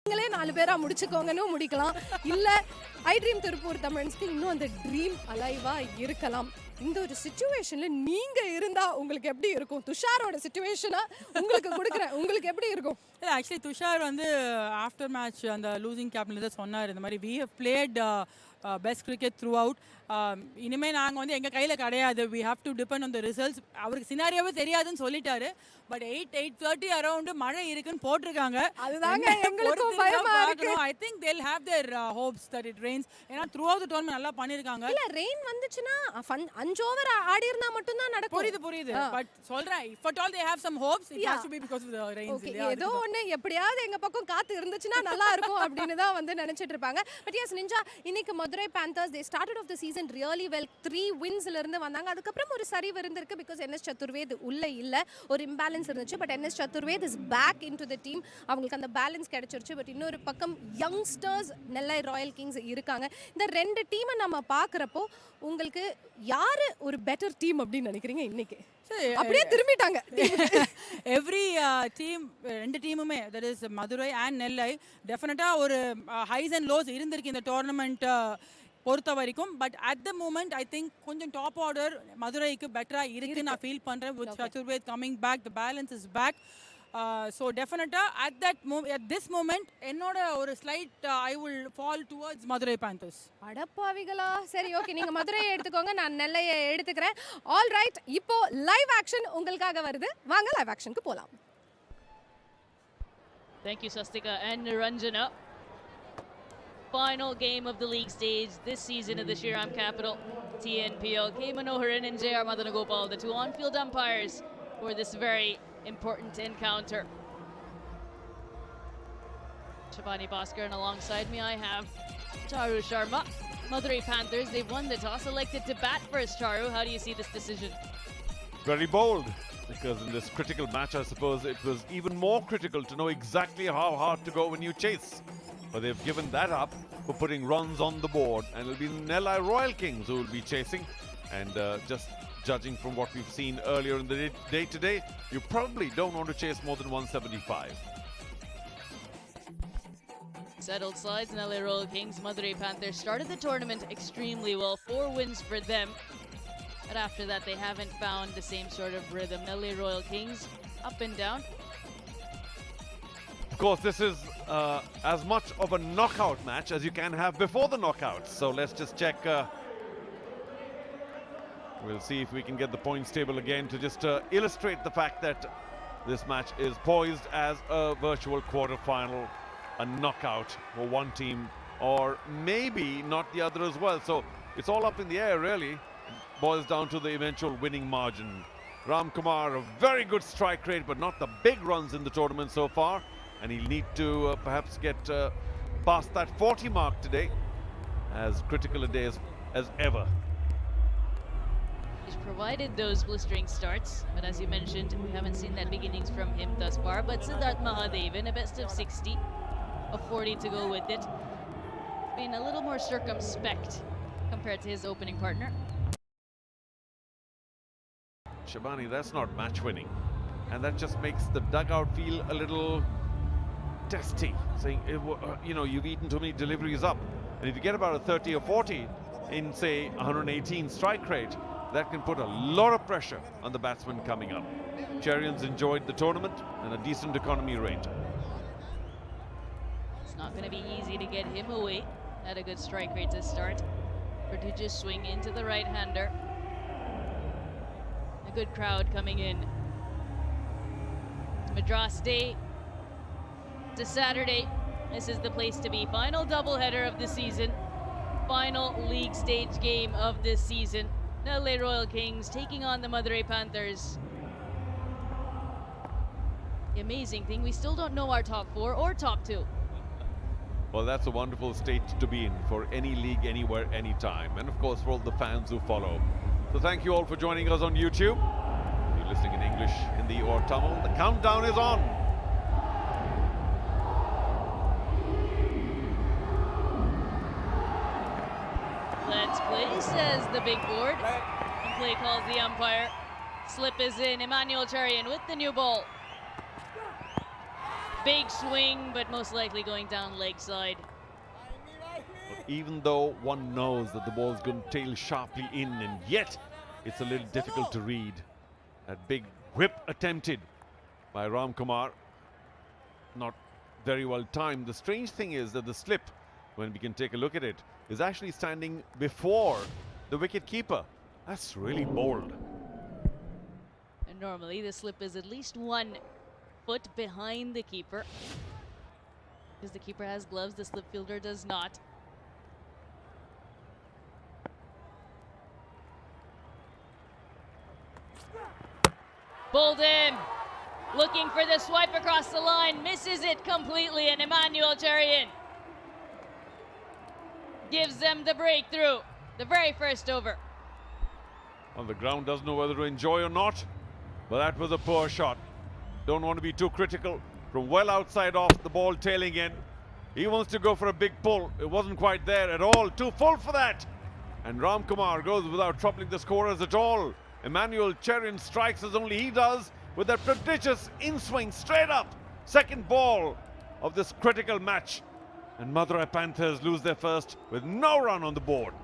நீங்களே 4 பேரா முடிச்சுக்கோங்கன்னு முடிக்கலாம். இல்ல ஐட்ரீம் திருப்பூர் தமிழன்ஸ்க்கு இன்னும் அந்த ட்ரீம் அலைவா இருக்கலாம். இந்த ஒரு சிச்சுவேஷன்ல நீங்க இருந்தா உங்களுக்கு எப்படி இருக்கும்? துஷாரோட சிச்சுவேஷனா உங்களுக்கு கொடுக்குறேன், உங்களுக்கு எப்படி இருக்கும்? இல்லை, ஆக்சுவலி துஷார் வந்து ஆஃப்டர் மேட்ச் அந்த லூசிங் கேப்ல தான் சொன்னார், இந்த மாதிரி we have played best cricket through out. இனிமேல் நாங்கள் வந்து எங்கள் கையில் கிடையாது, we have to depend on the results. அவருக்கு சினாரியாவே தெரியாதுன்னு சொல்லிட்டாரு. பட் 8:30 அரௌண்டு மழை இருக்குன்னு போட்டிருக்காங்க. அதுதாங்க எங்களுக்கும் பயமா இருக்கு. I think they'll have their hopes that it rains. ஏன்னா த்ரூ அவுட் தி டோர்னமெண்ட் நல்லா பண்ணிருக்காங்க. இல்ல ரெயின் வந்துச்சுன்னா 5 ஓவர் ஆடி இருந்தா மட்டும் தான் நடக்கும். புரியுது. பட் சொல்றேன், if at all they have some hopes, it has to be because of the rains. ஏதோ ஒண்ணு எப்படியாவது எங்க பக்கம் காத்து இருந்துச்சுன்னா நல்லா இருக்கும் அப்படின்னு தான் வந்து நினைச்சிட்டு இருப்பாங்க. பட் எஸ் நிஞ்சா, இன்னைக்கு Madurai panthers they started off the season really well. 3 வின்ஸ்ல இருந்து வந்தாங்க. அதுக்கப்புறம் ஒரு சரிவு இருந்திருக்கு பிகாஸ் NS சத்துர்வேத் உள்ள இல்ல, ஒரு இம்பேலன்ஸ் இருந்துச்சு. But NS Chaturved is back into the team. அவங்களுக்கு அந்த பேலன்ஸ் கிடைச்சிருச்சு. பட் இன்னொரு பக்கம் யங்ஸ்டர்ஸ் நெல்லை ராயல் கிங்ஸ் இருக்காங்க. இந்த 2 டீமை நம்ம பார்க்குறப்போ உங்களுக்கு யாரு ஒரு பெட்டர் டீம் அப்படின்னு நினைக்கிறீங்க இன்னைக்கு? அப்படியே திரும்பிட்டாங்க. எவ்ரி டீம், 2 டீமுமே, that is Madurai and Nellai, டெஃபினட்டாக ஒரு ஹைஸ் அண்ட் லோஸ் இருந்திருக்கு இந்த டோர்னமெண்ட் பொறுத்த வரைக்கும். But at the moment I think கொஞ்சம் டாப் ஆர்டர் மதுரைக்கு பெட்டராக இருக்குன்னு நான் ஃபீல் பண்ணுறேன். With Chaturved coming back, the balance is back. So டெஃபினட்டாக at this moment என்னோட ஒரு slight I will fall towards Madurai Panthers. அடப்பாவிகளா, சரி ஓகே, நீங்க மதுரையை எடுத்துக்கோங்க, நான் நெல்லையை எடுத்துக்கிறேன். ஆல் ரைட், இப்போ லைவ் ஆக்ஷன் உங்களுக்காக வருது, வாங்க லைவ் ஆக்ஷனுக்கு போலாம். Thank you, Sastika and Niranjana. Final game of the league stage this season of the Shriram capital, TNPL. K. Manoharan and J.R. Madanagopal, the 2 on-field umpires for this very important encounter. Shabani Bhaskar, and alongside me I have Charu Sharma. Madurai Panthers, they've won the toss, elected to bat first. Charu, how do you see this decision? Very bold, because in this critical match, I suppose it was even more critical to know exactly how hard to go when you chase. But they've given that up for putting runs on the board, and it'll be Nellai Royal Kings who will be chasing. And just judging from what we've seen earlier in the day today, you probably don't want to chase more than 175. Settled sides, Nellai Royal Kings, Madurai Panthers started the tournament extremely well. 4 wins for them. But after that, they haven't found the same sort of rhythm. Nellai Royal Kings, up and down. Of course, this is as much of a knockout match as you can have before the knockouts. So let's just check. We'll see if we can get the points table again to just illustrate the fact that this match is poised as a virtual quarter-final, a knockout for one team, or maybe not the other as well. So it's all up in the air, really. It boils down to the eventual winning margin. Ram Kumar, a very good strike rate, but not the big runs in the tournament so far. And he'll need to perhaps get past that 40 mark today, as critical a day as ever. He's provided those blistering starts, but as you mentioned, we haven't seen that big innings from him thus far. But Siddharth Mahadevan, a best of 60, a 40 to go with it. Been a little more circumspect compared to his opening partner. Shabani, that's not match winning, and that just makes the dugout feel a little testy, saying, you've eaten too many deliveries up. And if you get about a 30 or 40 in, say, 118 strike rate, that can put a lot of pressure on the batsman coming up. Cherians enjoyed the tournament and a decent economy rate. It's not going to be easy to get him away. Had a good strike rate to start. Prodigious swing into the right-hander. A good crowd coming in. It's Madras Day to Saturday. This is the place to be. Final doubleheader of the season. Final league stage game of this season. Nellai Royal Kings taking on the Madurai Panthers. The amazing thing, we still don't know our top 4 or top 2. Well, that's a wonderful state to be in for any league, anywhere, anytime. And of course, for all the fans who follow. So thank you all for joining us on YouTube. If you're listening in English, Hindi or Tamil, the countdown is on. Let's play, says the big board. And play calls the umpire. Slip is in. Emmanuel Cherian with the new ball. Big swing, but most likely going down leg side. Even though one knows that the ball is going to tail sharply in, and yet it's a little difficult to read. That big whip attempted by Ram Kumar, not very well timed. The strange thing is that the slip, when we can take a look at it, is actually standing before the wicket keeper. That's really bold. And normally the slip is at least 1 foot behind the keeper. Because the keeper has gloves, the slip fielder does not. Bowled in. Looking for the swipe across the line. Misses it completely, and Emmanuel Cherian gives them the breakthrough. The very first over. On the ground, doesn't know whether to enjoy or not. But that was a poor shot. Don't want to be too critical. From well outside off, the ball tailing in. He wants to go for a big pull. It wasn't quite there at all. Too full for that. And Ram Kumar goes without troubling the scorers at all. Emmanuel Cherian strikes as only he does with a prodigious in-swing straight up. Second ball of this critical match. And Madurai Panthers lose their first with no run on the board.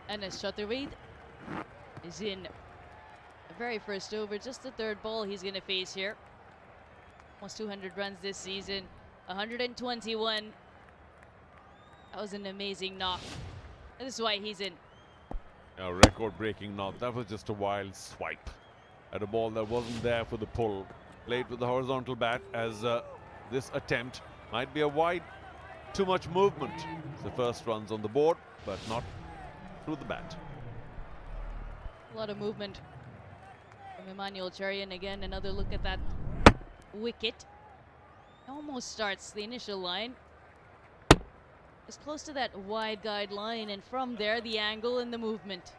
And as Chaturved is in the very first over, just the third ball he's going to face here. Almost 200 runs this season, 121. That was an amazing knock. And this is why he's in. A record-breaking knock. That was just a wild swipe at a ball that wasn't there for the pull. Played with the horizontal bat, as this attempt might be a wide, too much movement. It's the first runs on the board, but not through the bat. A lot of movement from Emmanuel Cherian. Again, another look at that wicket. Almost starts the initial line. It's close to that wide guide line, and from there, the angle and the movement.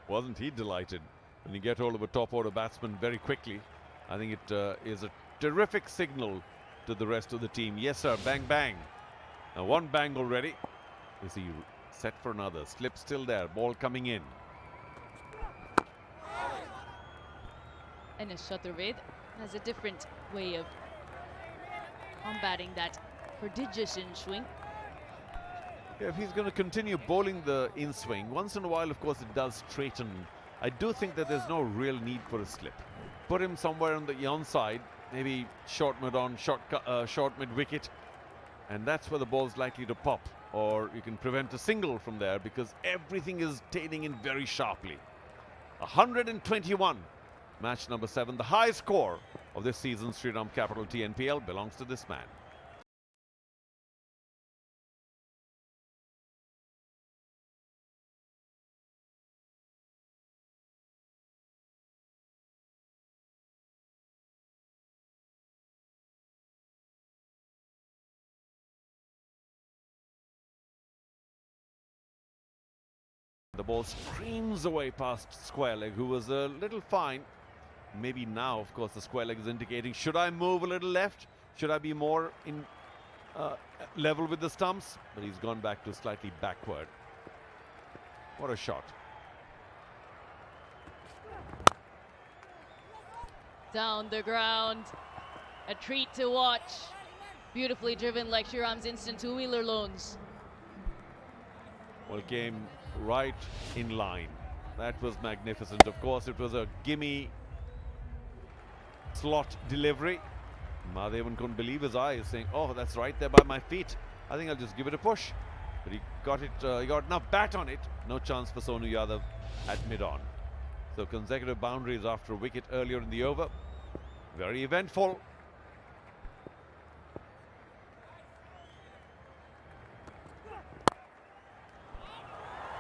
Wasn't he delighted when you get hold of a top order batsman very quickly? I think it is a terrific signal to the rest of the team. Yes, sir, bang, bang. Now one bang already. Is he set for another? Slip still there, ball coming in. And Chaturved has a different way of combating that prodigious in-swing. Yeah, if he's going to continue bowling the in-swing, once in a while, of course, it does straighten. I do think that there's no real need for a slip. Put him somewhere on the onside, maybe short mid-on, short mid-wicket, and that's where the ball's likely to pop. Or you can prevent a single from there because everything is tailing in very sharply. 121. Match number 7. The high score of this season's Shriram Capital TNPL belongs to this man. The ball screams away past square leg, who was a little fine maybe now, of course, the square leg is indicating, should I move a little left? Should I be more in level with the stumps? But he's gone back to slightly backward. What a shot. Down the ground. A treat to watch. Beautifully driven like Shriram's instant two-wheeler loans. Well, came right in line. That was magnificent. Of course, it was a gimme slot delivery. Mahadevan couldn't believe his eyes, saying, oh, that's right there by my feet. I think I'll just give it a push. But he got it, he got enough bat on it. No chance for Sonu Yadav at mid-on. So consecutive boundaries after a wicket earlier in the over. Very eventful.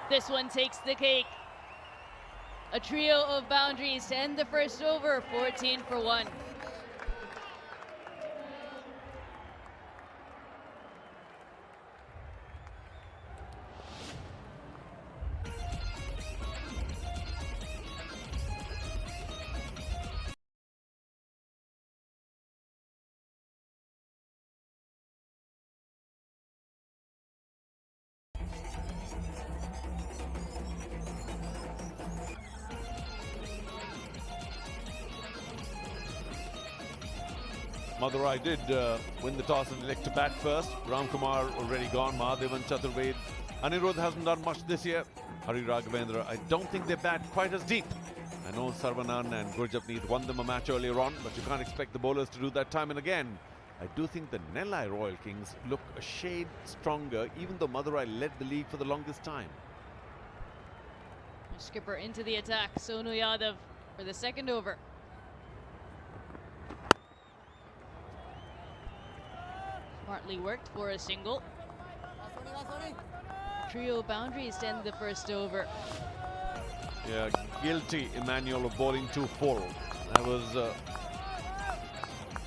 This one takes the cake. A trio of boundaries to end the first over, 14 for 1. Madurai did win the toss and elect to bat first. Ramkumar already gone. Mahadevan, Chaturved. Anirudh hasn't done much this year. Hari Raghavendra, I don't think they bat quite as deep. I know Sarvanan and Gurjapneet won them a match earlier on, but you can't expect the bowlers to do that time and again. I do think the Nellai Royal Kings look a shade stronger, even though Madurai led the league for the longest time. Skipper into the attack. Sonu Yadav for the second over. Smartly worked for a single. Trio boundaries to end the first over. Yeah, guilty Emmanuel of bowling too full. That was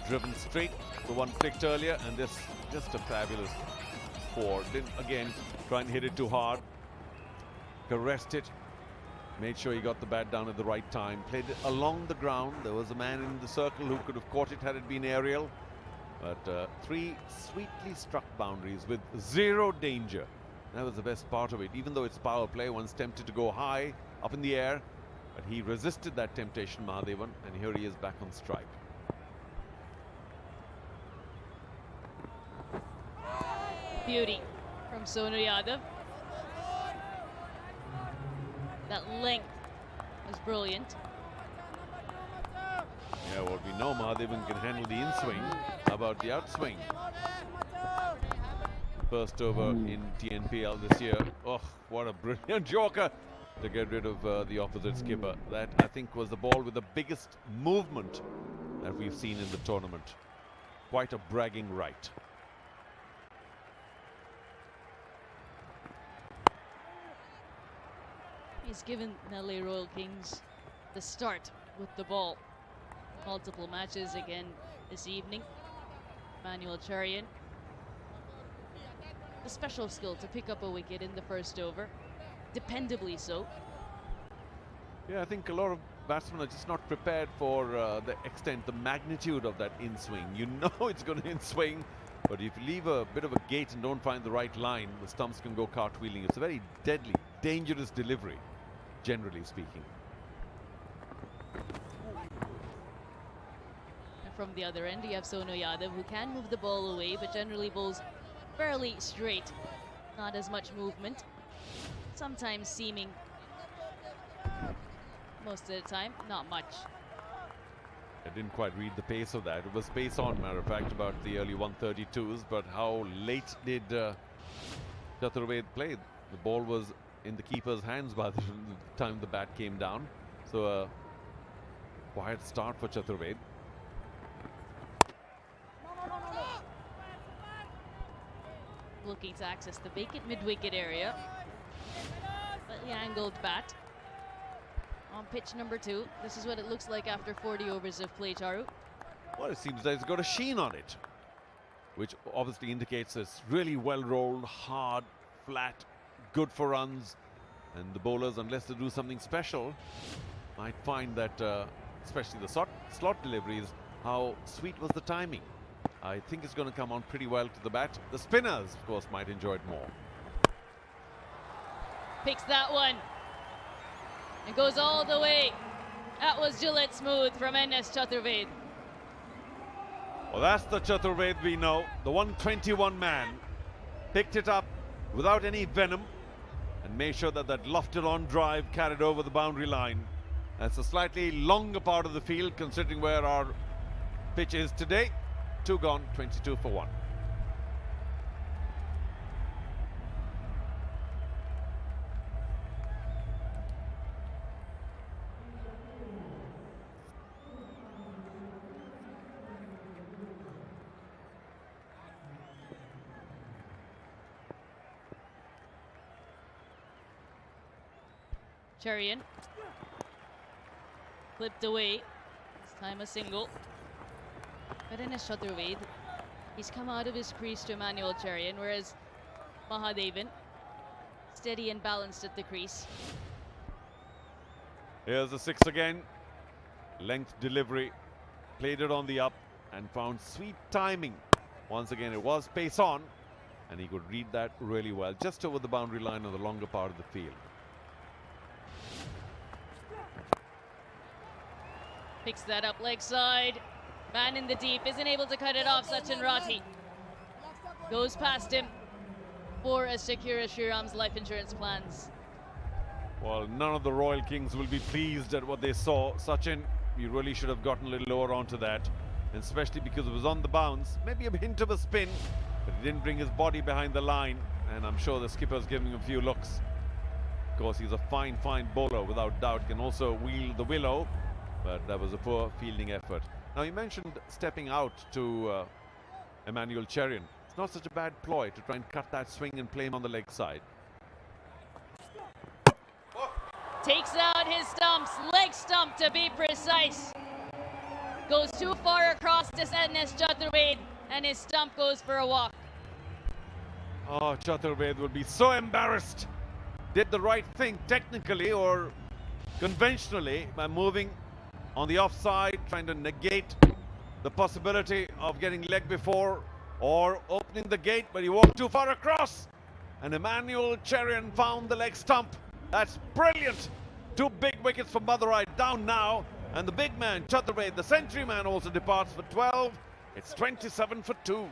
driven straight. The one clicked earlier, and this just a fabulous four. Didn't again try and hit it too hard. Caressed it. Made sure he got the bat down at the right time. Played it along the ground. There was a man in the circle who could have caught it had it been aerial. But three sweetly struck boundaries with zero danger. That was the best part of it. Even though it's power play, one's tempted to go high, up in the air. But he resisted that temptation, Mahadevan, and here he is back on strike. Beauty from Sonu Yadav. That length was brilliant. Yeah, well, we know Mahadevan can handle the in-swing. How about the outswing? First over in TNPL this year. Oh, what a brilliant joker to get rid of the opposite skipper. That, I think, was the ball with the biggest movement that we've seen in the tournament. Quite a bragging right. He's given Nellai Royal Kings the start with the ball. Multiple matches again this evening. Manuel Charian. A special skill to pick up a wicket in the first over. Dependably so. Yeah, I think a lot of batsmen are just not prepared for the extent, the magnitude of that in-swing. You know it's going to in-swing, but if you leave a bit of a gate and don't find the right line, the stumps can go cartwheeling. It's a very deadly, dangerous delivery, generally speaking. And from the other end, you have Sonu Yadav, who can move the ball away, but generally bowls fairly straight. Not as much movement. Sometimes seaming. Most of the time, not much. I didn't quite read the pace of that. It was pace on, matter of fact, about the early 132s, but how late did Chaturved play? The ball was in the keeper's hands by the time the bat came down. So a quiet start for Chaturved. Looking to access the vacant mid-wicket area. Slightly angled bat. On pitch number 2. This is what it looks like after 40 overs of play, Charu. Well, it seems that it's got a sheen on it, which obviously indicates it's really well rolled, hard, flat, good for runs. And the bowlers, unless they do something special, might find that especially the slot deliveries, how sweet was the timing. I think it's going to come on pretty well to the bat. The spinners, of course, might enjoy it more. Picks that one. And goes all the way. That was Gillette smooth from NS Chaturved. Well, that's the Chaturved we know. The 121 man picked it up without any venom and made sure that that lofted on drive carried over the boundary line. That's a slightly longer part of the field considering where our pitch is today. 2 gone, 22 for 1. Cherian clipped away. This time a single. But in his Chaturved, he's come out of his crease to Emmanuel Cherian, whereas Mahadevan steady and balanced at the crease. Here's the 6 again. Length delivery, played it on the up and found sweet timing. Once again, it was pace on and he could read that really well, just over the boundary line on the longer part of the field. Picks that up leg side. Man in the deep, isn't able to cut it off. Sachin Rathi goes past him for as secure as Shriram's life insurance plans. Well, none of the Royal Kings will be pleased at what they saw. Sachin, you really should have gotten a little lower onto that, and especially because it was on the bounce. Maybe a hint of a spin, but he didn't bring his body behind the line, and I'm sure the skipper's giving him a few looks. Of course, he's a fine bowler, without doubt, can also wield the willow, but that was a poor fielding effort. Now, you mentioned stepping out to Emmanuel Cherian. It's not such a bad ploy to try and cut that swing and play him on the leg side. Takes out his stumps, leg stump to be precise. Goes too far across to NS Chaturved, and his stump goes for a walk. Oh, Chaturved will be so embarrassed. Did the right thing technically or conventionally by moving on the offside, trying to negate the possibility of getting leg before or opening the gate, but he walked too far across. And Emmanuel Cherian found the leg stump. That's brilliant. 2 big wickets for Madurai down now. And the big man, Chaturved, the century man, also departs for 12. It's 27 for 2.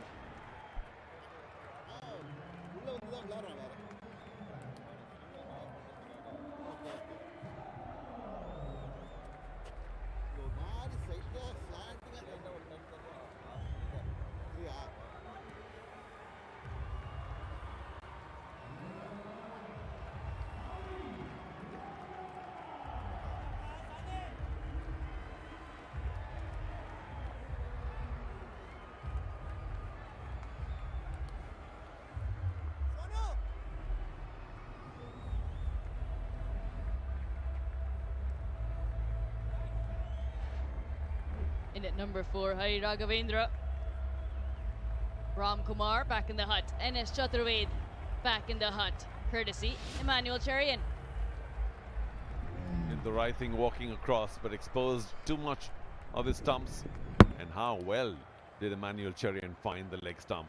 In at number 4, Hari Raghavendra. Ram Kumar back in the hut. NS Chaturved back in the hut. Courtesy Emmanuel Cherian. Did the right thing walking across, but exposed too much of his stumps. And how well did Emmanuel Cherian find the leg stump?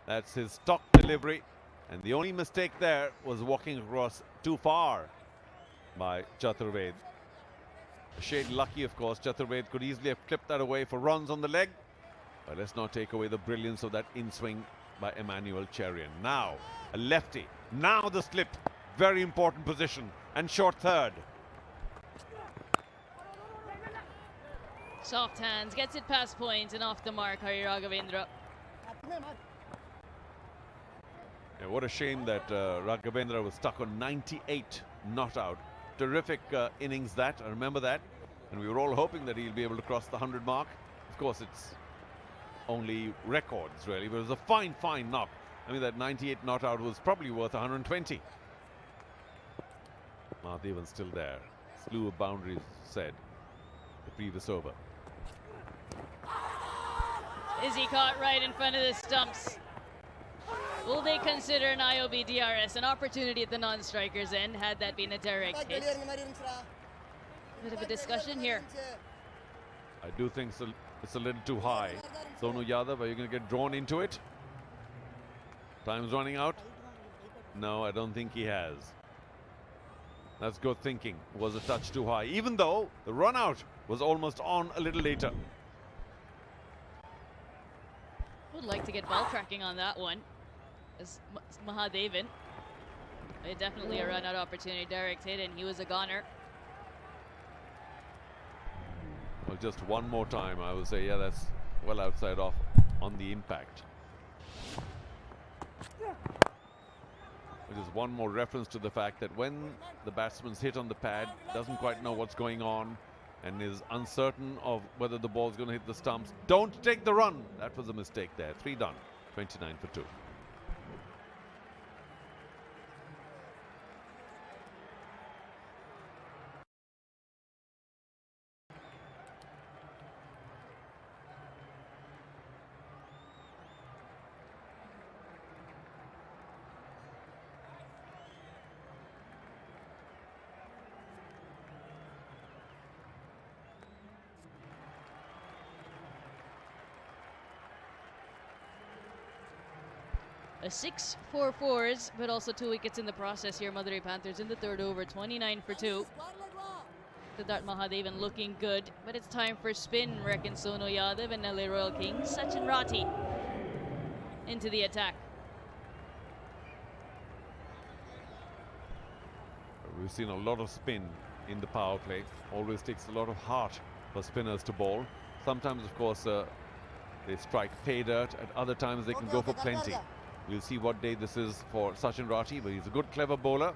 That's his stock delivery. And the only mistake there was walking across too far by Chaturved. A shade lucky, of course. Chaturved could easily have clipped that away for runs on the leg. But let's not take away the brilliance of that in-swing by Emmanuel Cherian. Now, a lefty. Now the slip. Very important position. And short third. Soft hands, gets it past point and off the mark, Hari Raghavendra. Yeah, what a shame that Raghavendra was stuck on 98 not out. Terrific innings that, I remember that. And we were all hoping that he'll be able to cross the 100 mark. Of course, it's only records, really, but it was a fine knock. I mean, that 98 not out was probably worth 120. Mahadevan's still there. Slew of boundaries said the previous over. Is he caught right in front of the stumps? Will they consider an IOB DRS an opportunity at the non-striker's end, had that been a direct hit? Bit of a discussion here. I do think it's a little too high. Sonu Yadav, are you going to get drawn into it? Time's running out. No, I don't think he has. That's good thinking. Was a touch too high, even though the run out was almost on a little later. Would like to get ball tracking on that one. As Mahadevan. Definitely a run out opportunity. Direct hit, and he was a goner. Well, just one more time, I would say, yeah, that's well outside off on the impact. Which is one more reference to the fact that when the batsman's hit on the pad, doesn't quite know what's going on and is uncertain of whether the ball's going to hit the stumps, don't take the run. That was a mistake there. 3 done, 29 for 2. A 6 for 4s, but also 2 wickets in the process here. Madurai Panthers in the third over, 29 for 2. Siddharth Mahadevan looking good, but it's time for spin, reckon Sonu Yadav and Nellai Royal Kings. Sachin Rathi into the attack. We've seen a lot of spin in the power play. Always takes a lot of heart for spinners to bowl. Sometimes, of course, they strike pay dirt. At other times, they can go for plenty. We'll see what day this is for Sachin Rathi, but he's a good, clever bowler.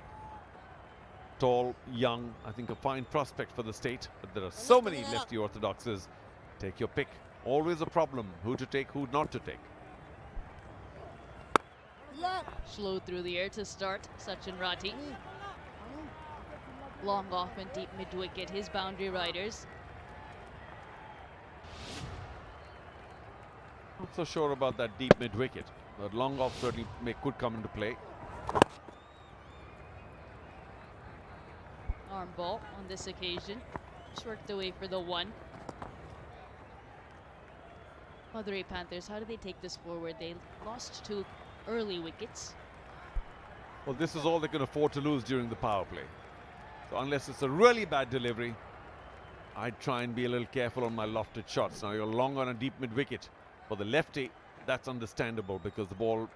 Tall, young, I think a fine prospect for the state. But there are so many lefty orthodoxes. Take your pick. Always a problem, who to take, who not to take. Slow through the air to start, Sachin Rathi. Long off and deep mid-wicket, his boundary riders. Not so sure about that deep mid-wicket. But long off certainly could come into play. Arm ball on this occasion. Just worked away for the 1. Madurai Panthers, how do they take this forward? They lost 2 early wickets. Well, this is all they can afford to lose during the power play. So unless it's a really bad delivery, I'd try and be a little careful on my lofted shots. Now you're long on a deep mid-wicket. For the lefty, that's understandable because the ball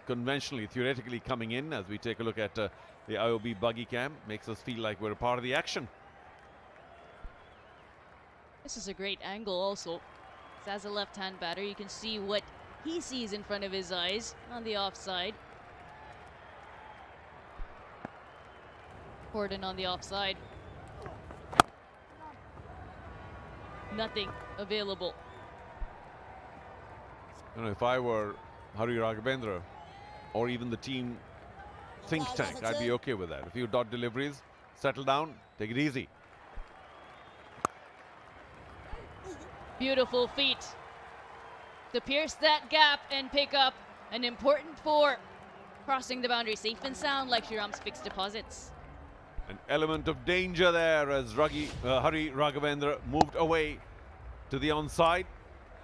conventionally, theoretically coming in, as we take a look at the IOB buggy cam, makes us feel like we're a part of the action. This is a great angle also. As a left-hand batter, you can see what he sees in front of his eyes on the offside. Gordon on the offside. Nothing available. You know, if I were Hari Raghavendra or even the team think tank, I'd be okay with that. A few dot deliveries, settle down, take it easy. Beautiful feet to pierce that gap and pick up an important 4. Crossing the boundary safe and sound like Shriram's fixed deposits. An element of danger there as Hari Raghavendra moved away to the onside.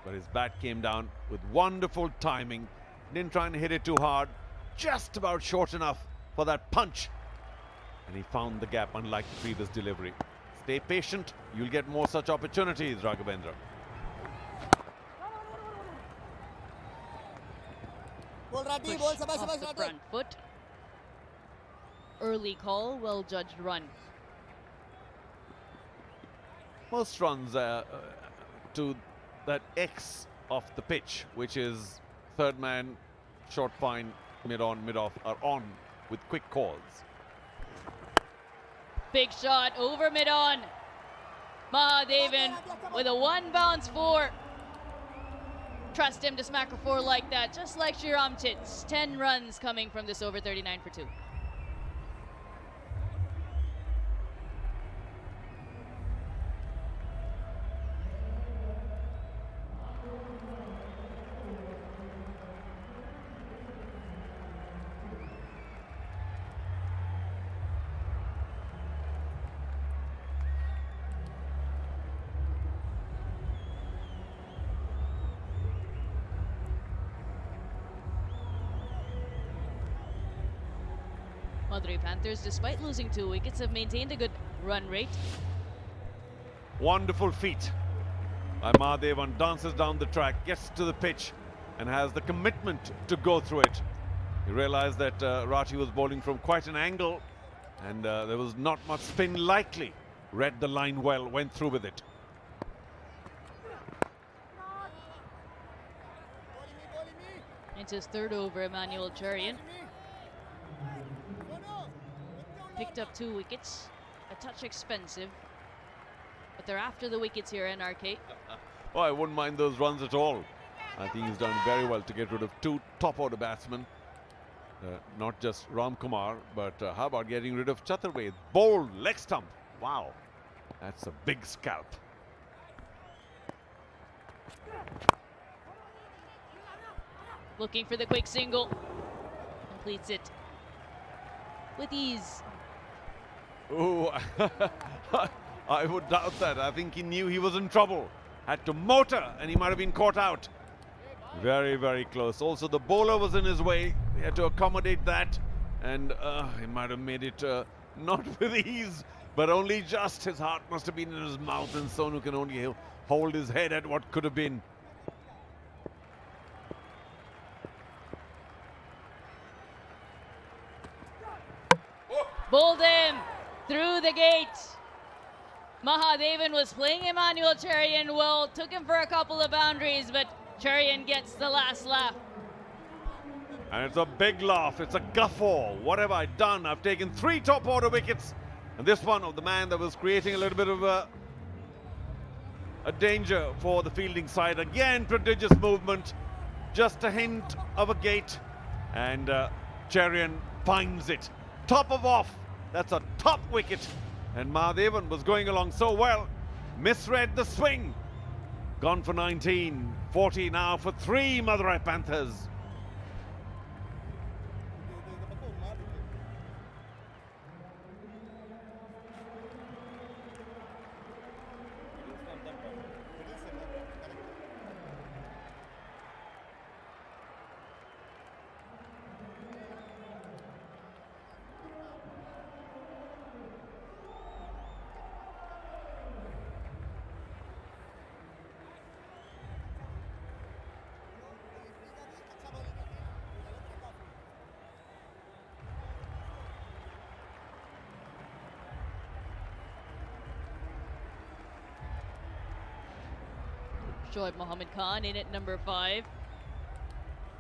But his bat came down with wonderful timing. Didn't try and hit it too hard. Just about short enough for that punch. And he found the gap, unlike the previous delivery. Stay patient. You'll get more such opportunities, Raghavendra. Push off the front foot. Early call, well-judged run. Most runs to that X of the pitch, which is third man, short fine, mid-on, mid-off, are on with quick calls. Big shot over mid-on. Mahadevan with a 1 bounce 4. Trust him to smack a 4 like that, just like Shriram Chits. 10 runs coming from this over, 39 for 2. Madurai Panthers, despite losing 2 wickets, have maintained a good run rate. Wonderful feat by Mahadevan, dances down the track, gets to the pitch and has the commitment to go through it. He realized that Rathi was bowling from quite an angle and there was not much spin likely. Read the line well, went through with it. It's his third over, Emmanuel Cherian. Picked up 2 wickets, a touch expensive, but they're after the wickets here, NRK. Oh, I wouldn't mind those runs at all. I think he's done very well to get rid of 2 top-order batsmen. Not just Ram Kumar, but how about getting rid of Chaturved? Bold leg stump. Wow, that's a big scalp. Looking for the quick single. Completes it with ease. Oh, I would doubt that. I think he knew he was in trouble. Had to motor and he might have been caught out. Very, very close. Also, the bowler was in his way. He had to accommodate that. And he might have made it not with ease, but only just. His heart must have been in his mouth, and Sonu can only hold his head at what could have been. Bowled him through the gate. Mahadevan was playing Emmanuel Cherian well, took him for a couple of boundaries, but Cherian gets the last laugh. And it's a big laugh. It's a guffaw. What have I done? I've taken 3 top-order wickets. And this one of the man that was creating a little bit of a danger for the fielding side. Again, prodigious movement. Just a hint of a gate. And Cherian finds it. Top of off. That's a top wicket. And Mahadevan was going along so well. Misread the swing. Gone for 19. 40 now for 3 Madurai Panthers. Shoaib Mohammad Khan in at number 5.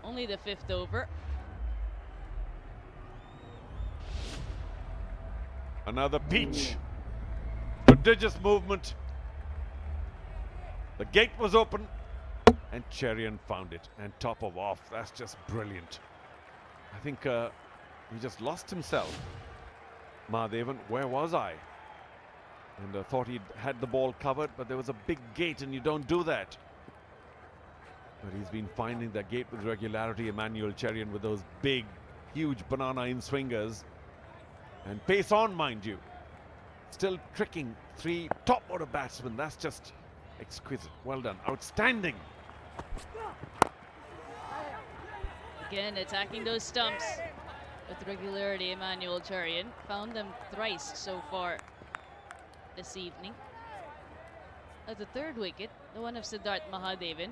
Only the 5th over. Another peach. Prodigious movement. The gate was open and Cherian found it. And top of off. That's just brilliant. I think he just lost himself. Mahadevan, where was I? And thought he'd had the ball covered, but there was a big gate and you don't do that. But he's been finding that gate with regularity, Emmanuel Cherian, with those big, huge banana in-swingers. And pace on, mind you. Still tricking 3 top-order batsmen. That's just exquisite. Well done. Outstanding. Again, attacking those stumps with regularity, Emmanuel Cherian. Found them thrice so far this evening. At the 3rd wicket, the one of Siddharth Mahadevan.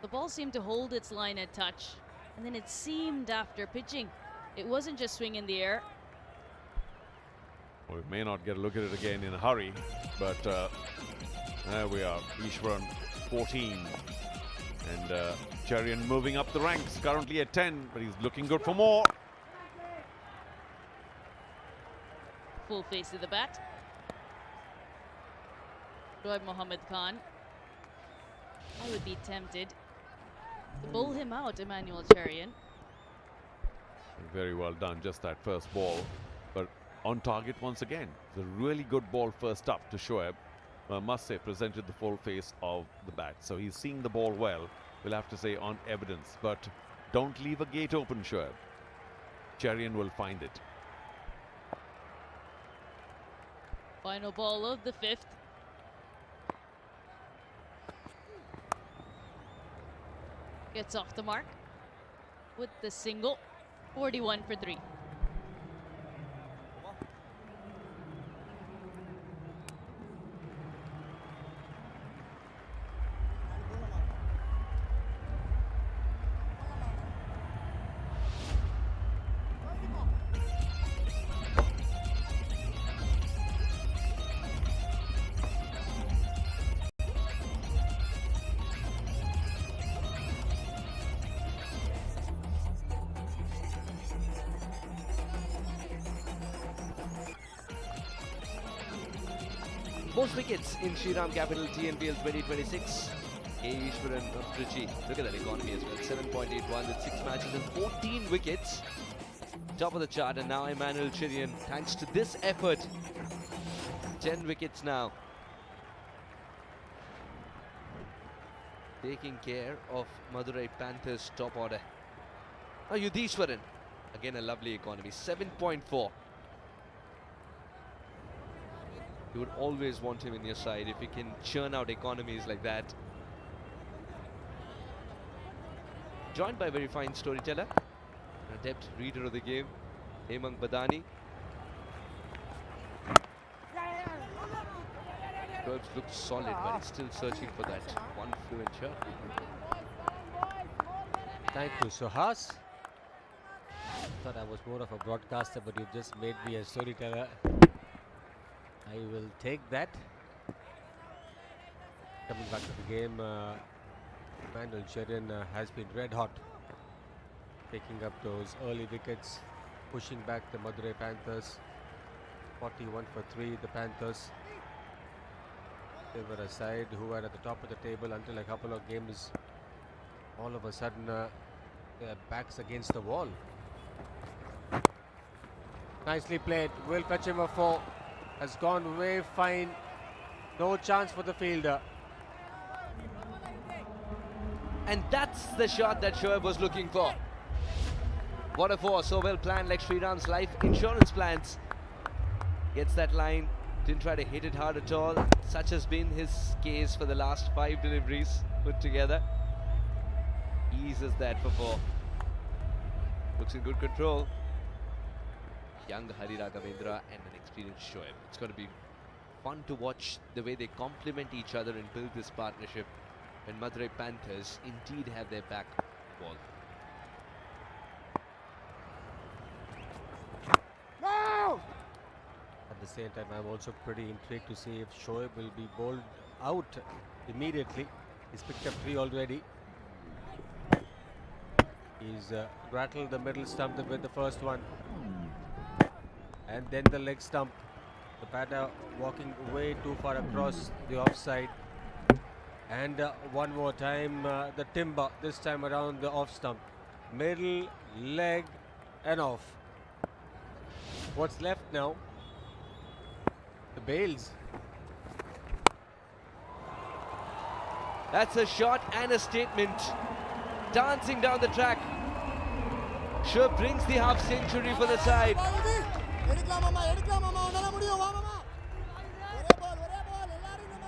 The ball seemed to hold its line at touch, and then it seemed after pitching. It wasn't just swing in the air. Well, we may not get a look at it again in a hurry, but there we are. Ishwaran 14. And Cherian moving up the ranks, currently at 10, but he's looking good for more. Full face of the bat. Shoaib Mohammad Khan. I would be tempted to bowl him out, Emmanuel Cherian. Very well done, just that first ball. But on target once again. The really good ball first up to Shoaib. I must say, presented the full face of the bat. So he's seeing the ball well, we'll have to say on evidence. But don't leave a gate open, Shoaib. Cherian will find it. Final ball of the 5th. Gets off the mark with the single. 41 for 3. Most wickets in Shriram Capital TNPL 2026. Ishwaran of Trichy. Look at that economy as well. 7.81 with 6 matches and 14 wickets. Top of the chart, and now Emmanuel Chirian, thanks to this effort, 10 wickets now. Taking care of Madurai Panthers top order. Now Yudhishwaran, again a lovely economy, 7.4. You would always want him in your side if he can churn out economies like that. Joined by a very fine storyteller, an adept reader of the game, Hemang Badani. Curves look solid, but he's still searching for that one fluent shot. Thank you, Suhas. Thought I was more of a broadcaster, but you just made me a storyteller. I will take that. Coming back to the game, Emmanuel Chirian has been red hot, taking up those early wickets, pushing back the Madurai Panthers. 41 for 3, the Panthers. They were a side who were at the top of the table until a couple of games. All of a sudden, their backs against the wall. Nicely played. Will fetch him a 4. Has gone way fine. No chance for the fielder. And that's the shot that Shoaib was looking for. What a 4, so well planned, like Shriram's life insurance plans. Gets that line, didn't try to hit it hard at all. Such has been his case for the last 5 deliveries put together. Eases that for 4. Looks in good control. Young Hari Raghavendra and an experienced Shoaib. It's going to be fun to watch the way they complement each other and build this partnership when Madurai Panthers indeed have their back wall. At the same time, I'm also pretty intrigued to see if Shoaib will be bowled out immediately. He's picked up 3 already. He's rattled the middle stump with the first one. And then the leg stump. The batter walking way too far across the offside. And one more time, the timber, this time around the off stump. Middle, leg, and off. What's left now? The bails. That's a shot and a statement. Dancing down the track. Shoaib brings the half century for the side.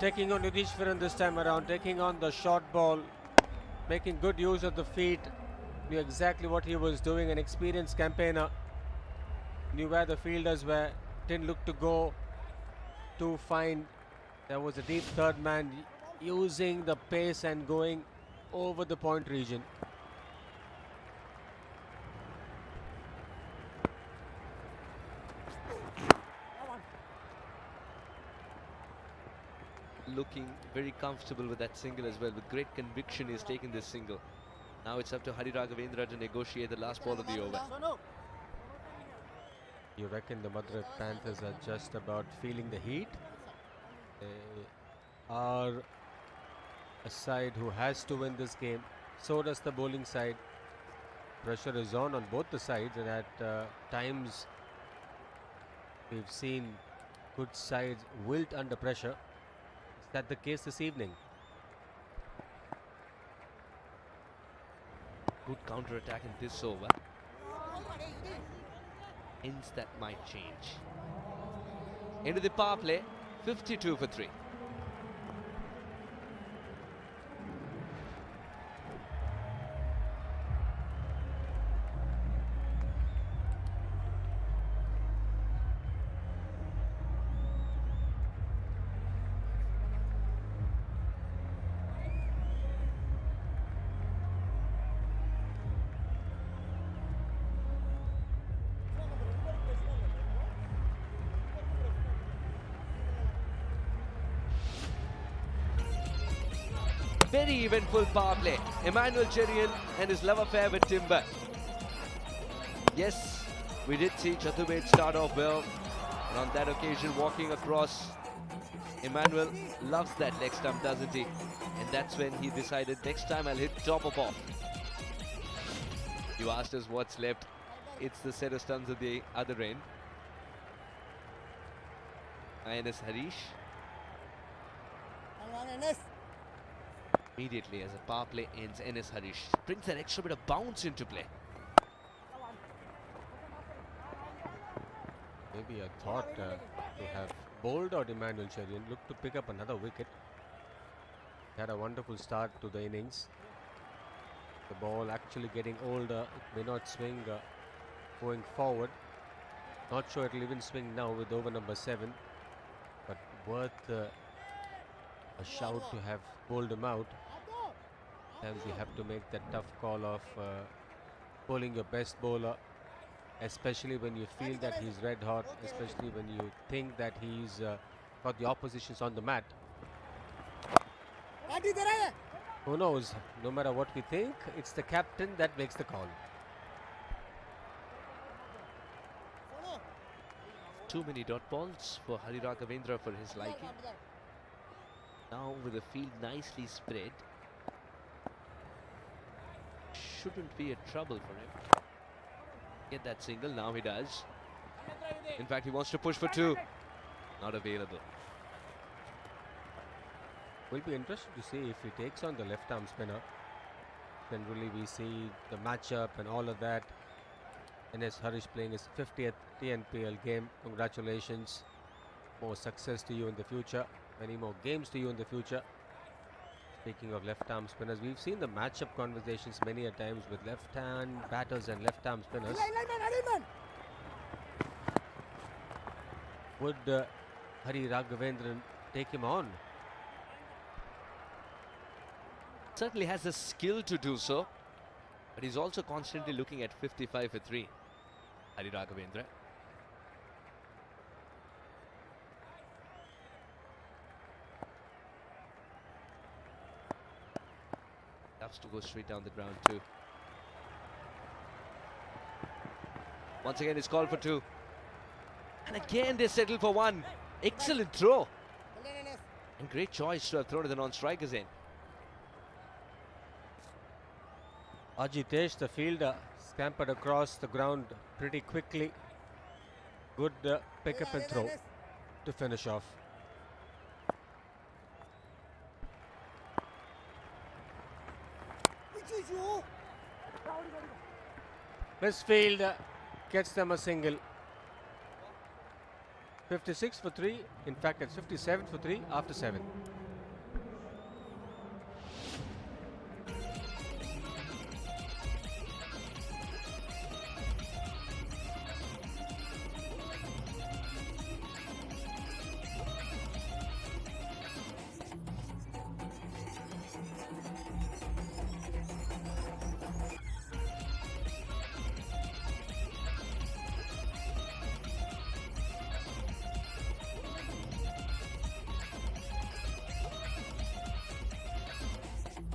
Taking on Yudhishwaran this time around, taking on the short ball, making good use of the feet. Knew exactly what he was doing, an experienced campaigner. Knew where the fielders were, didn't look to go too fine. There was a deep third man using the pace and going over the point region. Looking very comfortable with that single as well. With great conviction, he's taken this single. Now it's up to Hari Raghavendra to negotiate the last ball of the over. You reckon the Madurai Panthers are just about feeling the heat? They are a side who has to win this game. So does the bowling side. Pressure is on both the sides, and at times we've seen good sides wilt under pressure. Is that the case this evening? Good counter-attack in this over. Hence that might change. Into the power play, 52 for 3. Very eventful power play. Emmanuel Chirian and his love affair with timber. Yes, we did see Chaturved start off well. And on that occasion, walking across Emmanuel loves that leg stump, doesn't he? And that's when he decided, next time I'll hit top of off. You asked us what's left. It's the set of stunts at the other end. INS Harish. Immediately as a power play ends, NS Harish brings that extra bit of bounce into play. Maybe a thought to have bowled out Emmanuel Cherian, looked to pick up another wicket. Had a wonderful start to the innings. The ball actually getting older, it may not swing going forward. Not sure it will even swing now with over number 7, but worth a shout to have bowled him out. Sometimes you have to make that tough call of bowling your best bowler, especially when you feel that he's red hot, especially when you think that he's got the oppositions on the mat. Who knows? No matter what we think, it's the captain that makes the call. Too many dot balls for Hari Raghavendra for his liking. Now with the field nicely spread, shouldn't be a trouble for him. Get that single, now he does. In fact, he wants to push for 2. Not available. Will be interested to see if he takes on the left arm spinner. Generally we see the matchup and all of that. NS Harish playing his 50th TNPL game. Congratulations. More success to you in the future. Many more games to you in the future. Speaking of left arm spinners, we've seen the matchup conversations many a times with left hand batters and left arm spinners. Would Hari Raghavendran take him on? Certainly has the skill to do so, but he's also constantly looking at 55 for 3. Hari Raghavendra. Loves to go straight down the ground too. Once again it's called for 2. And again they settle for 1. Excellent throw. And great choice to have thrown to the non-strikers end. Ajitesh, the fielder, scampered across the ground pretty quickly. Good pick up and throw to finish off. Westfield gets them a single. 56 for 3. In fact, it's 57 for 3 after 7.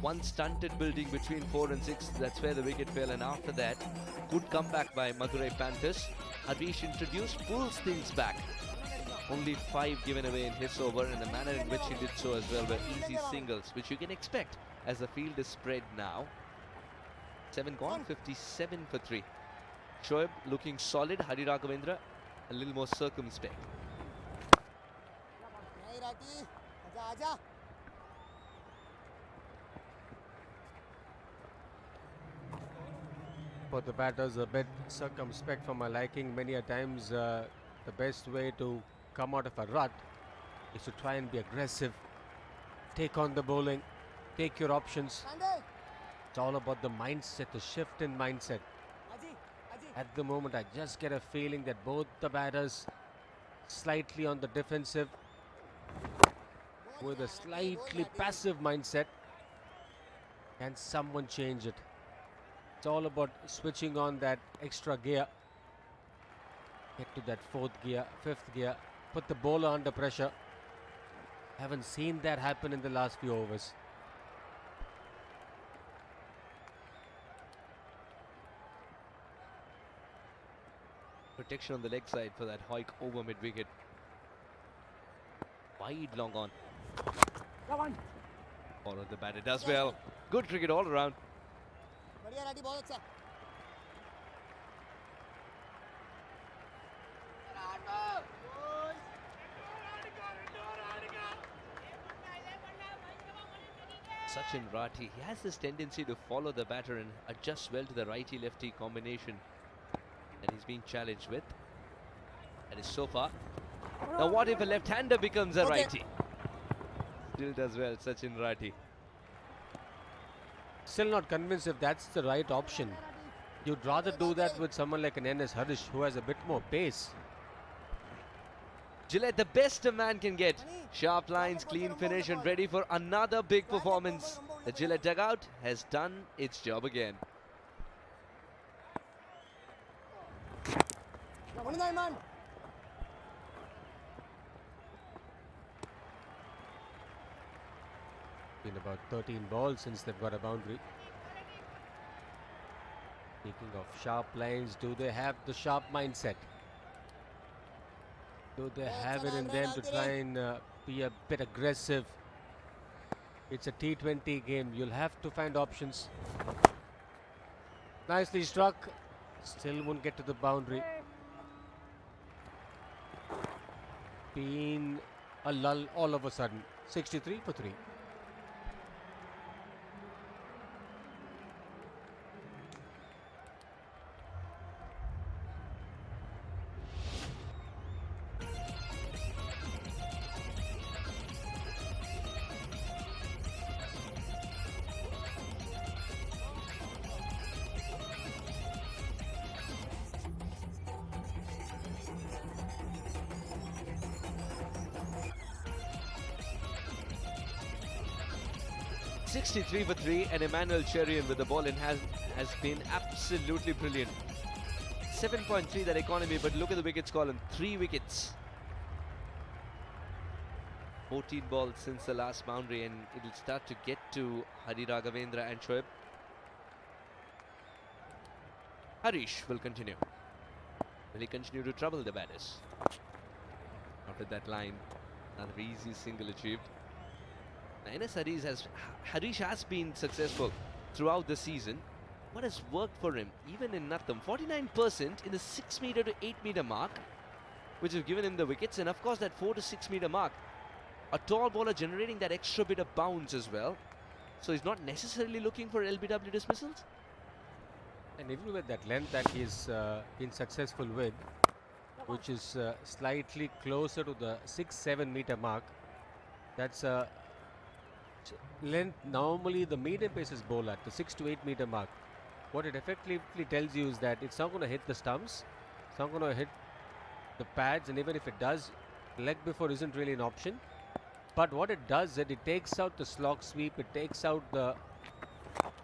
One stunted building between 4 and 6, that's where the wicket fell, and after that, good comeback by Madurai Panthers. Harish introduced, pulls things back. Only 5 given away in his over, and the manner in which he did so as well were easy singles, which you can expect as the field is spread now. 7 gone, 57 for 3. Shoaib looking solid, Hari Raghavendra a little more circumspect. For the batters, a bit circumspect for my liking. Many a times the best way to come out of a rut is to try and be aggressive, take on the bowling, take your options. It's all about the mindset, the shift in mindset. At the moment, I just get a feeling that both the batters slightly on the defensive with a slightly passive mindset. Can someone change it? It's all about switching on that extra gear. Get to that 4th gear, 5th gear. Put the bowler under pressure. Haven't seen that happen in the last few overs. Protection on the leg side for that Hoik over mid-wicket. wide long on. Follow the batter, does well. Good cricket all around. Sachin Rathi, he has this tendency to follow the batter and adjust well to the righty-lefty combination that he's being challenged with. That is so far. Now what if a left-hander becomes a righty? Still does well, Sachin Rathi. Still not convinced if that's the right option. You'd rather do that with someone like an NS Harish who has a bit more pace. Gillette, the best a man can get. Sharp lines, clean finish, and ready for another big performance. The Gillette dugout has done its job again. Been about 13 balls since they've got a boundary. Speaking of sharp lines, do they have the sharp mindset? Do they have it in them to try and be a bit aggressive? It's a T20 game. You'll have to find options. Nicely struck. Still won't get to the boundary. Been a lull all of a sudden. 63 for 3. For 3, and Emmanuel Shriram with the ball in has been absolutely brilliant. 7.3 that economy, but look at the wickets column. 3 wickets. 14 balls since the last boundary, and it'll start to get to Hari Raghavendra and Shoaib. Harish will continue. Will he continue to trouble the batters? After that line, another easy single achieved. NS Harish has been successful throughout the season. What has worked for him, even in Natham? 49% in the 6 meter to 8 meter mark, which have given him the wickets, and of course that 4 to 6 meter mark. A tall bowler generating that extra bit of bounce as well. So he's not necessarily looking for LBW dismissals. And even with that length that he's been successful with, which is slightly closer to the 6-7 meter mark, that's a length normally the medium pace is bowl at the 6 to 8 meter mark. What it effectively tells you is that it's not going to hit the stumps, it's not going to hit the pads, and even if it does, leg before isn't really an option. But what it does is it takes out the slog sweep, it takes out the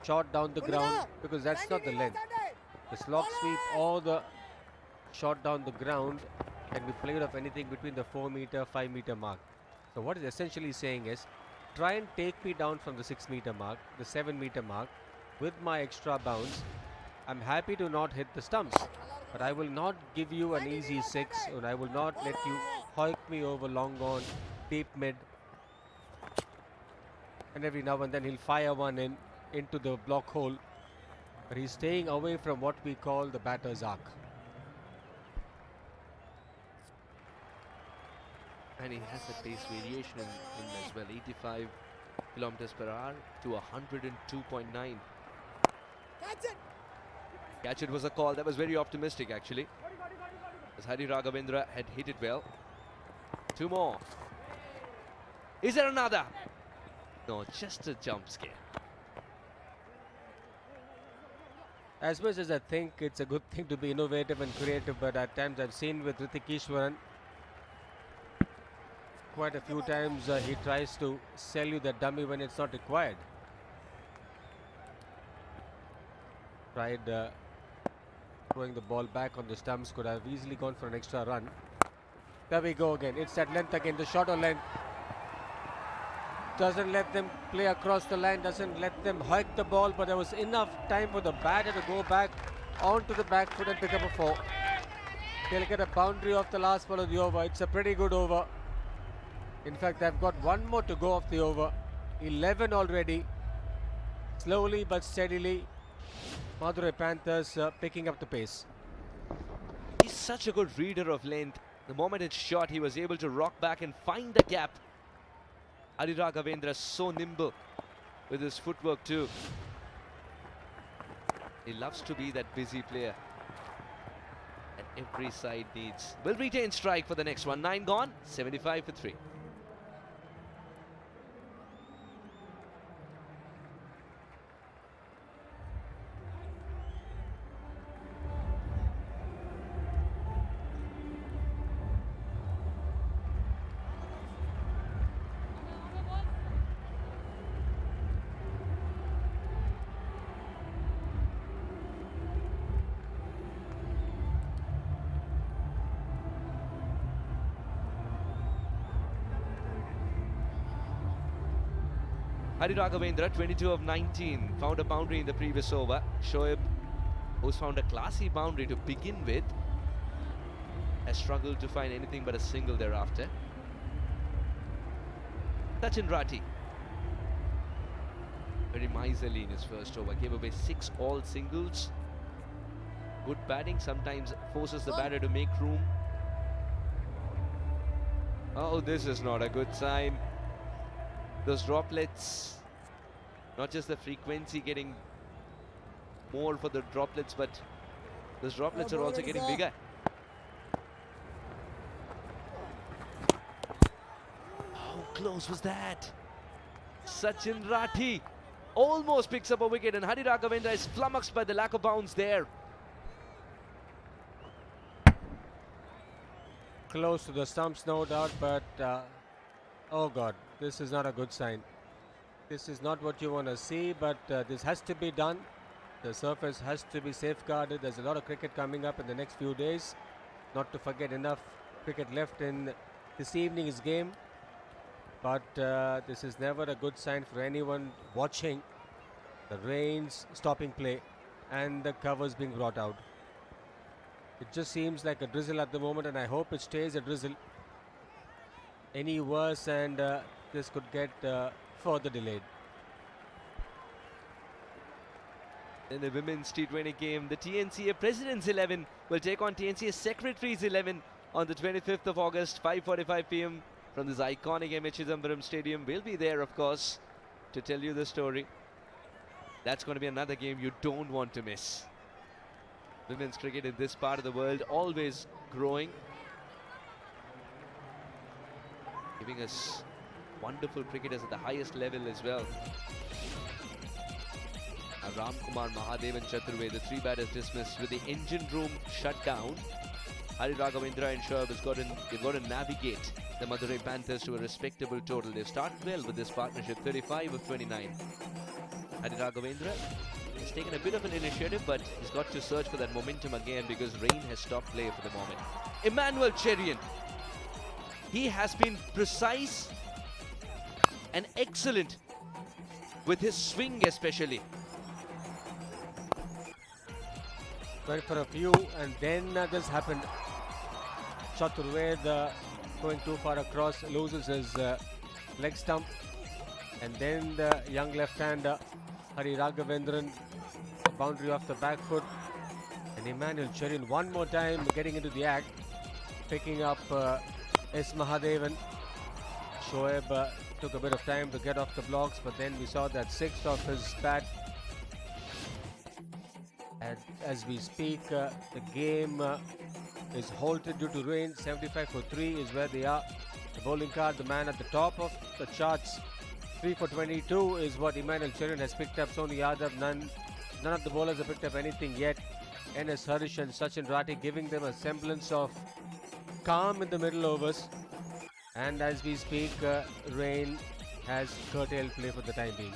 shot down the ground, because that's not the length. The slog sweep or the shot down the ground can be played off anything between the 4 meter, 5 meter mark. So what it's essentially saying is, try and take me down from the 6 meter mark, the 7 meter mark, with my extra bounce. I'm happy to not hit the stumps, but I will not give you an easy 6, and I will not let you hoik me over long on, deep mid. And every now and then he'll fire one into the block hole, but he's staying away from what we call the batter's arc. And he has the pace variation in as well. 85 kilometers per hour to 102.9. Catch it was a call that was very optimistic actually, as Hari Raghavendra had hit it well. 2 more. Is there another? No, just a jump scare. As much as I think it's a good thing to be innovative and creative, but at times I've seen with Hrithik Ishwaran, quite a few times he tries to sell you the dummy when it's not required. Tried throwing the ball back on the stumps, could have easily gone for an extra run. There we go again. It's that length again, the shorter length. Doesn't let them play across the line, doesn't let them hike the ball, but there was enough time for the batter to go back onto the back foot and pick up a 4. They'll get a boundary off the last ball of the over. It's a pretty good over. In fact, they've got one more to go off the over. 11 already. Slowly but steadily, Madurai Panthers picking up the pace. He's such a good reader of length. The moment it's shot, he was able to rock back and find the gap. Hari Raghavendra so nimble with his footwork too. He loves to be that busy player. And every side needs. Will retain strike for the next one. 9 gone, 75 for 3. Hari Raghavendra, 22 of 19, found a boundary in the previous over. Shoaib, who's found a classy boundary to begin with, has struggled to find anything but a single thereafter. Sachin Rathi, very miserly in his first over, gave away 6 all singles. Good batting, sometimes forces the batter to make room. Oh, this is not a good sign. Those droplets, not just the frequency getting more for the droplets, but those droplets are also getting bigger. How close was that? Sachin Rathi almost picks up a wicket, and Hari Raghavendra is flummoxed by the lack of bounce there. Close to the stumps, no doubt, but oh God, this is not a good sign. This is not what you want to see, but this has to be done. The surface has to be safeguarded. There's a lot of cricket coming up in the next few days. Not to forget, enough cricket left in this evening's game. But this is never a good sign for anyone watching. The rains stopping play and the covers being brought out. It just seems like a drizzle at the moment, and I hope it stays a drizzle. Any worse and this could get further delayed. In the women's T20 game, the TNCA President's 11 will take on TNCA Secretary's 11 on the 25th of August, 5:45 p.m. from this iconic M27 Stadium. We'll be there, of course, to tell you the story. That's going to be another game you don't want to miss. Women's cricket in this part of the world always growing, giving us wonderful cricketers at the highest level as well. Ram Kumar, Mahadev and Chaturvedi, the 3 batters dismissed with the engine room shut down. Hari Raghavendra and Shoaib they've got to navigate the Madurai Panthers to a respectable total. They've started well with this partnership, 35 of 29. Hari Raghavendra has taken a bit of an initiative, but he's got to search for that momentum again because rain has stopped play for the moment. Emmanuel Cherian, he has been precise and excellent with his swing especially. Went for a few and then this happened. Chaturvedi going too far across, loses his leg stump, and then the young left-hander Hari Raghavendran, a boundary off the back foot, and Emmanuel Cherian one more time getting into the act, picking up S. Mahadevan. Shoaib took a bit of time to get off the blocks, but then we saw that 6th off his bat. And as we speak, the game is halted due to rain. 75 for 3 is where they are. The bowling card, the man at the top of the charts, 3 for 22 is what Emmanuel Cherian has picked up. Sony Yadav, none of the bowlers have picked up anything yet. N.S. Harish and Sachin Rathi giving them a semblance of calm in the middle overs. And as we speak, rain has curtailed play for the time being.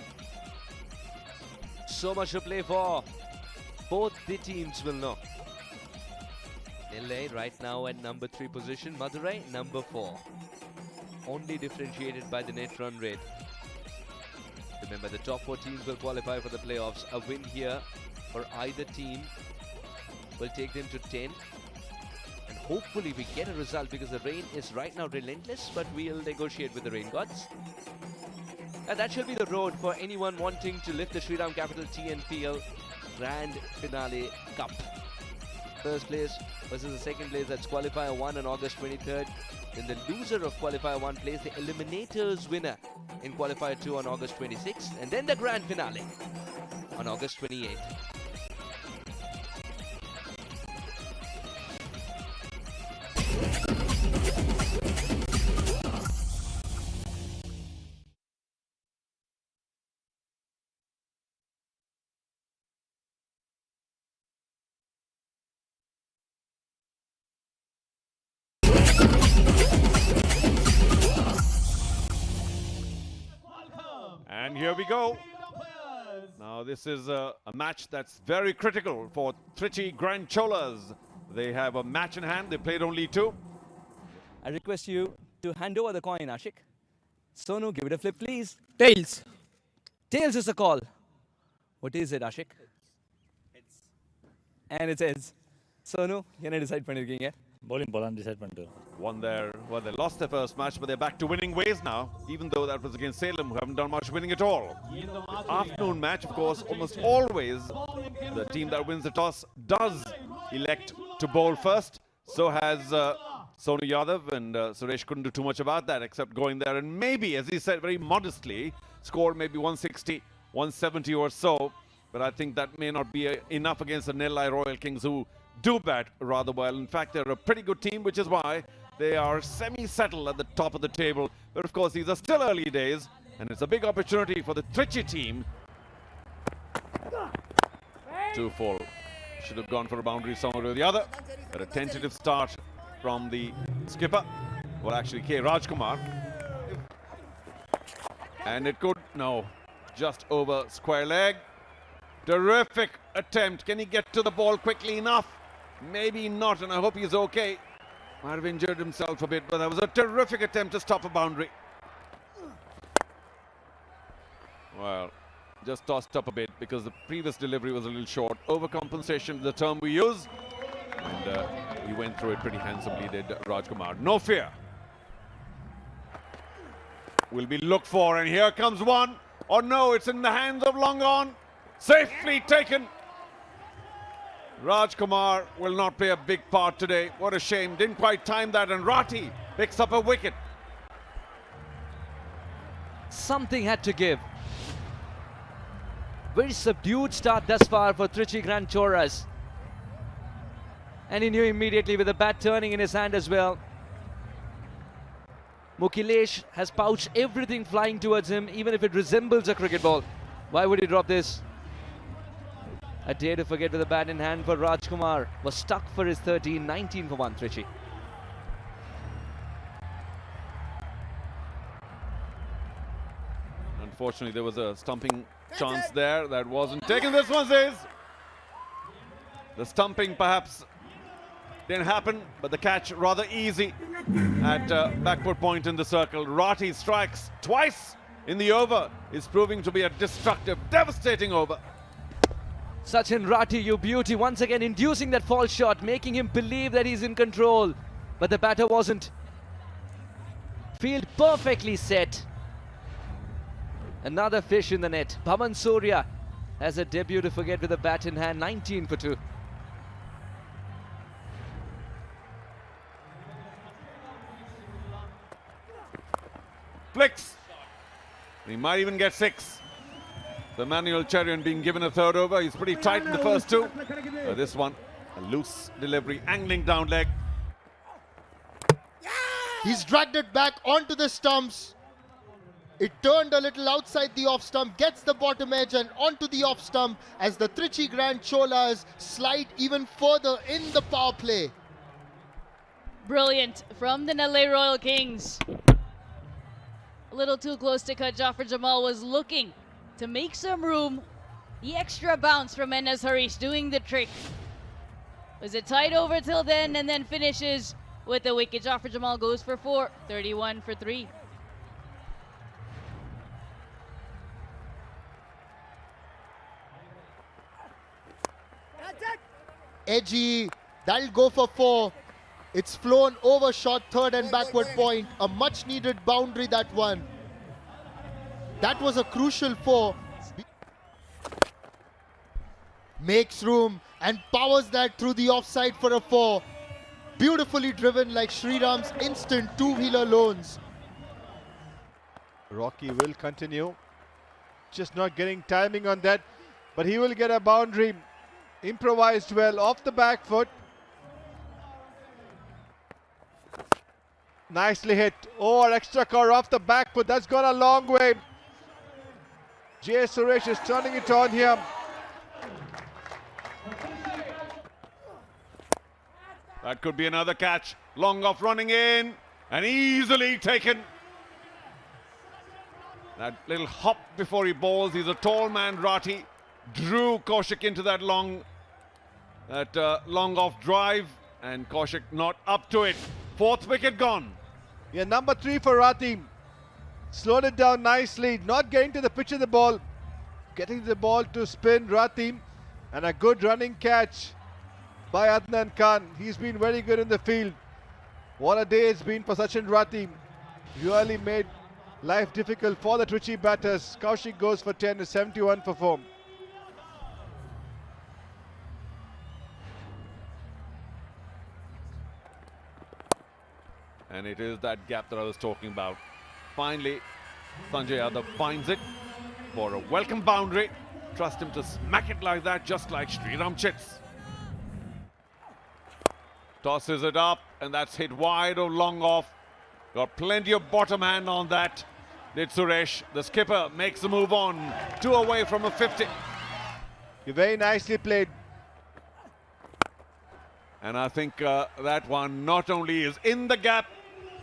So much to play for. Both the teams will know. Nellai right now at number 3 position, Madurai number 4. Only differentiated by the net run rate. Remember, the top 4 teams will qualify for the playoffs. A win here for either team will take them to 10. And hopefully we get a result because the rain is right now relentless, but we'll negotiate with the rain gods. And that should be the road for anyone wanting to lift the Shriram Capital TNPL Grand Finale Cup. First place versus the second place, that's Qualifier 1 on August 23rd. Then the loser of Qualifier 1 plays the Eliminators winner in Qualifier 2 on August 26th. And then the Grand Finale on August 28th. And here we go. Now this is a match that's very critical for Trichy Grand Cholas. They have a match in hand. They played only 2. I request you to hand over the coin, Ashik. Sonu, give it a flip, please. Tails. Tails is the call. What is it, Ashik? Heads. And it's heads. Sonu, என்ன decide பண்ணிருக்கீங்க? Bowling போலாம் decide பண்ணிட்டோம். Won there. Well, they lost their first match, but they're back to winning ways now, even though that was against Salem, who haven't done much winning at all. Afternoon match, of course, almost always the team that wins the toss does elect to bowl first. So has Sonu Yadav, and Suresh couldn't do too much about that except going there and maybe, as he said very modestly, score maybe 160, 170 or so. But I think that may not be enough against the Nellai Royal Kings, who do bat rather well. In fact, they're a pretty good team, which is why they are semi-settled at the top of the table. But of course, these are still early days, and it's a big opportunity for the Trichy team to fall. Should have gone for a boundary somewhere or the other. But a tentative start from the skipper. Well, actually, K. Rajkumar. And it could, no, just over square leg. Terrific attempt. Can he get to the ball quickly enough? Maybe not, and I hope he's okay. Might have injured himself a bit, but that was a terrific attempt to stop a boundary. Well, just tossed up a bit because the previous delivery was a little short. Overcompensation, the term we use. And he went through it pretty handsomely, did Rajkumar. No fear. Will be looked for, and here comes one. Oh no, it's in the hands of long on. Safely taken. Rajkumar will not play a big part today. What a shame. Didn't quite time that, and Rati picks up a wicket. Something had to give. Very subdued start thus far for Trichy Grand Choras. And he knew immediately with the bat turning in his hand as well. Mukilesh has pouched everything flying towards him, even if it resembles a cricket ball. Why would he drop this? A day to forget with the bat in hand for Rajkumar. Was stuck for his 13, 19 for 1, Trichy. Unfortunately, there was a stumping chance there that wasn't taken. This one says the stumping perhaps didn't happen, but the catch rather easy at backward point in the circle. Rati strikes twice in the over. Is proving to be a destructive, devastating over. Sachin Rati, you beauty, once again inducing that false shot, making him believe that he's in control, but the batter wasn't. Field perfectly set. Another fish in the net. Bhavan Surya has a debut to forget with a bat in hand, 19 for 2. Flicks. He might even get 6. So Emmanuel Cherian being given a third over. He's pretty tight in the first 2. This one, a loose delivery, angling down leg. He's dragged it back onto the stumps. It turned a little outside the off stump, gets the bottom edge and onto the off stump as the Trichy Grand Cholas slide even further in the power play. Brilliant from the Nellai Royal Kings. A little too close to cut. Jafar Jamal was looking to make some room. The extra bounce from Enes Harish doing the trick. Was it tight over till then, and then finishes with the wicket. Jafar Jamal goes for 4, 31 for 3. Edgy, that'll go for 4. It's flown over short third and backward point. A much needed boundary, that one. That was a crucial four. Makes room and powers that through the offside for a four. Beautifully driven like Shriram's instant two-wheeler loans. Rocky will continue. Just not getting timing on that. But he will get a boundary. Improvised well off the back foot. Nicely hit. Oh, extra car off the back foot. That's gone a long way. J. Suresh is turning it on here. That could be another catch. Long off running in and easily taken. That little hop before he bowls. He's a tall man, Rati. Drew Kaushik into that long off drive, and Kaushik not up to it. Fourth wicket gone. Yeah, number 3 for Rati. Slowed it down nicely. Not getting to the pitch of the ball. Getting the ball to spin, Rati. And a good running catch by Adnan Khan. He's been very good in the field. What a day it's been for Sachin Rati. Really made life difficult for the twitchy batters. Kaushik goes for 10, is 71 for 4. And it is that gap that I was talking about. Finally, Sanjay Yadav finds it for a welcome boundary. Trust him to smack it like that, just like Shriram chits. Tosses it up, and that's hit wide or long off. Got plenty of bottom hand on that. Did Suresh. The skipper makes a move on. 2 away from a 50. Very nicely played. And I think that one not only is in the gap,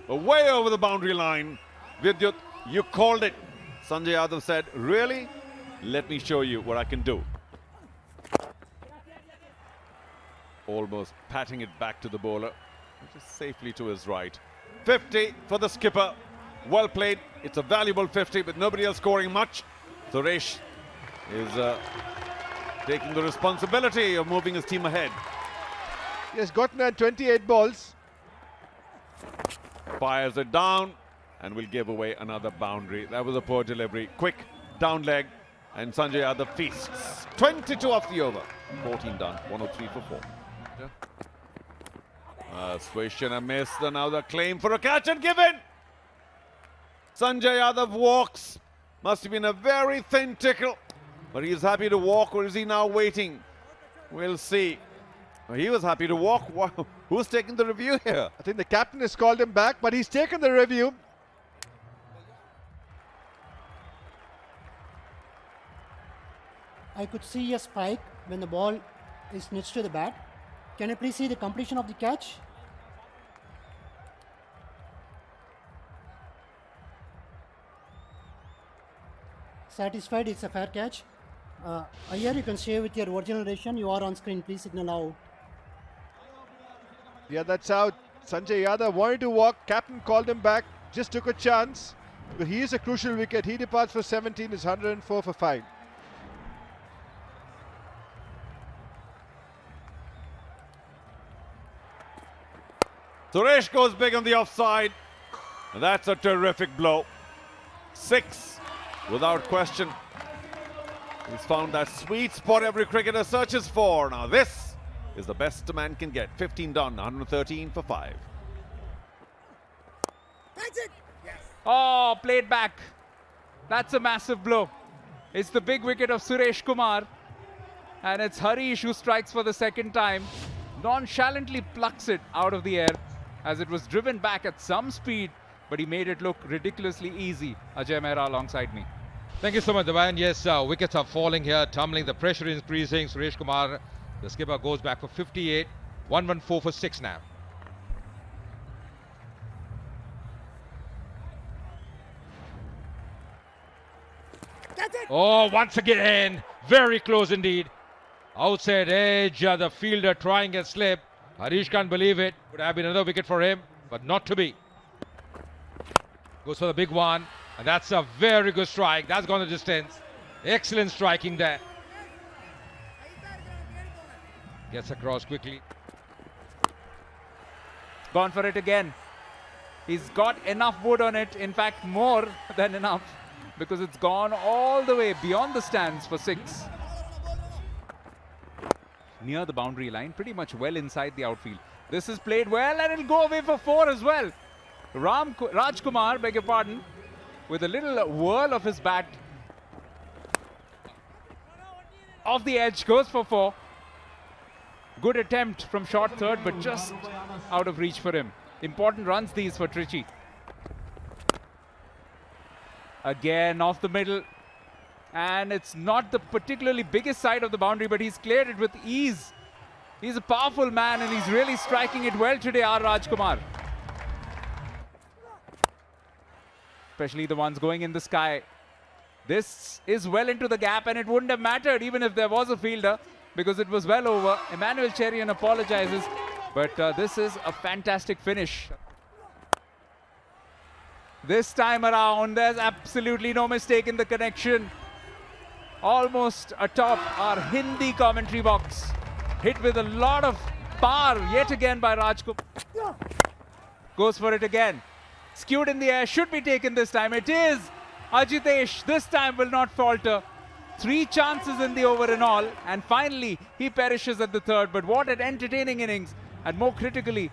but way over the boundary line. Vidyut, you called it. Sanjay Yadav said, really? Let me show you what I can do. Almost patting it back to the bowler, which is safely to his right. 50 for the skipper. Well played. It's a valuable 50, but nobody else scoring much. Suresh is taking the responsibility of moving his team ahead. He has gotten 28 balls. Fires it down and will give away another boundary. That was a poor delivery. Quick down leg, and Sanjay Yadav feasts. 22 off the over. 14 done. 103 for 4. Swish and a miss. Another claim for a catch and given. Sanjay Yadav walks. Must have been a very thin tickle, but he's happy to walk, or is he now waiting? We'll see. He was happy to walk. Wow. Who's taking the review here? I think the captain has called him back, but he's taken the review. I could see a spike when the ball is next to the bat. Can you please see the completion of the catch? Satisfied, it's a fair catch. Here you can share with your original ration. You are on screen, please signal out. Yeah, that's out. Sanjay Yadav wanted to walk. Captain called him back. Just took a chance. But he is a crucial wicket. He departs for 17. Is 104 for 5. Suresh goes big on the offside. And that's a terrific blow. 6 without question. He's found that sweet spot every cricketer searches for. Now this is the best a man can get. 15 done, 113 for 5. Oh, played back. That's a massive blow. It's the big wicket of Suresh Kumar. And it's Harish who strikes for the second time. Nonchalantly plucks it out of the air as it was driven back at some speed, but he made it look ridiculously easy. Ajay Mehra alongside me. Thank you so much, Devan. Yes, wickets are falling here, tumbling, the pressure is increasing. Suresh Kumar, the skipper, goes back for 58. 114 for 6 now. Oh, once again, very close indeed. Outside edge, the fielder trying a slip. Harish can't believe it. Would have been another wicket for him, but not to be. Goes for the big one, and that's a very good strike. That's gone the distance. Excellent striking there. Gets across quickly. Gone for it again. He's got enough wood on it, in fact more than enough, because it's gone all the way beyond the stands for 6. Near the boundary line, pretty much well inside the outfield. This is played well and it'll go away for 4 as well. Rajkumar, beg your pardon, with a little whirl of his bat off the edge, goes for 4. Good attempt from short third, but just out of reach for him. Important runs these for Trichy. Again off the middle, and it's not the particularly biggest side of the boundary, but he's cleared it with ease. He's a powerful man and he's really striking it well today, R. Rajkumar. Especially the ones going in the sky. This is well into the gap and it wouldn't have mattered even if there was a fielder, because it was well over. Emmanuel Cherian apologizes, but this is a fantastic finish. This time around, there's absolutely no mistake in the connection. Almost atop our Hindi commentary box. Hit with a lot of power yet again by Rajkumar. Goes for it again. Skewed in the air, should be taken this time. It is. Ajitesh this time will not falter. 3 chances in the over in all, and finally he perishes at the third. But what an entertaining innings, and more critically,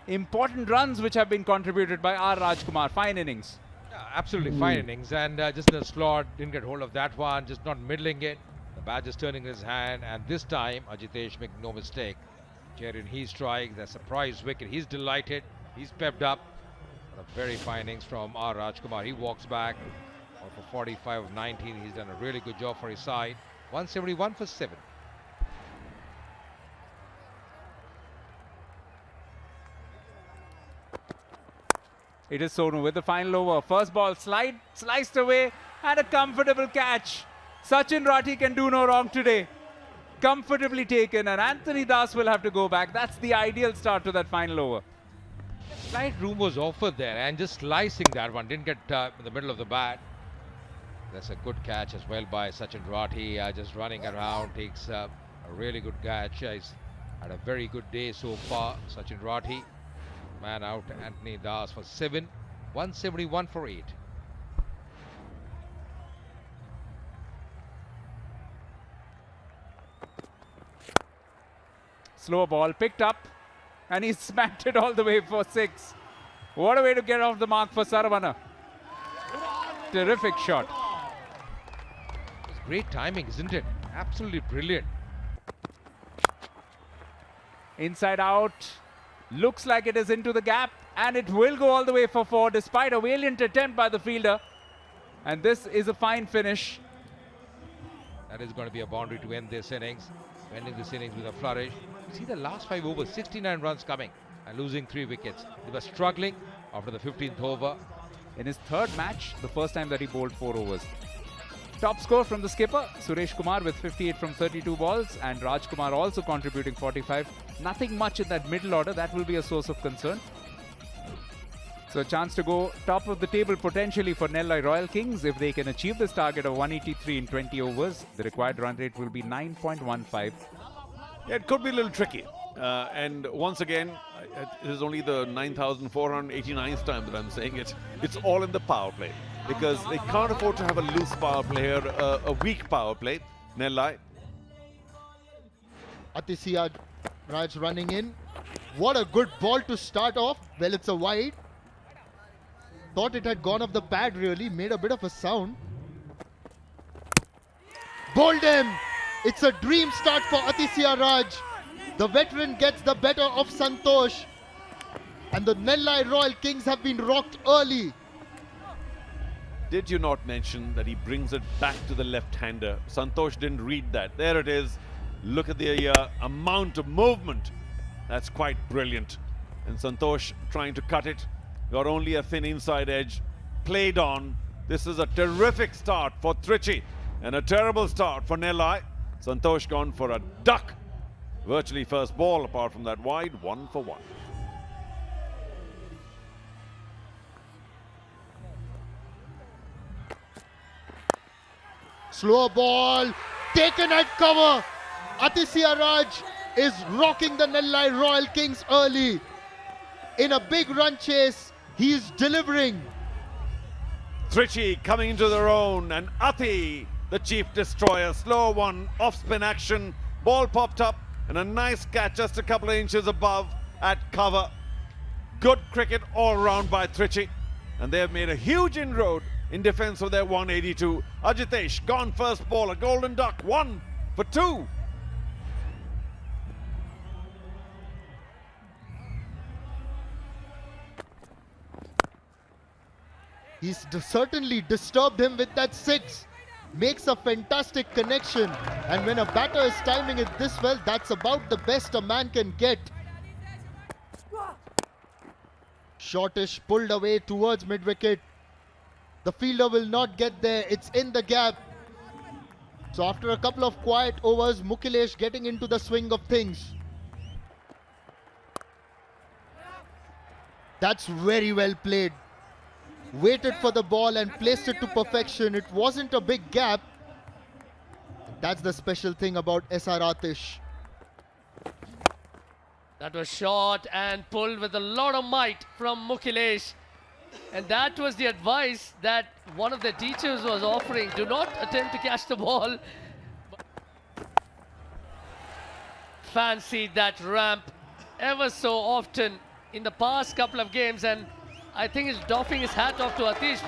important runs which have been contributed by R. Rajkumar. Fine innings. Yeah, absolutely fine innings, and just the slot, didn't get hold of that one, just not middling it. The bat just turning in his hand, and this time Ajitesh making no mistake. Cherian, he strikes, the surprise wicket, he's delighted, he's pepped up. A very fine innings from R. Rajkumar. He walks back for 45 of 19. He's done a really good job for his side. 171 for 7. It is Sonu with the final over. First ball sliced away, and a comfortable catch. Sachin Rathi can do no wrong today. Comfortably taken, and Anthony Das will have to go back. That's the ideal start to that final over. Slight room was offered there, and just slicing that one, didn't get in the middle of the bat. That's a good catch as well by Sachin Rathi, just running around, takes a really good catch. He's had a very good day so far, Sachin Rathi. Man out, Anthony Das for 7, 171 for 8. Slow ball picked up, and he smacked it all the way for 6. What a way to get off the mark for Saravana. Terrific shot. It's great timing, isn't it? Absolutely brilliant. Inside out. Looks like it is into the gap, and it will go all the way for 4 despite a valiant attempt by the fielder. And this is a fine finish. That is going to be a boundary to end this innings. Ending this innings with a flourish. You see the last 5 overs, 69 runs coming and losing 3 wickets. They were struggling after the 15th over. In his third match, the first time that he bowled 4 overs. Top score from the skipper, Suresh Kumar with 58 from 32 balls, and Rajkumar also contributing 45. Nothing much in that middle order. That will be a source of concern. So a chance to go top of the table potentially for Nellai Royal Kings if they can achieve this target of 183 in 20 overs. The required run rate will be 9.15. Yeah, it could be a little tricky. And once again, it is only the 9,489th time that I'm saying it. It's all in the power play, because they can't afford to have a loose power play here, a weak power play. Nellai. Atisiya Raj running in. What a good ball to start off. Well, it's a wide. Thought it had gone off the pad really. Made a bit of a sound. Bowled him. It's a dream start for Atisiya Raj. The veteran gets the better of Santosh. And the Nellai Royal Kings have been rocked early. Did you not mention that he brings it back to the left-hander? Santosh didn't read that. There it is. Look at the amount of movement. That's quite brilliant. And Santosh trying to cut it. Got only a thin inside edge. Played on. This is a terrific start for Trichy. And a terrible start for Nellai. Santosh gone for a duck. Virtually first ball apart from that wide. 1 for 1. Slow ball, taken at cover. Atisiya Raj is rocking the Nellai Royal Kings early. in a big run chase. He's delivering. Trichy coming into their own, and Ati, the chief destroyer, slow one, off spin action, ball popped up, and a nice catch just a couple of inches above at cover. Good cricket all round by Trichy, and they have made a huge inroad in defence of their 182. Ajitesh gone first ball, a golden duck, 1 for 2. He's certainly disturbed him with that 6. Makes a fantastic connection. And when a batter is timing it this well, that's about the best a man can get. Shortish pulled away towards mid-wicket. The fielder will not get there. It's in the gap. So after a couple of quiet overs, Mukilesh getting into the swing of things. That's very well played. Waited for the ball and placed it to perfection. It wasn't a big gap. That's the special thing about SR Atish. That was short and pulled with a lot of might from Mukilesh. And that was the advice that one of the teachers was offering. Do not attempt to catch the ball. Fancied that ramp ever so often in the past couple of games, and I think he's doffing his hat off to Atish.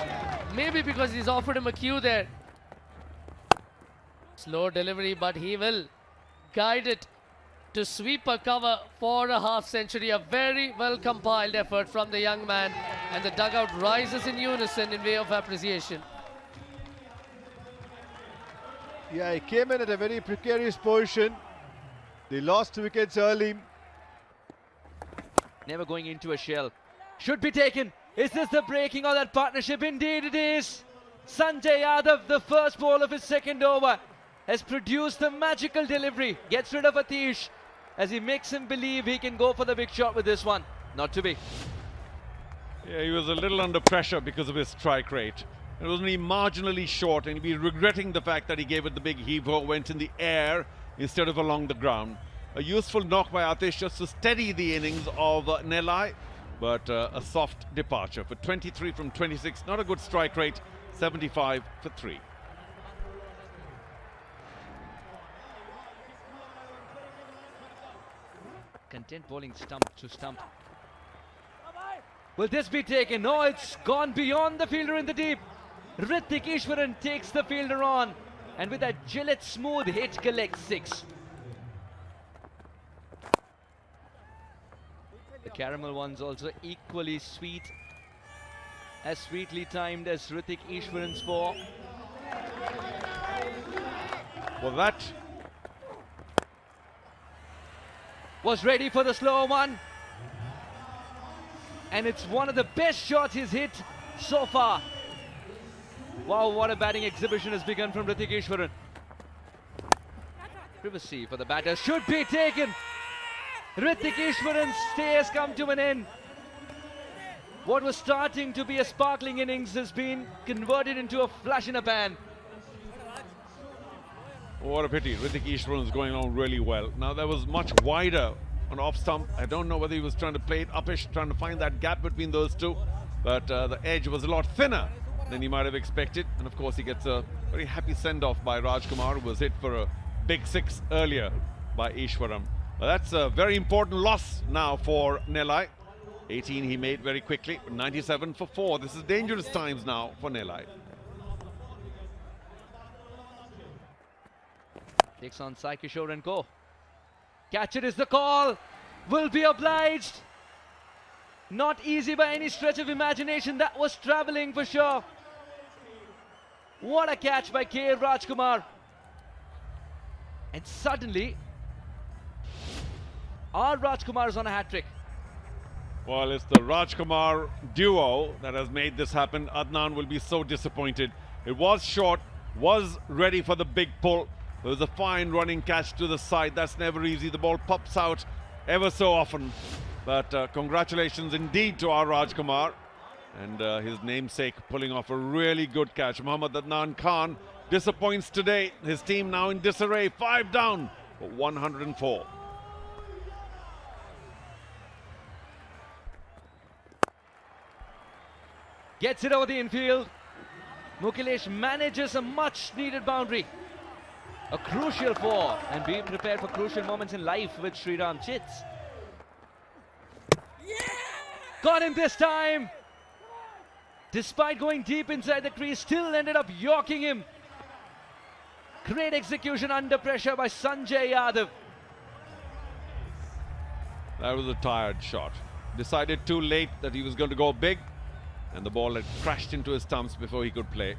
Maybe because he's offered him a cue there. Slow delivery, but he will guide it to sweep a cover for a half century. A very well compiled effort from the young man, and the dugout rises in unison in way of appreciation. Yeah, he came in at a very precarious position. They lost 2 wickets early. Never going into a shell. Should be taken. Is this the breaking of that partnership? Indeed it is. Sanjay Yadav, the first ball of his second over, has produced the magical delivery. Gets rid of Atish as he makes him believe he can go for the big shot with this one. Not to be. Yeah, he was a little under pressure because of his strike rate. It was only marginally short, and he'd be regretting the fact that he gave it the big heave-ho, went in the air instead of along the ground. A useful knock by Atish just to steady the innings of Nellai, but a soft departure for 23 from 26. Not a good strike rate, 75 for 3. Content bowling stump to stump. Will this be taken? No, it's gone beyond the fielder in the deep. Hrithik Ishwaran takes the fielder on, and with that Gillette smooth hit collects 6. The caramel one's also equally sweet, as sweetly timed as Hrithik Ishwaran's 4. Well, that was ready for the slow one, and it's one of the best shots he's hit so far. Wow, what a batting exhibition has begun from Hrithik Ishwaran. Privacy for the batter. Should be taken. Hrithik Ishwaran's stay has come to an end. What was starting to be a sparkling innings has been converted into a flash in a pan. What a pity. Hrithik Ishwaran is going on really well. Now, that was much wider on off stump. I don't know whether he was trying to play it upish, trying to find that gap between those two, but the edge was a lot thinner than he might have expected. And of course, he gets a very happy send-off by Rajkumar, who was hit for a big 6 earlier by Ishwaran. That's a very important loss now for Nellai. 18 he made very quickly, 97 for 4. This is dangerous times now for Nellai. Takes on Sai Kishore and Co. Catch it is the call. Will be obliged. Not easy by any stretch of imagination. That was travelling for sure. What a catch by K. Rajkumar. And suddenly, our Rajkumar is on a hat-trick. Well, it's the Rajkumar duo that has made this happen. Adnan will be so disappointed. It was short, was ready for the big pull. There was a fine running catch to the side. That's never easy. The ball pops out ever so often. But congratulations indeed to our Rajkumar and his namesake pulling off a really good catch. Mohammad Adnan Khan disappoints today. His team now in disarray. 5 down for 104. Gets it over the infield. Mukesh manages a much needed boundary. A crucial four, and be prepared for crucial moments in life with Shriram Chits. Got him this time. Despite going deep inside the crease, still ended up yorking him. Great execution under pressure by Sanjay Yadav. That was a tired shot. Decided too late that he was going to go big, and the ball had crashed into his stumps before he could play.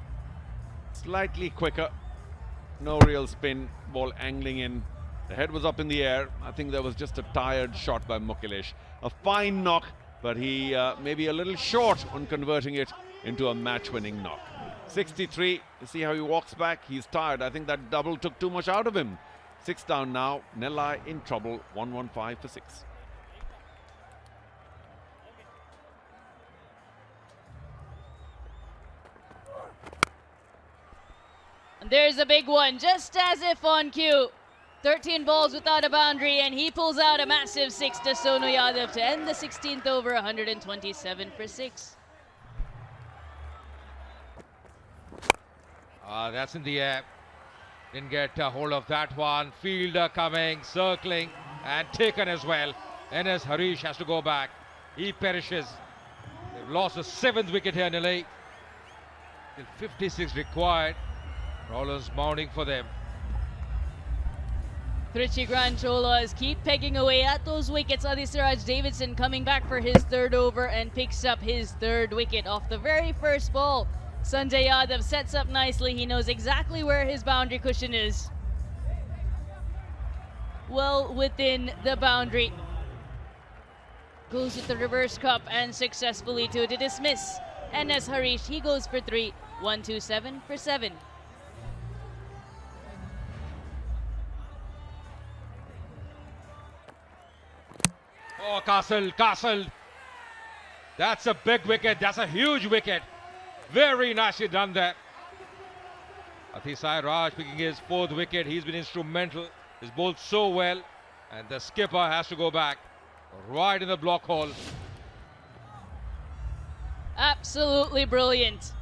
Slightly quicker, no real spin, ball angling in. The head was up in the air. I think that was just a tired shot by Mukesh. A fine knock, but he maybe a little short on converting it into a match-winning knock. 63, you see how he walks back? He's tired. I think that double took too much out of him. 6 down now. Nellai in trouble. 115 for 6. And there's a big one, just as if on cue. 13 balls without a boundary, and he pulls out a massive 6 to Sonu Yadav to end the 16th over, 127 for 6. That's in the air. Didn't get a hold of that one. Fielder coming, circling, and taken as well. NS Harish has to go back. He perishes. They've lost the 7th wicket here, Nellai. Till 56 required. Rollers mounting for them. Trichy Cholas keep pegging away at those wickets. Adisaraj Davidson coming back for his 3rd over and picks up his 3rd wicket off the very first ball. Sanjay Yadav sets up nicely. He knows exactly where his boundary cushion is. Well within the boundary. Goes with the reverse cup and successfully to dismiss. NS Harish, he goes for 3. 127 for 7. Oh, Castle. That's a big wicket. That's a huge wicket. Very nicely done there. Atisai Raj picking his 4th wicket. He's been instrumental. He's bowled so well. And the skipper has to go back right in the block hole. Absolutely brilliant.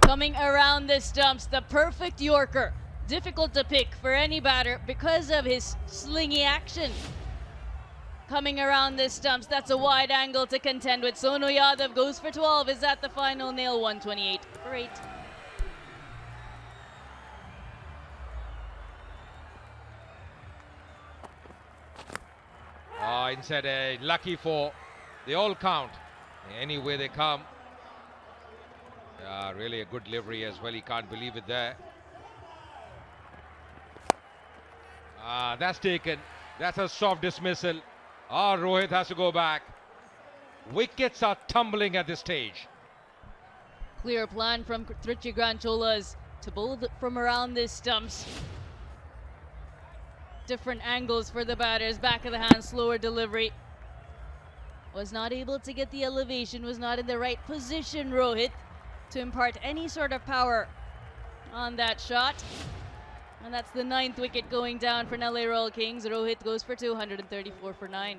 Coming around the stumps, the perfect Yorker. Difficult to pick for any batter because of his slingy action. Coming around the stumps, that's a wide angle to contend with. Sonu Yadav goes for 12. Is that the final nail? 128 for 8. Inside a lucky 4. They all count. Any way they come. Really a good delivery as well. He can't believe it there. That's taken. That's a soft dismissal. Rohit has to go back. Wickets are tumbling at this stage. Clear plan from Trichy Cholas to bowl from around the stumps. Different angles for the batters. Back of the hand, slower delivery. Was not able to get the elevation, was not in the right position, Rohit, to impart any sort of power on that shot. And that's the 9th wicket going down for Nellai Royal Kings. Rohit goes for 234 for 9.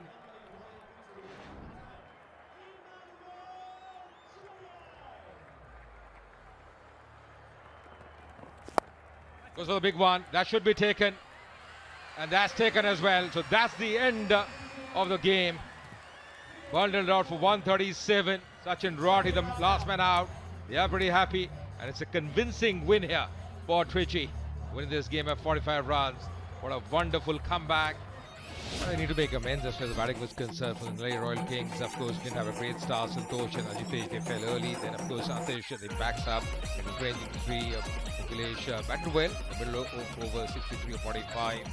Goes for the big one. That should be taken. And that's taken as well. So that's the end of the game. Bundled out for 137. Sachin Rati, the last man out. They are pretty happy. And it's a convincing win here for Trichy. Winning this game at 45 runs. What a wonderful comeback. They need to make amends as far as the batting was concerned for the Nellai Royal Kings. Of course, didn't have a great start. Santosh and Ajitesh, they fell early. Then, of course, Atish, they backs up. In the 23, Mukesh batted well. The middle over 63 or 45.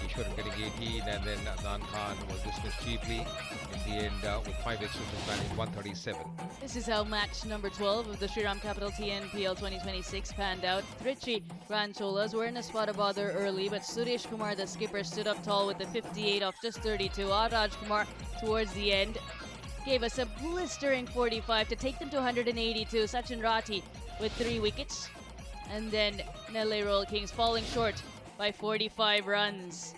Ishwaran getting 18, and then Adnan Khan was dismissed cheaply in the end with 5 extras batting 137. This is how match number 12 of the Shriram Capital TNPL 2026 panned out. Trichy Cholas were in a spot of bother early, but Suresh Kumar, the skipper, stood up tall with the 58 off just 32. Raj Kumar towards the end gave us a blistering 45 to take them to 182. Sachin Rati with 3 wickets. And then Nellai Royal Kings falling short by 45 runs.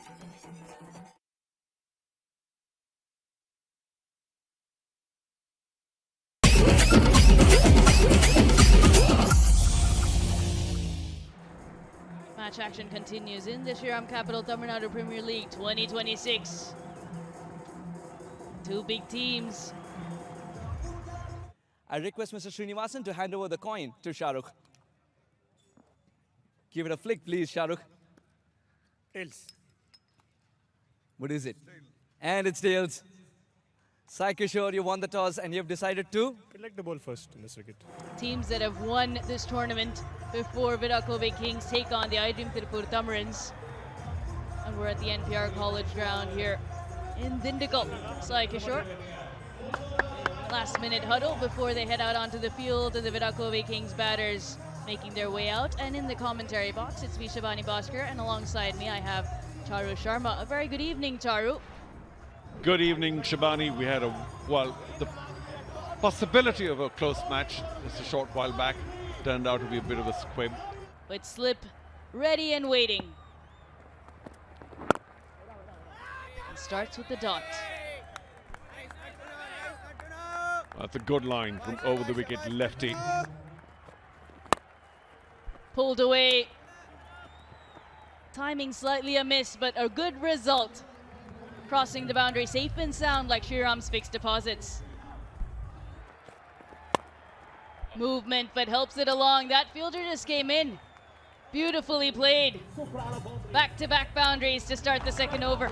Match action continues in the Shriram capital Tamil Nadu Premier League 2026. Two big teams. I request Mr. Srinivasan to hand over the coin to Shahrukh. Give it a flick, please, Shahrukh. Tails. What is it? And it's tails. Sai Kishore, you won the toss and you've decided to? I'd like the ball first in this wicket. Teams that have won this tournament before Virakove Kings take on the iDream Tiruppur Tamizhans. And we're at the NPR College ground here in Dindigul. Sai Kishore. Last minute huddle before they head out onto the field. The Virakove Kings batters making their way out. And in the commentary box, it's me, Shabani Bhaskar, and alongside me I have Charu Sharma. A very good evening, Charu. Good evening, Shabani. We had the possibility of a close match just a short while back. Turned out to be a bit of a squib. With slip ready and waiting. It starts with the dot. That's a good line from over the wicket lefty. Pulled away. Timing slightly amiss, but a good result. Crossing the boundary safe and sound like Shriram's fixed deposits. Movement, but helps it along. That fielder just came in. Beautifully played. Back-to-back boundaries to start the second over.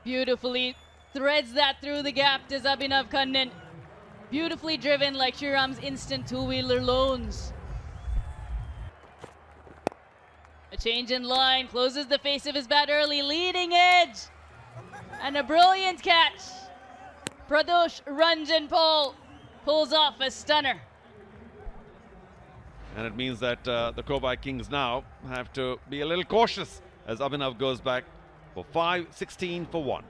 Beautifully threads that through the gap to Abhinav Kannan. Beautifully driven like Shriram's instant two-wheeler loans. A change in line, closes the face of his bat early, leading edge. And a brilliant catch. Pradosh Ranjan Paul pulls off a stunner. And it means that the Kovai Kings now have to be a little cautious as Abhinav goes back for 5-16 for 1.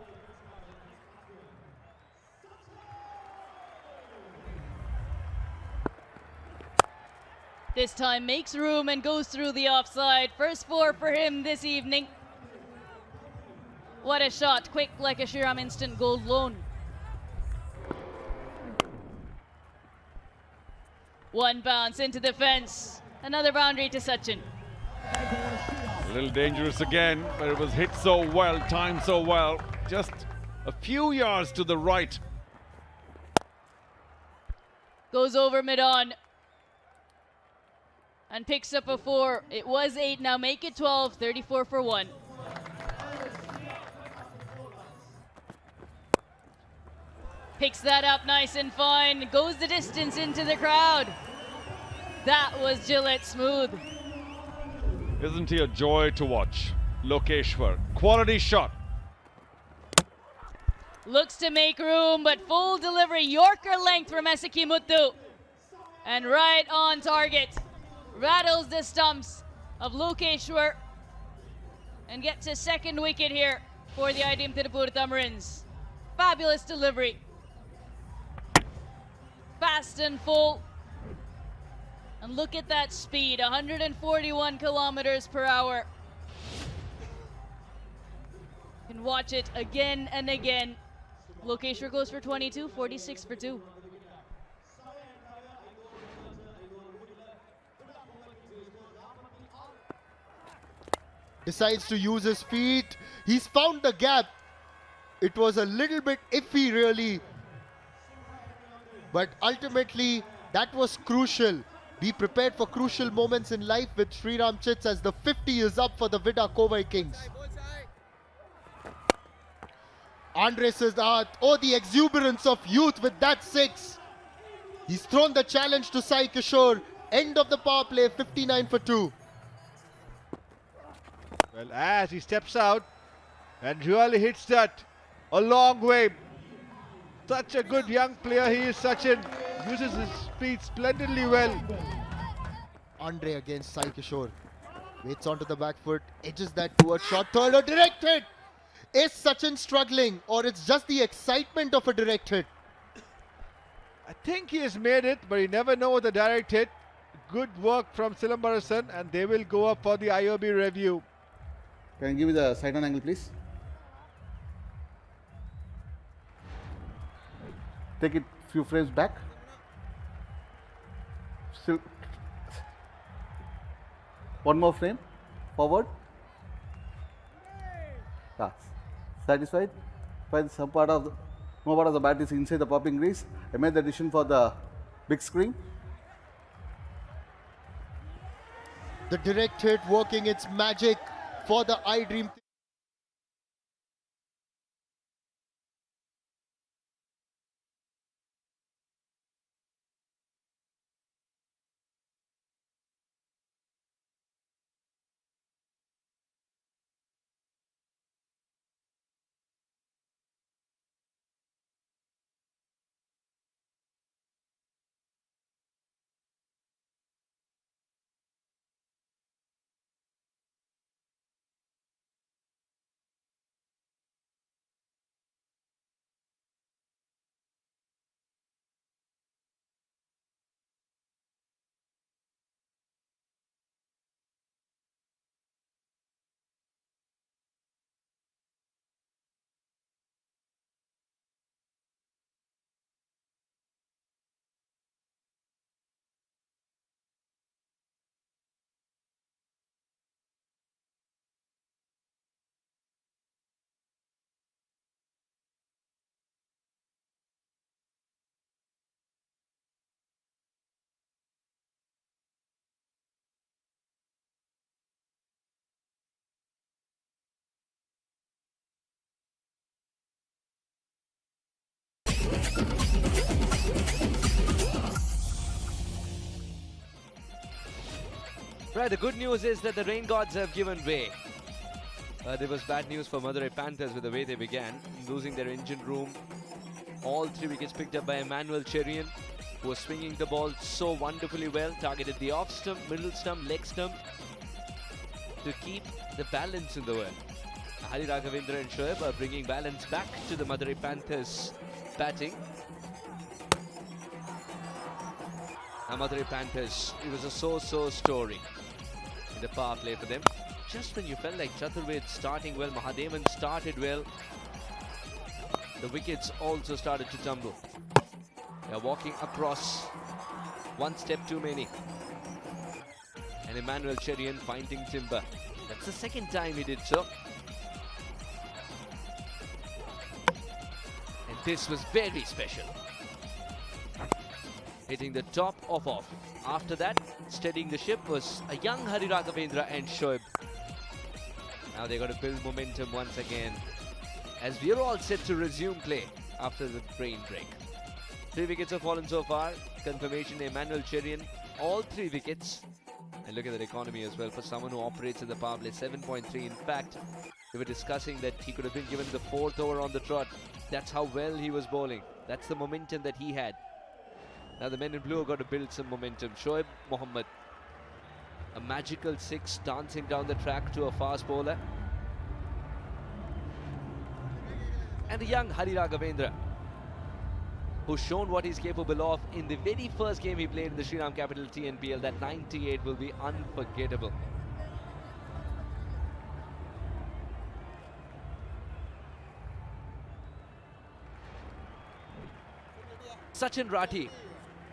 This time makes room and goes through the offside. First 4 for him this evening. What a shot, quick like a Shriram instant gold loan. One bounce into the fence. Another boundary to Sachin. A little dangerous again, but it was hit so well, timed so well. Just a few yards to the right. Goes over mid-on. And picks up a 4. It was 8, now make it 12, 34 for 1. Picks that up nice and fine, goes the distance into the crowd. That was Gillette smooth. Isn't he a joy to watch? Lokeshwar, quality shot. Looks to make room, but full delivery, Yorker length from Esaki Muthu. And right on target. Rattles the stumps of Lokeshwar and gets his second wicket here for the iDream Tiruppur Tamizhans. Fabulous delivery. Fast and full. And look at that speed, 141 kilometers per hour. You can watch it again and again. Lokeshwar goes for 22, 46 for 2. Decides to use his feet. He's found the gap. It was a little bit iffy, really. But ultimately, that was crucial. Be prepared for crucial moments in life with Shriram Chits as the 50 is up for the Virakove Kings. Andre says, oh, the exuberance of youth with that 6. He's thrown the challenge to Sai Kishore. End of the power play, 59 for 2. Well, as he steps out and really hits that a long way. Such a good young player he is, Sachin. Uses his speed splendidly well. Andre against Sai Kishore. Waits onto the back foot, edges that towards short third, a direct hit. Is Sachin struggling, or it's just the excitement of a direct hit? I think he has made it, but you never know with a direct hit. Good work from Salem Spartans, and they will go up for the IOB review. Can you give me the side on angle, please? Take it few frames back. Still. One more frame. Forward. Yeah. Satisfied? Fine. Some part of the, no part of the bat is inside the popping grease. I made the decision for the big screen. The direct hit working its magic for the iDream. Right, the good news is that the rain gods have given way. There was bad news for Madurai Panthers with the way they began, losing their engine room. All 3 wickets picked up by Emmanuel Cherian, who was swinging the ball so wonderfully well, targeted the off stump, middle stump, leg stump to keep the balance in the world. Hari Raghavendra and Shoaib are bringing balance back to the Madurai Panthers batting. Now Madurai Panthers, it was a so-so story in the power play for them. Just when you felt like Chaturved starting well, Mahadevan started well, the wickets also started to tumble. They're walking across, one step too many. And Emmanuel Cherian finding timber. That's the second time he did so. And this was very special. Hitting the top of off. After that, steadying the ship was a young Hari Raghavendra and Shoaib. Now they're going to build momentum once again, as we are all set to resume play after the rain break. 3 wickets have fallen so far. Confirmation, Emmanuel Cherian, all 3 wickets. And look at that economy as well for someone who operates in the power play, 7.3. In fact, we were discussing that he could have been given the 4th over on the trot. That's how well he was bowling. That's the momentum that he had. Now the men in blue have got to build some momentum. Shoaib Mohammad, a magical 6 dancing down the track to a fast bowler. And the young Hari Raghavendra, who's shown what he's capable of in the very first game he played in the Shriram Capital TNPL. That 98 will be unforgettable. Sachin Rathi,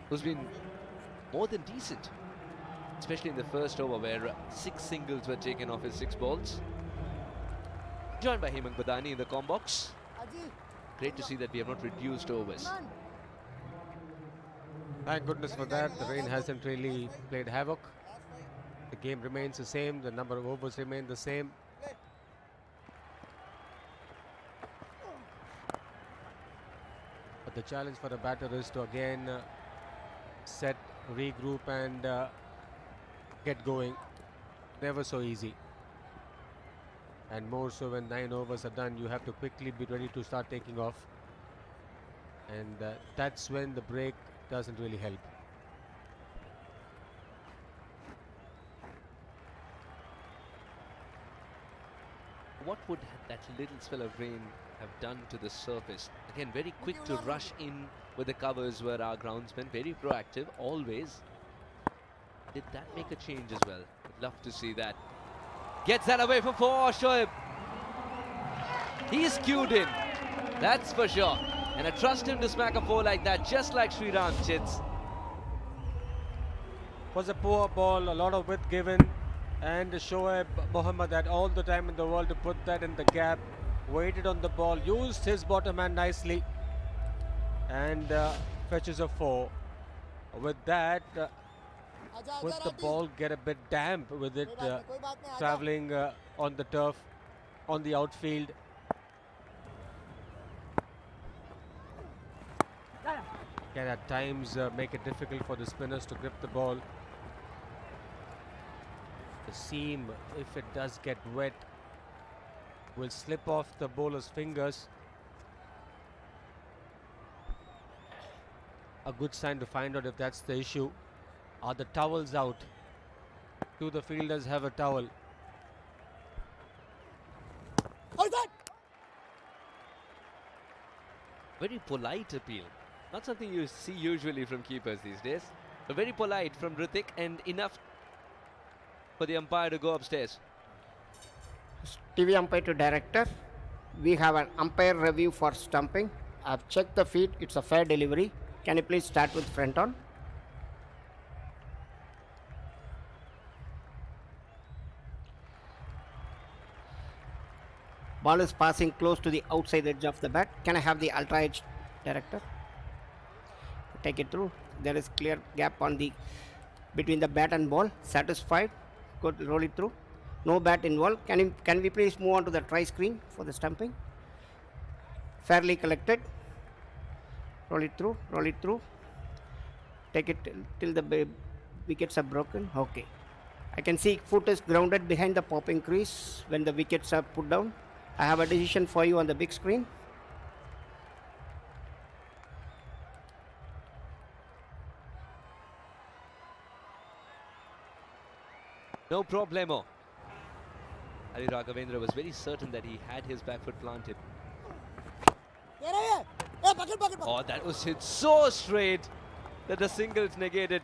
who's been more than decent, especially in the first over where 6 singles were taken off his 6 balls. Joined by Hemang Badani in the com box. Great to see that we have not reduced overs. Thank goodness for that. The rain hasn't really played havoc. The game remains the same. The number of overs remain the same. But the challenge for the batter is to again set, regroup and get going. Never so easy. And more so when 9 overs are done, you have to quickly be ready to start taking off. And that's when the break doesn't really help. What would that little spell of rain have done to the surface? Again, very quick to rush in with the covers were our groundsmen. Very proactive, always. Did that make a change as well? Would love to see that. Gets that away for 4, Shoaib. He's cued in, that's for sure. And I trust him to smack a 4 like that, just like Shriram, Chits. Was a poor ball, a lot of width given, And Shoaib Mohammad had all the time in the world to put that in the gap, waited on the ball, used his bottom hand nicely, and fetches a 4. With that, would the ball get a bit damp with it traveling on the turf, on the outfield? Can at times make it difficult for the spinners to grip the ball. The seam, if it does get wet, will slip off the bowler's fingers. A good sign to find out if that's the issue. Are the towels out? Do the fielders have a towel? Very polite appeal. Not something you see usually from keepers these days. But very polite from Ritik, and enough for the umpire to go upstairs. TV umpire to director. We have an umpire review for stumping. I've checked the feet. It's a fair delivery. Can you please start with front on? Ball is passing close to the outside edge of the bat. Can I have the ultra edge, director? Take it through. There is clear gap on the between the bat and ball. Satisfied. Good. Roll it through. No bat involved. Can we please move on to the try screen for the stumping? Fairly collected. Roll it through. Roll it through. Take it till the wickets are broken. Okay. I can see foot is grounded behind the popping crease when the wickets are put down. I have a decision for you on the big screen. No problemo. Hari Raghavendra was very certain that he had his back foot planted. Oh, that was hit so straight that the singles negated.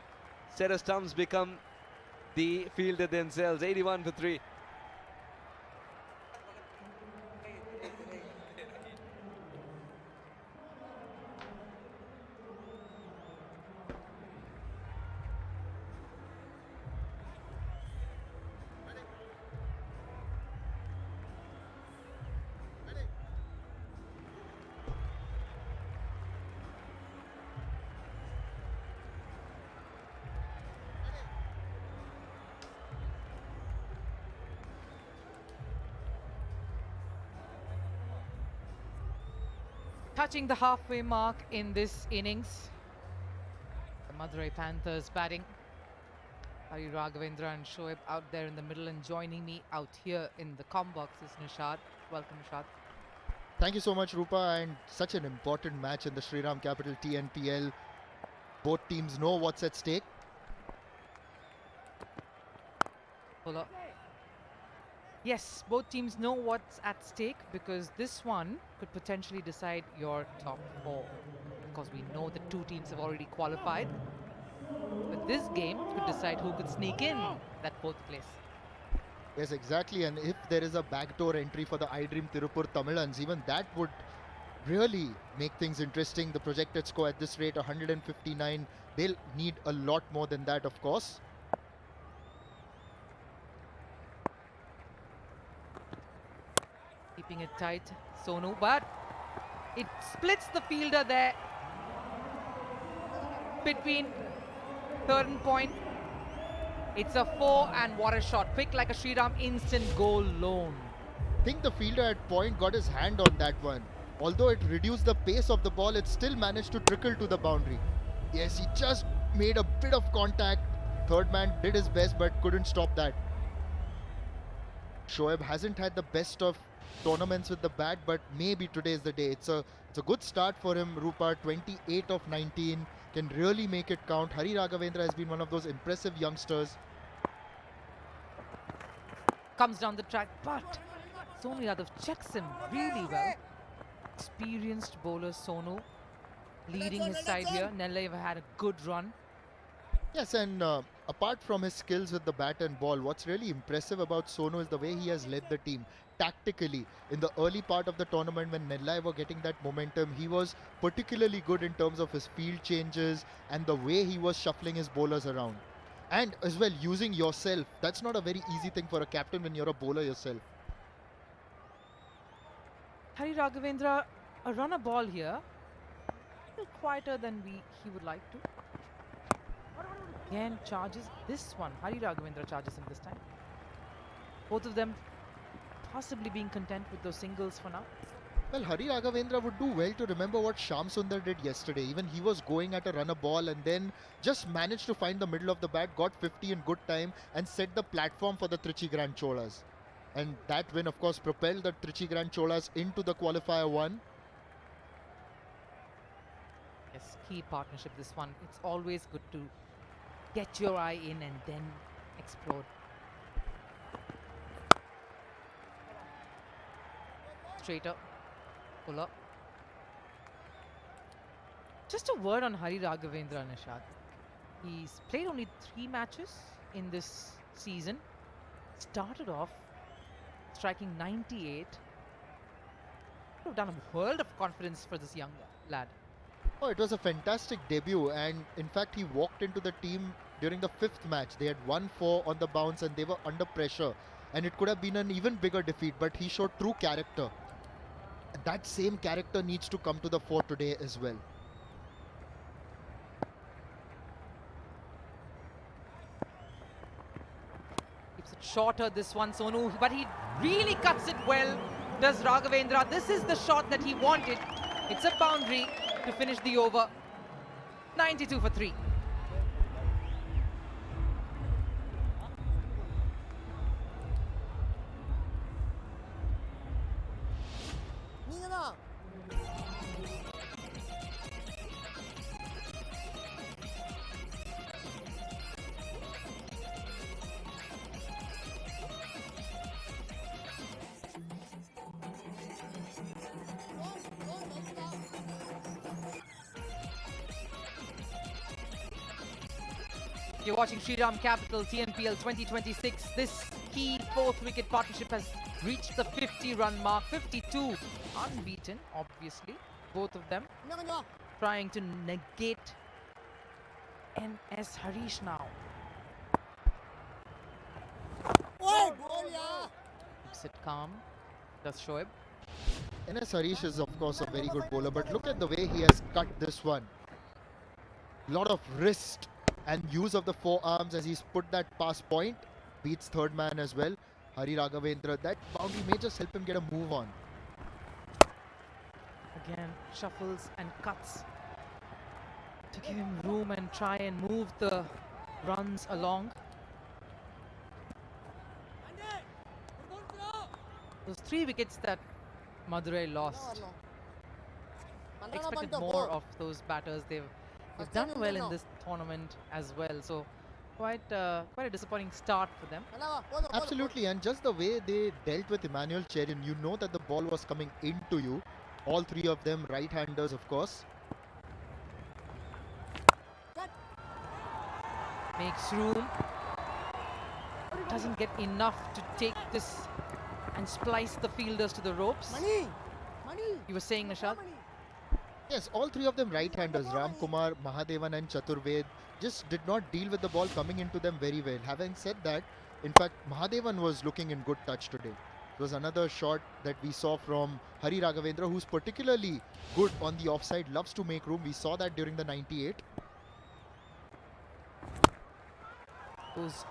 Set of stumps become the fielder themselves. 81 for 3. Touching the halfway mark in this innings. The Madurai Panthers batting. Hari Raghavendra and Shoaib out there in the middle, and joining me out here in the comm box is Nishad. Welcome, Nishad. Thank you so much, Rupa, and such an important match in the Shriram Capital TNPL. Both teams know what's at stake. Hold up. Yes, both teams know what's at stake, because this one could potentially decide your top 4. Of course, we know the two teams have already qualified, but this game could decide who could sneak in that 4th place. Yes, exactly. And if there is a backdoor entry for the iDream Tiruppur Tamizhans, even that would really make things interesting. The projected score at this rate, 159. They'll need a lot more than that, of course. Keeping it tight, Sonu, but it splits the fielder there between 3rd and point. It's a 4, and what a shot. Quick like a Shriram, instant goal lone. I think the fielder at point got his hand on that one. Although it reduced the pace of the ball, it still managed to trickle to the boundary. Yes, he just made a bit of contact. Third man did his best but couldn't stop that. Shoaib hasn't had the best of tournaments with the bat, but maybe today is the day. It's a good start for him, Rupa. 28 of 19 can really make it count. Hari Raghavendra has been one of those impressive youngsters. Comes down the track, but Sonu Yadav checks him really well. Experienced bowler Sonu leading his side here. Nellai had a good run. Yes, and apart from his skills with the bat and ball, what's really impressive about Sonu is the way he has led the team tactically. In the early part of the tournament, when Nellai were getting that momentum, he was particularly good in terms of his field changes and the way he was shuffling his bowlers around. And as well, using yourself. That's not a very easy thing for a captain when you're a bowler yourself. Hari Raghavendra, a runner ball here. A little quieter than he would like to. Again, charges this one. Hari Raghavendra charges him this time. Both of them possibly being content with those singles for now. Well, Hari Raghavendra would do well to remember what Shyam Sundar did yesterday. Even he was going at a runner ball and then just managed to find the middle of the bat, got 50 in good time and set the platform for the Trichy Grand Cholas. And that win, of course, propelled the Trichy Grand Cholas into the qualifier 1. Yes, key partnership this one. It's always good to get your eye in and then explode. Straighter. Pull up. Just a word on Hari Raghavendra, Nishad. He's played only 3 matches in this season. Started off striking 98. Could have done a world of confidence for this young lad. Oh, it was a fantastic debut, and in fact he walked into the team during the 5th match. They had won 4 on the bounce and they were under pressure, and it could have been an even bigger defeat, but he showed true character. And that same character needs to come to the fore today as well. Keeps it shorter this one, Sonu, but he really cuts it well, does Raghavendra. This is the shot that he wanted. It's a boundary to finish the over. 92 for 3. You're watching Shriram Capital TNPL 2026. This key 4th wicket partnership has reached the 50-run mark. 52 unbeaten, obviously. Both of them trying to negate NS Harish now. Keeps it calm. Does Shoaib. NS Harish is of course a very good bowler, but look at the way he has cut this one. Lot of wrist and use of the forearms as he's put that pass point. Beats third man as well. Hari Raghavendra, that boundary may just help him get a move on. Again, shuffles and cuts to give him room and try and move the runs along. Those 3 wickets that Madurai lost. Expected more of those batters. They've done well in this tournament as well. So quite a disappointing start for them. Absolutely, and just the way they dealt with Emmanuel Cherin, you know that the ball was coming into you. All 3 of them right-handers, of course. Makes room. Doesn't get enough to take this and splice the fielders to the ropes. You were saying, Nishad? Yes, all 3 of them right-handers, Ram Kumar, Mahadevan and Chaturved, just did not deal with the ball coming into them very well. Having said that, in fact, Mahadevan was looking in good touch today. It was another shot that we saw from Hari Raghavendra, who's particularly good on the offside, loves to make room. We saw that during the 98. Goes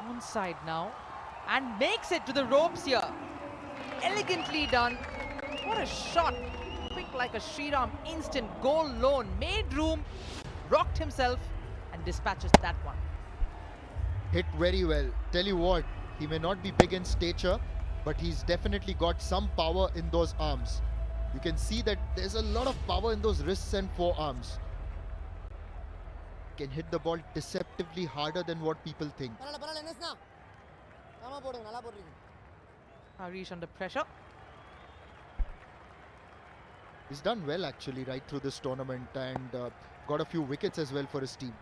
onside now and makes it to the ropes here. Elegantly done. What a shot. Quick like a Shriram, instant goal lone, made room, rocked himself and dispatches that one. Hit very well. Tell you what, he may not be big in stature, but he's definitely got some power in those arms. You can see that there's a lot of power in those wrists and forearms. Can hit the ball deceptively harder than what people think. Harish under pressure. He's done well actually right through this tournament and got a few wickets as well for his team.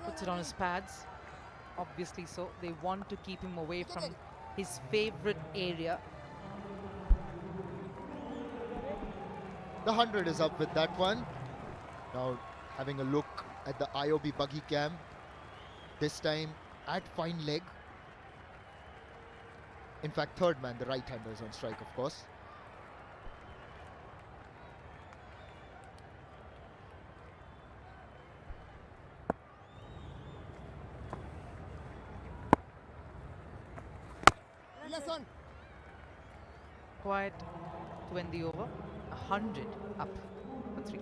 Puts it on his pads. Obviously so. They want to keep him away from his favorite area. The 100 is up with that one. Now Having a look at the IOB buggy cam. This time at fine leg. In fact, third man, the right-hander is on strike, of course. Quiet to end the over. 100 up for 3.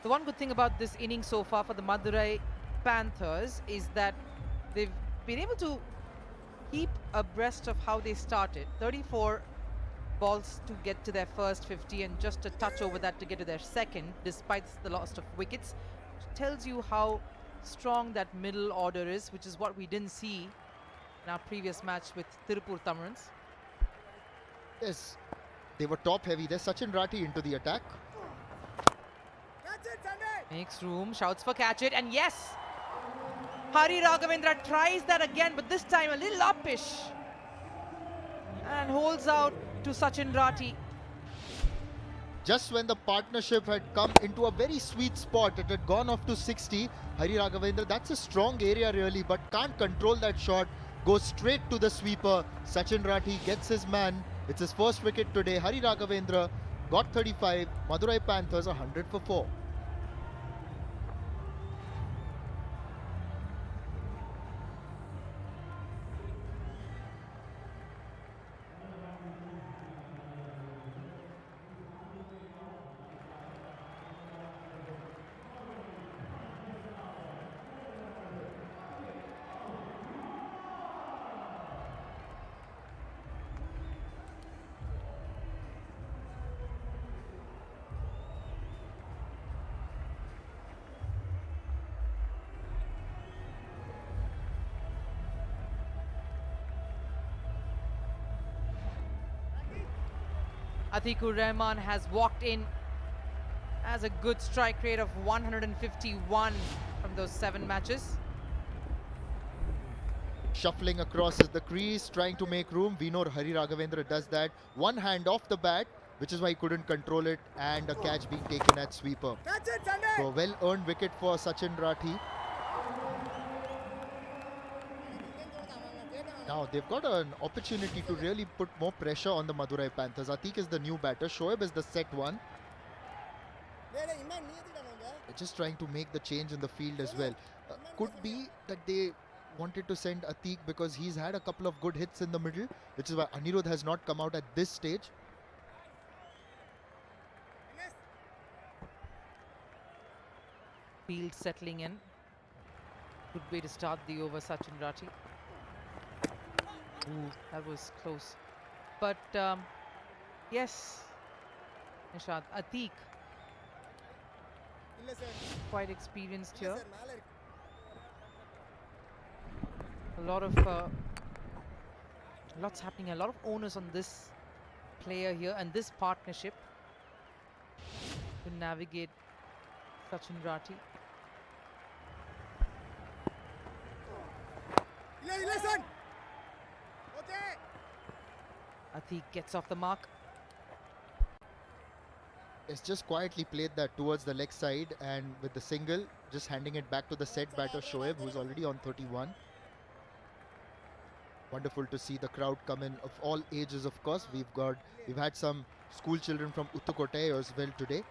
The one good thing about this inning so far for the Madurai Panthers is that they've been able to keep abreast of how they started. 34 balls to get to their first 50 and just a touch over that to get to their second, despite the loss of wickets. It tells you how strong that middle order is, which is what we didn't see in our previous match with Tiruppur Tamizhans. Yes, they were top heavy. There's Sachin Rathi into the attack. Makes room, shouts for catch it, and yes! Hari Raghavendra tries that again, but this time a little uppish. And holds out to Sachin Rathi. Just when the partnership had come into a very sweet spot, it had gone off to 60. Hari Raghavendra, that's a strong area really, but can't control that shot. Goes straight to the sweeper. Sachin Rathi gets his man. It's his first wicket today. Hari Raghavendra got 35. Madurai Panthers 100 for 4. Atikur Rahman has walked in as a good strike rate of 151 from those 7 matches. Shuffling across the crease, trying to make room. We know Hari Raghavendra does that. One hand off the bat, which is why he couldn't control it, and a catch being taken at sweeper. So well-earned wicket for Sachin Rathi. Now they've got an opportunity to really put more pressure on the Madurai Panthers. Atiq is the new batter, Shoaib is the set one. They're just trying to make the change in the field as well. Could be that they wanted to send Atiq because he's had a couple of good hits in the middle, which is why Anirudh has not come out at this stage. Field settling in. Good way to start the over, Sachin Rathi. Ooh, that was close. But yes, Nishad, Atiq, quite experienced here. A lot of lots happening. A lot of owners on this player here and this partnership to navigate Sachin Rathi. Atiq gets off the mark. It's just quietly played that towards the leg side, and with the single, just handing it back to the set batter Shoaib, who's already on 31. Wonderful to see the crowd come in of all ages, of course. We've had some school children from Uttukottai as well today.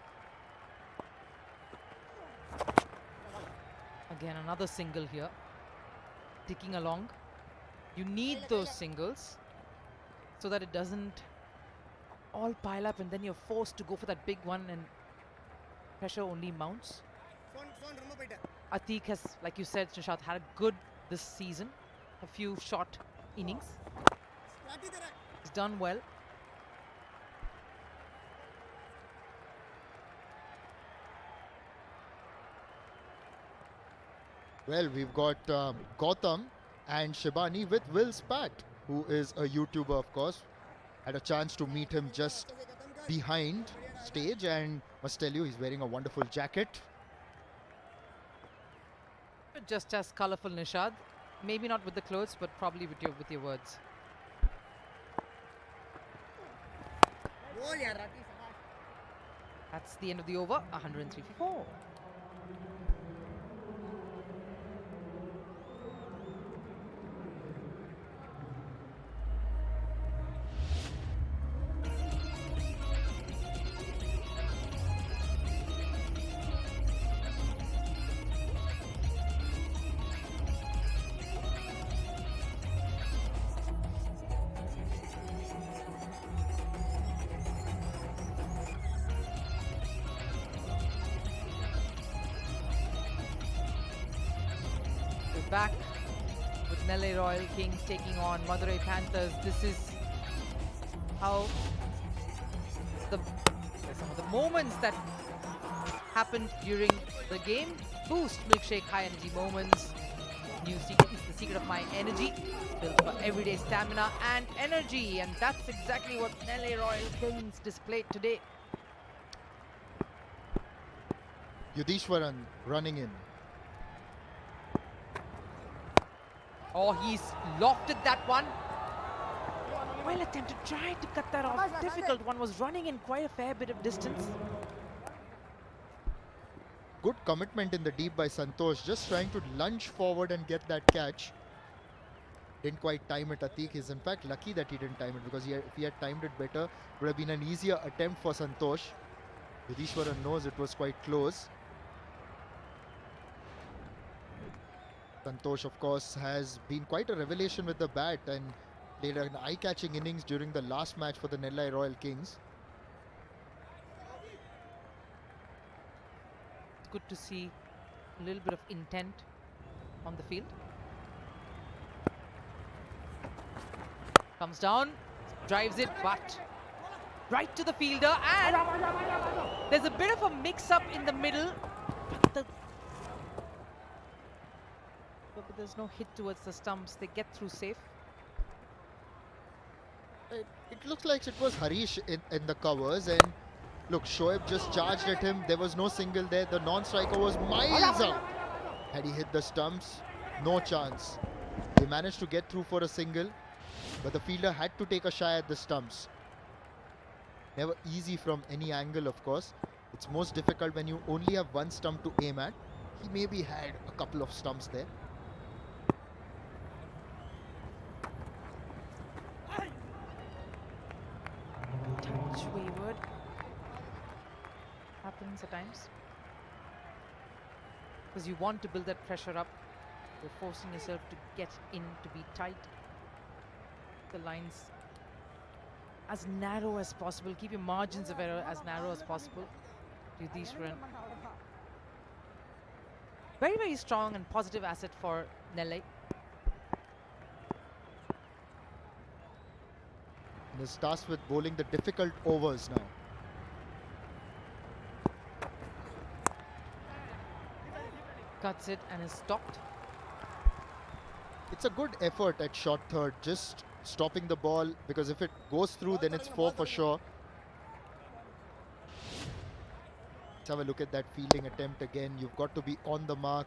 Again, another single here. Ticking along. You need those singles so that it doesn't all pile up and then you're forced to go for that big one and pressure only mounts. Atiq has, like you said, Nishad, had a good this season. A few short innings. He's done well. Well, we've got Gautam and Shibani with Will Spat, who is a YouTuber, of course. Had a chance to meet him just behind stage, and must tell you, he's wearing a wonderful jacket. Just as colourful, Nishad. Maybe not with the clothes, but probably with your words. That's the end of the over. 103 for 4. Back with Nellai Royal Kings taking on Madurai Panthers. This is how some of the moments that happened during the game. Boost Milkshake high energy moments. New secret is the secret of my energy. Built for everyday stamina and energy. And that's exactly what Nellai Royal Kings displayed today. Yudhishwaran running in. Oh, he's lofted that one. Well attempted, tried to cut that off. Difficult one, was running in quite a fair bit of distance. Good commitment in the deep by Santosh, just trying to lunge forward and get that catch. Didn't quite time it, Atiq. He's in fact lucky that he didn't time it, because if he had timed it better, it would have been an easier attempt for Santosh. Yudhishwaran knows it was quite close. Santosh, of course, has been quite a revelation with the bat and played an eye-catching innings during the last match for the Nellai Royal Kings. It's good to see a little bit of intent on the field. Comes down, drives it, but right to the fielder, and there's a bit of a mix-up in the middle. But there's no hit towards the stumps. They get through safe. It looks like it was Harish in the covers, and look, Shoaib just charged at him. There was no single there. The non-striker was miles out. Had he hit the stumps, no chance. They managed to get through for a single, but the fielder had to take a shy at the stumps. Never easy from any angle, of course. It's most difficult when you only have one stump to aim at. He maybe had a couple of stumps there. Touch wayward. Happens at times. Because you want to build that pressure up. You're forcing yourself to get in, to be tight. The lines as narrow as possible. Keep your margins of error as narrow as possible. Yudhishwaran. Very, very strong and positive asset for Nellai. And is tasked with bowling the difficult overs now. Cuts it and is stopped. It's a good effort at short third, just stopping the ball, because if it goes through, then it's 4 for sure. Let's have a look at that fielding attempt again. You've got to be on the mark.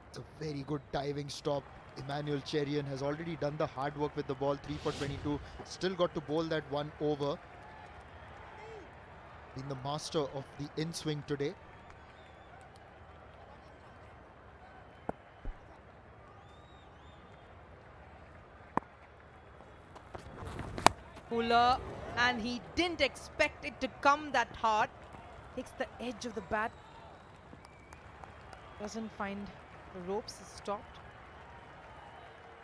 It's a very good diving stop. Emmanuel Cherian has already done the hard work with the ball. 3 for 22. Still got to bowl that one over. Been the master of the in-swing today. Puller, and he didn't expect it to come that hard. Takes the edge of the bat. Doesn't find the ropes, is stopped.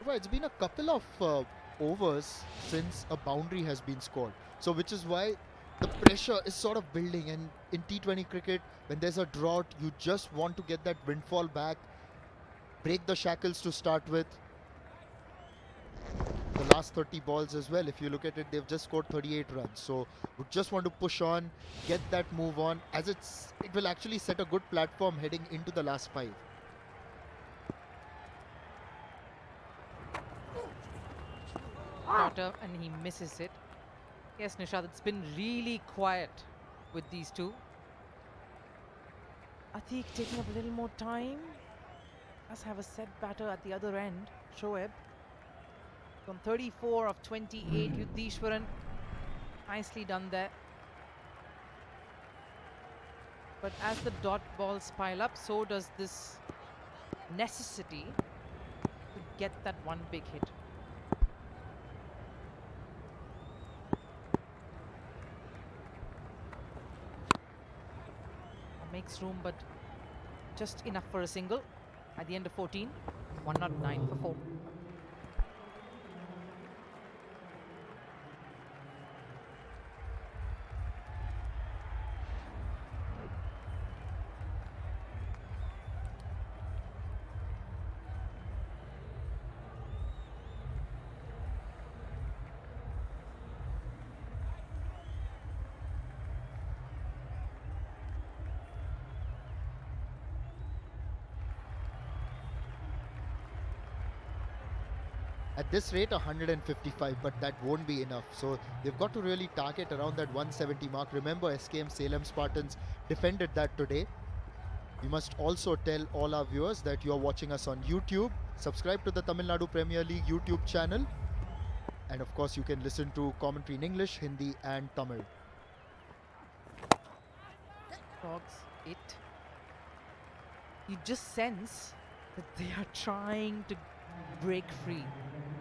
Well, it's been a couple of overs since a boundary has been scored. So which is why the pressure is sort of building, and in T20 cricket, when there's a drought, you just want to get that windfall back, break the shackles to start with. The last 30 balls as well, if you look at it, they've just scored 38 runs. So we just want to push on, get that move on, as it will actually set a good platform heading into the last 5. quarter and he misses it. Yes, Nishad, it's been really quiet with these two. Atiq taking up a little more time. Does have a set batter at the other end, Shoaib. From 34 of 28, Yudhishwaran. Nicely done there. But as the dot balls pile up, so does this necessity to get that one big hit. Makes room, but just enough for a single. At the end of 14, 109 for 4. At this rate, 155, but that won't be enough. So they've got to really target around that 170 mark. Remember, SKM Salem Spartans defended that today. We must also tell all our viewers that you're watching us on YouTube. Subscribe to the Tamil Nadu Premier League YouTube channel. And of course, you can listen to commentary in English, Hindi and Tamil. Dogs it. You just sense that they are trying to break free,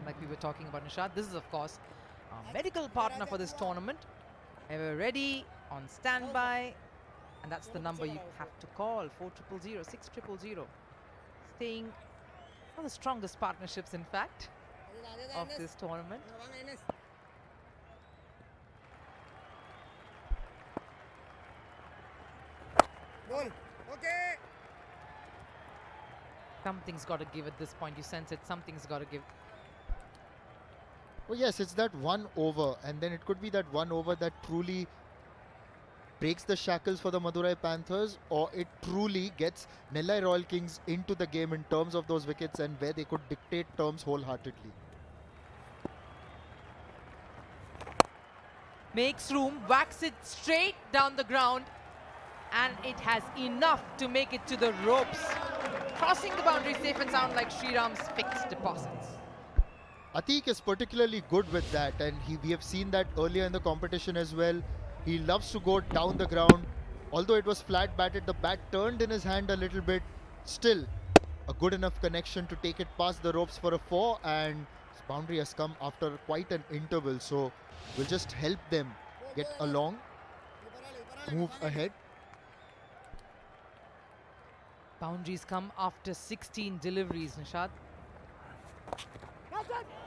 like we were talking about, Nishad. This is, of course, our medical partner for this tournament. Ever ready, on standby, and that's the number you have to call, 4000 6000. Staying one of the strongest partnerships, in fact, of this tournament. Okay. Something's got to give at this point. You sense it. Something's got to give. Oh yes, it's that one over, and then it could be that one over that truly breaks the shackles for the Madurai Panthers, or it truly gets Nellai Royal Kings into the game in terms of those wickets and where they could dictate terms wholeheartedly. Makes room, whacks it straight down the ground, and it has enough to make it to the ropes. Crossing the boundary safe and sound like Shriram's fixed deposits. Atiq is particularly good with that, and we have seen that earlier in the competition as well. He loves to go down the ground. Although it was flat batted, the bat turned in his hand a little bit. Still, a good enough connection to take it past the ropes for a 4, and his boundary has come after quite an interval. So we'll just help them get along, move ahead. Boundaries come after 16 deliveries, Nishad.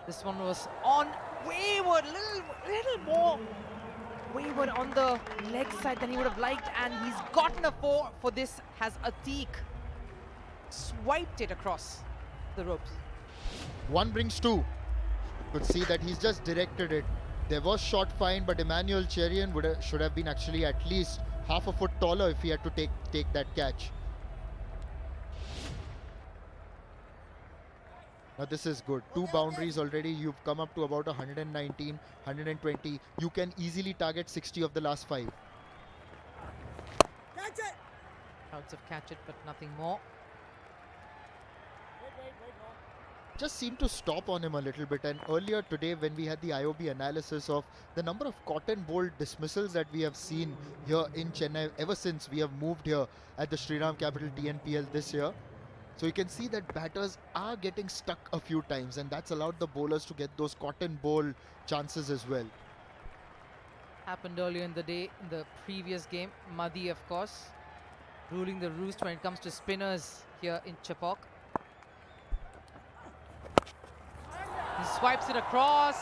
This one was on wayward, little more wayward on the leg side than he would have liked, and he's gotten a 4 for this. Has Atiq swiped it across the ropes. 1 brings 2. Could see that he's just directed it. There was shot fine, but Emmanuel Cherian should have been actually at least half a foot taller if he had to take that catch. Now this is good. 2 boundaries already. You've come up to about 119, 120. You can easily target 60 of the last 5. Catch it. Shouts of catch it, but nothing more. Just seemed to stop on him a little bit. And earlier today, when we had the IOB analysis of the number of cotton ball dismissals that we have seen here in Chennai ever since we have moved here at the Shriram Capital TNPL this year. So you can see that batters are getting stuck a few times, and that's allowed the bowlers to get those cotton ball chances as well. Happened earlier in the day, in the previous game. Madi, of course, ruling the roost when it comes to spinners here in Chepauk. He swipes it across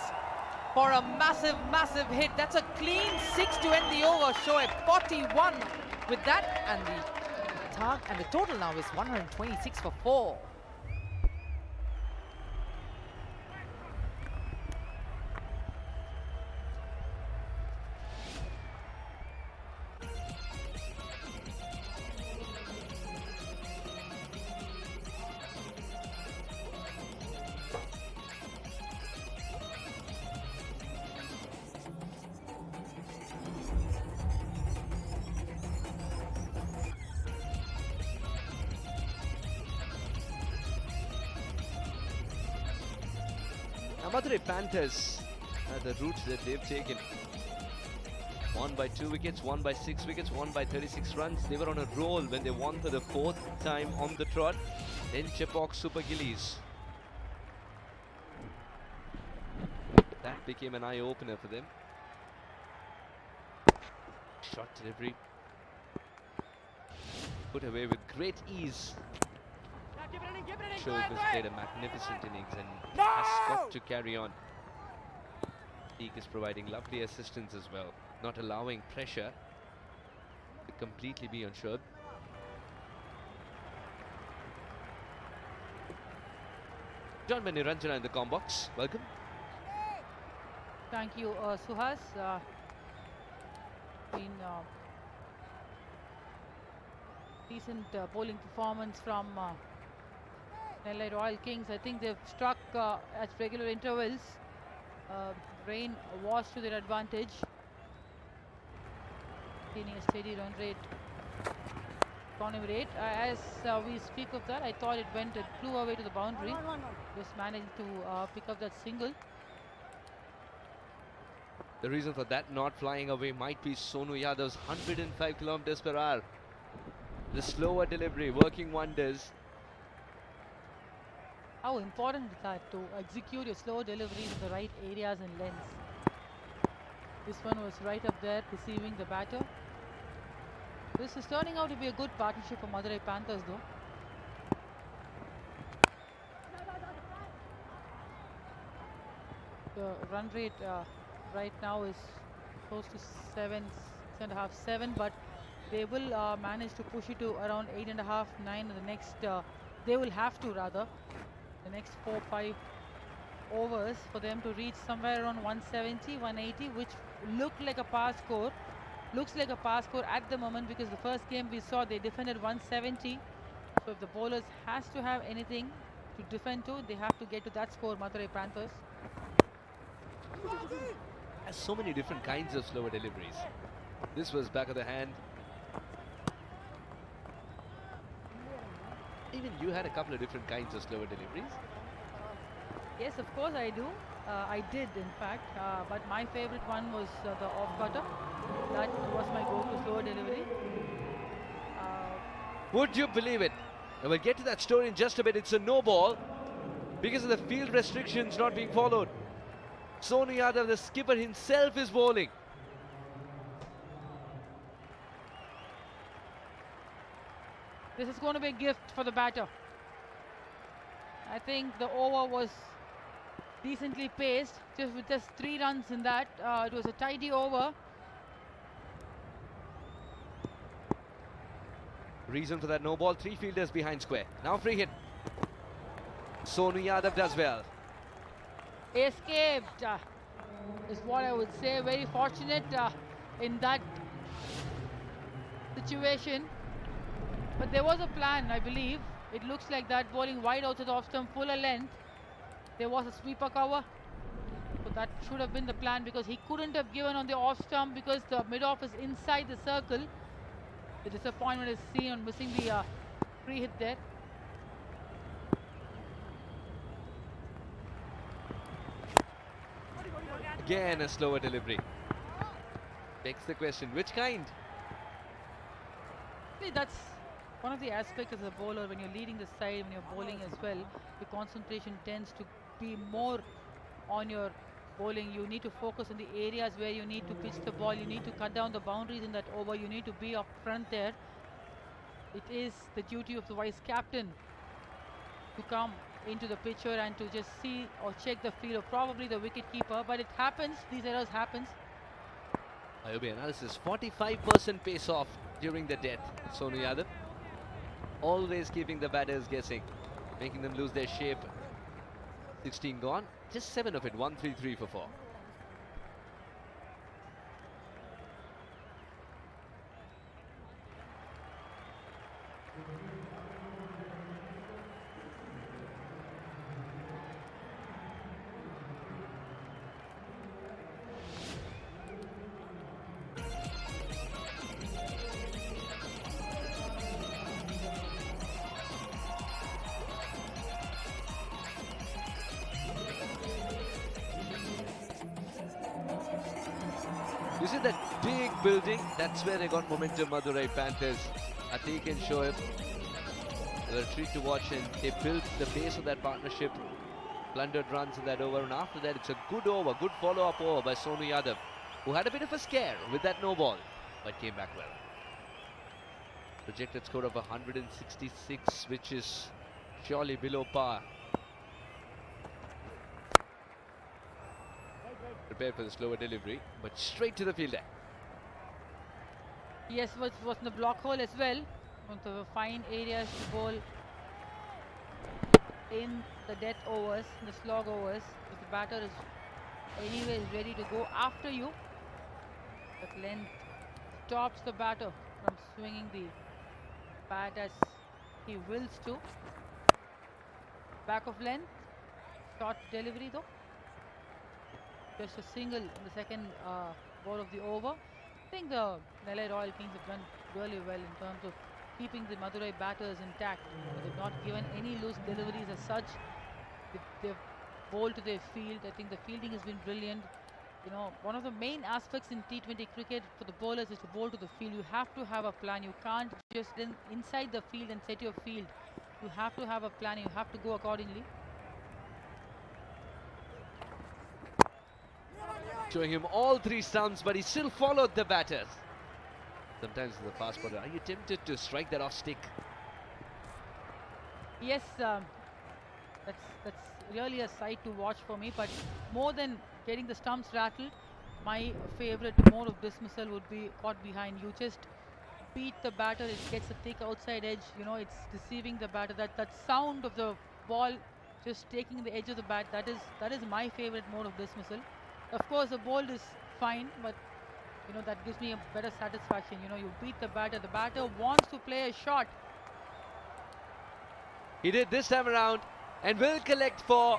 for a massive hit. That's a clean 6 to end the over. Shoaib 41 with that, and the total now is 126 for 4. Madurai Panthers, the route that they've taken. Won by 2 wickets, won by 6 wickets, won by 36 runs. They were on a roll when they won for the 4th time on the trot. Then Chepauk Super Gillies. That became an eye-opener for them. Shot delivery. Put away with great ease. Show's played a magnificent innings and has got to carry on. Teague is providing lovely assistance as well, not allowing pressure to completely be on Shod. John Niranjana in the com box. Welcome. Thank you, Suhas. Been decent bowling performance from Nellai Royal Kings. I think they've struck at regular intervals. Rain was to their advantage. Gaining a steady run rate. Economy rate. As we speak of that, I thought it flew away to the boundary. Just managed to pick up that single. The reason for that not flying away might be Sonu Yadav's 105 kilometers per hour. The slower delivery working wonders. How important is that to execute your slow deliveries in the right areas and lengths? This one was right up there, deceiving the batter. This is turning out to be a good partnership for Madurai Panthers though. The run rate right now is close to 6.5, 7, but they will manage to push it to around 8.5, 9 in the next, they will have to rather, the next 4-5 overs for them to reach somewhere around 170, 180, which looked like a pass score. Looks like a pass score at the moment because the first game we saw they defended 170. So if the bowlers has to have anything to defend to, they have to get to that score, Madurai Panthers. Has so many different kinds of slower deliveries. This was back of the hand. Even you had a couple of different kinds of slower deliveries. Yes, of course I do. I did, in fact. But my favorite one was the off-cutter. That was my go-to slower delivery. Would you believe it? And we'll get to that story in just a bit. It's a no ball because of the field restrictions not being followed. Sonu Yadav, the skipper himself, is bowling. This is going to be a gift for the batter. I think the over was decently paced, with just 3 runs in that. It was a tidy over. Reason for that no ball, 3 fielders behind square. Now free hit. Sonu Yadav does well. Escaped is what I would say. Very fortunate in that situation. But there was a plan, I believe. It looks like that bowling wide outside the off stump, fuller length. There was a sweeper cover. So that should have been the plan because he couldn't have given on the off stump because the mid-off is inside the circle. The disappointment is seen on missing the free hit there. Again a slower delivery. Begs the question, which kind? See, that's one of the aspects as a bowler when you're leading the side, when you're bowling as well, your concentration tends to be more on your bowling. You need to focus on the areas where you need to pitch the ball. You need to cut down the boundaries in that over. You need to be up front there. It is the duty of the vice captain to come into the picture and to just see or check the field, or probably the wicket keeper. But it happens, these errors happens. IOB analysis, 45% pace off during the death. Sonu Yadav always keeping the batters guessing, making them lose their shape. 16 gone, just 7 of it, 1-3-3 for 4. You see that big building? That's where they got momentum, Madurai Panthers. Atik and Shoaib. They were a treat to watch, and they built the base of that partnership. Plundered runs in that over, and after that it's a good over, good follow-up over by Sonu Yadav, who had a bit of a scare with that no ball, but came back well. Projected score of 166, which is surely below par. Prepared for the slower delivery, but straight to the fielder. Yes, was in the block hole as well. One of the fine areas to bowl in the death overs, the slog overs. If the batter is anyways ready to go after you, but length stops the batter from swinging the bat as he wills to. Back of length, short delivery though. Just a single in the second ball of the over. I think the Nellai Royal Kings have done really well in terms of keeping the Madurai batters intact. They've not given any loose deliveries as such. They've bowled to their field. I think the fielding has been brilliant. You know, one of the main aspects in T20 cricket for the bowlers is to bowl to the field. You have to have a plan. You can't just inside the field and set your field. You have to have a plan. You have to go accordingly. Showing him all three stumps, but he still followed the batters. Sometimes the fast bowler, are you tempted to strike that off stick? Yes, that's really a sight to watch for me. But more than getting the stumps rattled, my favorite mode of dismissal would be caught behind. You just beat the batter, it gets a thick outside edge. You know, it's deceiving the batter. That sound of the ball just taking the edge of the bat, that is my favorite mode of dismissal. Of course, the ball is fine, but you know, that gives me a better satisfaction. You know, you beat the batter wants to play a shot. He did this time around and will collect for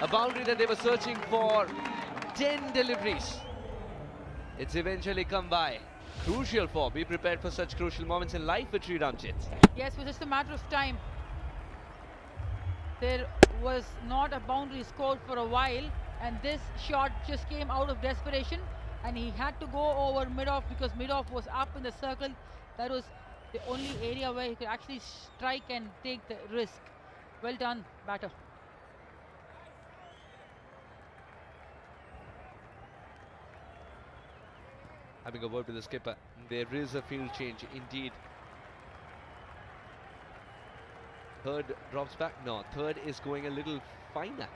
a boundary that they were searching for. 10 deliveries. It's eventually come by. Crucial for, be prepared for such crucial moments in life with Shriram. Yes, it was just a matter of time. There was not a boundary scored for a while, and this shot just came out of desperation, and he had to go over mid-off because mid-off was up in the circle. That was the only area where he could actually strike and take the risk. Well done, batter. Having a word with the skipper, there is a field change indeed. Third drops back. No, third is going a little finer.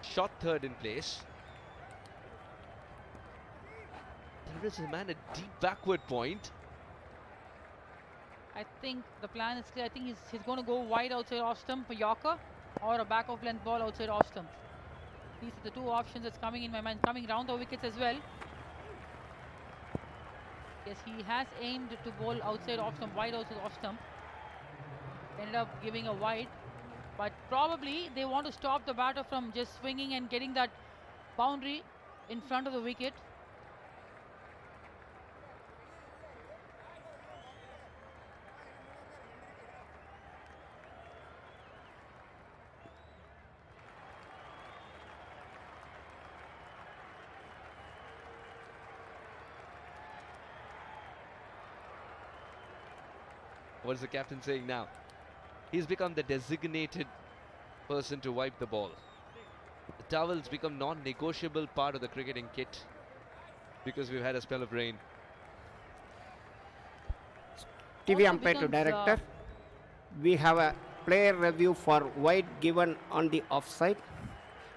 Shot third in place. There is a man at deep backward point. I think the plan is clear. I think he's going to go wide outside off stump, a Yorker, or a back of length ball outside off stump. These are the two options that's coming in my mind, coming round the wickets as well. Yes, he has aimed to bowl outside off stump, wide outside off stump. Ended up giving a wide, but probably they want to stop the batter from just swinging and getting that boundary in front of the wicket. What is the captain saying now? He's become the designated person to wipe the ball. The towels become non-negotiable part of the cricketing kit because we've had a spell of rain. TV umpire to director. We have a player review for wide given on the offside.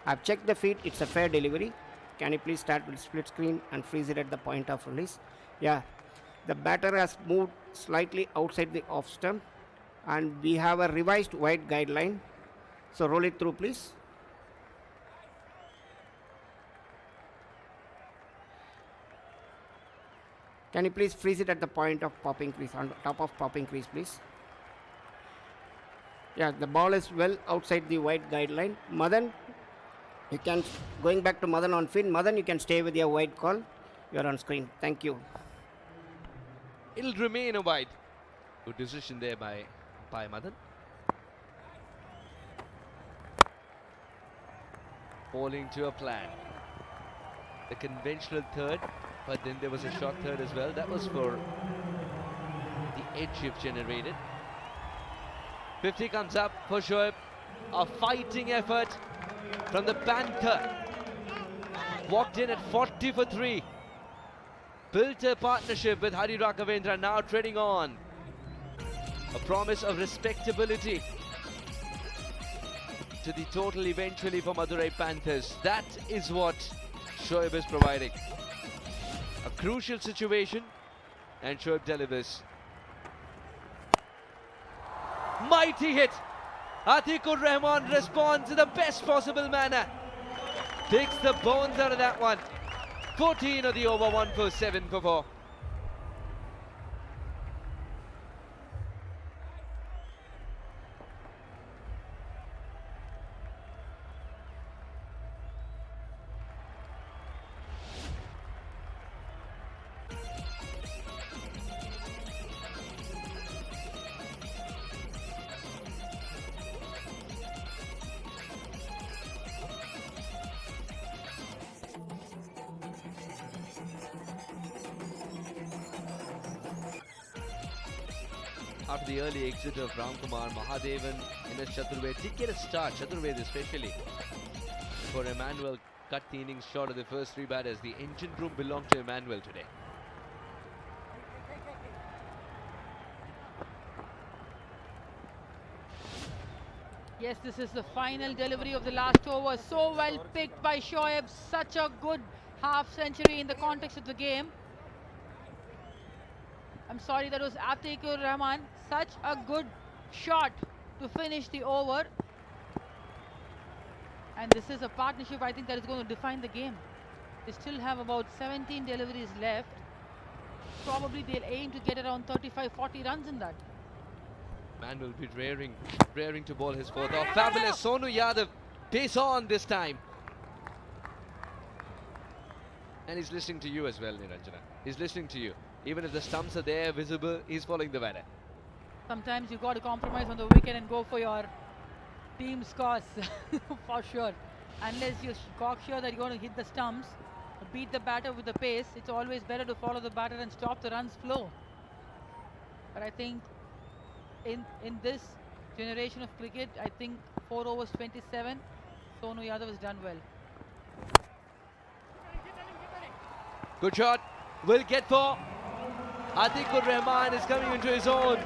I've checked the feed, it's a fair delivery. Can you please start with split screen and freeze it at the point of release? Yeah, the batter has moved slightly outside the off stump, and we have a revised wide guideline. So roll it through, please. Can you please freeze it at the point of popping crease, on top of popping crease, please? Yeah, the ball is well outside the wide guideline. Madan, you can, going back to Madan on field. Madan, you can stay with your wide call. You're on screen. Thank you. It'll remain a wide. Good decision there by Madan. Falling to a plan. the conventional third, but then there was a short third as well. That was for the edge you've generated. 50 comes up for Shoaib. A fighting effort from the Panther. Walked in at 40 for 3. Built a partnership with Hari Rakhavendra, now treading on. A promise of respectability to the total eventually for Madurai Panthers. That is what Shoaib is providing. A crucial situation, and Shoaib delivers. Mighty hit. Atikur Rahman responds in the best possible manner. Takes the bones out of that one. 14 of the over, 1 for 7 for 4. After the early exit of Ramkumar, Mahadevan, Ines Chaturved did get a start, Chaturved especially. For Emmanuel, cut the innings short of the first 3 batters. The engine room belonged to Emmanuel today. Yes, this is the final delivery of the last over. So well picked by Shoaib. Such a good half century in the context of the game. I'm sorry, that was Atikur Rahman. Such a good shot to finish the over. And this is a partnership, I think, that is going to define the game. They still have about 17 deliveries left. Probably they'll aim to get around 35-40 runs in that. Man will be raring to ball his fourth. Oh, fabulous. Sonu Yadav, pace on this time. And he's listening to you as well, Niranjana. He's listening to you. Even if the stumps are there, visible, he's following the batter. Sometimes you got to compromise on the wicket and go for your team scores for sure. Unless you're cocksure that you're going to hit the stumps, beat the batter with the pace, it's always better to follow the batter and stop the runs flow. But I think in this generation of cricket, I think 4 overs 27, Sonu Yadav has done well. Good shot. Will get 4. Atikur Rahman is coming into his own.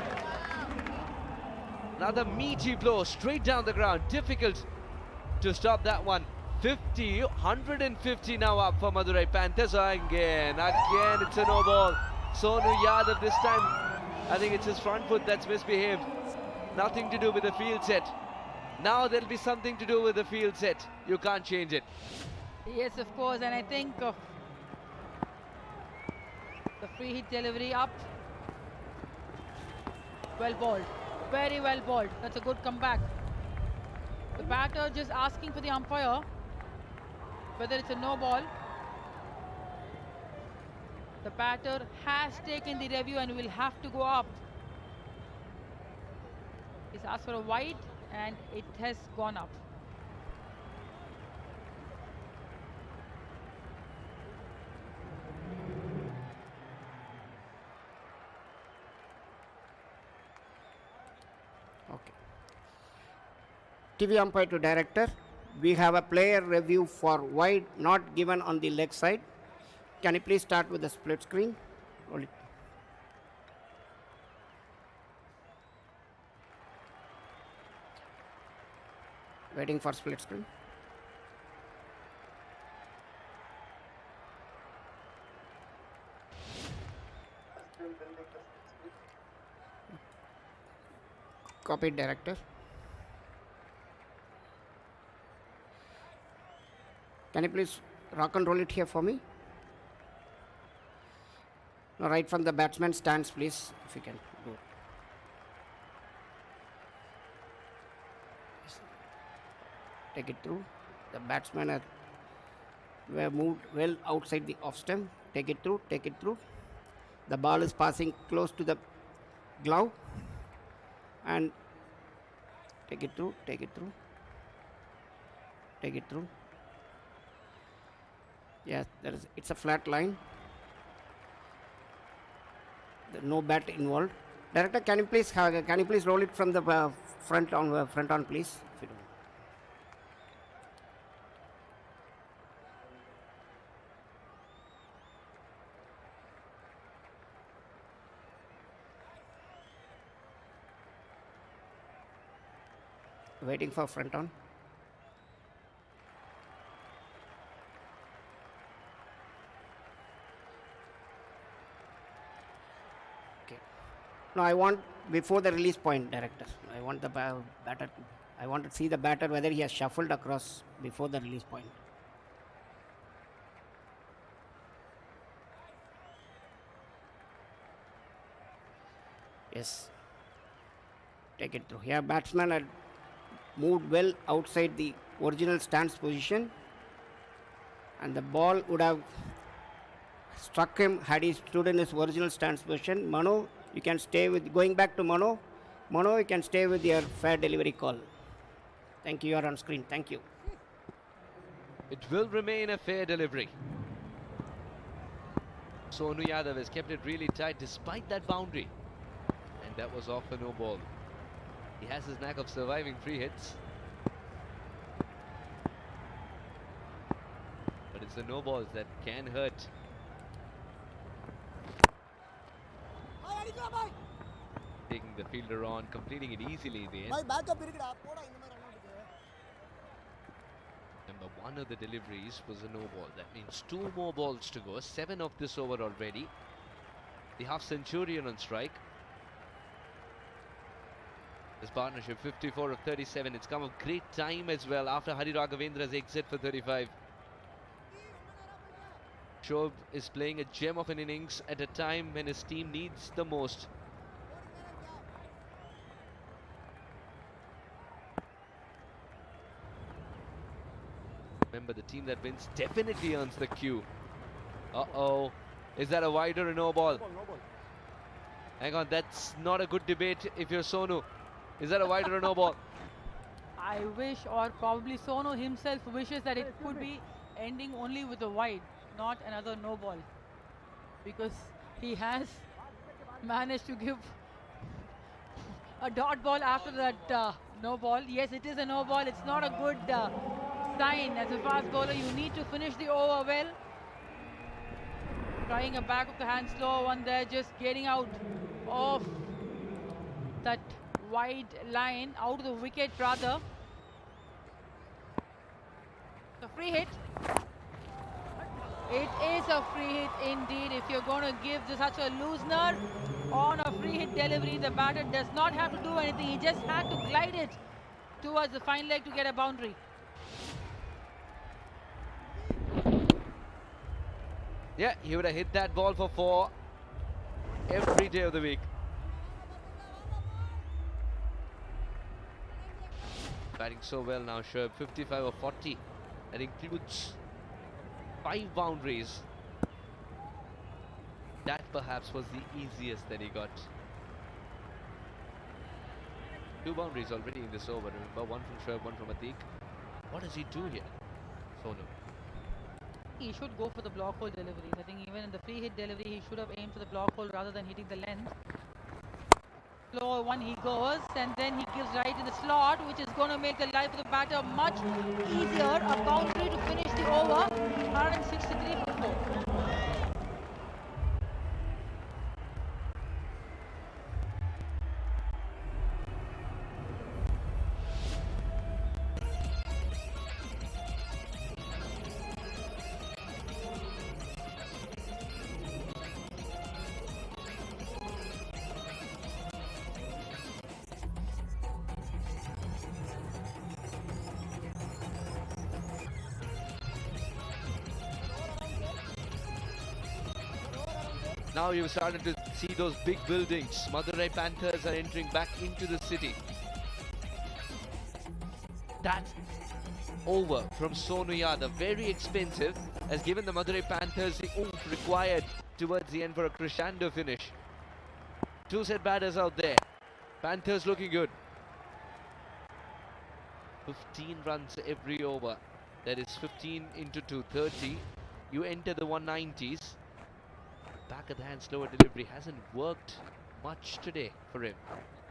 Another meaty blow straight down the ground. Difficult to stop that one. 150 now up for Madurai Panthers. Again, it's a no ball. Sonu Yadav this time, I think it's his front foot that's misbehaved. Nothing to do with the field set. Now there'll be something to do with the field set. You can't change it. Yes, of course, and I think the free hit delivery up. Well bowled. Very well bowled. That's a good comeback. The batter just asking for the umpire whether it's a no ball. The batter has taken the review and will have to go up. He's asked for a wide and it has gone up. Okay. TV umpire to director. We have a player review for wide not given on the leg side. Can you please start with the split screen? Roll it. Waiting for split screen. Copy director. Can you please rock and roll it here for me? No, right from the batsman stance, please, if you can do it. Take it through. The batsmen were moved well outside the off stump. Take it through, take it through. The ball is passing close to the glove. And take it through, take it through. Take it through. Yes, it's a flat line. No bat involved. Director, can you please roll it from the front on, please? If you don't. Waiting for front on. No, I want before the release point, Director. I want the batter. I want to see the batter whether he has shuffled across before the release point. Yes. Take it through. Here, batsman had moved well outside the original stance position, and the ball would have struck him had he stood in his original stance position. Mano, you can stay with, going back to Mano. Mano, you can stay with your fair delivery call. Thank you, you are on screen. Thank you. It will remain a fair delivery. Sonu Yadav has kept it really tight despite that boundary. And that was off a no ball. He has his knack of surviving free hits. But it's the no balls that can hurt. Taking the fielder on, completing it easily in the end. Number one of the deliveries was a no ball. That means 2 more balls to go. 7 of this over already. The half centurion on strike. This partnership 54 of 37. It's come of great time as well after Hari Raghavendra's exit for 35. Shoaib is playing a gem of an innings at a time when his team needs the most. Remember, the team that wins definitely earns the cue. Uh-oh. Is that a wide or a no ball? Hang on, that's not a good debate if you're Sonu. Is that a wide or a no ball? I wish, or probably Sonu himself wishes, that it could be ending only with a wide, not another no ball. Because he has managed to give a dot ball after that no ball. Yes, it is a no ball. It's not a good sign. As a fast bowler, you need to finish the over well. Trying a back of the hand slow one there, just getting out of that wide line, out of the wicket rather. The free hit. It is a free hit indeed. If you're going to give such a loosener on a free hit delivery, the batter does not have to do anything. He just had to glide it towards the fine leg to get a boundary. Yeah, he would have hit that ball for 4 every day of the week. Batting so well now, Shoaib. 55 or 40. That includes 5 boundaries. That perhaps was the easiest that he got. 2 boundaries already in this over. Remember, 1 from Shoaib, 1 from Atiq. What does he do here, Sonu? He should go for the block hole deliveries. I think even in the free hit delivery, he should have aimed for the block hole rather than hitting the length. Slow one he goes, and then he gives right in the slot, which is going to make the life of the batter much easier. A boundary to finish the over. 163 for 4. Now you've started to see those big buildings. Madurai Panthers are entering back into the city. That over from Sonu Yadav, very expensive, has given the Madurai Panthers the oomph required towards the end for a crescendo finish. 2 set batters out there. Panthers looking good. 15 runs every over. That is 15 into 2, 30. you enter the 190s. Back of the hand slower delivery hasn't worked much today for him.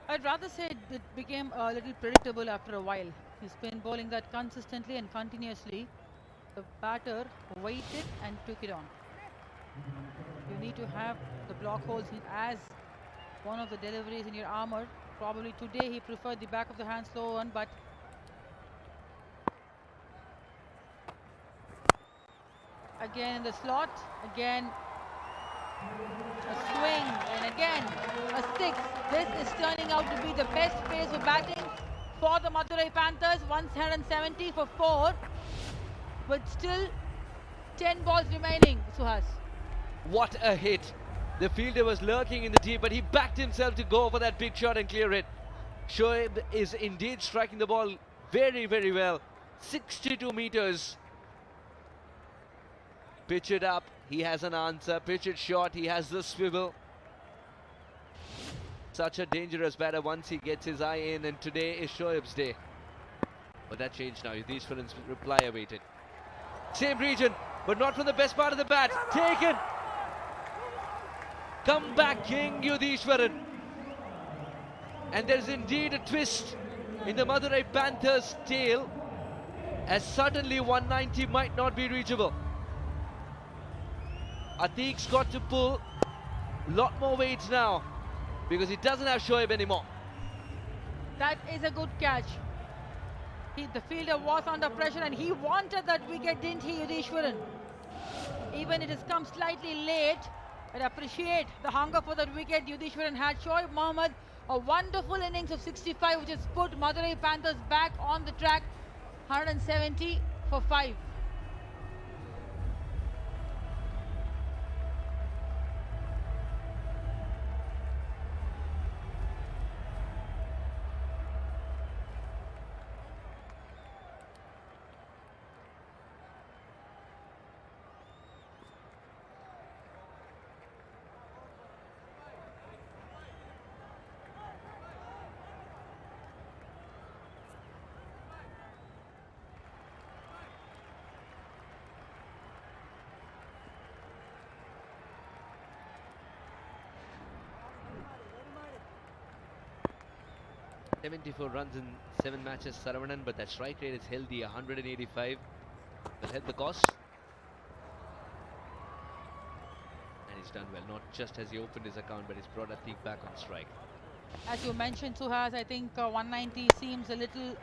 I'd rather say it became a little predictable after a while. He's been bowling that consistently and continuously. The batter waited and took it on. You need to have the block holes as one of the deliveries in your armor. Probably today he preferred the back of the hand slow one, but again in the slot, again a swing, and again a six. This is turning out to be the best phase of batting for the Madurai Panthers. 170 for 4, but still 10 balls remaining, Suhas. What a hit. The fielder was lurking in the deep, but he backed himself to go for that big shot and clear it. Shoaib is indeed striking the ball very, very well. 62 meters. Pitch it up, he has an answer. Pitch it short, he has the swivel. Such a dangerous batter once he gets his eye in, and today is Shoaib's day. But that changed now. Yudhishwaran's reply awaited. Same region, but not from the best part of the bat. Taken. Come back, King Yudhishwaran. And there's indeed a twist in the Madurai Panthers' tail, as suddenly 190 might not be reachable. Atiq's got to pull a lot more weights now because he doesn't have Shoaib anymore. That is a good catch. The fielder was under pressure and he wanted that wicket, didn't he, Yudhishwaran? Even it has come slightly late, but appreciate the hunger for that wicket Yudhishwaran had. Shoaib Mohammad, a wonderful innings of 65, which has put Madurai Panthers back on the track. 170 for 5. .74 runs in 7 matches, Saravanan, but that strike rate is healthy, 185. Will help the cause. And he's done well, not just as he opened his account, but he's brought Atiq back on strike. As you mentioned, Suhas, I think 190 seems a little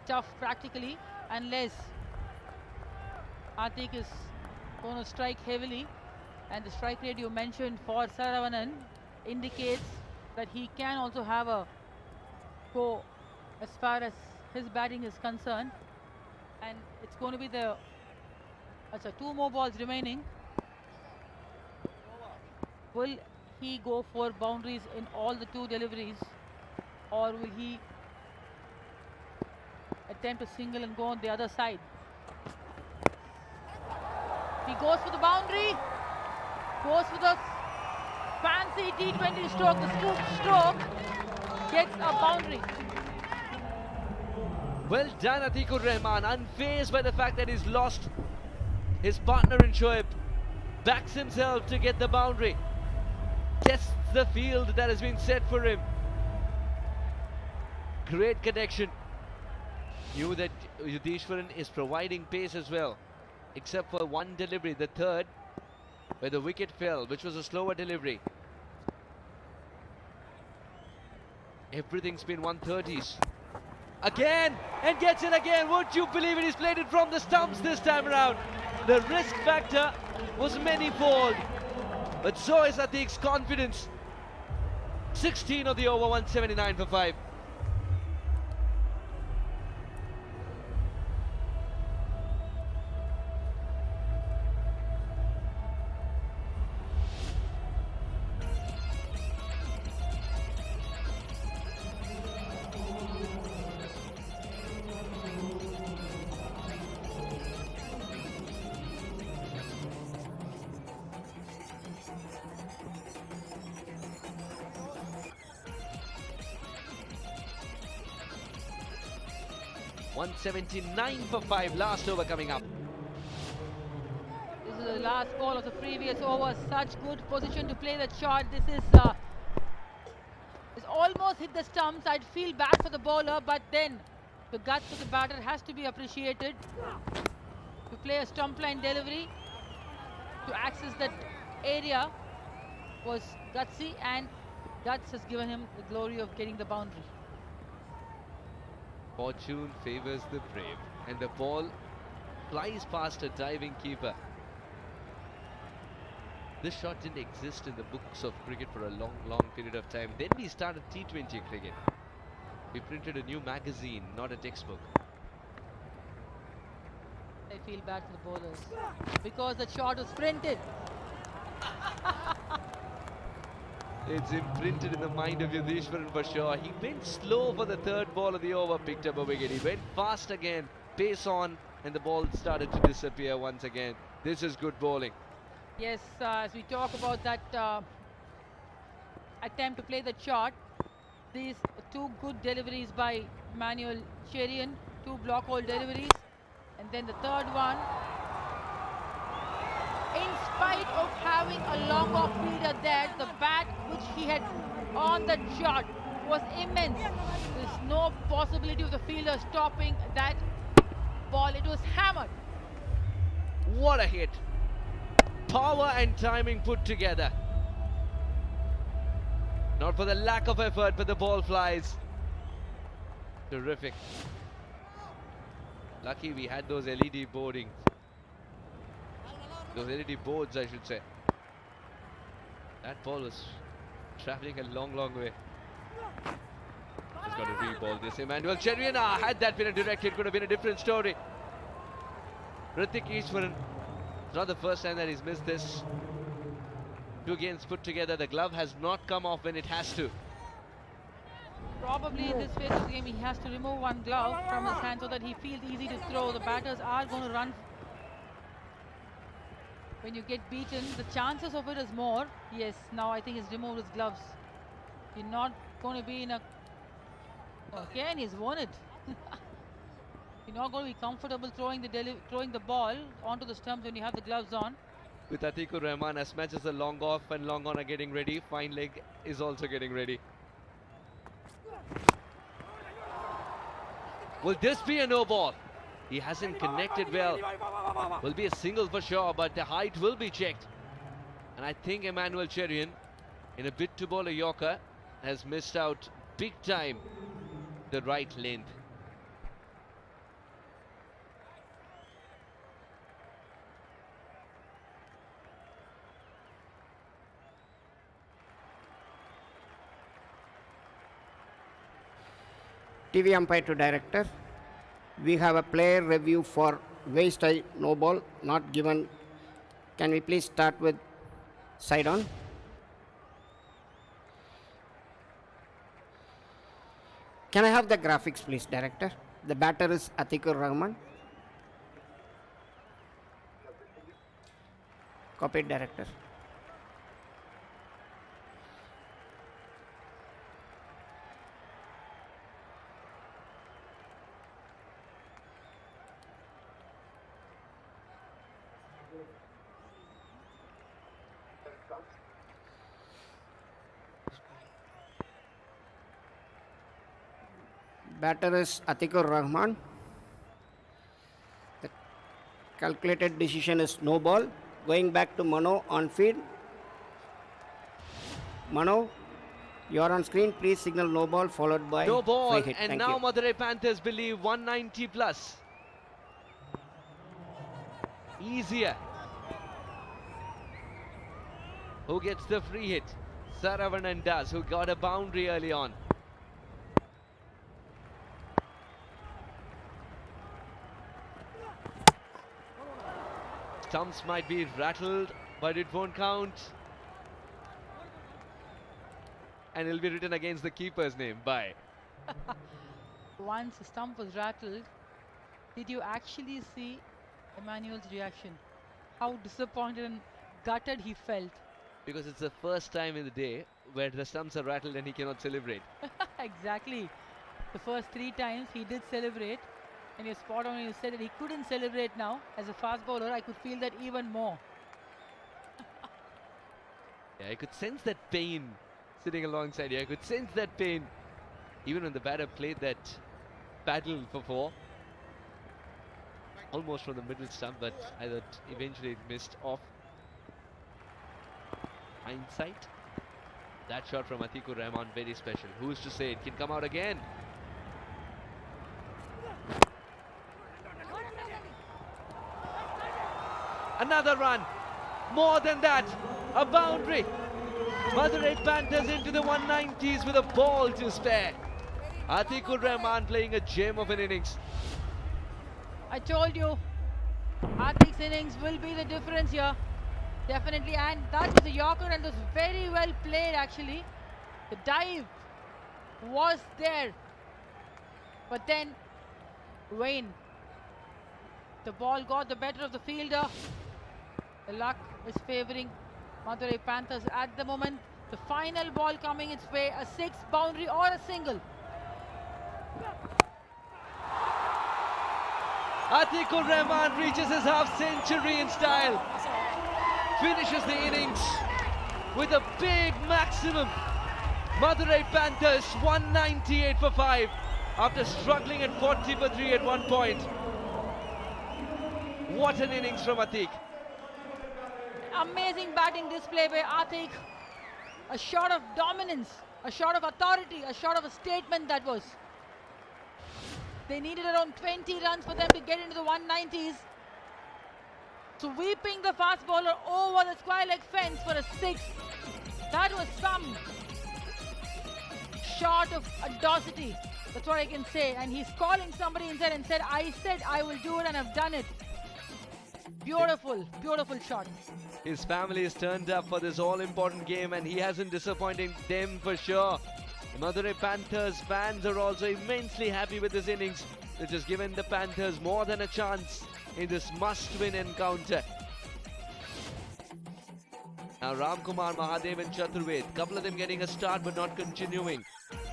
tough practically, unless Atiq is going to strike heavily. And the strike rate you mentioned for Saravanan indicates that he can also have a go as far as his batting is concerned, and it's going to be the 2 more balls remaining. Will he go for boundaries in all the 2 deliveries, or will he attempt a single and go on the other side? He goes for the boundary, goes for the fancy T20 stroke, the scoop stroke, gets a boundary. Well done, Atiqur Rahman, unfazed by the fact that he's lost his partner in Shoaib. Backs himself to get the boundary. Tests the field that has been set for him. Great connection. Knew that Yudhishwaran is providing pace as well, except for one delivery, the third, where the wicket fell, which was a slower delivery. Everything's been 130s. Again, and gets it again. Would you believe it? He's played it from the stumps this time around. The risk factor was manifold, but so is Atiq's confidence. 16 of the over, 179 for 5. .179 for 5, last over coming up. This the last ball of the previous over. Such good position to play that shot. This is it's almost hit the stumps. I'd feel bad for the bowler, but then the guts of the batter has to be appreciated. To play a stump line delivery, to access that area was gutsy, and guts has given him the glory of getting the boundary. Fortune favors the brave, and the ball flies past a diving keeper. This shot didn't exist in the books of cricket for a long period of time. Then we started T20 cricket. We printed a new magazine, not a textbook. I feel bad for the bowlers because the shot was printed. It's imprinted in the mind of Yudhishwaran for sure. He went slow for the third ball of the over, picked up a wicket. He went fast again, pace on, and the ball started to disappear once again. This is good bowling. Yes, as we talk about that attempt to play the shot, these two good deliveries by Manuel Shriram, two block hole deliveries, and then the third one. In spite of having a long off fielder there, the bat which he had on that shot was immense. There's no possibility of the fielder stopping that ball. It was hammered. What a hit! Power and timing put together. Not for the lack of effort, but the ball flies. Terrific. Lucky we had those LED boardings. Those LED boards, I should say. That ball was traveling a long way. Just got to re-ball this. Emmanuel Shriram, had that been a direct hit, could have been a different story. Hrithik Ishwaran, it's not the first time that he's missed this. Two games put together, the glove has not come off when it has to. Probably in this phase of the game, he has to remove one glove from his hand so that he feels easy to throw. The batters are going to run. When you get beaten, the chances of it is more. Yes, now I think he's removed his gloves. You're not going to be in a... Okay, and he's won it. You're not going to be comfortable throwing the ball onto the stumps when you have the gloves on. With Atikur Rahman, as much as the long off and long on are getting ready, fine leg is also getting ready. Will this be a no ball? He hasn't connected well. Will be a single for sure, but the height will be checked. And I think Emmanuel Shriram, in a bid to bowl a Yorker, has missed out big time the right length. TV umpire to director. We have a player review for waist high no ball not given. Can we please start with side on? Can I have the graphics please, director? The batter is Atikur Rahman. Copied, director. Batter is Atikur Rahman. The calculated decision is no ball. Going back to Mano on feed. Mano, you are on screen. Please signal no ball followed by no ball. Free hit. And Thank now you. Madurai Panthers believe 190 plus. Easier. Who gets the free hit? Saravanan does, who got a boundary early on. Stumps might be rattled, but it won't count. And it'll be written against the keeper's name. Bye. Once the stump was rattled, did you actually see Emmanuel's reaction? How disappointed and gutted he felt. Because it's the first time in the day where the stumps are rattled and he cannot celebrate. Exactly. The first 3 times he did celebrate. And you're spot on when you said that he couldn't celebrate now. As a fast bowler, I could feel that even more. Yeah, I could sense that pain sitting alongside you. I could sense that pain even when the batter played that paddle for 4. Almost from the middle stump, but I thought eventually it missed off. Hindsight. That shot from Atikur Rahman, very special. Who's to say it can come out again? Another run. More than that. A boundary. Madurai Panthers into the 190s with a ball to spare. Atikur Rahman playing a gem of an innings. I told you, Atik's innings will be the difference here. Definitely, and that was a Yorker and was very well played actually. The dive was there. But then, Wayne, the ball got the better of the fielder. The luck is favouring Madurai Panthers at the moment. The final ball coming its way, a 6 boundary or a single. Atikur Rahman reaches his half century in style. Finishes the innings with a big maximum. Madurai Panthers 198 for 5 after struggling at 40 for 3 at one point. What an innings from Atik. Amazing batting display by Atik. A shot of dominance, a shot of authority, a shot of a statement that was. They needed around 20 runs for them to get into the 190s. Sweeping the fast bowler over the square leg fence for a 6. That was some shot of audacity. That's what I can say. And he's calling somebody inside and said I will do it and I've done it. Beautiful, beautiful shot. His family is turned up for this all-important game and he hasn't disappointed them for sure. The Madurai Panthers fans are also immensely happy with this innings, which has given the Panthers more than a chance in this must-win encounter. Now Ramkumar, Mahadev and Chaturved, couple of them getting a start but not continuing.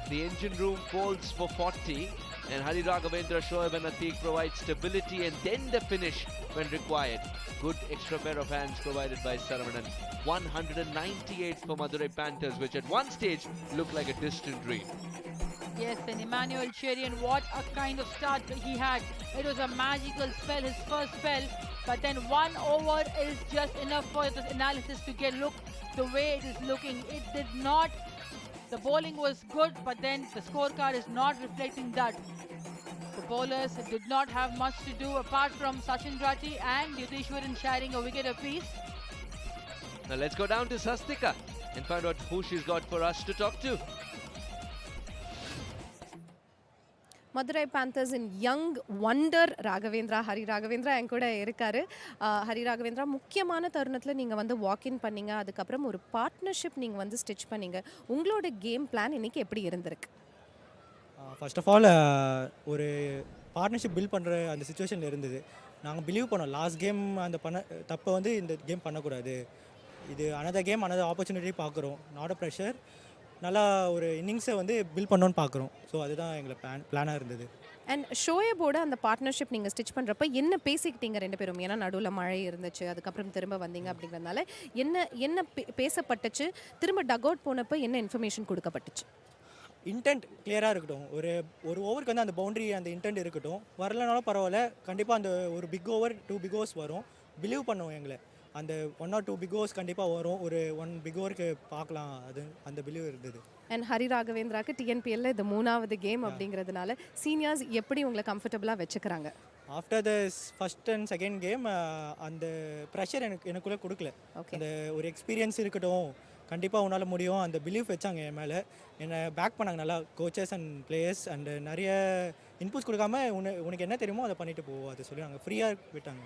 The engine room falls for 40 and Hari Raghavendra, Shoaib and Atik provide stability and then the finish when required. Good extra pair of hands provided by Saravanan. 198 for Madurai Panthers, which at one stage looked like a distant dream. Yes, and Emmanuel Cherian, what a kind of start he had. It was a magical spell, his first spell. But then 1 over is just enough for the analysis to look the way it is looking. It did not. The bowling was good, but then the scorecard is not reflecting that. The bowlers did not have much to do apart from Sachin Rati and Yudhishwaran sharing a wicket apiece. Now let's go down to Sastika and find out who she's got for us to talk to. Madurai Panthers in young wonder Raghavendra, Hari Raghavendra என் கூட இருக்காரு. ஹரி ராகவேந்திரா, முக்கியமான தருணத்தில் நீங்கள் வந்து walk-in பண்ணீங்க, அதுக்கப்புறம் ஒரு partnership நீங்கள் வந்து ஸ்டிச் பண்ணீங்க. உங்களோட கேம் பிளான் இன்னைக்கு எப்படி இருந்திருக்கு? ஃபர்ஸ்ட் ஆஃப் ஆல் ஒரு பார்ட்னர்ஷிப் பில்ட் பண்ணுற அந்த சுச்சுவேஷனில் இருந்தது. நாங்கள் பிலீவ் பண்ணோம் லாஸ்ட் கேம் அந்த தப்பை வந்து இந்த கேம் பண்ணக்கூடாது. இது அனதர் கேம் அனதர் ஆப்பர்ச்சுனிட்டி பார்க்குறோம். நாட் அ ப்ரெஷர், நல்லா ஒரு இன்னிங்ஸை வந்து பில்ட் பண்ணோன்னு பார்க்குறோம். ஸோ அதுதான் எங்களை பிளானாக இருந்தது. அண்ட் ஷோயபோட அந்த பார்ட்னர்ஷிப் நீங்கள் ஸ்டிச் பண்ணுறப்ப என்ன பேசிக்கிட்டீங்க ரெண்டு பேரும்? ஏன்னா நடுவில் மழை இருந்துச்சு, அதுக்கப்புறம் திரும்ப வந்தீங்க அப்படிங்கிறதுனால என்ன பேசப்பட்டுச்சு? திரும்ப டக் அவுட் போனப்போ என்ன இன்ஃபர்மேஷன் கொடுக்கப்பட்டுச்சு? இன்டென்ட் கிளியராக இருக்கட்டும். ஒரு ஓவருக்கு வந்து அந்த பவுண்டரி அந்த இன்டென்ட் இருக்கட்டும். வரலனாலும் பரவாயில்ல, கண்டிப்பாக அந்த ஒரு பிக் ஓவர் 2 பிக் ஓவர்ஸ் வரும். பிலீவ் பண்ணுவோம் எங்களை. அந்த 1 or 2 பிக் ஓவர்ஸ் கண்டிப்பாக வரும். ஒரு 1 பிக் ஓவருக்கு பார்க்கலாம், அது அந்த பிலீவ் இருந்தது. அண்ட் ஹரி ராகவேந்திராக்கு டிஎன்பிஎல்ல இது 3வது கேம் அப்படிங்கிறதுனால சீனியர்ஸ் எப்படி உங்களை கம்ஃபர்டபுளாக வச்சுக்கிறாங்க? After the first and second game அந்த ப்ரெஷர் எனக்குள்ளே கொடுக்கல. அந்த ஒரு எக்ஸ்பீரியன்ஸ் இருக்கட்டும், கண்டிப்பாக உன்னால் முடியும், அந்த பிலீஃப் வச்சாங்க என் மேலே. என்னை பேக் பண்ணாங்க நல்லா கோச்சஸ் அண்ட் பிளேயர்ஸ். அண்ட் நிறைய இன்புட்ஸ் கொடுக்காம உனக்கு என்ன தெரியுமோ அதை பண்ணிட்டு போவோம், அதை சொல்லி நாங்கள் ஃப்ரீயாக விட்டாங்க.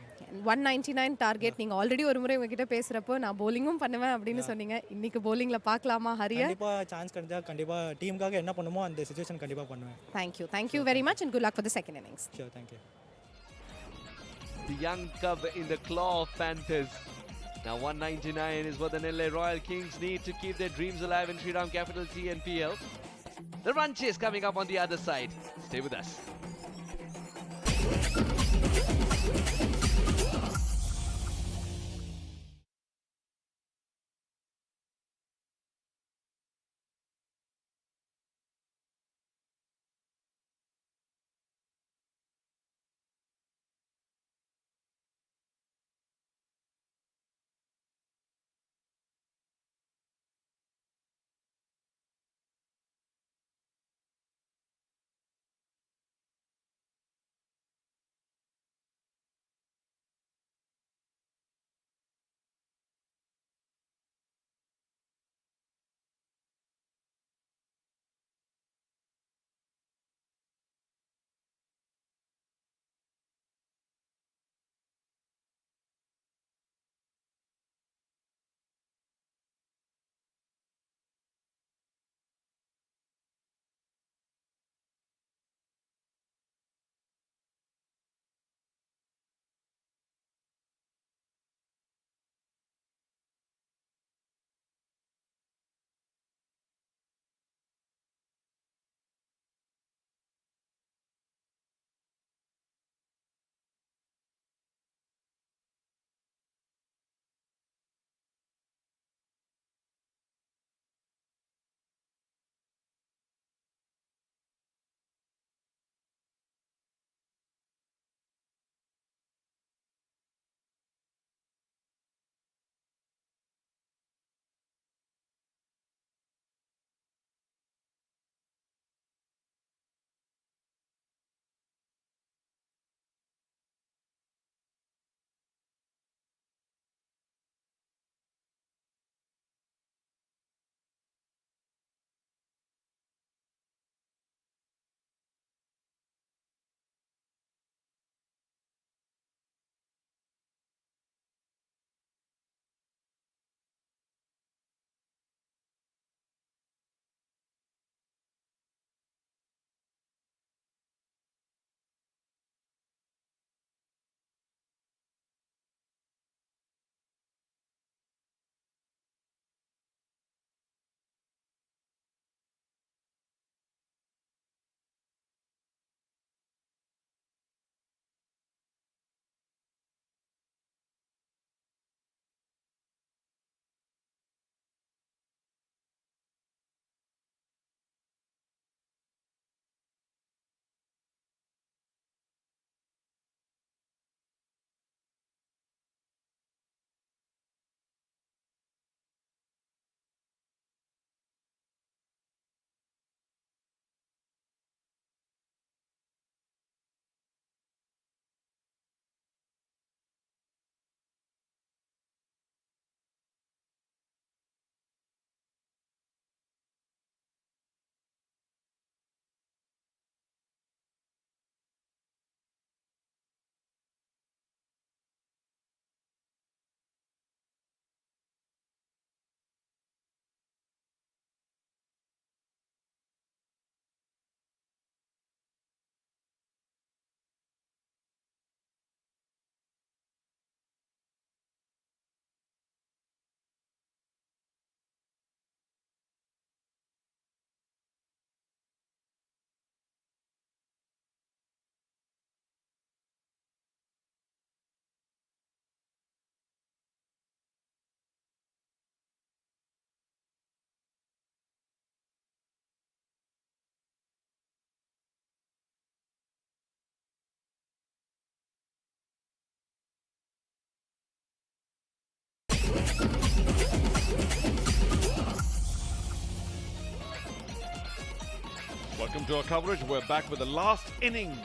199 டார்கெட். நீங்கள் ஆல்ரெடி ஒரு முறை உங்ககிட்ட பேசுகிறப்போ நான் bowling பண்ணுவேன் அப்படின்னு சொன்னீங்க. இன்னைக்கு bowlingல பார்க்கலாமா ஹரியா? கண்டிப்பாக சான்ஸ் கிடைச்சா கண்டிப்பாக டீமுக்காக என்ன பண்ணுமோ அந்த சிச்சுவேஷன் கண்டிப்பாக பண்ணுவேன். Thank you very much and good luck for the second innings. Sure, thank you. The young cub in the claw of Panthers. Now 199 is what the Nellai Royal Kings need to keep their dreams alive in Shriram Capital TNPL. The run chase coming up on the other side. Stay with us. welcome to our coverage. We're back with the last innings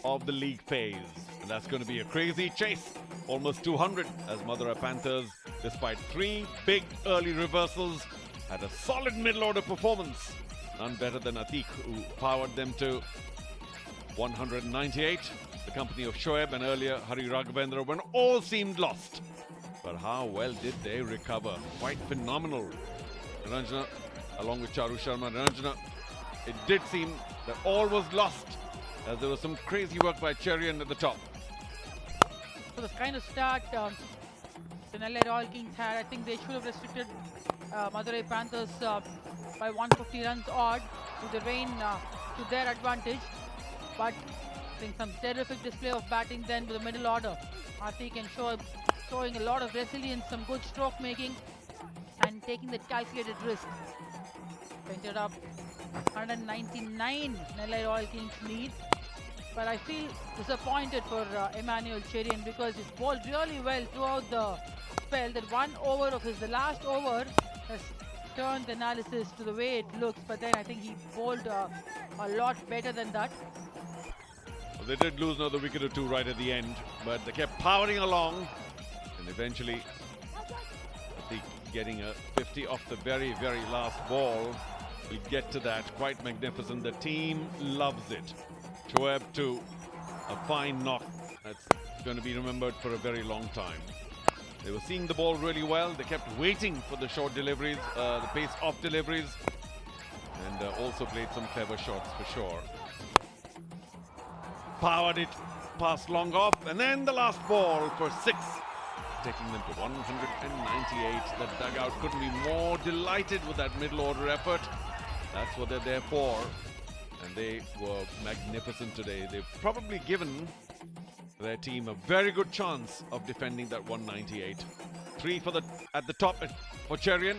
of the league phase. And that's going to be a crazy chase. Almost 200 as Madurai Panthers, despite 3 big early reversals, had a solid middle order performance. None better than Atik, who powered them to 198. The company of Shoaib and earlier Hari Raghavendra when all seemed lost. But how well did they recover? Quite phenomenal. Ranjana, along with Charu Sharma, Ranjana, it did seem that all was lost as there was some crazy work by Cherian at the top. So the kind of start the Nellai Royal Kings had, I think they should have restricted Madurai Panthers by 150 runs odd with the rain to their advantage. But I think some terrific display of batting then with the middle order. Atik and Shoaib showing a lot of resilience, some good stroke making and taking that calculated risk. Ended up 199 Nellai Royal Kings lead. But I feel disappointed for Emmanuel Cherian because he's bowled really well throughout the spell. That one over of his, the last over, has turned the analysis to the way it looks. But then I think he bowled a lot better than that. Well, they did lose another wicket or two right at the end, but they kept powering along. And eventually, I think getting a 50 off the very, very last ball. We'll get to that. Quite magnificent. The team loves it. Shoaib too, a fine knock that's going to be remembered for a very long time. They were seeing the ball really well. They kept waiting for the short deliveries, the pace off deliveries, and also played some clever shots for sure. Powered it past long off, and then the last ball for 6, taking them to 198. The dugout couldn't be more delighted with that middle order effort. That's what they're there for. And they were magnificent today. They've probably given their team a very good chance of defending that 198. 3 for at the top for Cherian.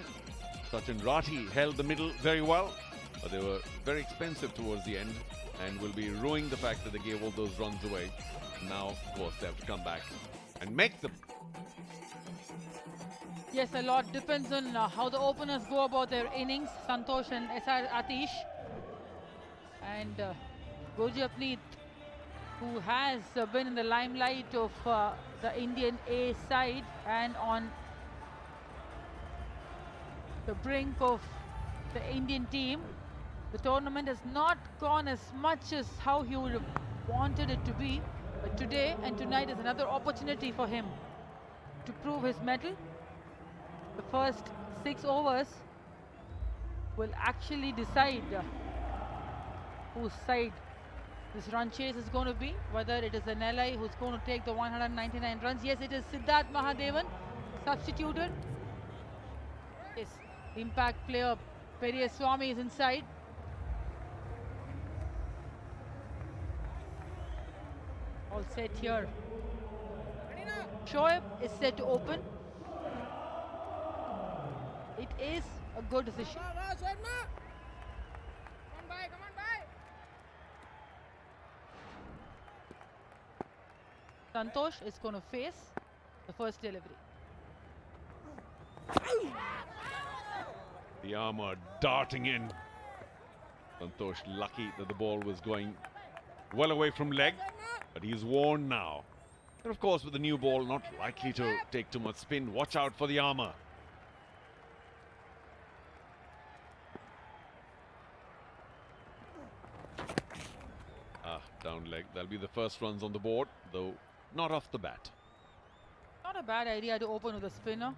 Sachin Rathi held the middle very well, but they were very expensive towards the end and will be ruining the fact that they gave all those runs away. Now, of course, they have to come back and make them. Yes, a lot depends on how the openers go about their innings. Santosh and SR Atish. And Goji Apneet, who has been in the limelight of the Indian A side and on the brink of the Indian team. The tournament has not gone as much as how he would have wanted it to be. But today and tonight is another opportunity for him to prove his mettle. The first 6 overs will actually decide whose side this run chase is going to be, whether it is the Nellai who's going to take the 199 runs. Yes, it is Siddharth Mahadevan substituted. Yes, impact player Periyaswamy is inside. All set here. Shoaib is set to open. It is a good decision. Santosh is going to face the first delivery. The armour darting in. Santosh lucky that the ball was going well away from leg, but he's warned now. And of course, with the new ball, not likely to take too much spin. Watch out for the armour. Down leg. That'll be the first runs on the board, though not off the bat. Not a bad idea to open with a spinner,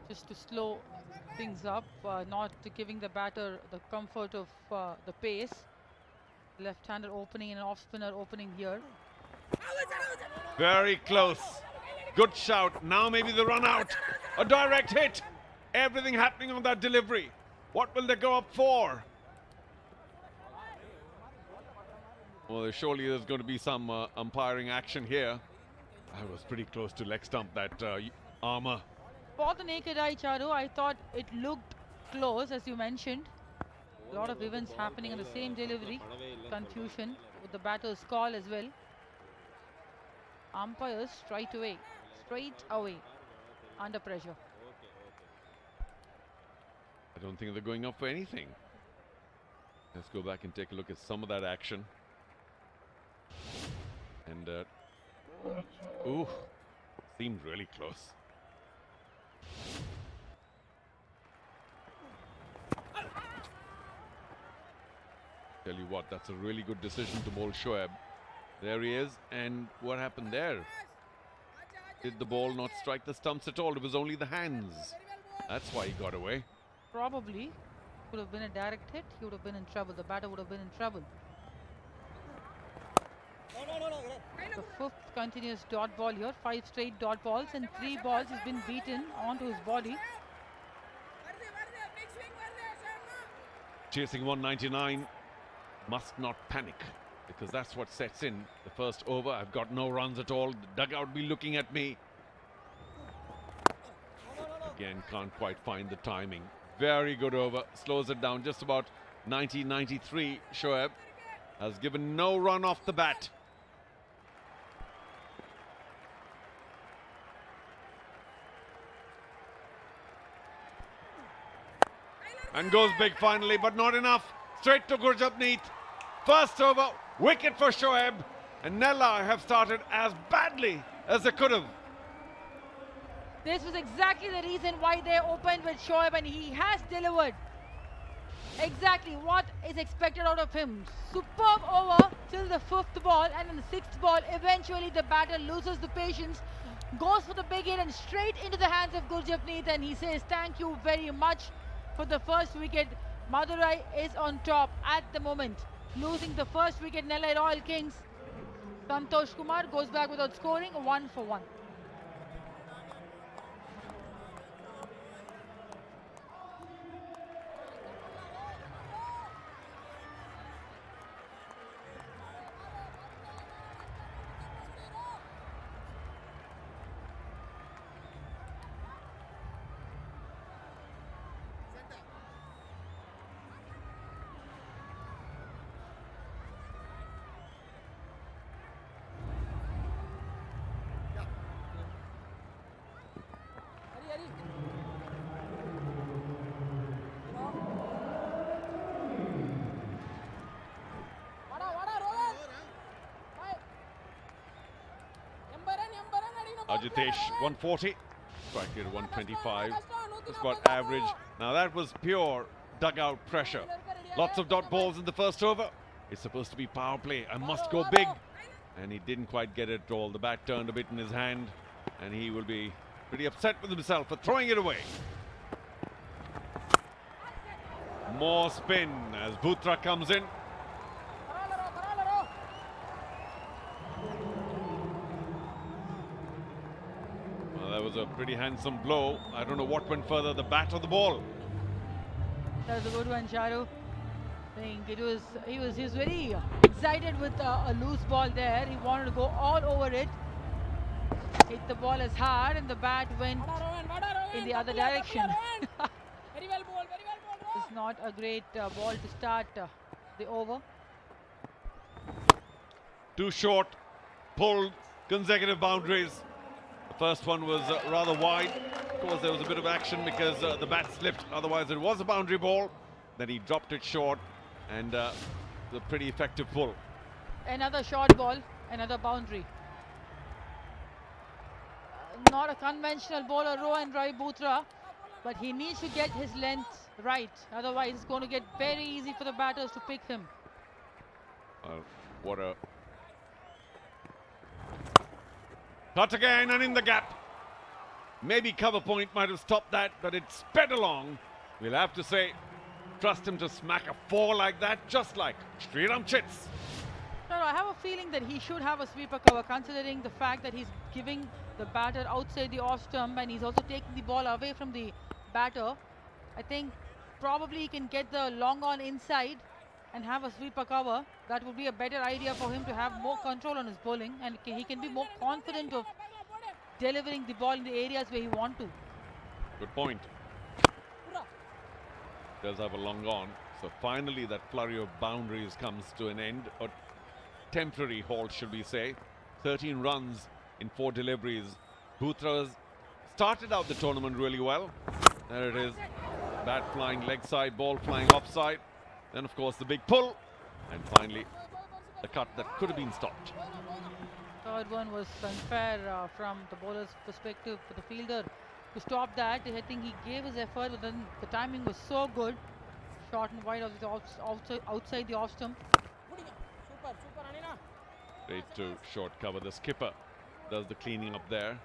just to slow things up, not giving the batter the comfort of the pace. Left-hander opening and an off-spinner opening here. Very close. Good shout. Now maybe the run out. A direct hit. Everything happening on that delivery. What will they go up for? Well, surely there's going to be some umpiring action here. I was pretty close to leg stump that armour. For the naked eye, Charu, I thought it looked close, as you mentioned. A lot of events happening on the same delivery. Confusion with the batter's call as well. Umpires straight away, under pressure. I don't think they're going up for anything. Let's go back and take a look at some of that action. And, ooh, seemed really close. Tell you what, that's a really good decision to bowl Shoaib. There he is, and what happened there? Did the ball not strike the stumps at all? It was only the hands. That's why he got away. Probably. Would have been a direct hit, he would have been in trouble. The batter would have been in trouble. The fifth continuous dot ball here. 5 straight dot balls and 3 balls has been beaten onto his body. Chasing 199. Must not panic, because that's what sets in the first over. I've got no runs at all. The dugout be looking at me. Again, can't quite find the timing. Very good over. Slows it down just about 90-93. Shoaib has given no run off the bat. And goes big finally, but not enough. Straight to Gurjapneet. First over, wicket for Shoaib. And Nellai have started as badly as they could have. This was exactly the reason why they opened with Shoaib, and he has delivered exactly what is expected out of him. Superb over till the 5th ball, and in the 6th ball, eventually the batter loses the patience, goes for the big hit and straight into the hands of Gurjapneet, and he says thank you very much for the first wicket. Madurai is on top at the moment, losing the first wicket. Nellai Royal Kings. Santosh Kumar goes back without scoring, 1 for 1. Ajitesh 140, strike rate 125, just about average. Now that was pure dugout pressure. Lots of dot balls in the first over. It's supposed to be power play. I must go big. And he didn't quite get it all. The bat turned a bit in his hand, and he will be pretty upset with himself for throwing it away. More spin as Bhutra comes in. That was a pretty handsome blow. I don't know what went further, the bat or the ball. That was a good one, Charu. I think he was very excited with a loose ball there. He wanted to go all over it. Hit the ball as hard, and the bat went in the other direction. It's not a great ball to start the over. Too short, pulled, consecutive boundaries. The first one was rather wide. Of course, there was a bit of action because the bat slipped. Otherwise, it was a boundary ball. Then he dropped it short, and the pretty effective pull. Another short ball, another boundary. Not a conventional bowler, Rohan Rai Bhutra, but he needs to get his length right. Otherwise, it's going to get very easy for the batters to pick him. What a... Cut again and in the gap. Maybe cover point might have stopped that, but it sped along. We'll have to say, trust him to smack a 4 like that, just like Shriram Chits. No, I have a feeling that he should have a sweeper cover, considering the fact that he's giving the batter outside the off stump, and he's also taking the ball away from the batter. I think probably he can get the long on inside and have a sweeper cover. That would be a better idea for him to have more control on his bowling, and he can be more confident of delivering the ball in the areas where he wants to. Good point. Does have a long on. So finally that flurry of boundaries comes to an end. A temporary halt, should we say. 13 runs in 4 deliveries. Bhutra's started out the tournament really well. There it is. Bat flying leg side, ball flying offside. Then, of course, the big pull. And finally, the cut that could have been stopped. Third one was unfair from the bowler's perspective for the fielder to stop that. I think he gave his effort, but then the timing was so good. Short and wide outside the off stump. Straight to short cover. The skipper does the cleaning up there.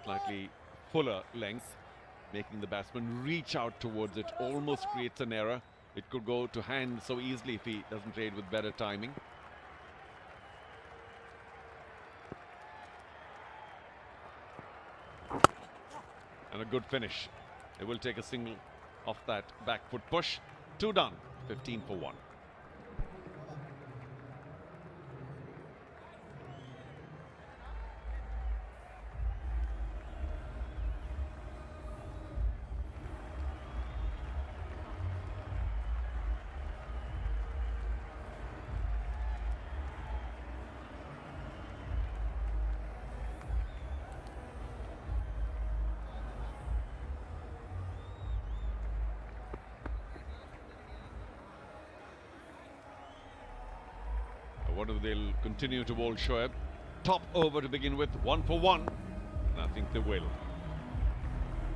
Slightly fuller length, making the batsman reach out towards it. Almost creates an error. It could go to hand so easily if he doesn't trade with better timing. And a good finish. They will take a single off that back foot push. 2 done, 15 for 1. What if they'll continue to bowl Shoaib? Top over to begin with, 1 for 1. And I think they will.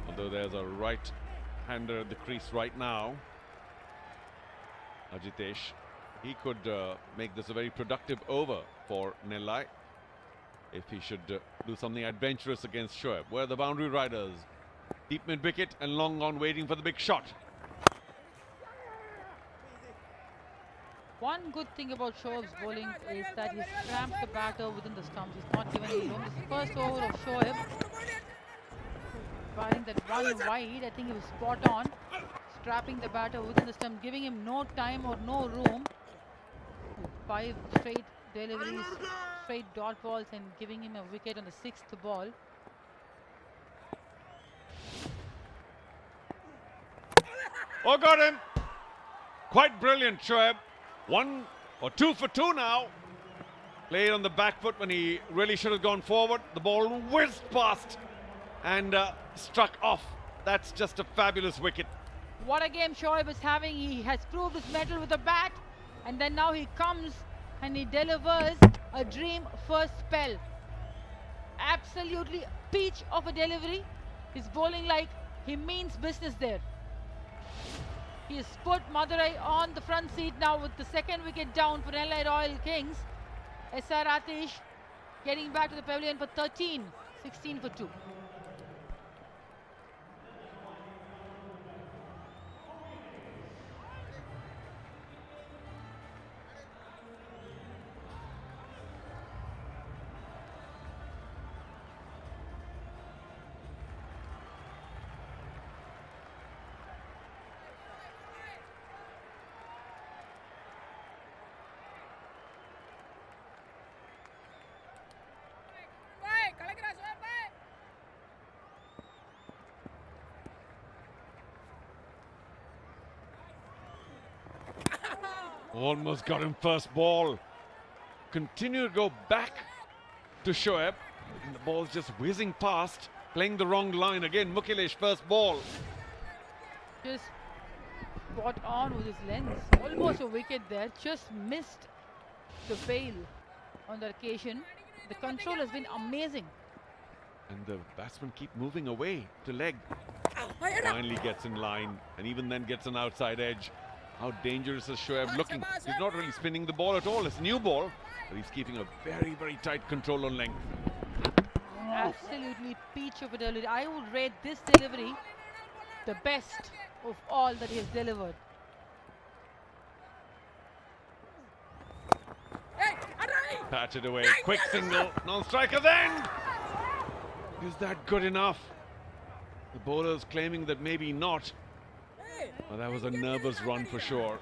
Although there's a right-hander at the crease right now, Ajitesh. He could make this a very productive over for Nellai if he should do something adventurous against Shoaib. Where are the boundary riders? Deep mid-wicket and long on waiting for the big shot. One good thing about Shoaib's bowling is that he's cramped the batter within the stumps. He's not given any room. This is the first over of Shoaib. Firing that one wide, I think he was spot on. Strapping the batter within the stump, giving him no time or no room. 5 straight deliveries, straight dot balls, and giving him a wicket on the 6th ball. Oh, got him! Quite brilliant, Shoaib. 1 or 2 for 2 now. Played on the back foot when he really should have gone forward. The ball whizzed past and struck off. That's just a fabulous wicket. What a game Shoaib is having. He has proved his mettle with the bat, and then now he comes and he delivers a dream first spell. Absolutely peach of a delivery. He's bowling like he means business there. He has put Madurai on the front seat now with the 2nd wicket down for Nellai Royal Kings. SR Atish getting back to the pavilion for 13, 16 for 2. Almost got him first ball. Continue to go back to Shoaib. And the ball's just whizzing past, playing the wrong line again. Mukilesh first ball. Just spot on with his length. Almost a wicket there. Just missed the bail on the occasion. The control has been amazing. And the batsmen keep moving away to leg. Finally gets in line and even then gets an outside edge. How dangerous is Shoaib looking? He's not really spinning the ball at all. It's a new ball, but he's keeping a very, very tight control on length. Absolutely peach of a delivery. I would rate this delivery the best of all that he has delivered. Patted away, quick single, non-striker's end! Is that good enough? The bowler's claiming that maybe not. Well, that was a nervous run for sure.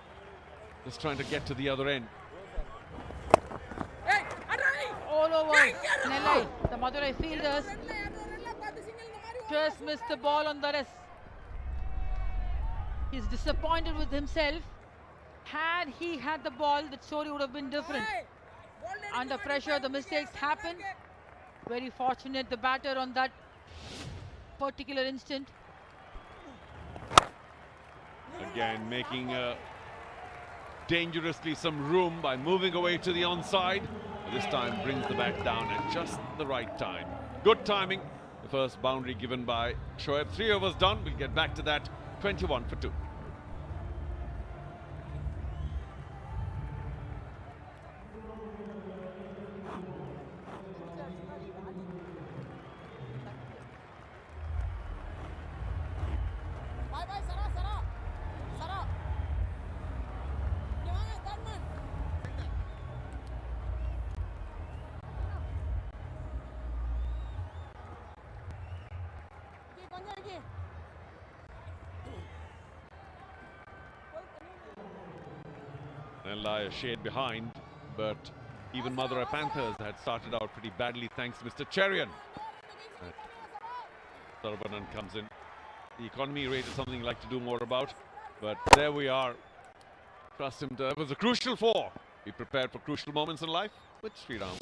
Just trying to get to the other end. All over Nellai. The Madurai fielders just missed the ball on the rest. He's disappointed with himself. Had he had the ball, the story would have been different. Under pressure, the mistakes happen. Very fortunate the batter on that particular instant. Again, making a dangerously some room by moving away to the onside. This time brings the bat down at just the right time. Good timing. The first boundary given by Shoaib. 3 overs done. We'll get back to that. 21 for 2. Nellai a shade behind, but even Madurai Panthers had started out pretty badly thanks to Mr. Cherian. Saravanan comes in. The economy rate is something I'd like to do more about, but there we are. Trust him to, it was a crucial 4. Be prepared for crucial moments in life with Shriram.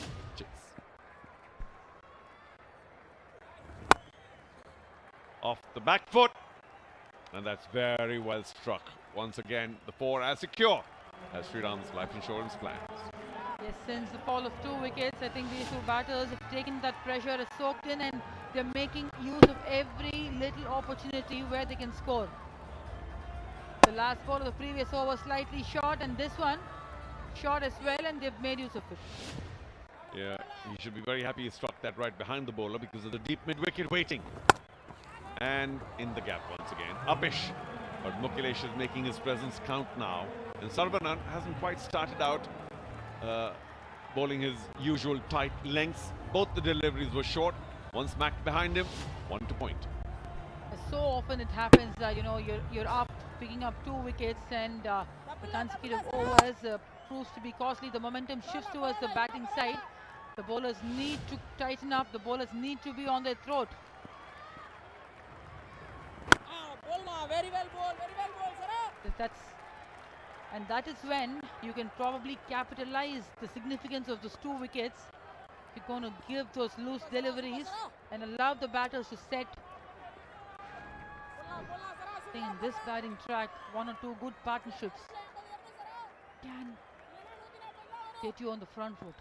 Off the back foot, and that's very well struck. Once again, the 4 as secure as Shriram's life insurance plans. Yes, since the fall of 2 wickets, I think these 2 batters have taken that pressure, is soaked in, and they're making use of every little opportunity where they can score. The last ball of the previous over slightly short, and this one short as well, and they've made use of it. Yeah, he should be very happy he struck that right behind the bowler because of the deep mid-wicket waiting. And in the gap once again, Upish. But Mukilesh is making his presence count now. And Saravanan hasn't quite started out bowling his usual tight lengths. Both the deliveries were short. One smacked behind him, 1 to point. So often it happens that, you know, you're up, picking up 2 wickets, and the consecutive overs proves to be costly. The momentum shifts towards the batting side. The bowlers need to tighten up. The bowlers need to be on their throat. Very well bowled, sir. That is when you can probably capitalize the significance of those 2 wickets. You're going to give those loose deliveries and allow the batters to set. I think in this batting track, 1 or 2 good partnerships can get you on the front foot.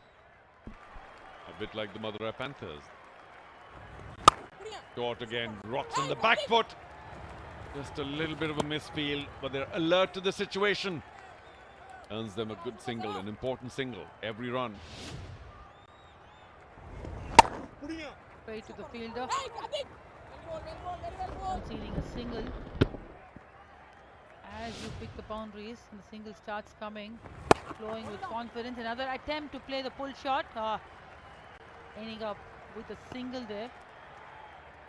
A bit like the Madurai Panthers. Short again, rocks on the back foot. Just a little bit of a misfield, but they're alert to the situation. Earns them a good single, an important single, every run. Straight to the fielder. Conceding a single. As you pick the boundaries, and the single starts coming, flowing with confidence. Another attempt to play the pull shot. Ending up with a single there.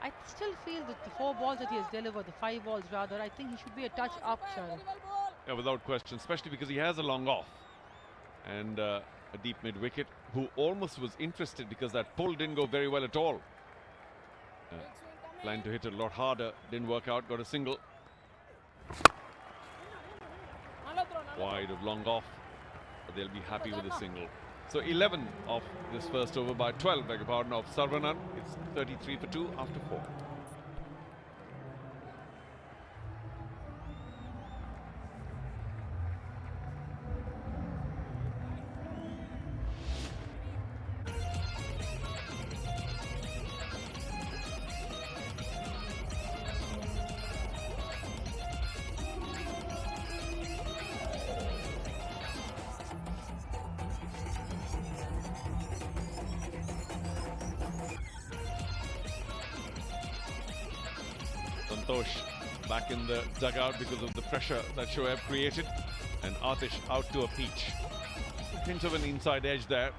I still feel that the 4 balls that he has delivered, the 5 balls rather, I think he should be a touch up, Shriram. Yeah, without question, especially because he has a long off and a deep mid-wicket, who almost was interested because that pull didn't go very well at all. Planned to hit it a lot harder, didn't work out, got a single. Wide of long off, but they'll be happy with a single. So 11 of this first over by 12, beg your pardon, of Saravanan. It's 33 for 2 after 4. Back in the dugout because of the pressure that Shoaib created, and Atish out to a peach. A hint of an inside edge there,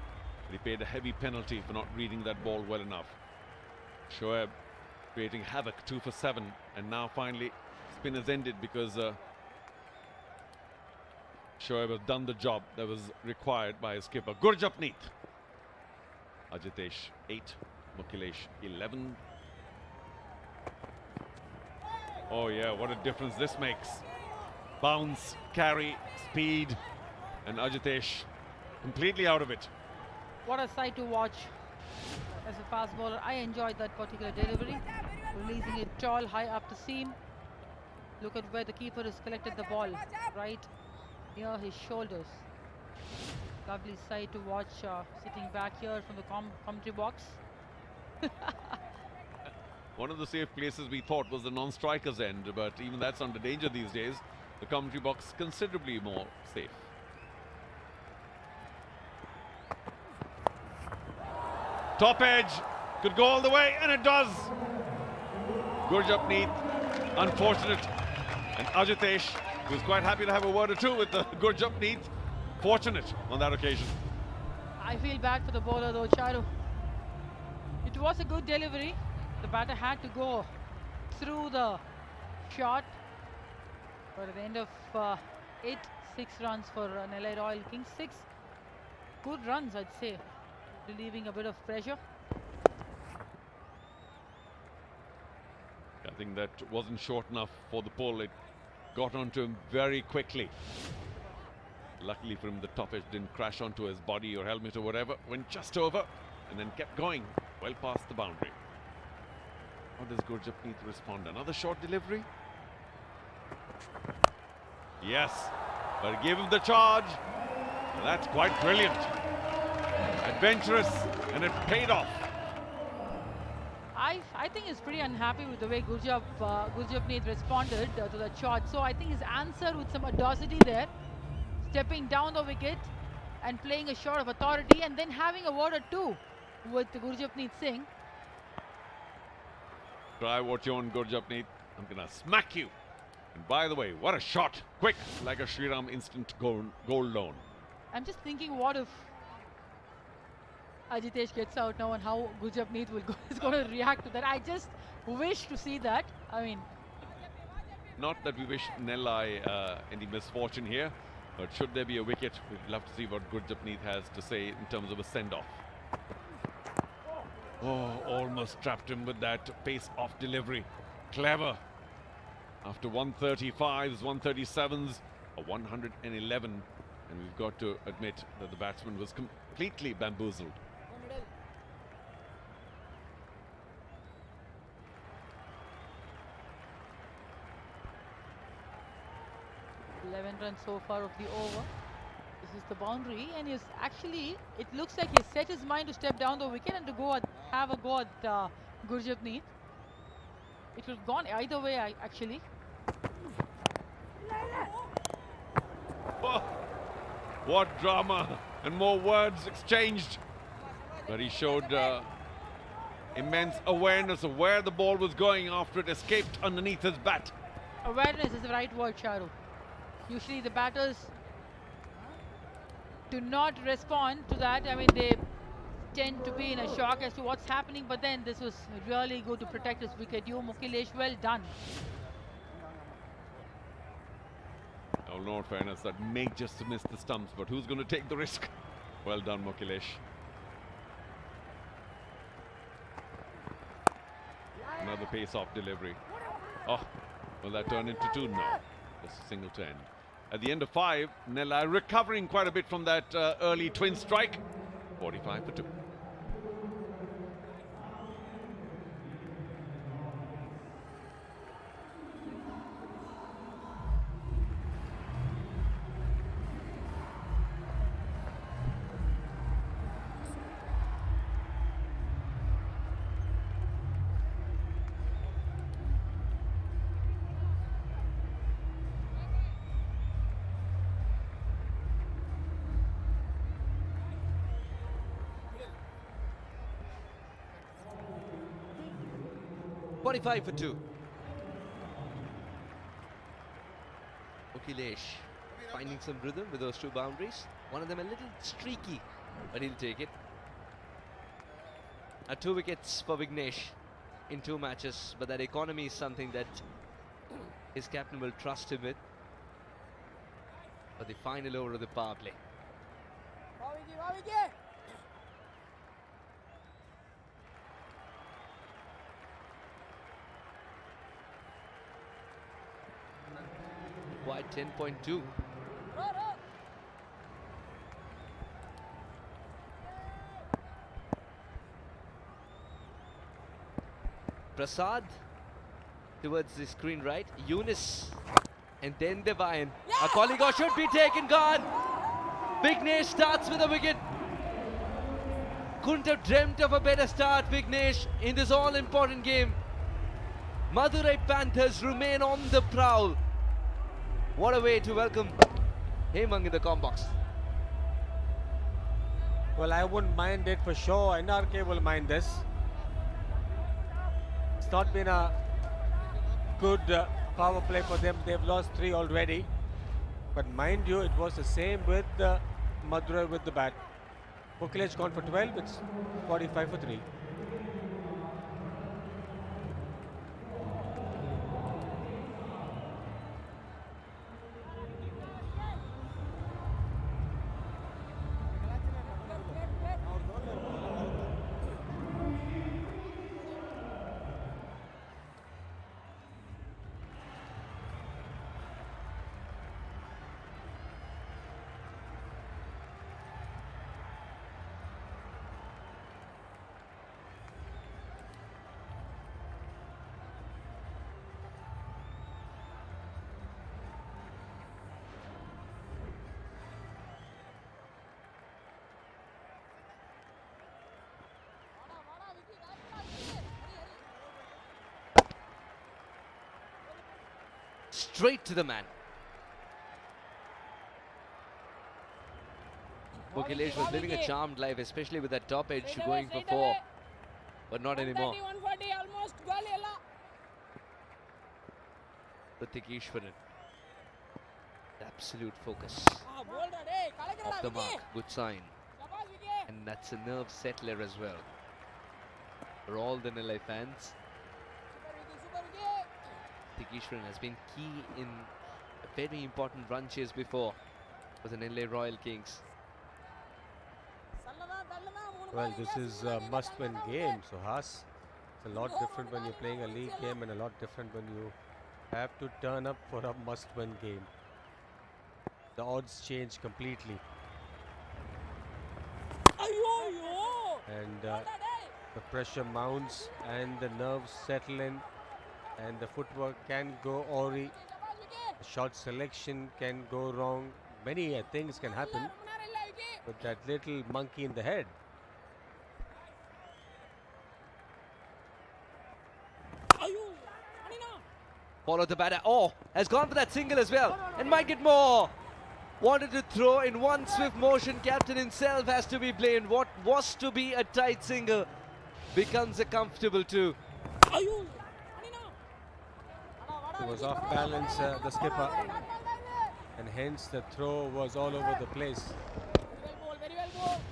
but he paid a heavy penalty for not reading that ball well enough. Shoaib creating havoc, 2 for 7, and now finally spin has ended because Shoaib has done the job that was required by his skipper. Gurjapneet. Ajitesh 8, Mukilesh 11. Oh yeah, what a difference this makes. Bounce, carry, speed, and Ajitesh completely out of it. What a sight to watch as a fast bowler. I enjoyed that particular delivery. Releasing it tall, high up the seam. Look at where the keeper has collected the ball. Right near his shoulders. Lovely sight to watch sitting back here from the commentary box. One of the safe places we thought was the non-striker's end, but even that's under danger these days. The commentary box considerably more safe. Top edge, could go all the way, and it does. Gurjapneet, unfortunate, and Ajitesh, who's quite happy to have a word or two with the Gurjapneet, fortunate on that occasion. I feel bad for the bowler though, Charu. It was a good delivery. The batter had to go through the shot. But at the end of it, 6 runs for Nellai Royal Kings. 6 good runs, I'd say, relieving a bit of pressure. I think that wasn't short enough for the pull. It got onto him very quickly. Luckily for him, the top edge didn't crash onto his body or helmet or whatever. Went just over and then kept going well past the boundary. How does Gurjapneet respond? Another short delivery? Yes, but it gave him the charge. Well, that's quite brilliant. Adventurous, and it paid off. I think he's pretty unhappy with the way Gurjapneet responded to the shot. So I think his answer with some audacity there, stepping down the wicket and playing a shot of authority, and then having a word or two with Gurjapneet Singh. Try what you want, Gurjapneet. I'm gonna smack you. And by the way, what a shot! Quick, like a Shriram instant goal loan. I'm just thinking, what if Ajitesh gets out now, and how Gurjapneet is going to react to that. I just wish to see that. I mean, not that we wish Nellai any misfortune here, but should there be a wicket, we'd love to see what Gurjapneet has to say in terms of a send-off. Oh, almost trapped him with that pace-off delivery. Clever. After 135s, 137s, a 111. And we've got to admit that the batsman was completely bamboozled. Runs so far of the over. This is the boundary, and he's actually, it looks like he's set his mind to step down the wicket and to go have a go at Gurjapneet. It would have gone either way, actually. Oh, what drama and more words exchanged. But he showed immense awareness of where the ball was going after it escaped underneath his bat. Awareness is the right word, Charu. Usually the batters do not respond to that. I mean, they tend to be in a shock as to what's happening, but then this was really good to protect his wicket. You, Mukilesh, well done. Oh, in all fairness, that may just miss the stumps, but who's going to take the risk? Well done, Mukilesh. Another pace-off delivery. Oh, well, that turned into 2 now. Just a single to end. At the end of 5, Nellai recovering quite a bit from that early twin strike. 45 for 2. $45 for 2. Mukilesh finding some rhythm with those 2 boundaries. One of them a little streaky, but he'll take it. 2 wickets for Vignesh in 2 matches, but that economy is something that his captain will trust him with for the final over of the power play. Quite 10.2. Prasad towards the screen right. Yunus And then Devayan. A Koligo should be taken, gone. Vignesh starts with a wicket. Couldn't have dreamt of a better start, Vignesh, in this all-important game. Madurai Panthers remain on the prowl. What a way to welcome Hemang in the combox. Well, I wouldn't mind it for sure. NRK will mind this. It's not been a good power play for them. They've lost 3 already. But mind you, it was the same with Madurai with the bat. Bukilage gone for 12. It's 45 for 3. Straight to the man. Bukilage was living a charmed life, especially with that top edge going for 4. But not anymore. 140 almost goal ella. Pratikishwaran. Absolute focus. Off the mark. Good sign. And that's a nerve settler as well. For all the Nellai fans. Pratikishwaran has been key in a very important run chase before for the Nellai Royal Kings. Well, this is a must-win game, so Haas. It's a lot different when you're playing a league game and a lot different when you have to turn up for a must-win game. The odds change completely. And the pressure mounts and the nerves settle in and the footwork can go awry. The shot selection can go wrong. Many things can happen with that little monkey in the head. Follow the batter. Oh, has gone for that single as well. And might get more. Wanted to throw in one swift motion. Captain himself has to be blamed. What was to be a tight single becomes a comfortable 2. It was off balance, the skipper. And hence the throw was all over the place.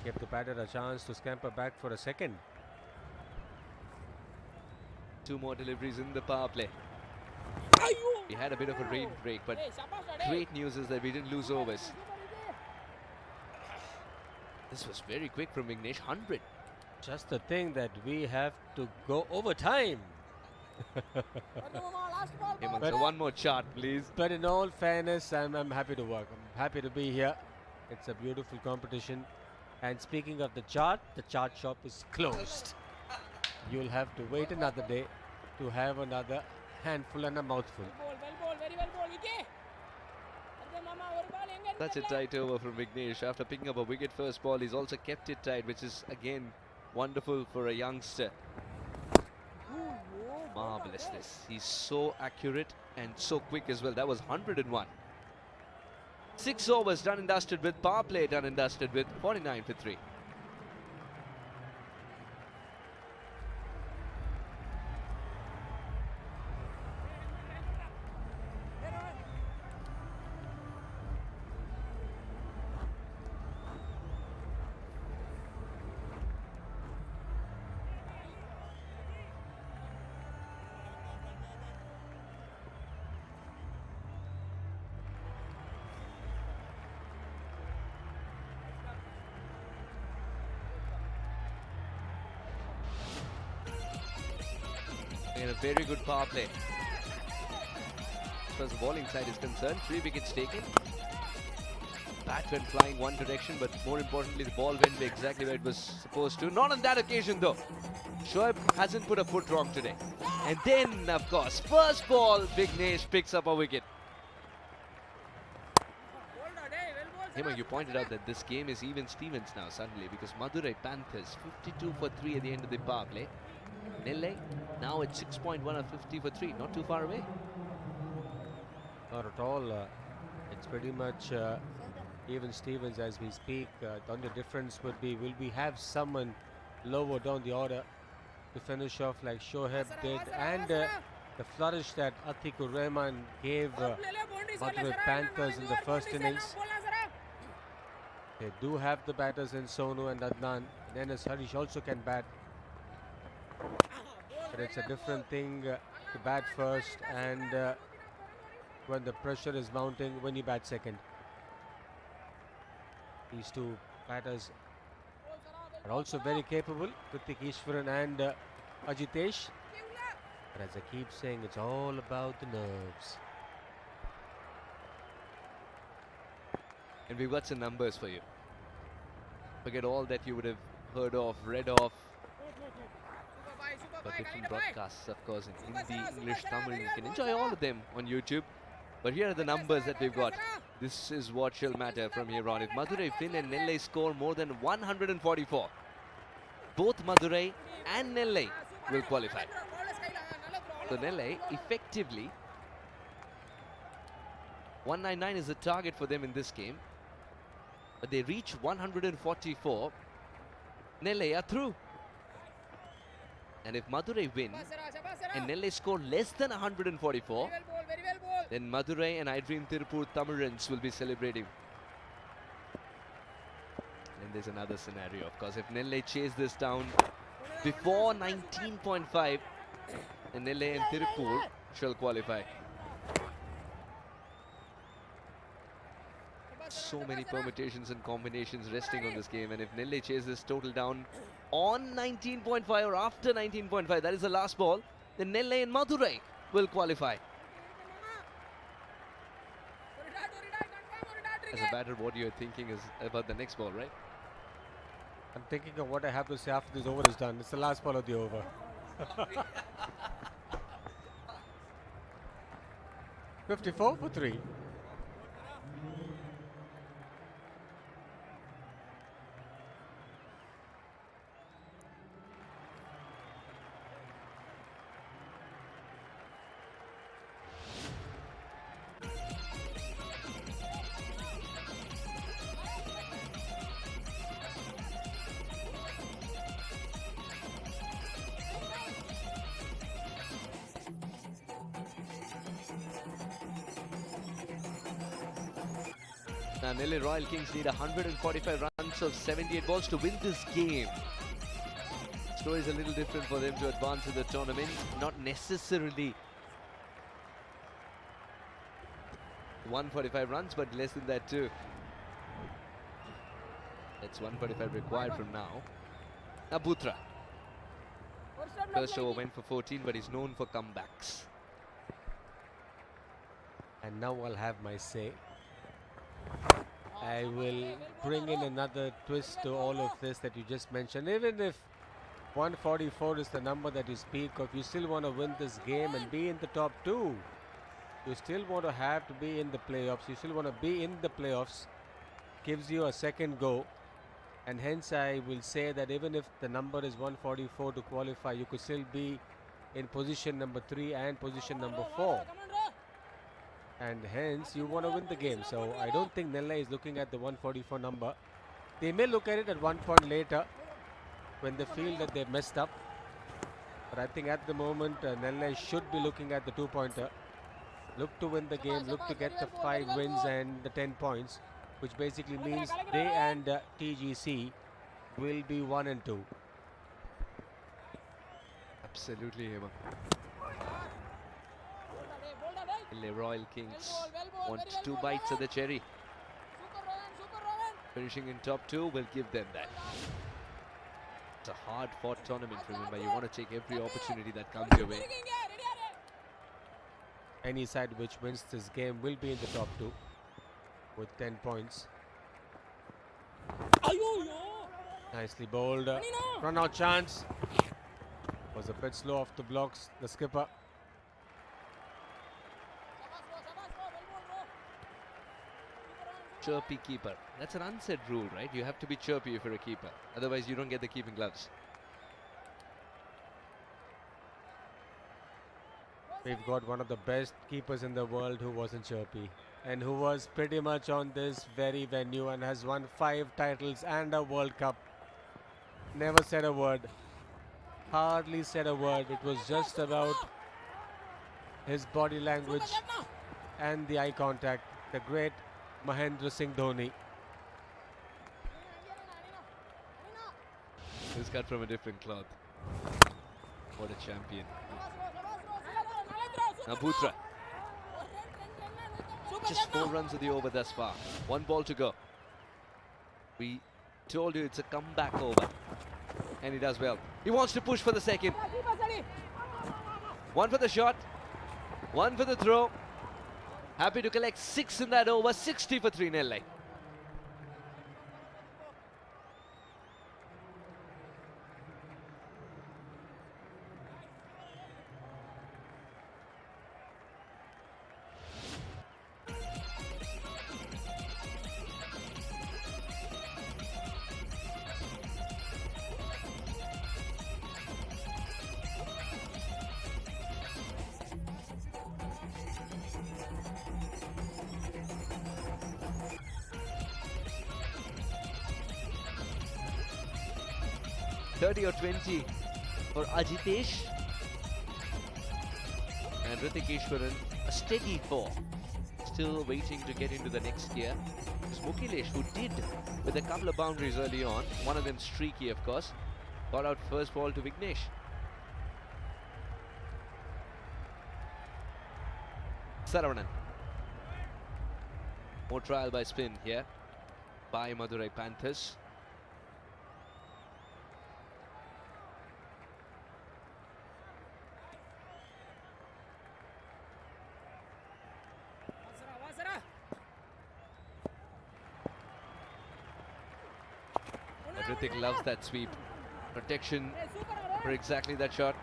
Gave the batter a chance to scamper back for a second. 2 more deliveries in the power play. We had a bit of a rain break, but great news is that we didn't lose overs. This was very quick from Vignesh. 100. Just the thing that we have to go overtime. So one more chart, please. But in all fairness, I'm happy to work. I'm happy to be here. It's a beautiful competition. And speaking of the chart shop is closed. You'll have to wait another day to have another handful and a mouthful. Such a tight over from Vignesh. After picking up a wicket first ball, he's also kept it tight, which is again wonderful for a youngster. Marvelous this. He's so accurate and so quick as well. That was 101. 6 overs done and dusted with. Power play done and dusted with. 49 for 3. In a very good power play. As far as the bowling side is concerned, 3 wickets taken. Bat went flying one direction, but more importantly, the ball went exactly where it was supposed to. Not on that occasion, though. Shoaib hasn't put a foot wrong today. And then, of course, first ball, Vignesh picks up a wicket. Hema, you pointed out that this game is even Stevens now suddenly because Madurai Panthers 52 for 3 at the end of the power play. Nellai now at 6.1 or 50 for 3, not too far away. Not at all. It's pretty much even Stevens as we speak. The only difference would be, will we have someone lower down the order to finish off like Shoaib did, and the flourish that Atikur Rahman gave Madurai Panthers in the first innings. They do have the batters in Sonu and Adnan, and Enes Harish also can bat. But it's a different thing to bat first and when the pressure is mounting, when you bat second. These two batters are also very capable, Kritik Ishwaran and Ajitesh. But as I keep saying, it's all about the nerves. And we've got some numbers for you. Forget all that you would have heard of, read of. But different broadcasts, of course, in Hindi, English, Tamil. You can enjoy all of them on YouTube. But here are the numbers that we've got. This is what shall matter from here on. If Madurai Finn and Nellai score more than 144, both Madurai and Nellai will qualify. So Nellai effectively 199 is the target for them in this game. But they reach 144. Nellai are through. And if Madurai win and Nellai score less than 144, then Madurai and iDream Tiruppur Tamizhans will be celebrating. And there's another scenario, of course. If Nellai chase this down before 19.5, then Nellai and Tiruppur shall qualify. So many permutations and combinations resting on this game, and if Nellai chases this total down on 19.5 or after 19.5, that is the last ball, then Nellai and Madurai will qualify. As a batter, what you're thinking is about the next ball, right? I'm thinking of what I have to say after this over is done. It's the last ball of the over. 54 for 3. Now Nellai Royal Kings need 145 runs of 78 balls to win this game. Story is a little different for them to advance in the tournament. Not necessarily 145 runs, but less than that too. That's 145 required from now. Abutra. First over went for 14, but he's known for comebacks. And now I'll have my say. I will bring in another twist to all of this that you just mentioned. Even if 144 is the number that you speak of, you still want to win this game and be in the top 2. You still want to have to be in the playoffs. You still want to be in the playoffs. Gives you a second go. And hence I will say that even if the number is 144 to qualify, you could still be in position number 3 and position number 4. And hence you want to win the game. So I don't think Nellai is looking at the 144 number. They may look at it at one point later when they feel that they've messed up. But I think at the moment Nellai should be looking at the 2-pointer. Look to win the game, look to get the 5 wins and the 10 points, which basically means they and TGC will be 1 and 2. Absolutely, Hema. Nellai Royal Kings want 2 bites of the cherry. Finishing in top 2 will give them that. It's a hard-fought tournament, remember. You want to take every opportunity that comes your way. Any side which wins this game will be in the top 2 with 10 points. Nicely bowled. Run out chance. Was a bit slow off the blocks, the skipper. chirpy keeper. That's an unsaid rule, right? You have to be chirpy if you're a keeper. Otherwise, you don't get the keeping gloves. We've got one of the best keepers in the world who wasn't chirpy and who was pretty much on this very venue and has won 5 titles and a World Cup. Never said a word. Hardly said a word. It was just about his body language and the eye contact. The great Mahendra Singh Dhoni. This cut from a different cloth. What a champion. Now Bhutra. Just 4 runs of the over thus far. 1 ball to go. We told you it's a comeback over. And he does well. He wants to push for the second. 1 for the shot. 1 for the throw. Happy to collect 6 in that over. 60 for 3 Nellai. $30 or $20 for Ajitesh. And Hrithikeshwaran, a steady 4. Still waiting to get into the next gear. It's Mukilesh, who did with a couple of boundaries early on. One of them streaky, of course. Got out first ball to Vignesh. Saravanan. More trial by spin here by Madurai Panthers. Hrithik loves that sweep. Protection for exactly that shot.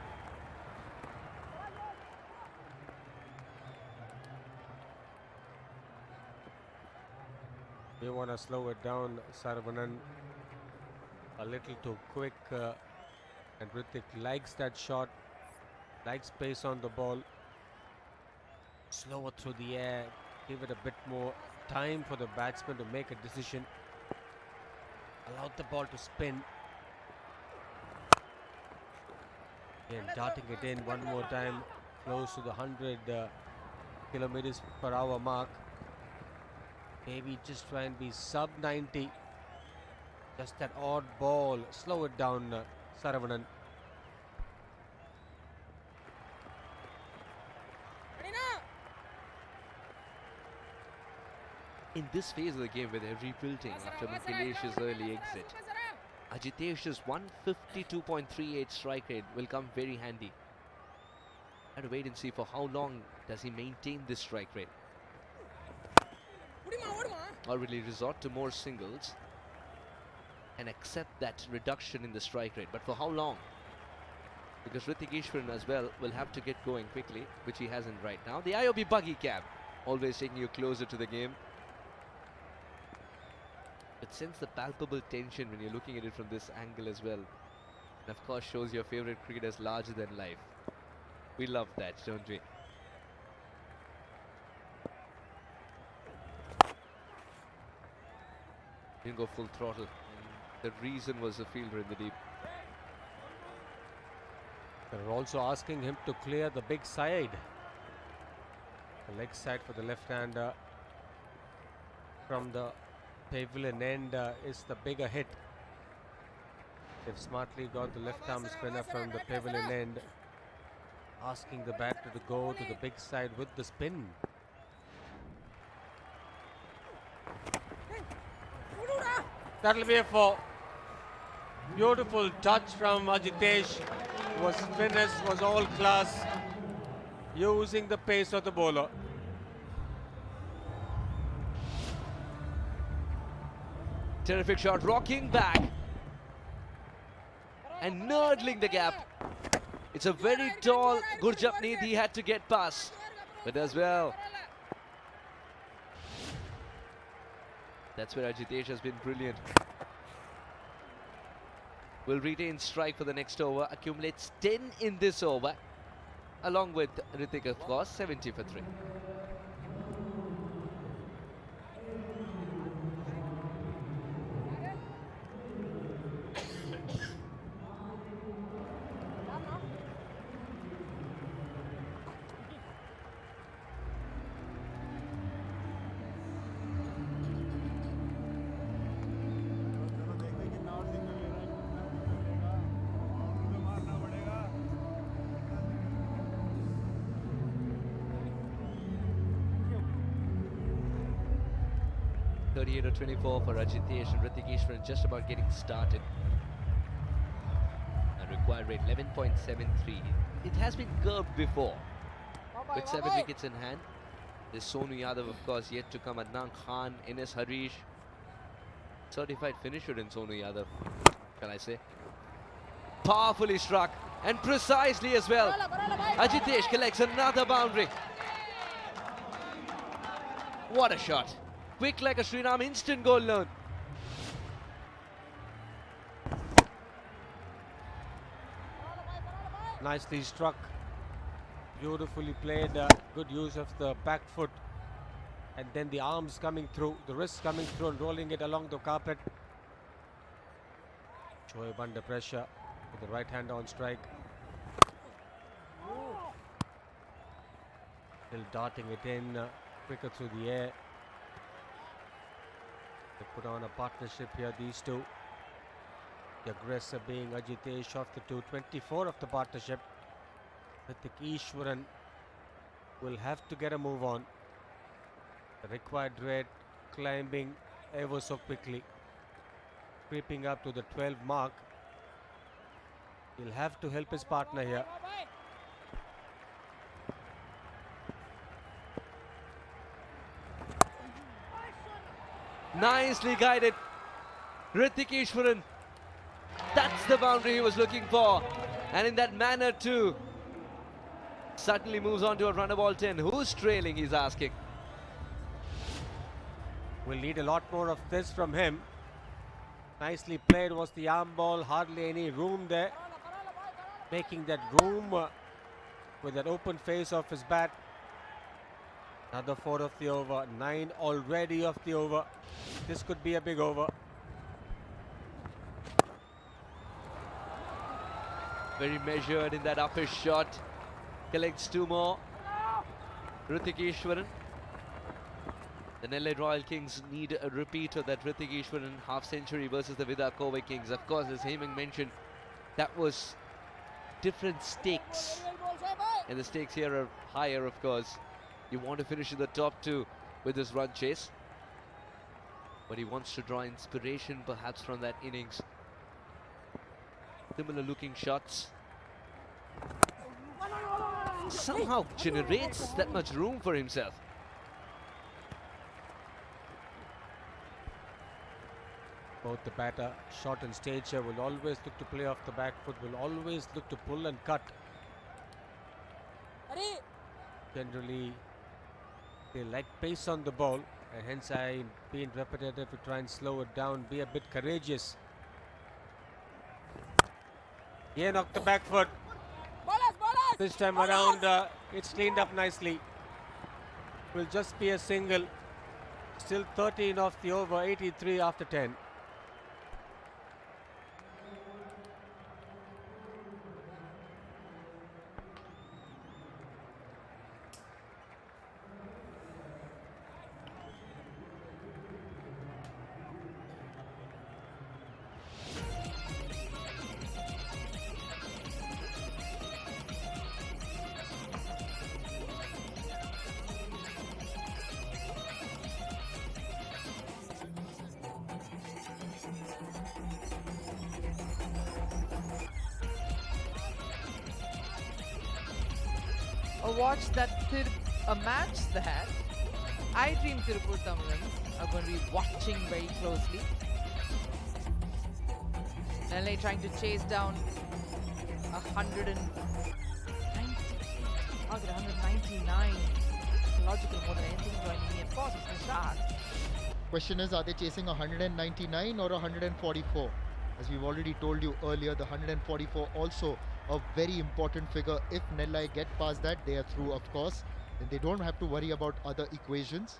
We want to slow it down, Saravanan. A little too quick. And Hrithik likes that shot. Likes pace on the ball. Slower through the air. Give it a bit more time for the batsman to make a decision. Allowed the ball to spin. Again, darting it in one more time, close to the 100 kilometers per hour mark. Maybe just try and be sub 90. Just that odd ball. Slow it down, Saravanan. In this phase of the game, with every rebuilding after Mukilesh's early exit, Ajitesh's 152.38 strike rate will come very handy. Have to wait and see for how long does he maintain this strike rate. Or will he resort to more singles and accept that reduction in the strike rate? But for how long? Because Hrithikeshwaran as well will have to get going quickly, which he hasn't right now. The IOB buggy cab, always taking you closer to the game. It sends the palpable tension when you're looking at it from this angle as well. And of course shows your favorite cricketers larger than life. We love that, don't we? Didn't go full throttle. And the reason was the fielder in the deep. They're also asking him to clear the big side. The leg side for the left-hander from the pavilion end is the bigger hit. They've smartly got the left-arm spinner from the pavilion end, asking the batter to go to the big side with the spin. That'll be a 4. Beautiful touch from Ajitesh. Was finesse, was all class, using the pace of the bowler. Terrific shot, rocking back and nurdling the gap. It's a very tall Gurjapneet he had to get past, but as well. That's where Ajitesh has been brilliant. Will retain strike for the next over, accumulates 10 in this over, along with Ritik, of course, 70 for 3. .24 for Ajitesh and Ritik Ishwaran just about getting started. And required rate 11.73. It has been curved before with 7 wickets in hand. There's Sonu Yadav, of course, yet to come. Adnan Khan, Ines Harish. Certified finisher in Sonu Yadav, shall I say. Powerfully struck and precisely as well. Ajitesh collects another boundary. What a shot. Quick like a Shriram, instant goal loan. Nicely struck, beautifully played, good use of the back foot, and then the arms coming through, the wrists coming through and rolling it along the carpet. Shoaib under pressure with the right hand on strike. Still darting it in quicker through the air. They put on a partnership here, these two. The aggressor being Ajitesh of the two, 24 of the partnership. Ritik Ishwaran will have to get a move on. The required rate climbing ever so quickly, creeping up to the 12 mark. He'll have to help his partner here. Nicely guided, Ritik Ishwaran. That's the boundary he was looking for. And in that manner too. Suddenly moves on to a runner ball 10. Who's trailing, he's asking. We'll need a lot more of this from him. Nicely played was the arm ball, hardly any room there. Making that room with that open face of his bat. Another 4 of the over, 9 already of the over. This could be a big over. Very measured in that upper shot. Collects 2 more. Ritik Ishwaran. The Nellai Royal Kings need a repeat of that Ritik Ishwaran half century versus the Vida Kobe Kings. Of course, as Hemang mentioned, that was different stakes. And the stakes here are higher, of course. You want to finish in the top 2 with this run chase. But he wants to draw inspiration perhaps from that innings. Similar looking shots. Somehow generates that much room for himself. Both the batter, short and stature, will always look to play off the back foot, will always look to pull and cut. Generally, they like pace on the ball, and hence I'm being repetitive to try and slow it down, be a bit courageous. Yeah, knocked the back foot. This time around, it's cleaned up nicely. Will just be a single. Still 13 off the over, 83 after 10. A match that iDream Tiruppur Tamizhans are going to be watching very closely. Nellai trying to chase down 199. Logical more than anything joining me. Of course, it's Nishad. Question is, are they chasing 199 or 144? As we've already told you earlier, the 144 also a very important figure. If Nellai get past that, they are through, of course. Then they don't have to worry about other equations.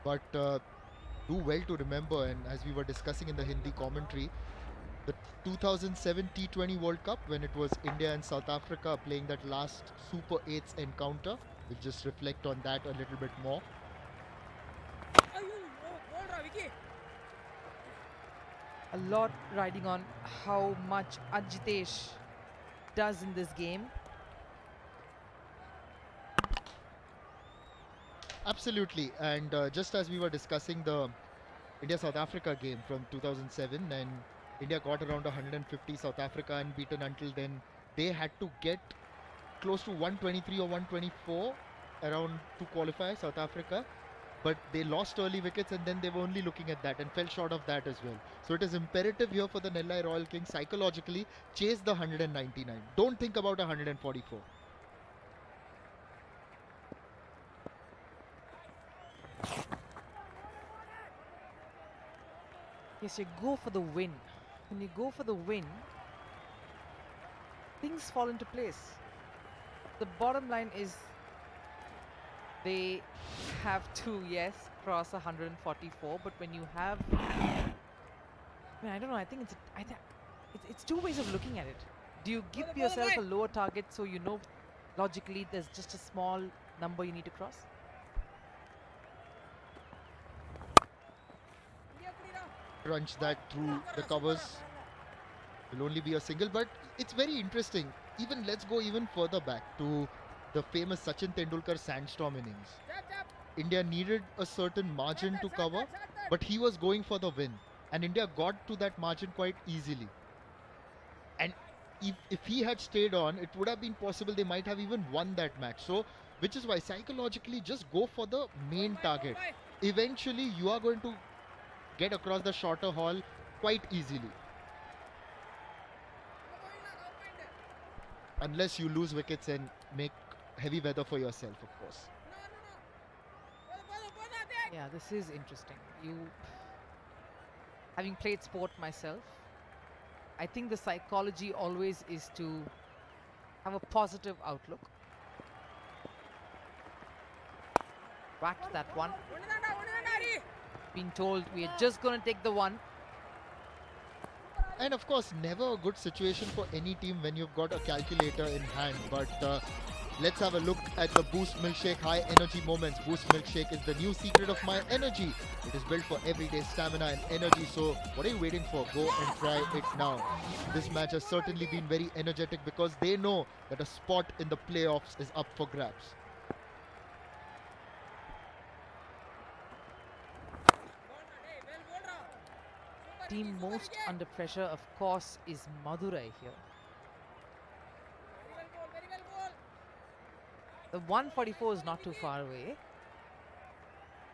But do well to remember, and as we were discussing in the Hindi commentary, the 2007 T20 World Cup, when it was India and South Africa playing that last Super 8s encounter, we'll just reflect on that a little bit more. A lot riding on how much Ajitesh does in this game. Absolutely, and just as we were discussing the India-South Africa game from 2007, and India got around 150, South Africa unbeaten until then. They had to get close to 123 or 124 around to qualify, South Africa, but they lost early wickets and then they were only looking at that and fell short of that as well. So it is imperative here for the Nellai Royal Kings psychologically, chase the 199. Don't think about 144. Yes, you go for the win. When you go for the win, things fall into place. The bottom line is they have to, yes, cross 144, but when you have, I mean, I don't know, I think it's two ways of looking at it. Do you give yourself a lower target so you know logically there's just a small number you need to cross? Crunch that through the covers. Will only be a single, but it's very interesting. Even let's go even further back to the famous Sachin Tendulkar sandstorm innings. India needed a certain margin to cover, but he was going for the win, and India got to that margin quite easily. And if he had stayed on, it would have been possible they might have even won that match. So, which is why psychologically just go for the main target. Eventually, you are going to get across the shorter haul quite easily. Unless you lose wickets and make heavy weather for yourself, of course. Yeah, this is interesting. Having played sport myself, I think the psychology always is to have a positive outlook. Whacked that one. Been told we are just going to take the one. And of course, never a good situation for any team when you've got a calculator in hand. But let's have a look at the Boost Milkshake high energy moments. Boost Milkshake is the new secret of my energy. It is built for everyday stamina and energy. So what are you waiting for? Go and try it now. This match has certainly been very energetic because they know that a spot in the playoffs is up for grabs. Team most under pressure, of course, is Madurai here. The 144 is not too far away.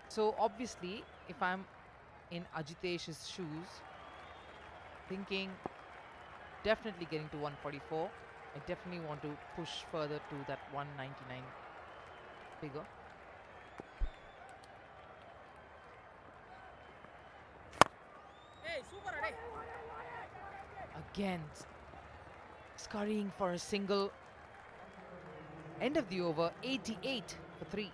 So obviously, if I'm in Ajitesh's shoes, thinking definitely getting to 144, I definitely want to push further to that 199 figure. Again, scurrying for a single. End of the over, 88 for 3.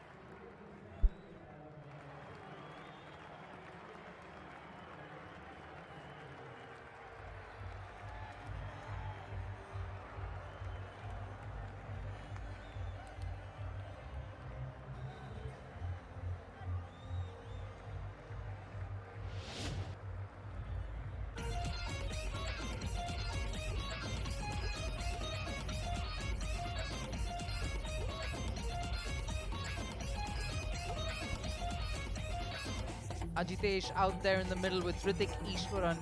Ajitesh out there in the middle with Hrithik Ishwaran.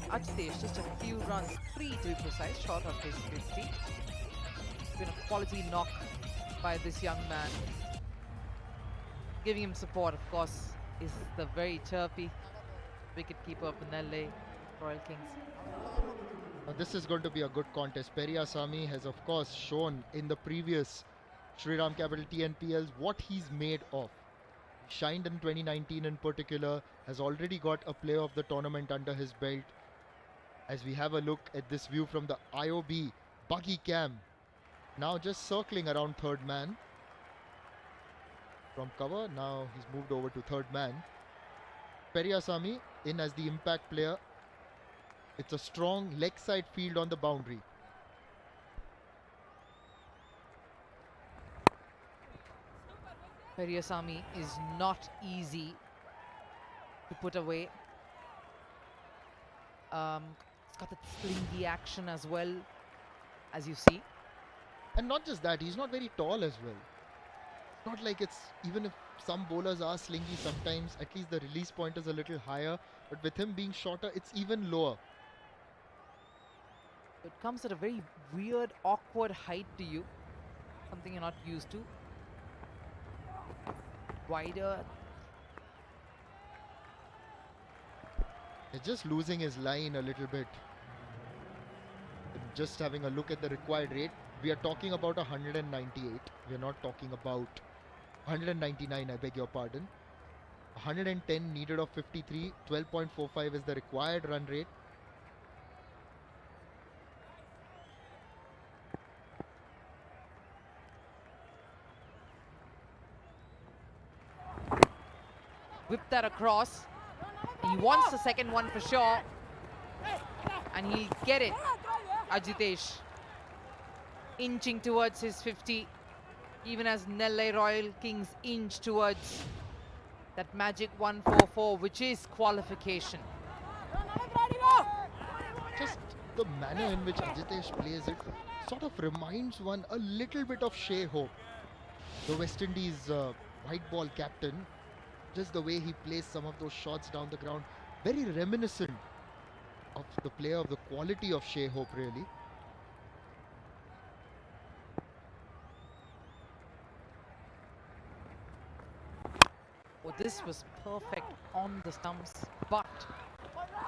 Ajitesh just a few runs, 3 to be precise, short of his 50. It's been a quality knock by this young man. Giving him support, of course, is the very chirpy wicketkeeper of the Nellai Royal Kings. Now this is going to be a good contest. Periyasamy has of course shown in the previous Shriram Capital TNPLs what he's made of. shined in 2019 in particular, has already got a player of the tournament under his belt. As we have a look at this view from the IOB buggy cam, now just circling around third man. From cover, now he's moved over to third man. Periasamy in as the impact player. It's a strong leg side field on the boundary. Periasamy is not easy to put away. It's got the slingy action as well, as you see. And not just that, he's not very tall as well. It's not like it's, even if some bowlers are slingy sometimes, at least the release point is a little higher. But with him being shorter, it's even lower. It comes at a very weird, awkward height to you. Something you're not used to. Wider. He's just losing his line a little bit. Just having a look at the required rate, we are talking about 198. We are not talking about 199, I beg your pardon. 110 needed of 53. 12.45 is the required run rate. Whip that across. He wants the second one for sure. And he'll get it. Ajitesh inching towards his 50. Even as Nellai Royal Kings inch towards that magic 144, which is qualification. Just the manner in which Ajitesh plays it sort of reminds one a little bit of Shea Hope, the West Indies white ball captain. Just the way he plays some of those shots down the ground, very reminiscent of the player, of the quality of Shea Hope, really. Oh, this was perfect on the stumps, but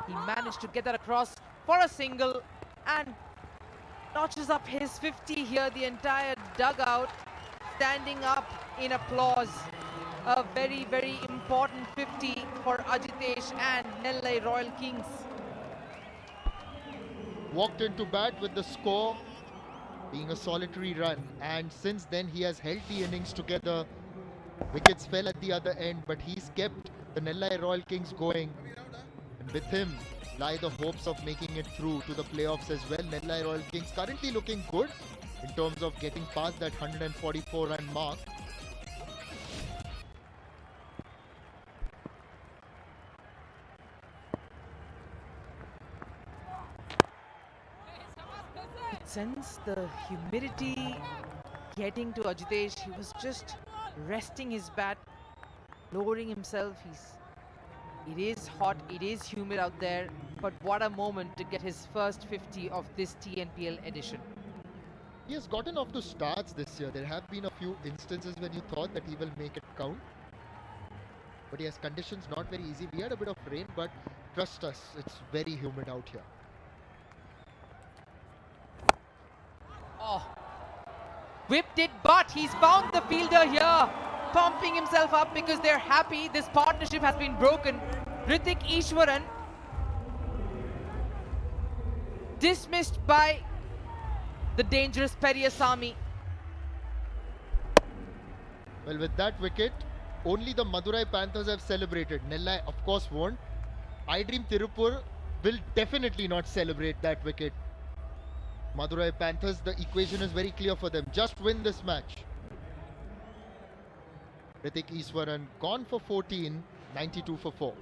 he managed to get that across for a single and notches up his 50 here. The entire dugout standing up in applause. A very, very important 50 for Ajitesh and Nellai Royal Kings. Walked into bat with the score being a solitary run, and since then he has held the innings together. Wickets fell at the other end, but he's kept the Nellai Royal Kings going, and with him lie the hopes of making it through to the playoffs as well. Nellai Royal Kings currently looking good in terms of getting past that 144 run mark. Sense the humidity getting to Ajitesh. He was just resting his bat, lowering himself. It is hot, it is humid out there, but what a moment to get his first 50 of this TNPL edition. He has gotten off to starts this year. There have been a few instances when you thought that he will make it count, but yes, conditions not very easy. We had a bit of rain, but trust us, it's very humid out here. Oh, whipped it, but he's found the fielder here, pumping himself up because they're happy. This partnership has been broken. Hrithik Ishwaran dismissed by the dangerous Periasamy. Well, with that wicket, only the Madurai Panthers have celebrated. Nellai, of course, won't. iDream Tiruppur will definitely not celebrate that wicket. Madurai Panthers, the equation is very clear for them. Just win this match. Hrithik Ishwaran gone for 14, 92 for 4.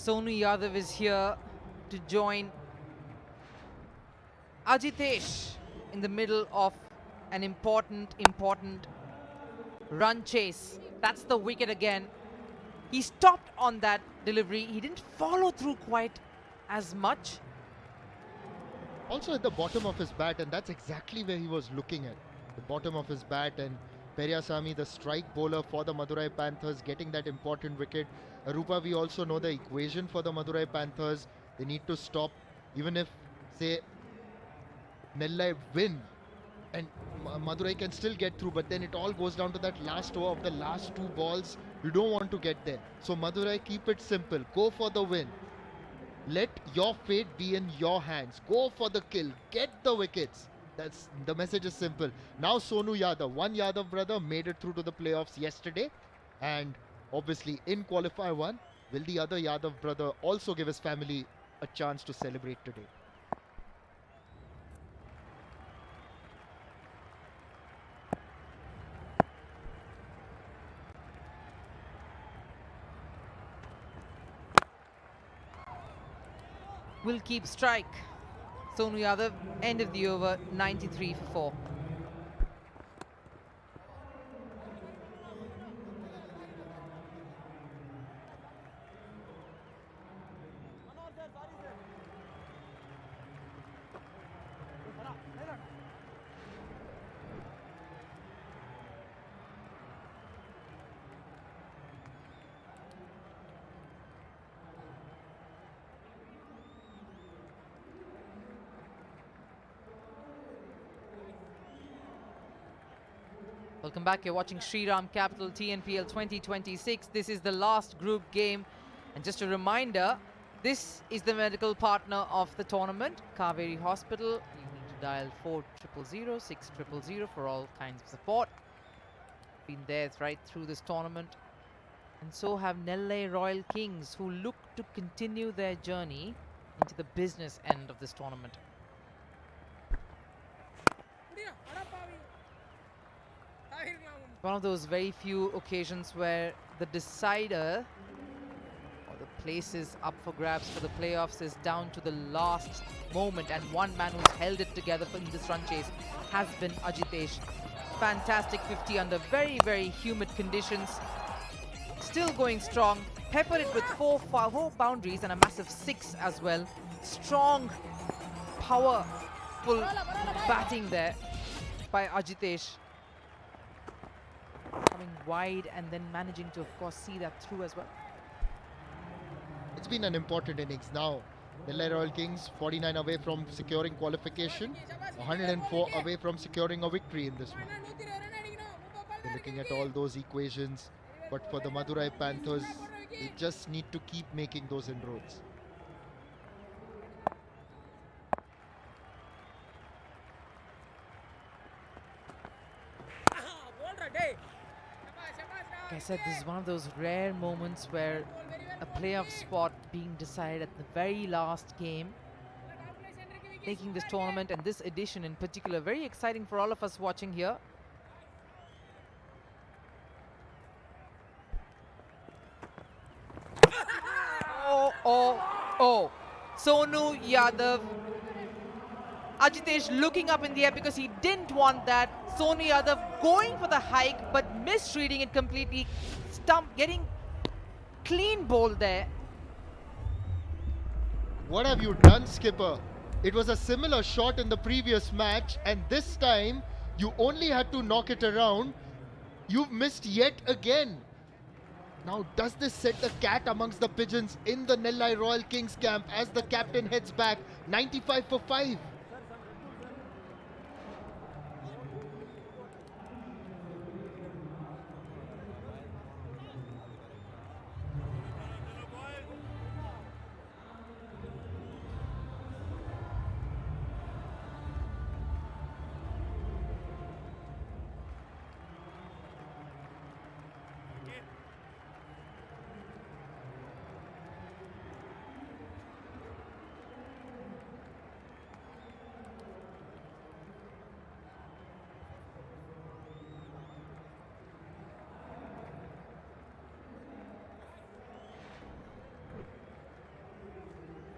Sonu Yadav is here to join Ajitesh in the middle of an important run chase. That's the wicket again. He stopped on that delivery. He didn't follow through quite as much. Also at the bottom of his bat, and that's exactly where he was looking at. The bottom of his bat, and Periasamy, the strike bowler for the Madurai Panthers, getting that important wicket. Arupa, we also know the equation for the Madurai Panthers. They need to stop, even if, say, Nellai win, and Madurai can still get through, but then it all goes down to that last over of the last 2 balls. You don't want to get there. So Madurai, keep it simple. Go for the win. Let your fate be in your hands. Go for the kill. Get the wickets. That's the message is simple. Now Sonu Yadav, one Yadav brother, made it through to the playoffs yesterday, and obviously in qualifier 1, will the other Yadav brother also give his family a chance to celebrate today? Will keep strike. Sonu Yadav, end of the over, 93 for 4. Welcome back. You're watching Shriram Capital TNPL 2026. This is the last group game. And just a reminder, this is the medical partner of the tournament, Kaveri Hospital. You need to dial 4000 6000 for all kinds of support. Been there right through this tournament. And so have Nellai Royal Kings, who look to continue their journey into the business end of this tournament. One of those very few occasions where the decider or the places up for grabs for the playoffs is down to the last moment, and one man who's held it together in this run chase has been Ajitesh. Fantastic 50 under very humid conditions. Still going strong. Peppered it with four boundaries and a massive 6 as well. Strong, powerful batting there by Ajitesh. Coming wide and then managing to, of course, see that through as well. It's been an important innings now. Nellai Royal Kings 49 away from securing qualification, 104 away from securing a victory in this one. They're looking at all those equations, but for the Madurai Panthers, they just need to keep making those inroads. Like I said, this is one of those rare moments where a playoff spot being decided at the very last game, making this tournament and this edition in particular very exciting for all of us watching here. Oh, Sonu Yadav. Ajitesh looking up in the air because he didn't want that. Sonu Yadav going for the hike but misreading it completely. Getting clean bowled there. What have you done, skipper? It was a similar shot in the previous match, and this time you only had to knock it around. You've missed yet again. Now, does this set the cat amongst the pigeons in the Nellai Royal Kings camp as the captain heads back? 95 for 5.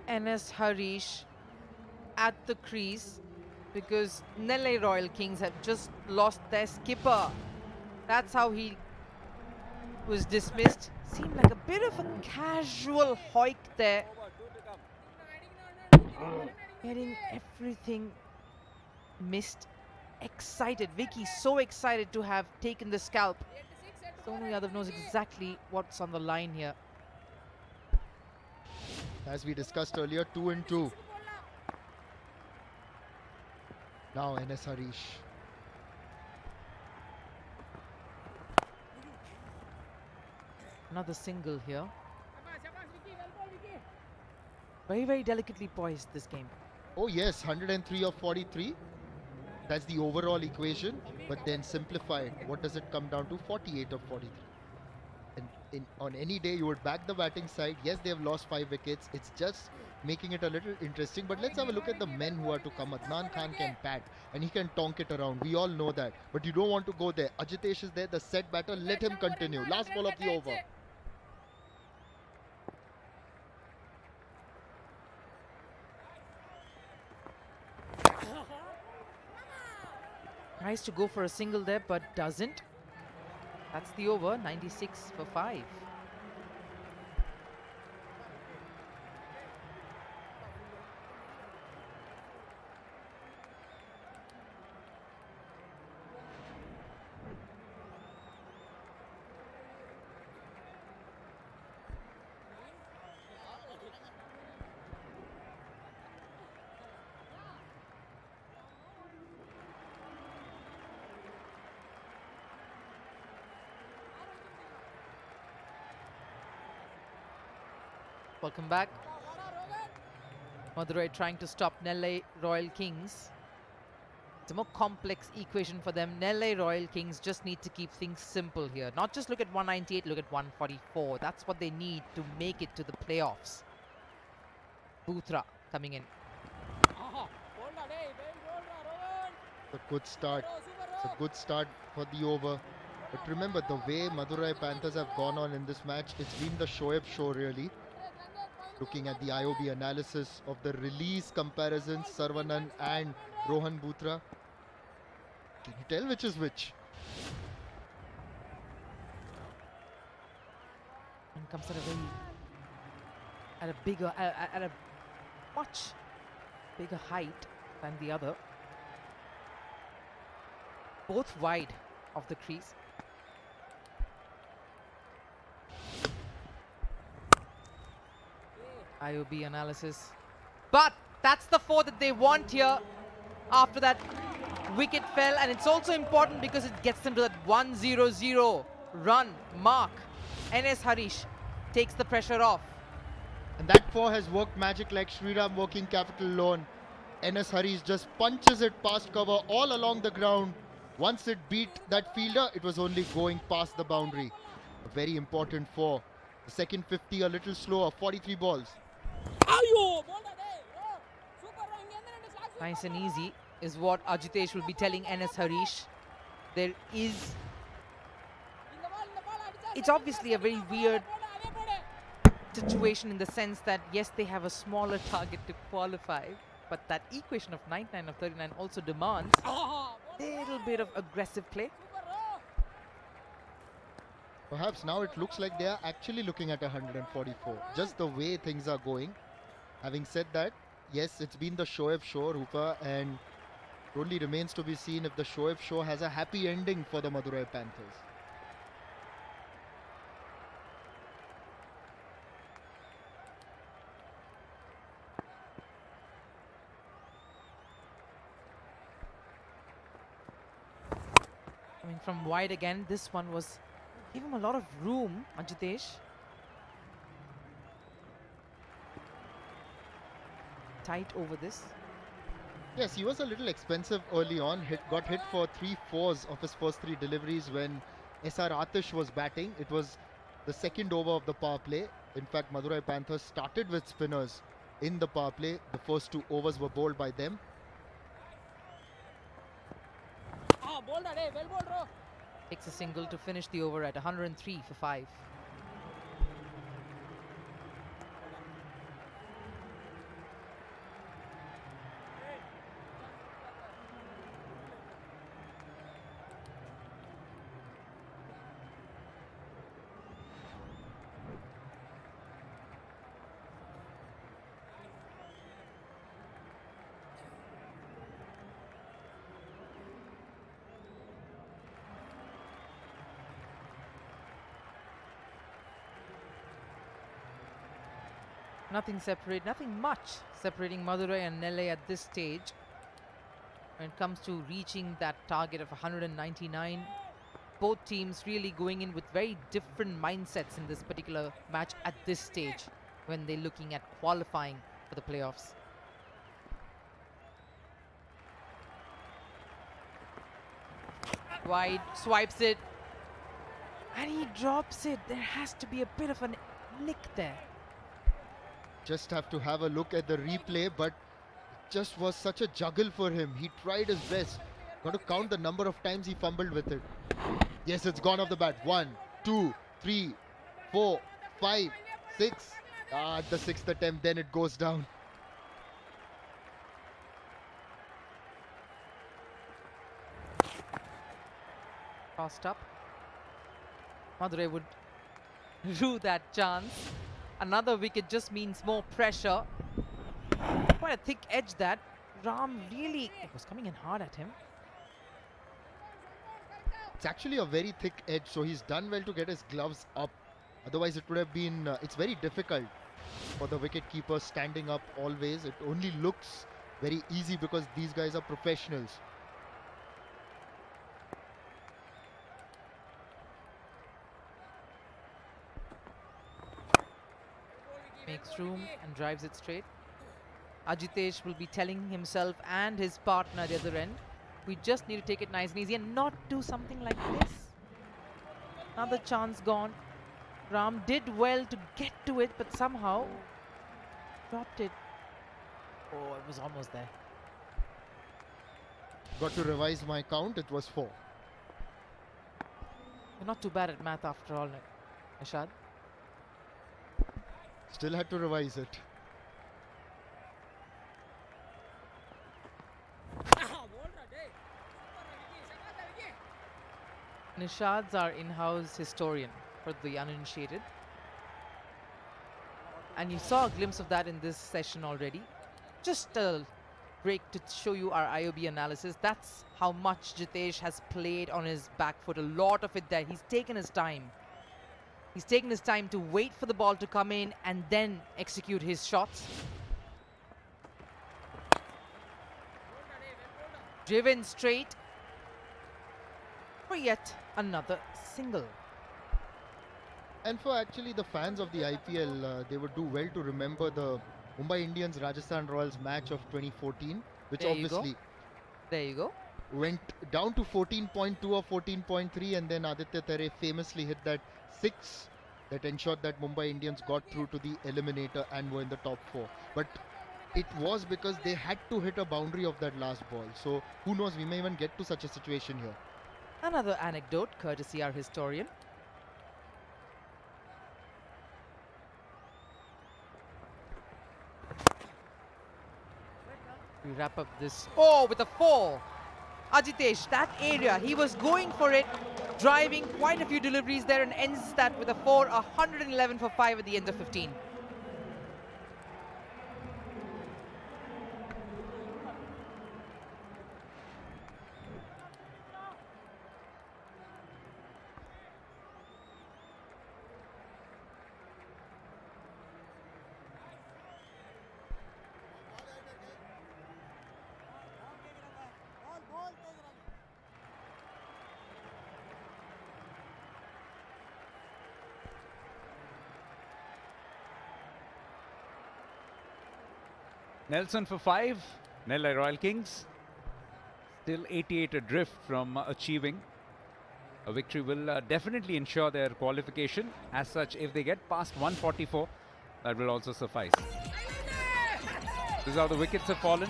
NS Harish at the crease because Nellai Royal Kings have just lost their skipper. That's how he was dismissed. Seemed like a bit of a casual hoik there. Getting everything missed. Excited. Vicky so excited to have taken the scalp. Sonu Yadav knows exactly what's on the line here. As we discussed earlier, 2 and 2. Now NS Harish. Another single here. Very, very delicately poised this game. Oh yes, 103 of 43. That's the overall equation. But then simplified, what does it come down to? 48 of 43. And on any day, you would back the batting side. Yes, they have lost 5 wickets. It's just making it a little interesting. But let's have a look at the men who are to come. Adnan Khan can bat and he can tonk it around. We all know that. But you don't want to go there. Ajitesh is there, the set batter. Let him continue. Last ball of the over. Tries to go for a single there, but doesn't. That's the over, 96 for 5. Welcome back. Madurai trying to stop Nellai Royal Kings. It's a more complex equation for them. Nellai Royal Kings just need to keep things simple here. Not just look at 198, look at 144. That's what they need to make it to the playoffs. Bhutra coming in. A good start. It's a good start for the over. But remember, the way Madurai Panthers have gone on in this match, it's been the Shoaib show really. Looking at the IOB analysis of the release comparisons, Sarvanan and Rohan Bhutra. Can you tell which is which? And comes at a much bigger height than the other. Both wide of the crease. IOB analysis. But that's the 4 that they want here after that wicket fell. And it's also important because it gets them to that 100 run mark. NS Harish takes the pressure off. And that 4 has worked magic like Shriram working capital loan. NS Harish just punches it past cover all along the ground. Once it beat that fielder, it was only going past the boundary. A very important 4. The second 50 a little slower, 43 balls. Nice and easy is what Ajitesh will be telling NS Harish. There is... It's obviously a very weird situation in the sense that, yes, they have a smaller target to qualify, but that equation of 99 of 39 also demands a little bit of aggressive play. Perhaps now it looks like they are actually looking at 144. Just the way things are going. Having said that, yes, it's been the Shoaib show, Rupa, and it only remains to be seen if the Shoaib show has a happy ending for the Madurai Panthers. Coming from wide again, this one was... Gave him a lot of room, Ajitesh. Tight over this. Yes, he was a little expensive early on. Got hit for 3 fours of his first 3 deliveries when SR Atish was batting. It was the second over of the power play. In fact, Madurai Panthers started with spinners in the power play. The first 2 overs were bowled by them. Takes a single to finish the over at 103 for 5. Nothing much separating Madurai and Nellai at this stage. When it comes to reaching that target of 199, both teams really going in with very different mindsets in this particular match at this stage when they're looking at qualifying for the playoffs. Wide, swipes it, and he drops it. There has to be a bit of a nick there. Just have to have a look at the replay, but it just was such a juggle for him. He tried his best. Got to count the number of times he fumbled with it. Yes, it's gone off the bat. 1, 2, 3, 4, 5, 6. At the 6th attempt, then it goes down. Crossed up. Madurai would rue that chance. Another wicket just means more pressure. Quite a thick edge that. Ram really was coming in hard at him. It's actually a very thick edge, so he's done well to get his gloves up. Otherwise, it would have been, it's very difficult for the wicket keeper standing up always. It only looks very easy because these guys are professionals. Makes room and drives it straight. Ajitesh will be telling himself and his partner at the other end, we just need to take it nice and easy and not do something like this. Another chance gone. Ram did well to get to it, but somehow dropped it. Oh, it was almost there. Got to revise my count, it was 4. You're not too bad at math after all, Nishad. Still had to revise it. Nishad's our in-house historian for the uninitiated. And you saw a glimpse of that in this session already. Just a break to show you our IOB analysis. That's how much Jitesh has played on his back foot. A lot of it there. He's taken his time. He's taken his time to wait for the ball to come in and then execute his shots. Driven straight for yet another single. And for actually the fans of the IPL, they would do well to remember the Mumbai Indians Rajasthan Royals match of 2014, which There you go. Went down to 14.2 or 14.3, and then Aditya Tare famously hit that 6 that ensured that Mumbai Indians got through to the eliminator and were in the top 4. But it was because they had to hit a boundary of that last ball. So who knows, we may even get to such a situation here. Another anecdote, courtesy our historian. We wrap up this. Oh, with a 4. Ajitesh, that area, he was going for it, driving quite a few deliveries there and ends that with a 4, 111 for 5 at the end of 15. Nelson for 5, Nellai Royal Kings. Still 88 adrift from achieving. A victory will definitely ensure their qualification. As such, if they get past 144, that will also suffice. This is how the wickets have fallen.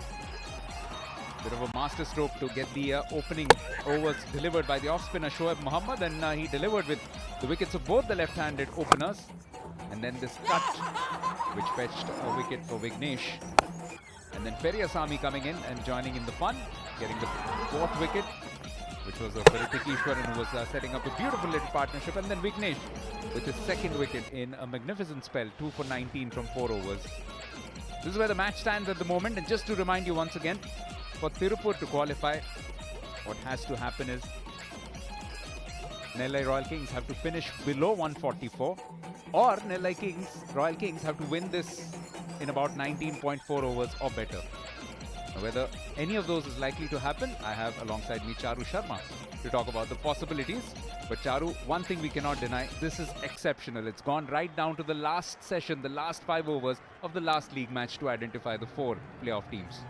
Bit of a master stroke to get the opening overs delivered by the off-spinner Shoaib Mohammad, and he delivered with the wickets of both the left-handed openers. And then this cut, which fetched a wicket for Vignesh. And then Periyasamy coming in and joining in the fun, getting the 4th wicket, which was for Ritik Ishwaran, who was setting up a beautiful little partnership. And then Vignesh with his 2nd wicket in a magnificent spell, 2 for 19 from 4 overs. This is where the match stands at the moment. And just to remind you once again, for Tiruppur to qualify, what has to happen is Nellai Royal Kings have to finish below 144, or Royal Kings have to win this in about 19.4 overs or better. Now, whether any of those is likely to happen, I have alongside me Charu Sharma to talk about the possibilities. But Charu, one thing we cannot deny, this is exceptional. It's gone right down to the last session, the last 5 overs of the last league match to identify the 4 playoff teams.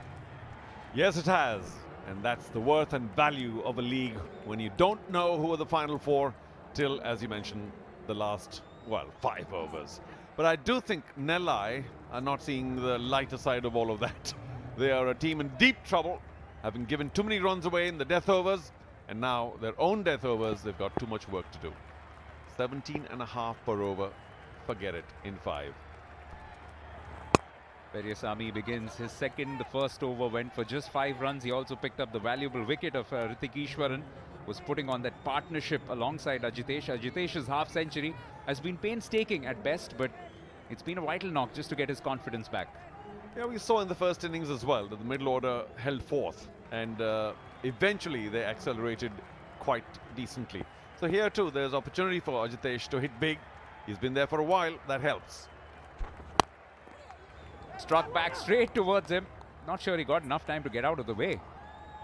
Yes, it has. And that's the worth and value of a league when you don't know who are the final 4 till, as you mentioned, the last, well, 5 overs. But I do think Nellai are not seeing the lighter side of all of that. They are a team in deep trouble, having given too many runs away in the death overs, and now their own death overs, they've got too much work to do. 17.5 per over, forget it, in 5. Periasamy begins his second. The first over went for just 5 runs. He also picked up the valuable wicket of Hrithik Ishwaran, was putting on that partnership alongside Ajitesh. Ajitesh's half century has been painstaking at best, but it's been a vital knock just to get his confidence back. Yeah, we saw in the first innings as well that the middle order held forth, and eventually they accelerated quite decently. So here too, there's opportunity for Ajitesh to hit big. He's been there for a while, that helps. Struck back straight towards him. Not sure he got enough time to get out of the way.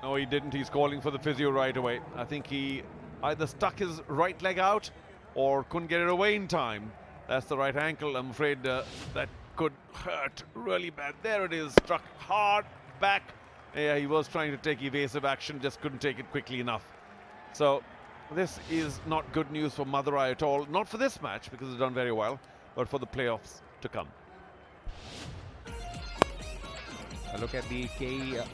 No, he didn't. He's calling for the physio right away. I think he either stuck his right leg out or couldn't get it away in time. That's the right ankle. I'm afraid that could hurt really bad. There it is, struck hard back. Yeah, he was trying to take evasive action, just couldn't take it quickly enough. So this is not good news for Madurai at all. Not for this match, because it's done very well, but for the playoffs to come. A look at the KEI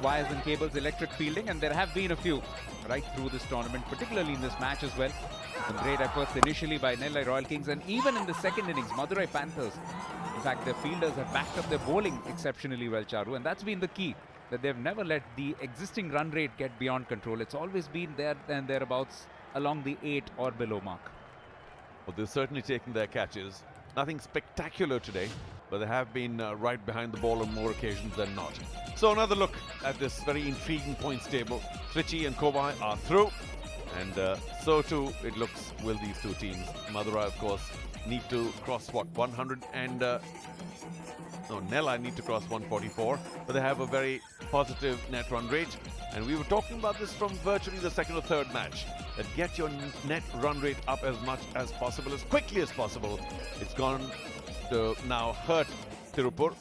wires and cables electric fielding, and there have been a few right through this tournament, particularly in this match as well. Some great efforts initially by Nellai Royal Kings, and even in the second innings, Madurai Panthers. In fact, their fielders have backed up their bowling exceptionally well, Charu, and that's been the key, that they've never let the existing run rate get beyond control. It's always been there and thereabouts along the 8 or below mark. Well, they've certainly taken their catches. Nothing spectacular today, but they have been right behind the ball on more occasions than not. So another look at this very intriguing points table. Trichy and Kovai are through, and so too it looks will these two teams. Madurai, of course, need to cross what, 100 and no, Nellai need to cross 144, but they have a very positive net run rate, and we were talking about this from virtually the second or third match, that get your net run rate up as much as possible, as quickly as possible. It's gone to now hurt Tiruppur,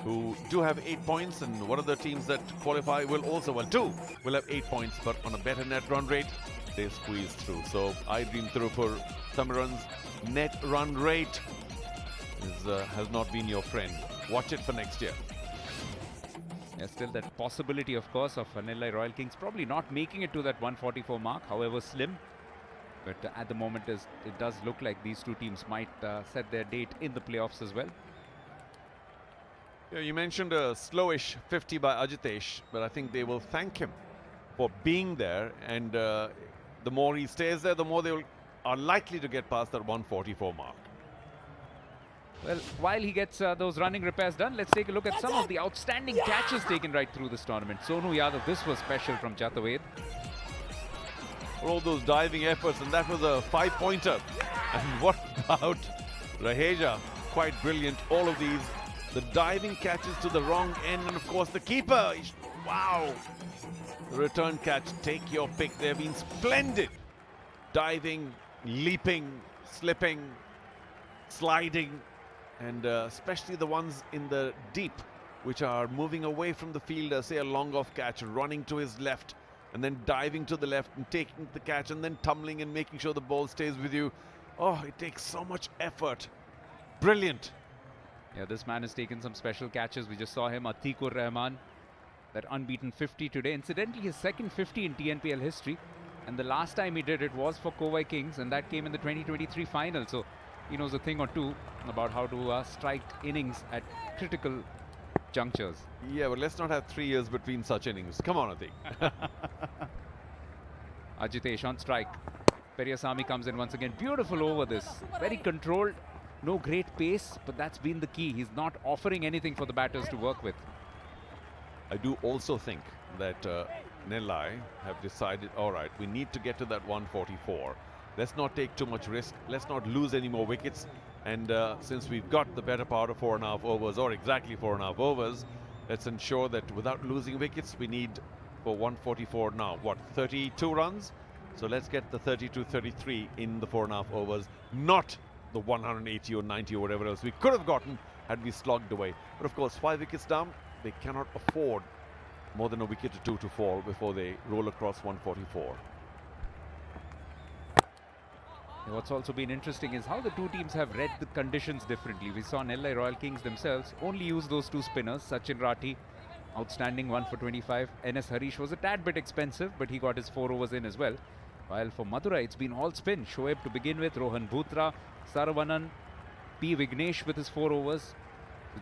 who do have 8 points, and one of the teams that qualify will also, well, 2 will have 8 points, but on a better net run rate, they squeeze through. So iDream Tiruppur Tamizhans net run rate has not been your friend. Watch it for next year. There's still that possibility, of course, of Nellai Royal Kings probably not making it to that 144 mark, however slim. But at the moment, it does look like these two teams might set their date in the playoffs as well. Yeah, you mentioned a slowish 50 by Ajitesh, but I think they will thank him for being there, and the more he stays there, the more they are likely to get past that 144 mark. Well, while he gets those running repairs done, let's take a look at some of the outstanding catches taken right through this tournament. Sonu Yadav, this was special from Jataved. All those diving efforts, and that was a 5-pointer. And what about Raheja? Quite brilliant, all of these. The diving catches to the wrong end, and of course the keeper. Wow! The return catch, take your pick. They've been splendid. Diving, leaping, slipping, sliding, and especially the ones in the deep, which are moving away from the fielder, say a long off catch, running to his left, and then diving to the left and taking the catch, and then tumbling and making sure the ball stays with you. Oh, it takes so much effort. Brilliant. Yeah, this man has taken some special catches. We just saw him, Atikur Rahman, that unbeaten 50 today. Incidentally, his second 50 in TNPL history. And the last time he did it was for Kovai Kings, and that came in the 2023 final. So he knows a thing or two about how to strike innings at critical junctures. Yeah, but let's not have 3 years between such innings. Come on, Atik. Ajitesh on strike. Periasamy comes in once again. Beautiful over this. Very controlled. No great pace, but that's been the key. He's not offering anything for the batters to work with. I do also think that Nellai have decided, all right, we need to get to that 144. Let's not take too much risk. Let's not lose any more wickets. And since we've got the better part of 4.5 overs, or exactly 4.5 overs, let's ensure that without losing wickets, we need for 144 now, what, 32 runs? So let's get the 32-33 in the 4.5 overs, not the 180 or 90 or whatever else we could have gotten had we slogged away. But of course, 5 wickets down, they cannot afford more than a wicket or two to fall before they roll across 144. And what's also been interesting is how the two teams have read the conditions differently. We saw Nellai Royal Kings themselves only use those two spinners. Sachin Rathi, outstanding, 1 for 25. NS Harish was a tad bit expensive, but he got his 4 overs in as well. While for Madurai, it's been all spin. Shoaib to begin with, Rohan Bhutra, Saravanan, P. Vignesh with his 4 overs.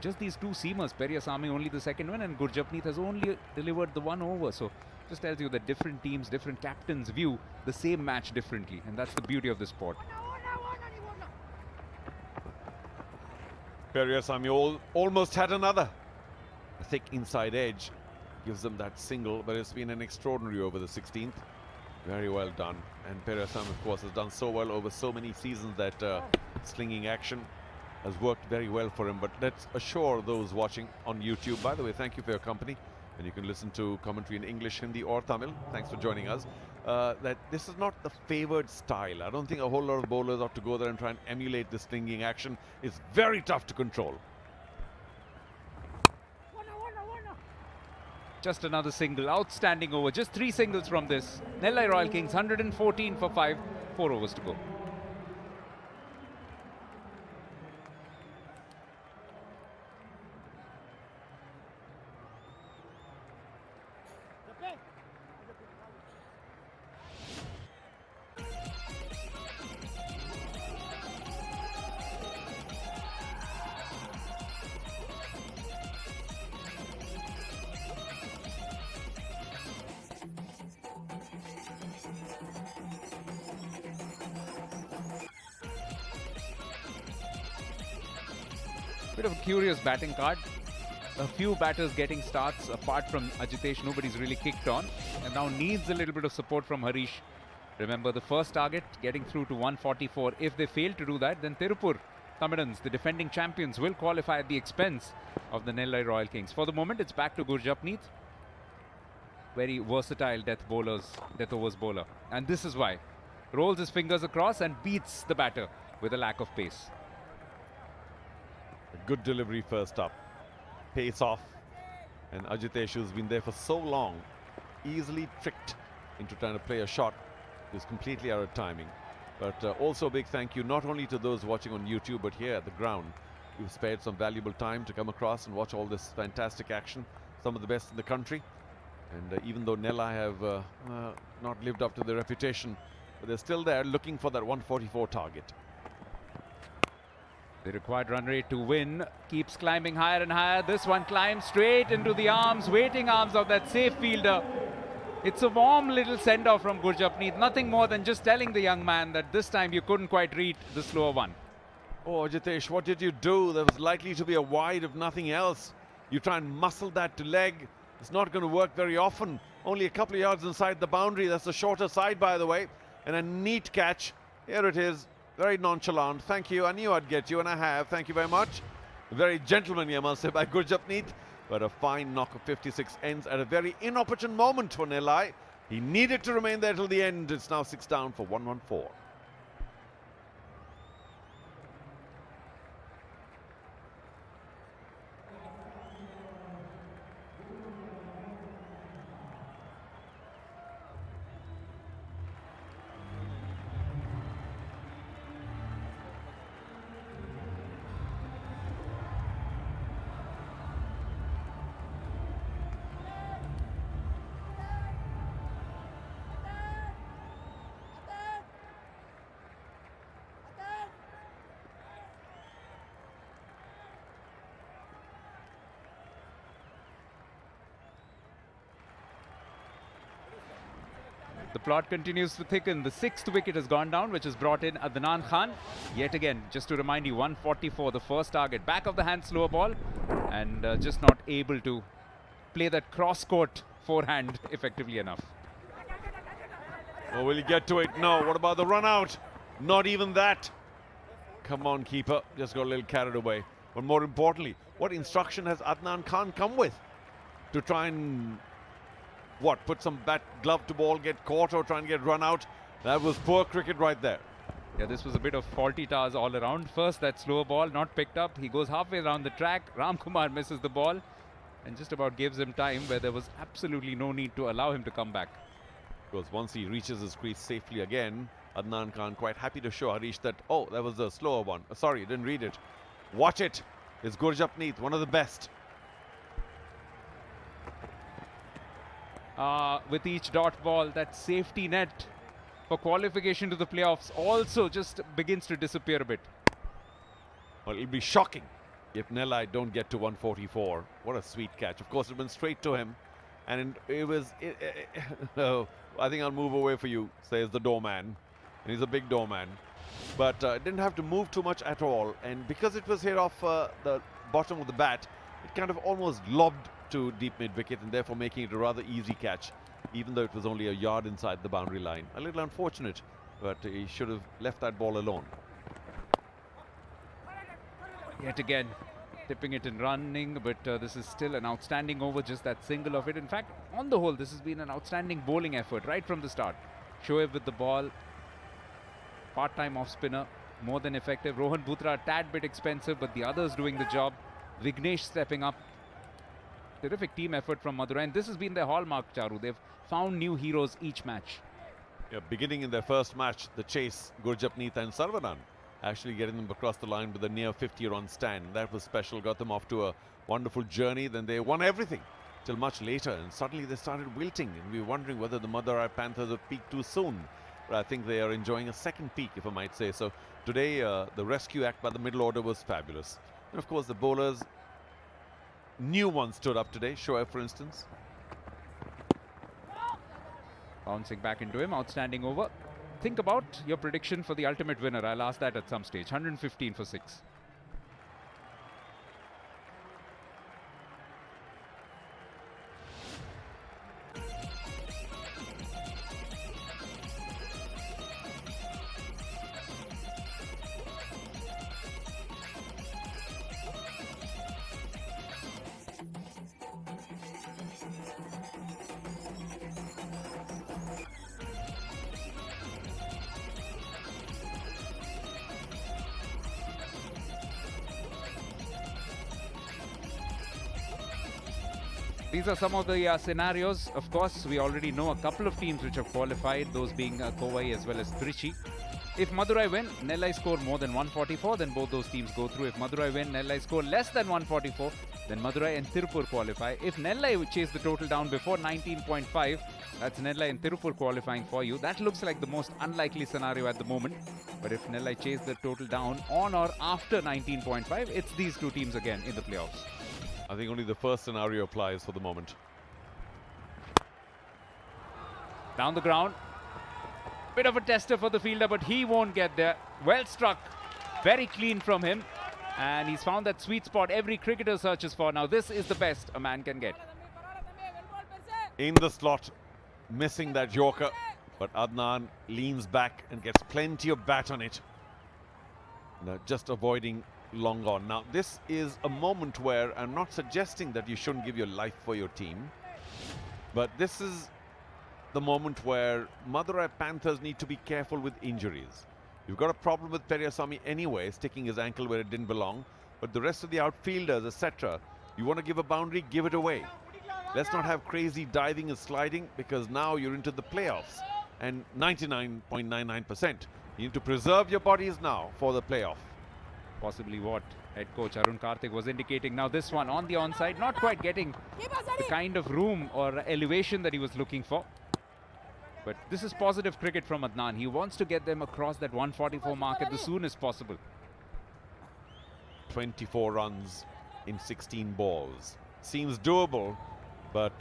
Just these two seamers, Periasamy only the second one, and Gurjapneet has only delivered the 1 over. So just tells you that different teams, different captains view the same match differently, and that's the beauty of the sport. Periasamy almost had another. A thick inside edge gives them that single, but it's been an extraordinary over the 16th. Very well done. And Periasamy, of course, has done so well over so many seasons that slinging action has worked very well for him. But let's assure those watching on YouTube, by the way, thank you for your company. And you can listen to commentary in English, Hindi or Tamil. Thanks for joining us. That this is not the favoured style. I don't think a whole lot of bowlers ought to go there and try and emulate this slinging action. It's very tough to control. Just another single, outstanding over. Just 3 singles from this. Nellai Royal Kings 114 for 5, 4 overs to go. Bit of a curious batting card. A few batters getting starts apart from Ajitesh. Nobody's really kicked on, and now needs a little bit of support from Harish. Remember, the first target getting through to 144. If they fail to do that, then Tiruppur Tamizhans, the defending champions, will qualify at the expense of the Nellai Royal Kings. For the moment, it's back to Gurjapneet. Very versatile death overs bowler, and this is why rolls his fingers across and beats the batter with a lack of pace. A good delivery first up. Pace off. And Ajitesh, who's been there for so long, easily tricked into trying to play a shot. Is completely out of timing. But also a big thank you not only to those watching on YouTube, but here at the ground. You've spared some valuable time to come across and watch all this fantastic action. Some of the best in the country. And even though Nellai have not lived up to their reputation, but they're still there looking for that 144 target. The required run rate to win keeps climbing higher and higher. This one climbs straight into the waiting arms of that safe fielder. It's a warm little send-off from Gurjapneet. Nothing more than just telling the young man that this time you couldn't quite read the slower one. Oh, Ajitesh, what did you do? There was likely to be a wide if nothing else. You try and muscle that to leg. It's not going to work very often. Only a couple of yards inside the boundary. That's the shorter side, by the way. And a neat catch. Here it is. Very nonchalant. Thank you. I knew I'd get you, and I have. Thank you very much. Very gentlemanly, I must say, by Gurjapneet. But a fine knock of 56 ends at a very inopportune moment for Nellai. He needed to remain there till the end. It's now 6 down for 114. The plot continues to thicken. The 6th wicket has gone down, which has brought in Adnan Khan. Yet again, just to remind you, 144, the first target. Back of the hand slower ball, and just not able to play that cross court forehand effectively enough. Oh, will he get to it? No. What about the run out? Not even that. Come on, keeper. Just got a little carried away. But more importantly, what instruction has Adnan Khan come with to try and, what, put some bat glove to ball, get caught or try and get run out? That was poor cricket right there. Yeah, this was a bit of faulty towers all around. First, that slower ball not picked up. He goes halfway around the track. Ram Kumar misses the ball and just about gives him time where there was absolutely no need to allow him to come back. Because once he reaches his crease safely again, Adnan Khan quite happy to show Harish that, oh, that was the slower one. Sorry, didn't read it. Watch it. It's Gurjapneet, one of the best. With each dot ball, that safety net for qualification to the playoffs also just begins to disappear a bit. Well, it'll be shocking if Nellai don't get to 144. What a sweet catch. Of course, it went straight to him. And it was... oh, I think I'll move away for you, says the doorman. And he's a big doorman. But it didn't have to move too much at all. And because it was hit off the bottom of the bat, it kind of almost lobbed to deep mid-wicket and therefore making it a rather easy catch, even though it was only a yard inside the boundary line. A little unfortunate, but he should have left that ball alone. Yet again, tipping it and running, but this is still an outstanding over, just that single of it. In fact, on the whole, this has been an outstanding bowling effort right from the start. Shoaib with the ball, part-time off-spinner, more than effective. Rohan Bhutra, a tad bit expensive, but the others doing the job. Vignesh stepping up. Terrific team effort from Madurai, and this has been their hallmark, Charu. They've found new heroes each match. Yeah, beginning in their first match, the chase, Gurjapneet and Sarvanan, actually getting them across the line with a near 50-run stand. That was special, got them off to a wonderful journey. Then they won everything till much later, and suddenly they started wilting, and we were wondering whether the Madurai Panthers have peaked too soon. But I think they are enjoying a second peak, if I might say so. Today, the rescue act by the middle order was fabulous. And of course, the bowlers, new ones stood up today. Shoaib, for instance. Bouncing back into him, outstanding over. Think about your prediction for the ultimate winner. I'll ask that at some stage. 115 for 6. These are some of the scenarios. Of course, we already know a couple of teams which have qualified, those being Kovai as well as Trichy. If Madurai win, Nellai score more than 144, then both those teams go through. If Madurai win, Nellai score less than 144, then Madurai and Tiruppur qualify. If Nellai chase the total down before 19.5, that's Nellai and Tiruppur qualifying for you. That looks like the most unlikely scenario at the moment. But if Nellai chase the total down on or after 19.5, it's these two teams again in the playoffs. I think only the first scenario applies for the moment. Down the ground. Bit of a tester for the fielder, but he won't get there. Well struck. Very clean from him. And he's found that sweet spot every cricketer searches for. Now this is the best a man can get. In the slot, missing that Yorker. But Adnan leans back and gets plenty of bat on it. No, just avoiding long on. Now this is a moment where I'm not suggesting that you shouldn't give your life for your team, but this is the moment where Madurai Panthers need to be careful with injuries. You've got a problem with Periasamy anyway, sticking his ankle where it didn't belong, but the rest of the outfielders, etc., you want to give a boundary, give it away. Let's not have crazy diving and sliding, because now you're into the playoffs and 99.99%. You need to preserve your bodies now for the playoff. Possibly what head coach Arun Karthik was indicating. Now this one on the onside, not quite getting the kind of room or elevation that he was looking for. But this is positive cricket from Adnan. He wants to get them across that 144 mark as soon as possible. 24 runs in 16 balls. Seems doable, but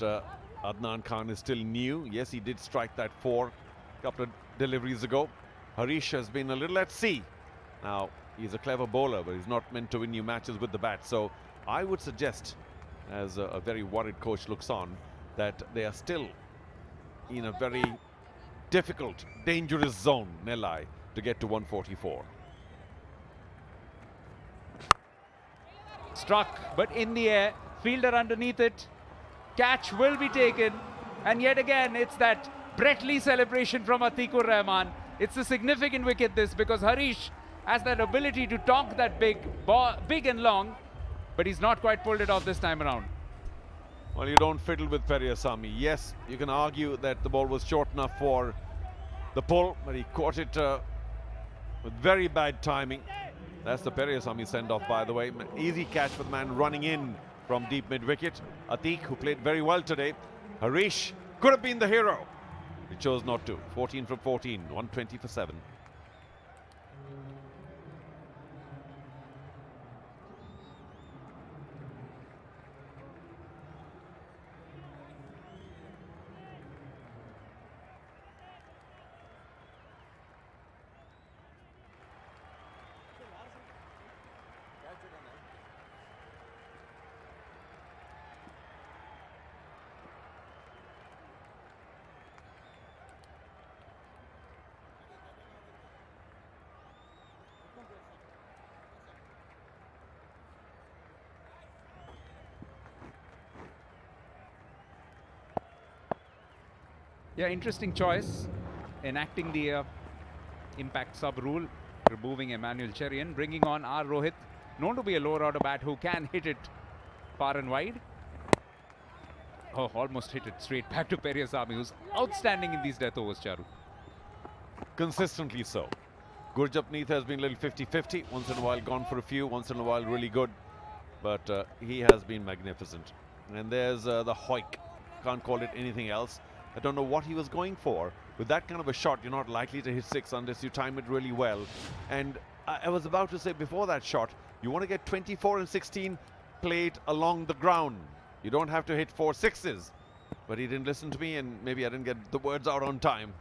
Adnan Khan is still new. Yes, he did strike that 4 a couple of deliveries ago. Harish has been a little at sea. Now, he's a clever bowler, but he's not meant to win you matches with the bat. So I would suggest, as a very worried coach looks on, that they are still in a very difficult, dangerous zone, Nellai, to get to 144. Struck, but in the air, fielder underneath it. Catch will be taken, and yet again it's that Brett Lee celebration from Atikur Rahman. It's a significant wicket this, because Harish has that ability to tonk that big and long, but he's not quite pulled it off this time around. Well, you don't fiddle with Periyasamy. Yes, you can argue that the ball was short enough for the pull, but he caught it with very bad timing. That's the Periyasamy send-off, by the way. Easy catch for the man running in from deep mid-wicket. Atik, who played very well today. Harish could have been the hero. He chose not to. 14 from 14, 120 for 7. Yeah, interesting choice, enacting the impact sub rule, removing Emmanuel Cherian, bringing on R. Rohit, known to be a lower order bat who can hit it far and wide. Oh, almost hit it straight back to Periyasamy, who's outstanding in these death overs, Charu. Consistently so. Gurjapneet has been a little 50-50, once in a while gone for a few, once in a while really good, but he has been magnificent. And there's the Hoik, can't call it anything else. I don't know what he was going for. With that kind of a shot, you're not likely to hit 6 unless you time it really well. And I was about to say before that shot, you want to get 24 and 16 played along the ground. You don't have to hit 4 6s. But he didn't listen to me, and maybe I didn't get the words out on time.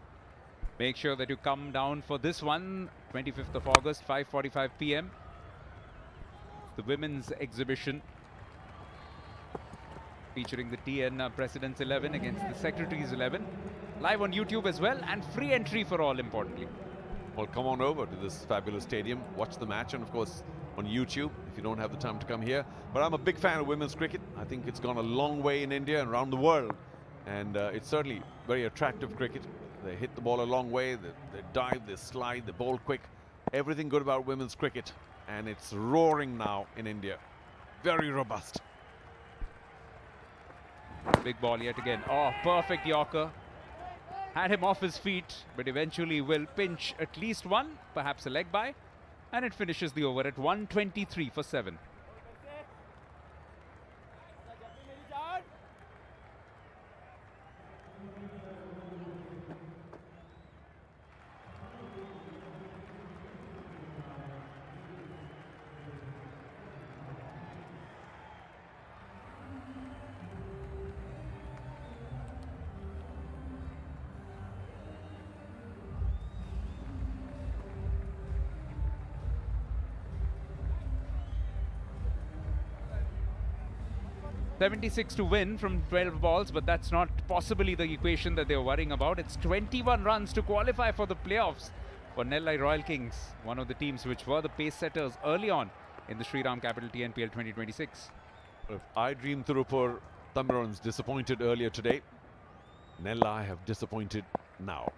Make sure that you come down for this one, 25th of August, 5:45 p.m. The women's exhibition, featuring the TN President's 11 against the Secretary's 11. Live on YouTube as well, and free entry for all, importantly. Well, come on over to this fabulous stadium, watch the match, and of course on YouTube if you don't have the time to come here. But I'm a big fan of women's cricket. I think it's gone a long way in India and around the world, and it's certainly very attractive cricket. They hit the ball a long way, they dive, they slide, they bowl quick. Everything good about women's cricket, and it's roaring now in India. Very robust. Big ball yet again. Oh, perfect Yorker. Had him off his feet, but eventually will pinch at least one, perhaps a leg by, and it finishes the over at 123 for 7. .76 to win from 12 balls, but that's not possibly the equation that they're worrying about. It's 21 runs to qualify for the playoffs for Nellai Royal Kings, one of the teams which were the pace setters early on in the Shriram Capital TNPL 2026. If iDream Tiruppur Tamizhans disappointed earlier today, Nellai have disappointed now.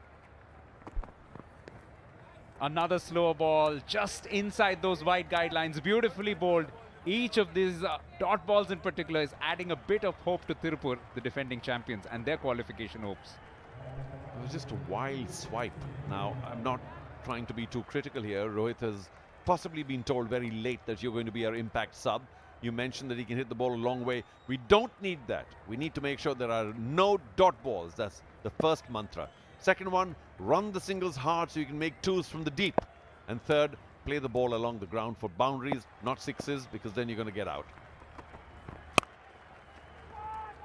Another slower ball just inside those wide guidelines, beautifully bowled. Each of these dot balls in particular is adding a bit of hope to Tiruppur, the defending champions, and their qualification hopes. It was just a wild swipe. Now, I'm not trying to be too critical here. Rohit has possibly been told very late that you're going to be our impact sub. You mentioned that he can hit the ball a long way. We don't need that. We need to make sure there are no dot balls. That's the first mantra. Second one, run the singles hard so you can make 2s from the deep. And third, play the ball along the ground for boundaries, not 6s, because then you're going to get out.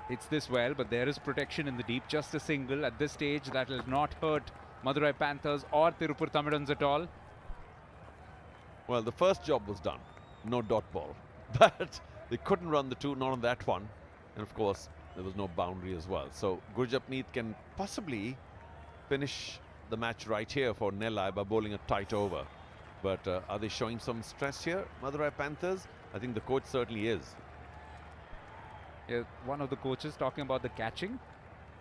It's this well, but there is protection in the deep. Just a single at this stage. That will not hurt Madurai Panthers or Tiruppur Tamizhans at all. Well, the first job was done. No dot ball. But they couldn't run the 2, not on that one. And of course, there was no boundary as well. So Gurjapneet can possibly finish the match right here for Nellai by bowling a tight over. But are they showing some stress here, Madurai Panthers? I think the coach certainly is. Yeah, one of the coaches talking about the catching,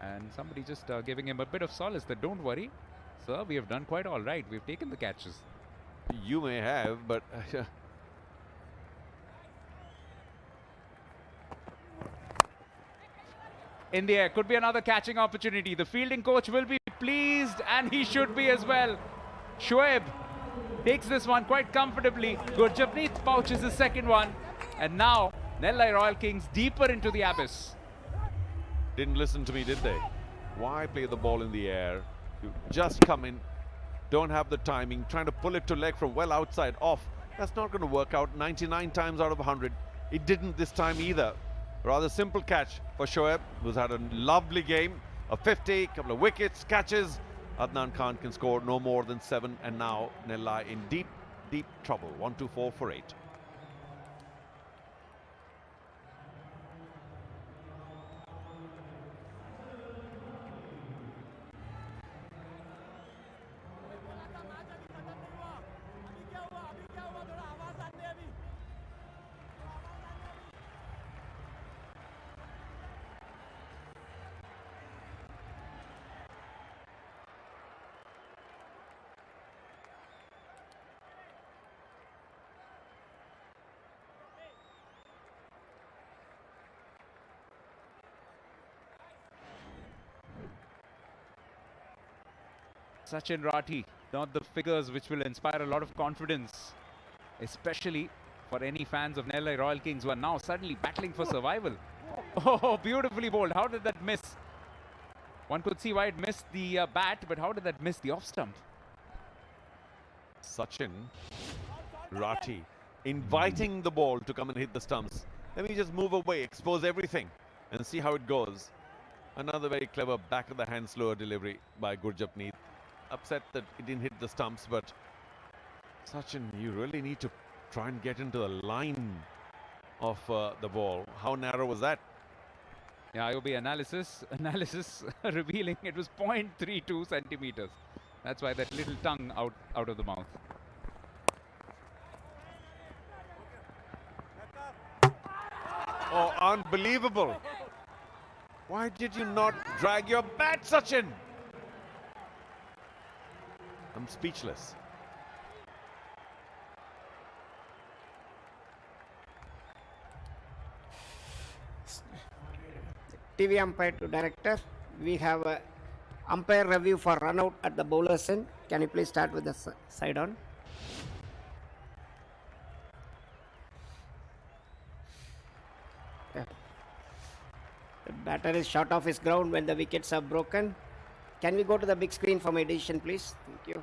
and somebody just giving him a bit of solace that don't worry, sir, we have done quite all right. We've taken the catches. You may have, but in the air, could be another catching opportunity. The fielding coach will be pleased, and he should be as well. Shoaib takes this one quite comfortably. Gurjapneet pouches the second one, and now Nellai Royal Kings deeper into the abyss. didn't listen to me, did they? Why play the ball in the air? You just come in, don't have the timing, trying to pull it to leg from well outside, off. That's not going to work out 99 times out of 100. It didn't this time either. Rather simple catch for Shoaib, who's had a lovely game. A 50, couple of wickets, catches. Adnan Khan can score no more than 7, and now Nellai in deep, deep trouble. 1, 2, 4 for 8. Sachin Rathi, not the figures which will inspire a lot of confidence, especially for any fans of Nellai Royal Kings who are now suddenly battling for survival. Oh, beautifully bowled. How did that miss? One could see why it missed the bat, but how did that miss the off stump? Sachin Rathi inviting the ball to come and hit the stumps. Let me just move away, expose everything, and see how it goes. Another very clever back of the hand slower delivery by Gurjapneet. Upset that it didn't hit the stumps, but Sachin, you really need to try and get into the line of the ball. How narrow was that? Yeah, IOB analysis revealing it was 0.32 centimeters. That's why that little tongue out of the mouth. Oh, unbelievable. Why did you not drag your bat, Sachin? I'm speechless. TV umpire to director. We have a umpire review for run out at the bowler's end. Can you please start with the side on? Yeah. The batter is short off his ground when the wickets are broken. Can we go to the big screen for my decision, please? Thank you.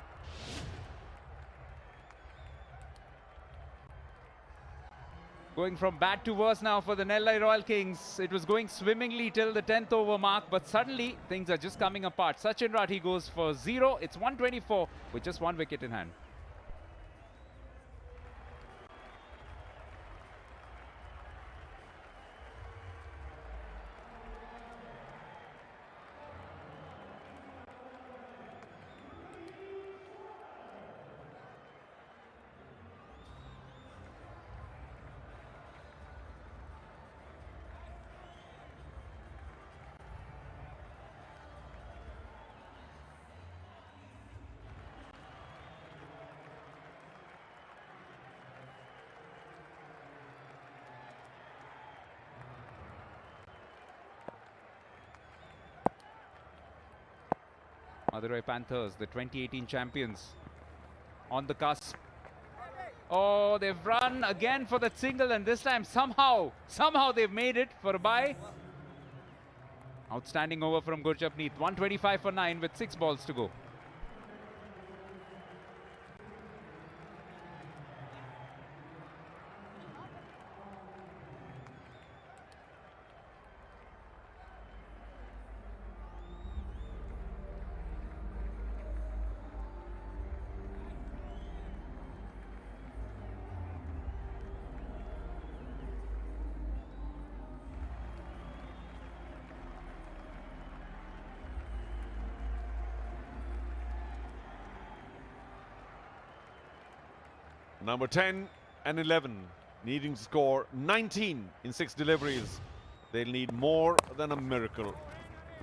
Going from bad to worse now for the Nellai Royal Kings. It was going swimmingly till the 10th over mark, but suddenly things are just coming apart. Sachin Rathi goes for 0. It's 124 with just 1 wicket in hand. Madurai Panthers, the 2018 champions, on the cusp. Oh, they've run again for that single, and this time somehow they've made it for a bye. Outstanding over from Gurjapneet. 125 for 9 with 6 balls to go. Number 10 and 11 needing to score 19 in 6 deliveries. They'll need more than a miracle.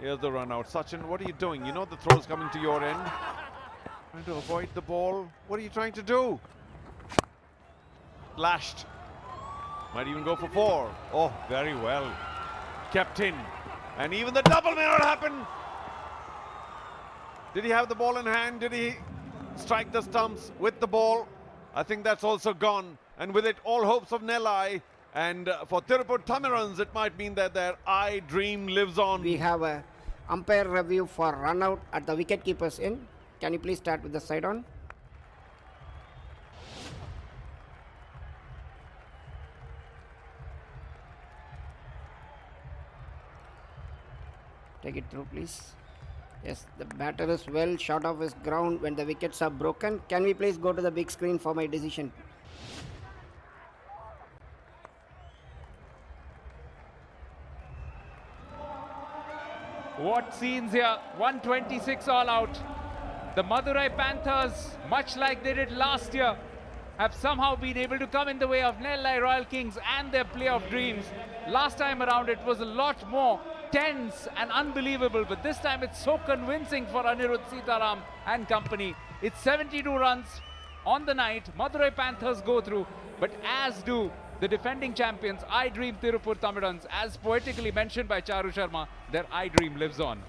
Here's the run out. Sachin, what are you doing? You know the throw's coming to your end. Trying to avoid the ball. What are you trying to do? Lashed. Might even go for 4. Oh, very well. Kept in. And even the double may not happen. Did he have the ball in hand? Did he strike the stumps with the ball? I think that's also gone. And with it, all hopes of Nellai. And for Tiruppur Tamizhans, it might mean that their iDream lives on. We have a umpire review for run out at the wicketkeeper's end. Can you please start with the side on? Take it through, please. Yes, the batter is well short of his ground when the wickets are broken. Can we please go to the big screen for my decision? What scenes here, 126 all out. The Madurai Panthers, much like they did last year, have somehow been able to come in the way of Nellai Royal Kings and their playoff dreams. Last time around it was a lot more tense and unbelievable, but this time it's so convincing for Anirudh Sitaram and company. It's 72 runs on the night. Madurai Panthers go through, but as do the defending champions, iDream Tiruppur Tamizhans, as poetically mentioned by Charu Sharma, their iDream lives on.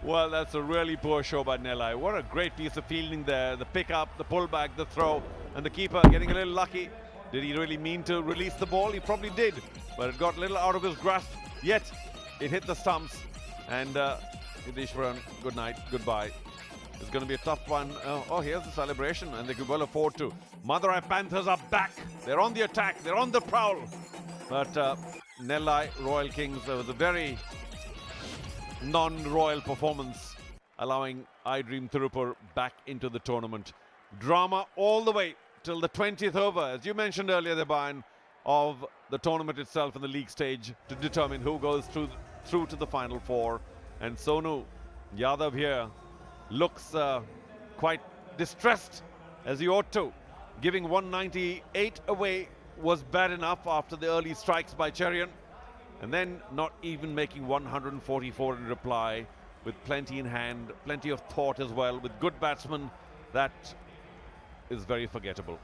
Well, that's a really poor show by Nellai. What a great piece of fielding there. The pick up, the pull back, the throw, and the keeper getting a little lucky. Did he really mean to release the ball? He probably did, but it got a little out of his grasp. Yet, it hit the stumps. And Shriram, good night, goodbye. It's going to be a tough one. Oh, here's the celebration, and they could well afford to. Madurai Panthers are back. They're on the attack. They're on the prowl. But Nellai Royal Kings was a very non-royal performance, allowing iDream Tiruppur back into the tournament. Drama all the way till the 20th over, as you mentioned earlier, Deban, of the tournament itself in the league stage to determine who goes through to the final 4. And Sonu Yadav here looks quite distressed, as he ought to. Giving 198 away was bad enough after the early strikes by Cherian, and then not even making 144 in reply, with plenty in hand, plenty of thought as well, with good batsmen. That is very forgettable.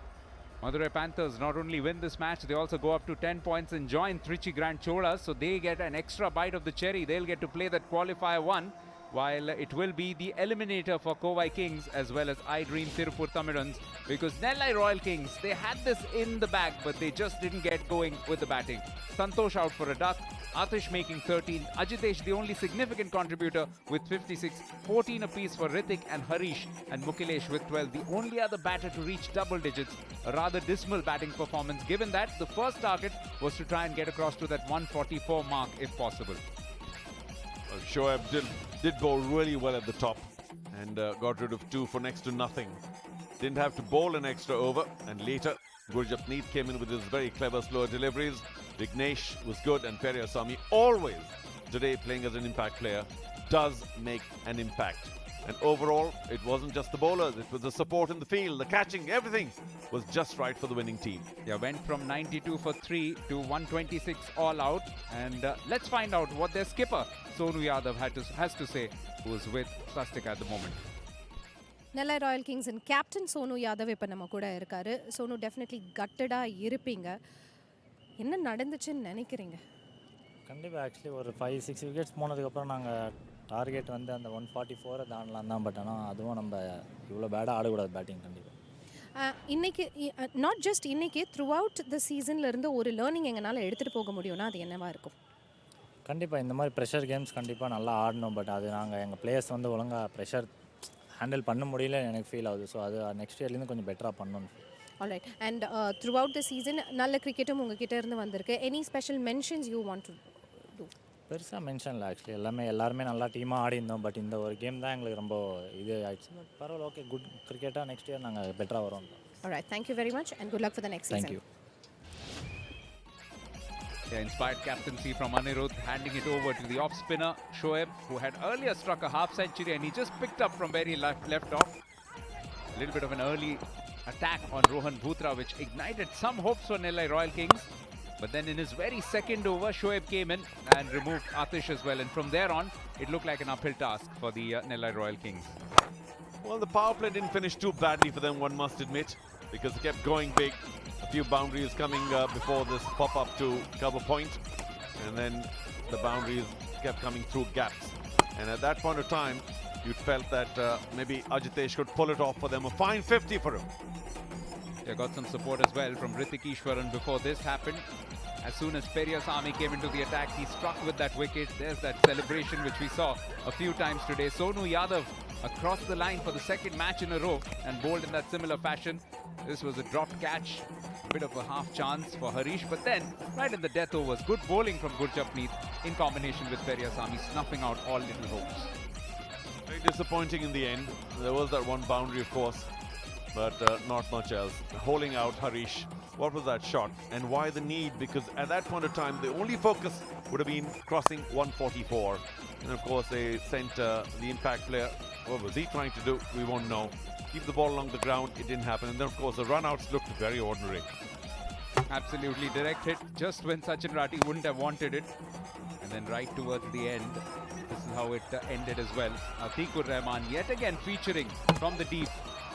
Madurai Panthers not only win this match, they also go up to 10 points and join Trichy Grand Cholas, so they get an extra bite of the cherry. They'll get to play that qualifier 1, while it will be the eliminator for Kovai Kings as well as iDream Tiruppur Tamizhans, because Nellai Royal Kings, they had this in the bag, but they just didn't get going with the batting. Santosh out for a duck, Atish making 13, Ajitesh the only significant contributor with 56, 14 apiece for Ritik and Harish, and Mukilesh with 12, the only other batter to reach double digits. A rather dismal batting performance, given that the first target was to try and get across to that 144 mark if possible. Shoaib did bowl really well at the top and got rid of 2 for next to nothing. Didn't have to bowl an extra over, and later Gurjapneet came in with his very clever slower deliveries. Vignesh was good, and Periyasamy, always today playing as an impact player, does make an impact. And overall, it wasn't just the bowlers, it was the support in the field, the catching, everything was just right for the winning team. Yeah, went from 92 for 3 to 126 all out. And let's find out what their skipper, Sonu Yadav, has to say, who is with Swastika at the moment. Nellai Royal Kings and captain Sonu Yadav இப்ப நம்ம கூட இருக்காரு. Sonu definitely gutted-ஆ இருப்பீங்க. என்ன நடந்துச்சுன்னு நினைக்கிறீங்க? கண்டிப்பா actually ஒரு 5-6 விக்கெட்ஸ் போனதுக்கப்புறம் நாங்கள் டார்கெட் வந்து அந்த 144 தாண்டலாம் தான், பட் ஆனால் அதுவும் நம்ம இவ்வளோ பேடாக ஆடக்கூடாது பேட்டிங் கண்டிப்பாக. இன்னைக்கு நாட் ஜஸ்ட் இன்னைக்கு த்ரூ அவுட் த சீசன்லேருந்து ஒரு லேர்னிங் எங்களால் எடுத்துகிட்டு போக முடியும்னா அது என்னவா இருக்கும்? கண்டிப்பாக இந்த மாதிரி ப்ரெஷர் கேம்ஸ் கண்டிப்பாக நல்லா ஆடணும், பட் அது நாங்கள் எங்கள் பிளேயர்ஸ் வந்து ஒழுங்காக ப்ரெஷர் ஹேண்டில் பண்ண முடியல எனக்கு ஃபீல் ஆகுது. ஸோ அது நெக்ஸ்ட் இயர்லேருந்து கொஞ்சம் பெட்டராக பண்ணணும். Alright. And throughout the season நல்ல கிரிக்கெட்டும் உங்ககிட்ட இருந்து வந்திருக்கு. Any special mentions you want to do? பெருசாக மென்ஷன் இல்லை ஆக்சுவலி, எல்லாருமே நல்லா டீமாக ஆடி இருந்தோம், பட் இந்த ஒரு கேம் தான் எங்களுக்கு ரொம்ப இது ஆயிடுச்சு. பட் பரவாயில்ல, ஓகே, குட் கிரிக்கெட்டாக நெக்ஸ்ட் இயர் நாங்கள் பெட்டராக வரோம். Alright, thank you very much and good luck for the next season. Thank you. Yeah, inspired captaincy from Anirudh, handing it over to the off spinner Shoaib, who had earlier struck a half century, and he just picked up from where he left off. A little bit of an early attack on Rohan Bhutra, which ignited some hopes for Nellai Royal Kings. But then in his very second over, Shoaib came in and removed Atish as well. And from there on, it looked like an uphill task for the Nellai Royal Kings. Well, the power play didn't finish too badly for them, one must admit, because they kept going big. A few boundaries coming before this pop-up to cover point. And then the boundaries kept coming through gaps. And at that point of time, you felt that maybe Ajitesh could pull it off for them. A fine 50 for him. They got some support as well from Ritik Ishwaran before this happened. As soon as Periyasamy came into the attack, he struck with that wicket. There's that celebration which we saw a few times today. Sonu Yadav across the line for the second match in a row and bowled in that similar fashion. This was a dropped catch, a bit of a half chance for Harish, but then right in the death overs, good bowling from Gurjapneet in combination with Periyasamy, snuffing out all little hopes. Very disappointing in the end. There was that one boundary, of course, but not much else. Holding out Harish. What was that shot and why the need? Because at that point of time, the only focus would have been crossing 144. And of course, they sent the impact player. What was he trying to do? We won't know. Keep the ball along the ground. It didn't happen. And then, of course, the run-outs looked very ordinary. Absolutely direct hit, just when Sachin Rathi wouldn't have wanted it. And then right towards the end, this is how it ended as well. Atikur Rahman yet again featuring from the deep.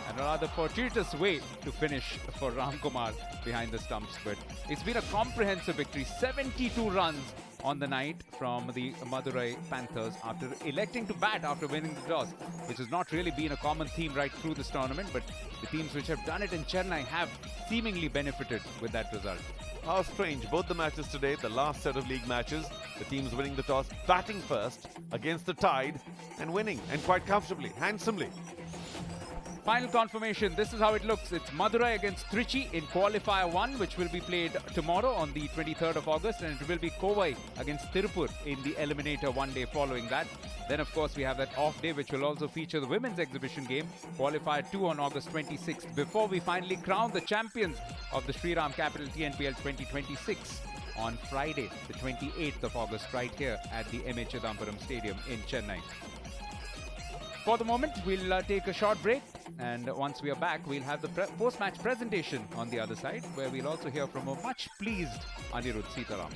And a rather fortuitous way to finish for Ram Kumar behind the stumps. But it's been a comprehensive victory. 72 runs on the night from the Madurai Panthers after electing to bat after winning the toss, which has not really been a common theme right through this tournament. But the teams which have done it in Chennai have seemingly benefited with that result. How strange. Both the matches today, the last set of league matches, the teams winning the toss, batting first against the tide and winning, and quite comfortably, handsomely. Final confirmation, this is how it looks. It's Madurai against Trichy in Qualifier 1, which will be played tomorrow on the 23rd of August, and it will be Kovai against Tiruppur in the Eliminator one day following that. Then, of course, we have that off day, which will also feature the women's exhibition game, Qualifier 2 on August 26th, before we finally crown the champions of the Shriram Capital TNPL 2026 on Friday, the 28th of August, right here at the M27 Stadium in Chennai. For the moment, we'll take a short break, and once we are back, we'll have the post-match presentation on the other side, where we'll also hear from a much pleased Anirudh Sitaram.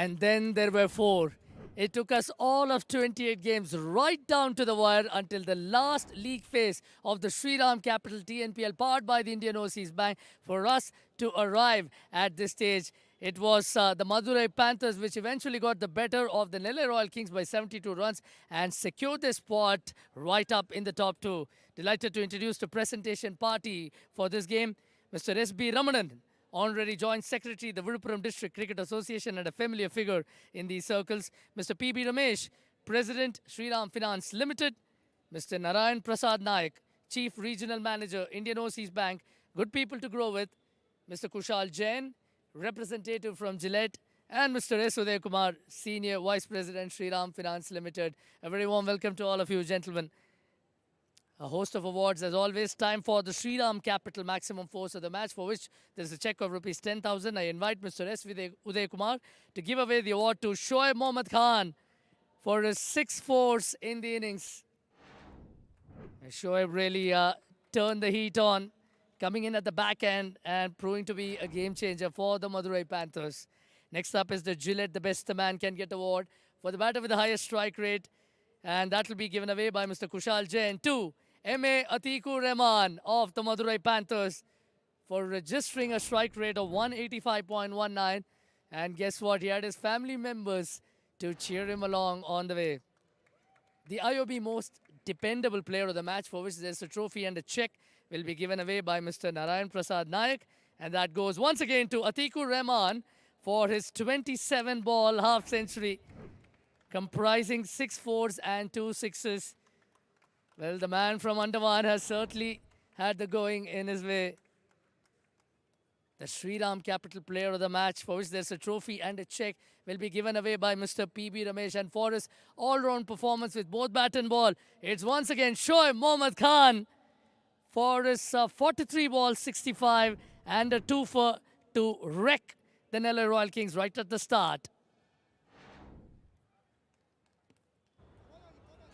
and then there were 4. It took us all of 28 games right down to the wire until the last league phase of the Shriram Capital TNPL powered by the Indian Overseas Bank for us to arrive at this stage. It was the Madurai Panthers which eventually got the better of the Nellai Royal Kings by 72 runs and secured their spot right up in the top 2. Delighted to introduce the presentation party for this game, Mr. S.B. Ramanan, Honorary Joint Secretary, the Viluppuram District Cricket Association and a familiar figure in these circles. Mr. P.B. Ramesh, President, Shriram Finance Limited. Mr. Narayan Prasad Naik, Chief Regional Manager, Indian Overseas Bank. Good people to grow with. Mr. Kushal Jain, representative from Gillette. And Mr. S. Uday Kumar, Senior Vice President, Shriram Finance Limited. A very warm welcome to all of you, gentlemen. A host of awards as always. Time for the Shriram Capital Maximum Force of the match, for which there is a check of rupees 10,000. I invite Mr. S. Uday Kumar to give away the award to Shoaib Mohammad Khan for his 6 fours in the innings. And Shoaib really turned the heat on, coming in at the back end and proving to be a game changer for the Madurai Panthers. Next up is the Gillette The Best the Man Can Get award for the batter with the highest strike rate. And that will be given away by Mr. Kushal Jain to M.A. Atikur Rahman of the Madurai Panthers for registering a strike rate of 185.19. And guess what? He had his family members to cheer him along on the way. The IOB Most Dependable Player of the Match, for which there's a trophy and a check, will be given away by Mr. Narayan Prasad Naik. And that goes once again to Atikur Rahman for his 27-ball half-century, comprising 6 fours and 2 sixes. Well, the man from Andaman has certainly had the going in his way. The Shriram Capital Player of the Match, for which there's a trophy and a check, will be given away by Mr. P.B. Ramesh. And for his all-round performance with both bat and ball, it's once again Shoaib Mohammad Khan for his 43-ball 65 and a 2-for to wreck the Nellai Royal Kings right at the start.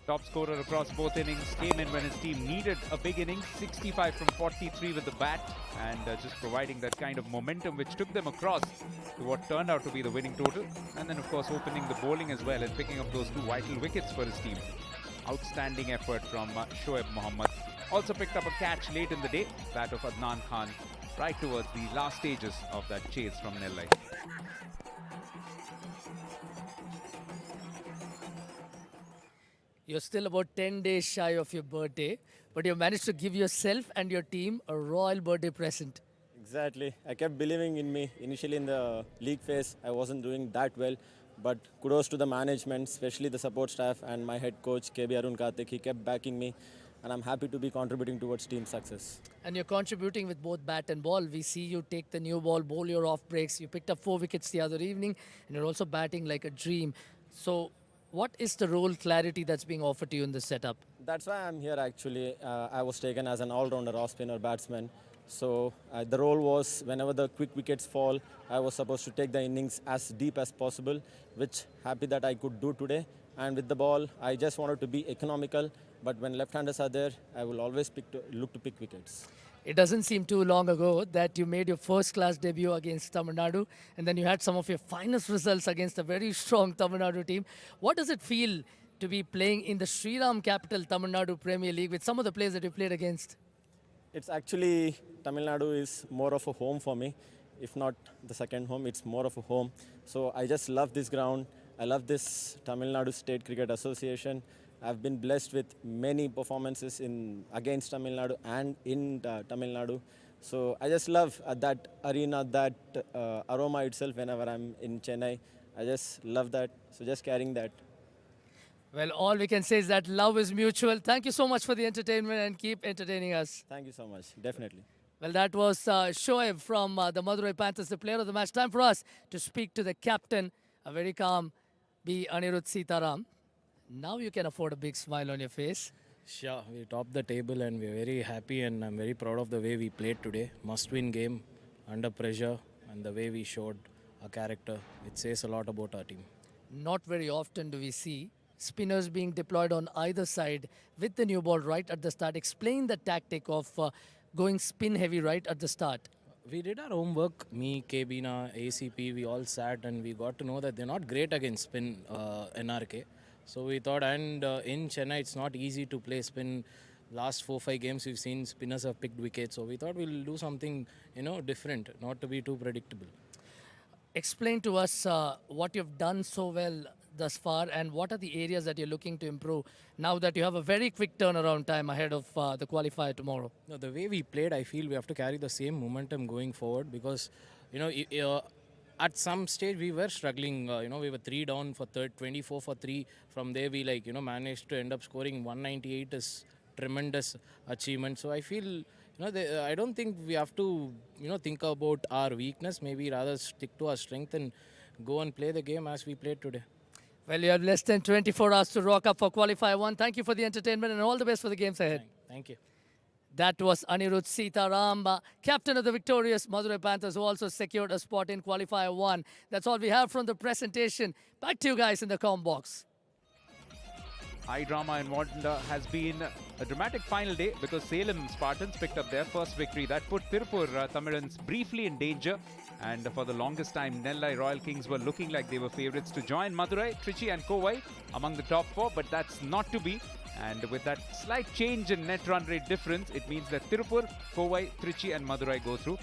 Top scorer across both innings came in when his team needed a big innings, 65 from 43 with the bat, and just providing that kind of momentum which took them across to what turned out to be the winning total. And then of course opening the bowling as well and picking up those 2 vital wickets for his team. Outstanding effort from Shoaib Mohammad. Also picked up a catch late in the day, that of Adnan Khan, right towards the last stages of that chase from Nellai. You're still about 10 days shy of your birthday, but you managed to give yourself and your team a royal birthday present. Exactly. I kept believing in me. Initially in the league phase, I wasn't doing that well, but kudos to the management, especially the support staff and my head coach, KB Arun Karthik. He kept backing me, and I'm happy to be contributing towards team success. And you're contributing with both bat and ball. We see you take the new ball, bowl your off breaks. You picked up 4 wickets the other evening, and you're also batting like a dream. So what is the role clarity that's being offered to you in this setup? That's why I'm here actually. I was taken as an all-rounder off-spinner batsman. So the role was whenever the quick wickets fall, I was supposed to take the innings as deep as possible, which happy that I could do today. And with the ball, I just wanted to be economical. But when left-handers are there, I will always look to pick wickets. It doesn't seem too long ago that you made your first-class debut against Tamil Nadu, and then you had some of your finest results against a very strong Tamil Nadu team. What does it feel to be playing in the Shriram Capital Tamil Nadu Premier League with some of the players that you played against? It's actually, Tamil Nadu is more of a home for me. If not the second home, it's more of a home. So I just love this ground. I love this Tamil Nadu State Cricket Association. I've been blessed with many performances against Tamil Nadu and in Tamil Nadu. So I just love that arena, that aroma itself whenever I'm in Chennai. I just love that. So just carrying that. Well, all we can say is that love is mutual. Thank you so much for the entertainment and keep entertaining us. Thank you so much. Definitely. Well, that was Shoaib from the Madurai Panthers, the player of the match. Time for us to speak to the captain, a very calm B. Anirudh Sitaram. Now you can afford a big smile on your face. Sure, we topped the table and we're very happy, and I'm very proud of the way we played today. Must-win game, under pressure, and the way we showed our character. It says a lot about our team. Not very often do we see spinners being deployed on either side with the new ball right at the start. Explain the tactic of going spin heavy right at the start. We did our homework. Me, Kebina, ACP, we all sat and we got to know that they're not great against spin NRK. So we thought, and in Chennai, it's not easy to play spin. Last 4-5 games, we've seen spinners have picked wickets. So we thought we'll do something, different, not to be too predictable. Explain to us what you've done so well thus far and what are the areas that you're looking to improve now that you have a very quick turnaround time ahead of the qualifier tomorrow. No, the way we played, I feel we have to carry the same momentum going forward because, at some stage we were struggling. We were 3 down for 24 for 3. From there we managed to end up scoring 198 is tremendous achievement. So I feel, I don't think we have to, think about our weakness. Maybe rather stick to our strength and go and play the game as we played today. Well, you have less than 24 hours to rock up for Qualifier 1. Thank you for the entertainment and all the best for the games ahead. Thank you. That was Anirudh Sitaram, captain of the victorious Madurai Panthers, who also secured a spot in Qualifier 1. That's all we have from the presentation. Back to you guys in the comm box. High drama in Wanda has been a dramatic final day because Salem Spartans picked up their first victory. That put Tiruppur Tamizhans briefly in danger. And for the longest time, Nellai Royal Kings were looking like they were favourites to join Madurai, Trichy and Kovai among the top 4. But that's not to be. And with that slight change in net run rate difference, it means that Tiruppur, Kovai, Trichy and Madurai go through.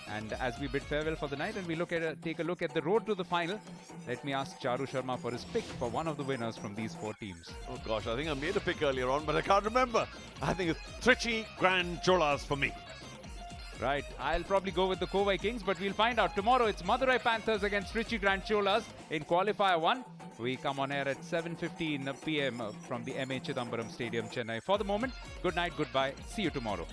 And as we bid farewell for the night and we take a look at the road to the final, let me ask Charu Sharma for his pick for one of the winners from these 4 teams. Oh gosh, I think I made a pick earlier on, but I can't remember. I think it's Trichy Grand Cholas for me. Right, I'll probably go with the Kovai Kings, but we'll find out. Tomorrow it's Madurai Panthers against Trichy Grand Cholas in Qualifier 1. We come on air at 7:15 p.m. from the M27 Stadium, Chennai. For the moment, good night, goodbye. See you tomorrow.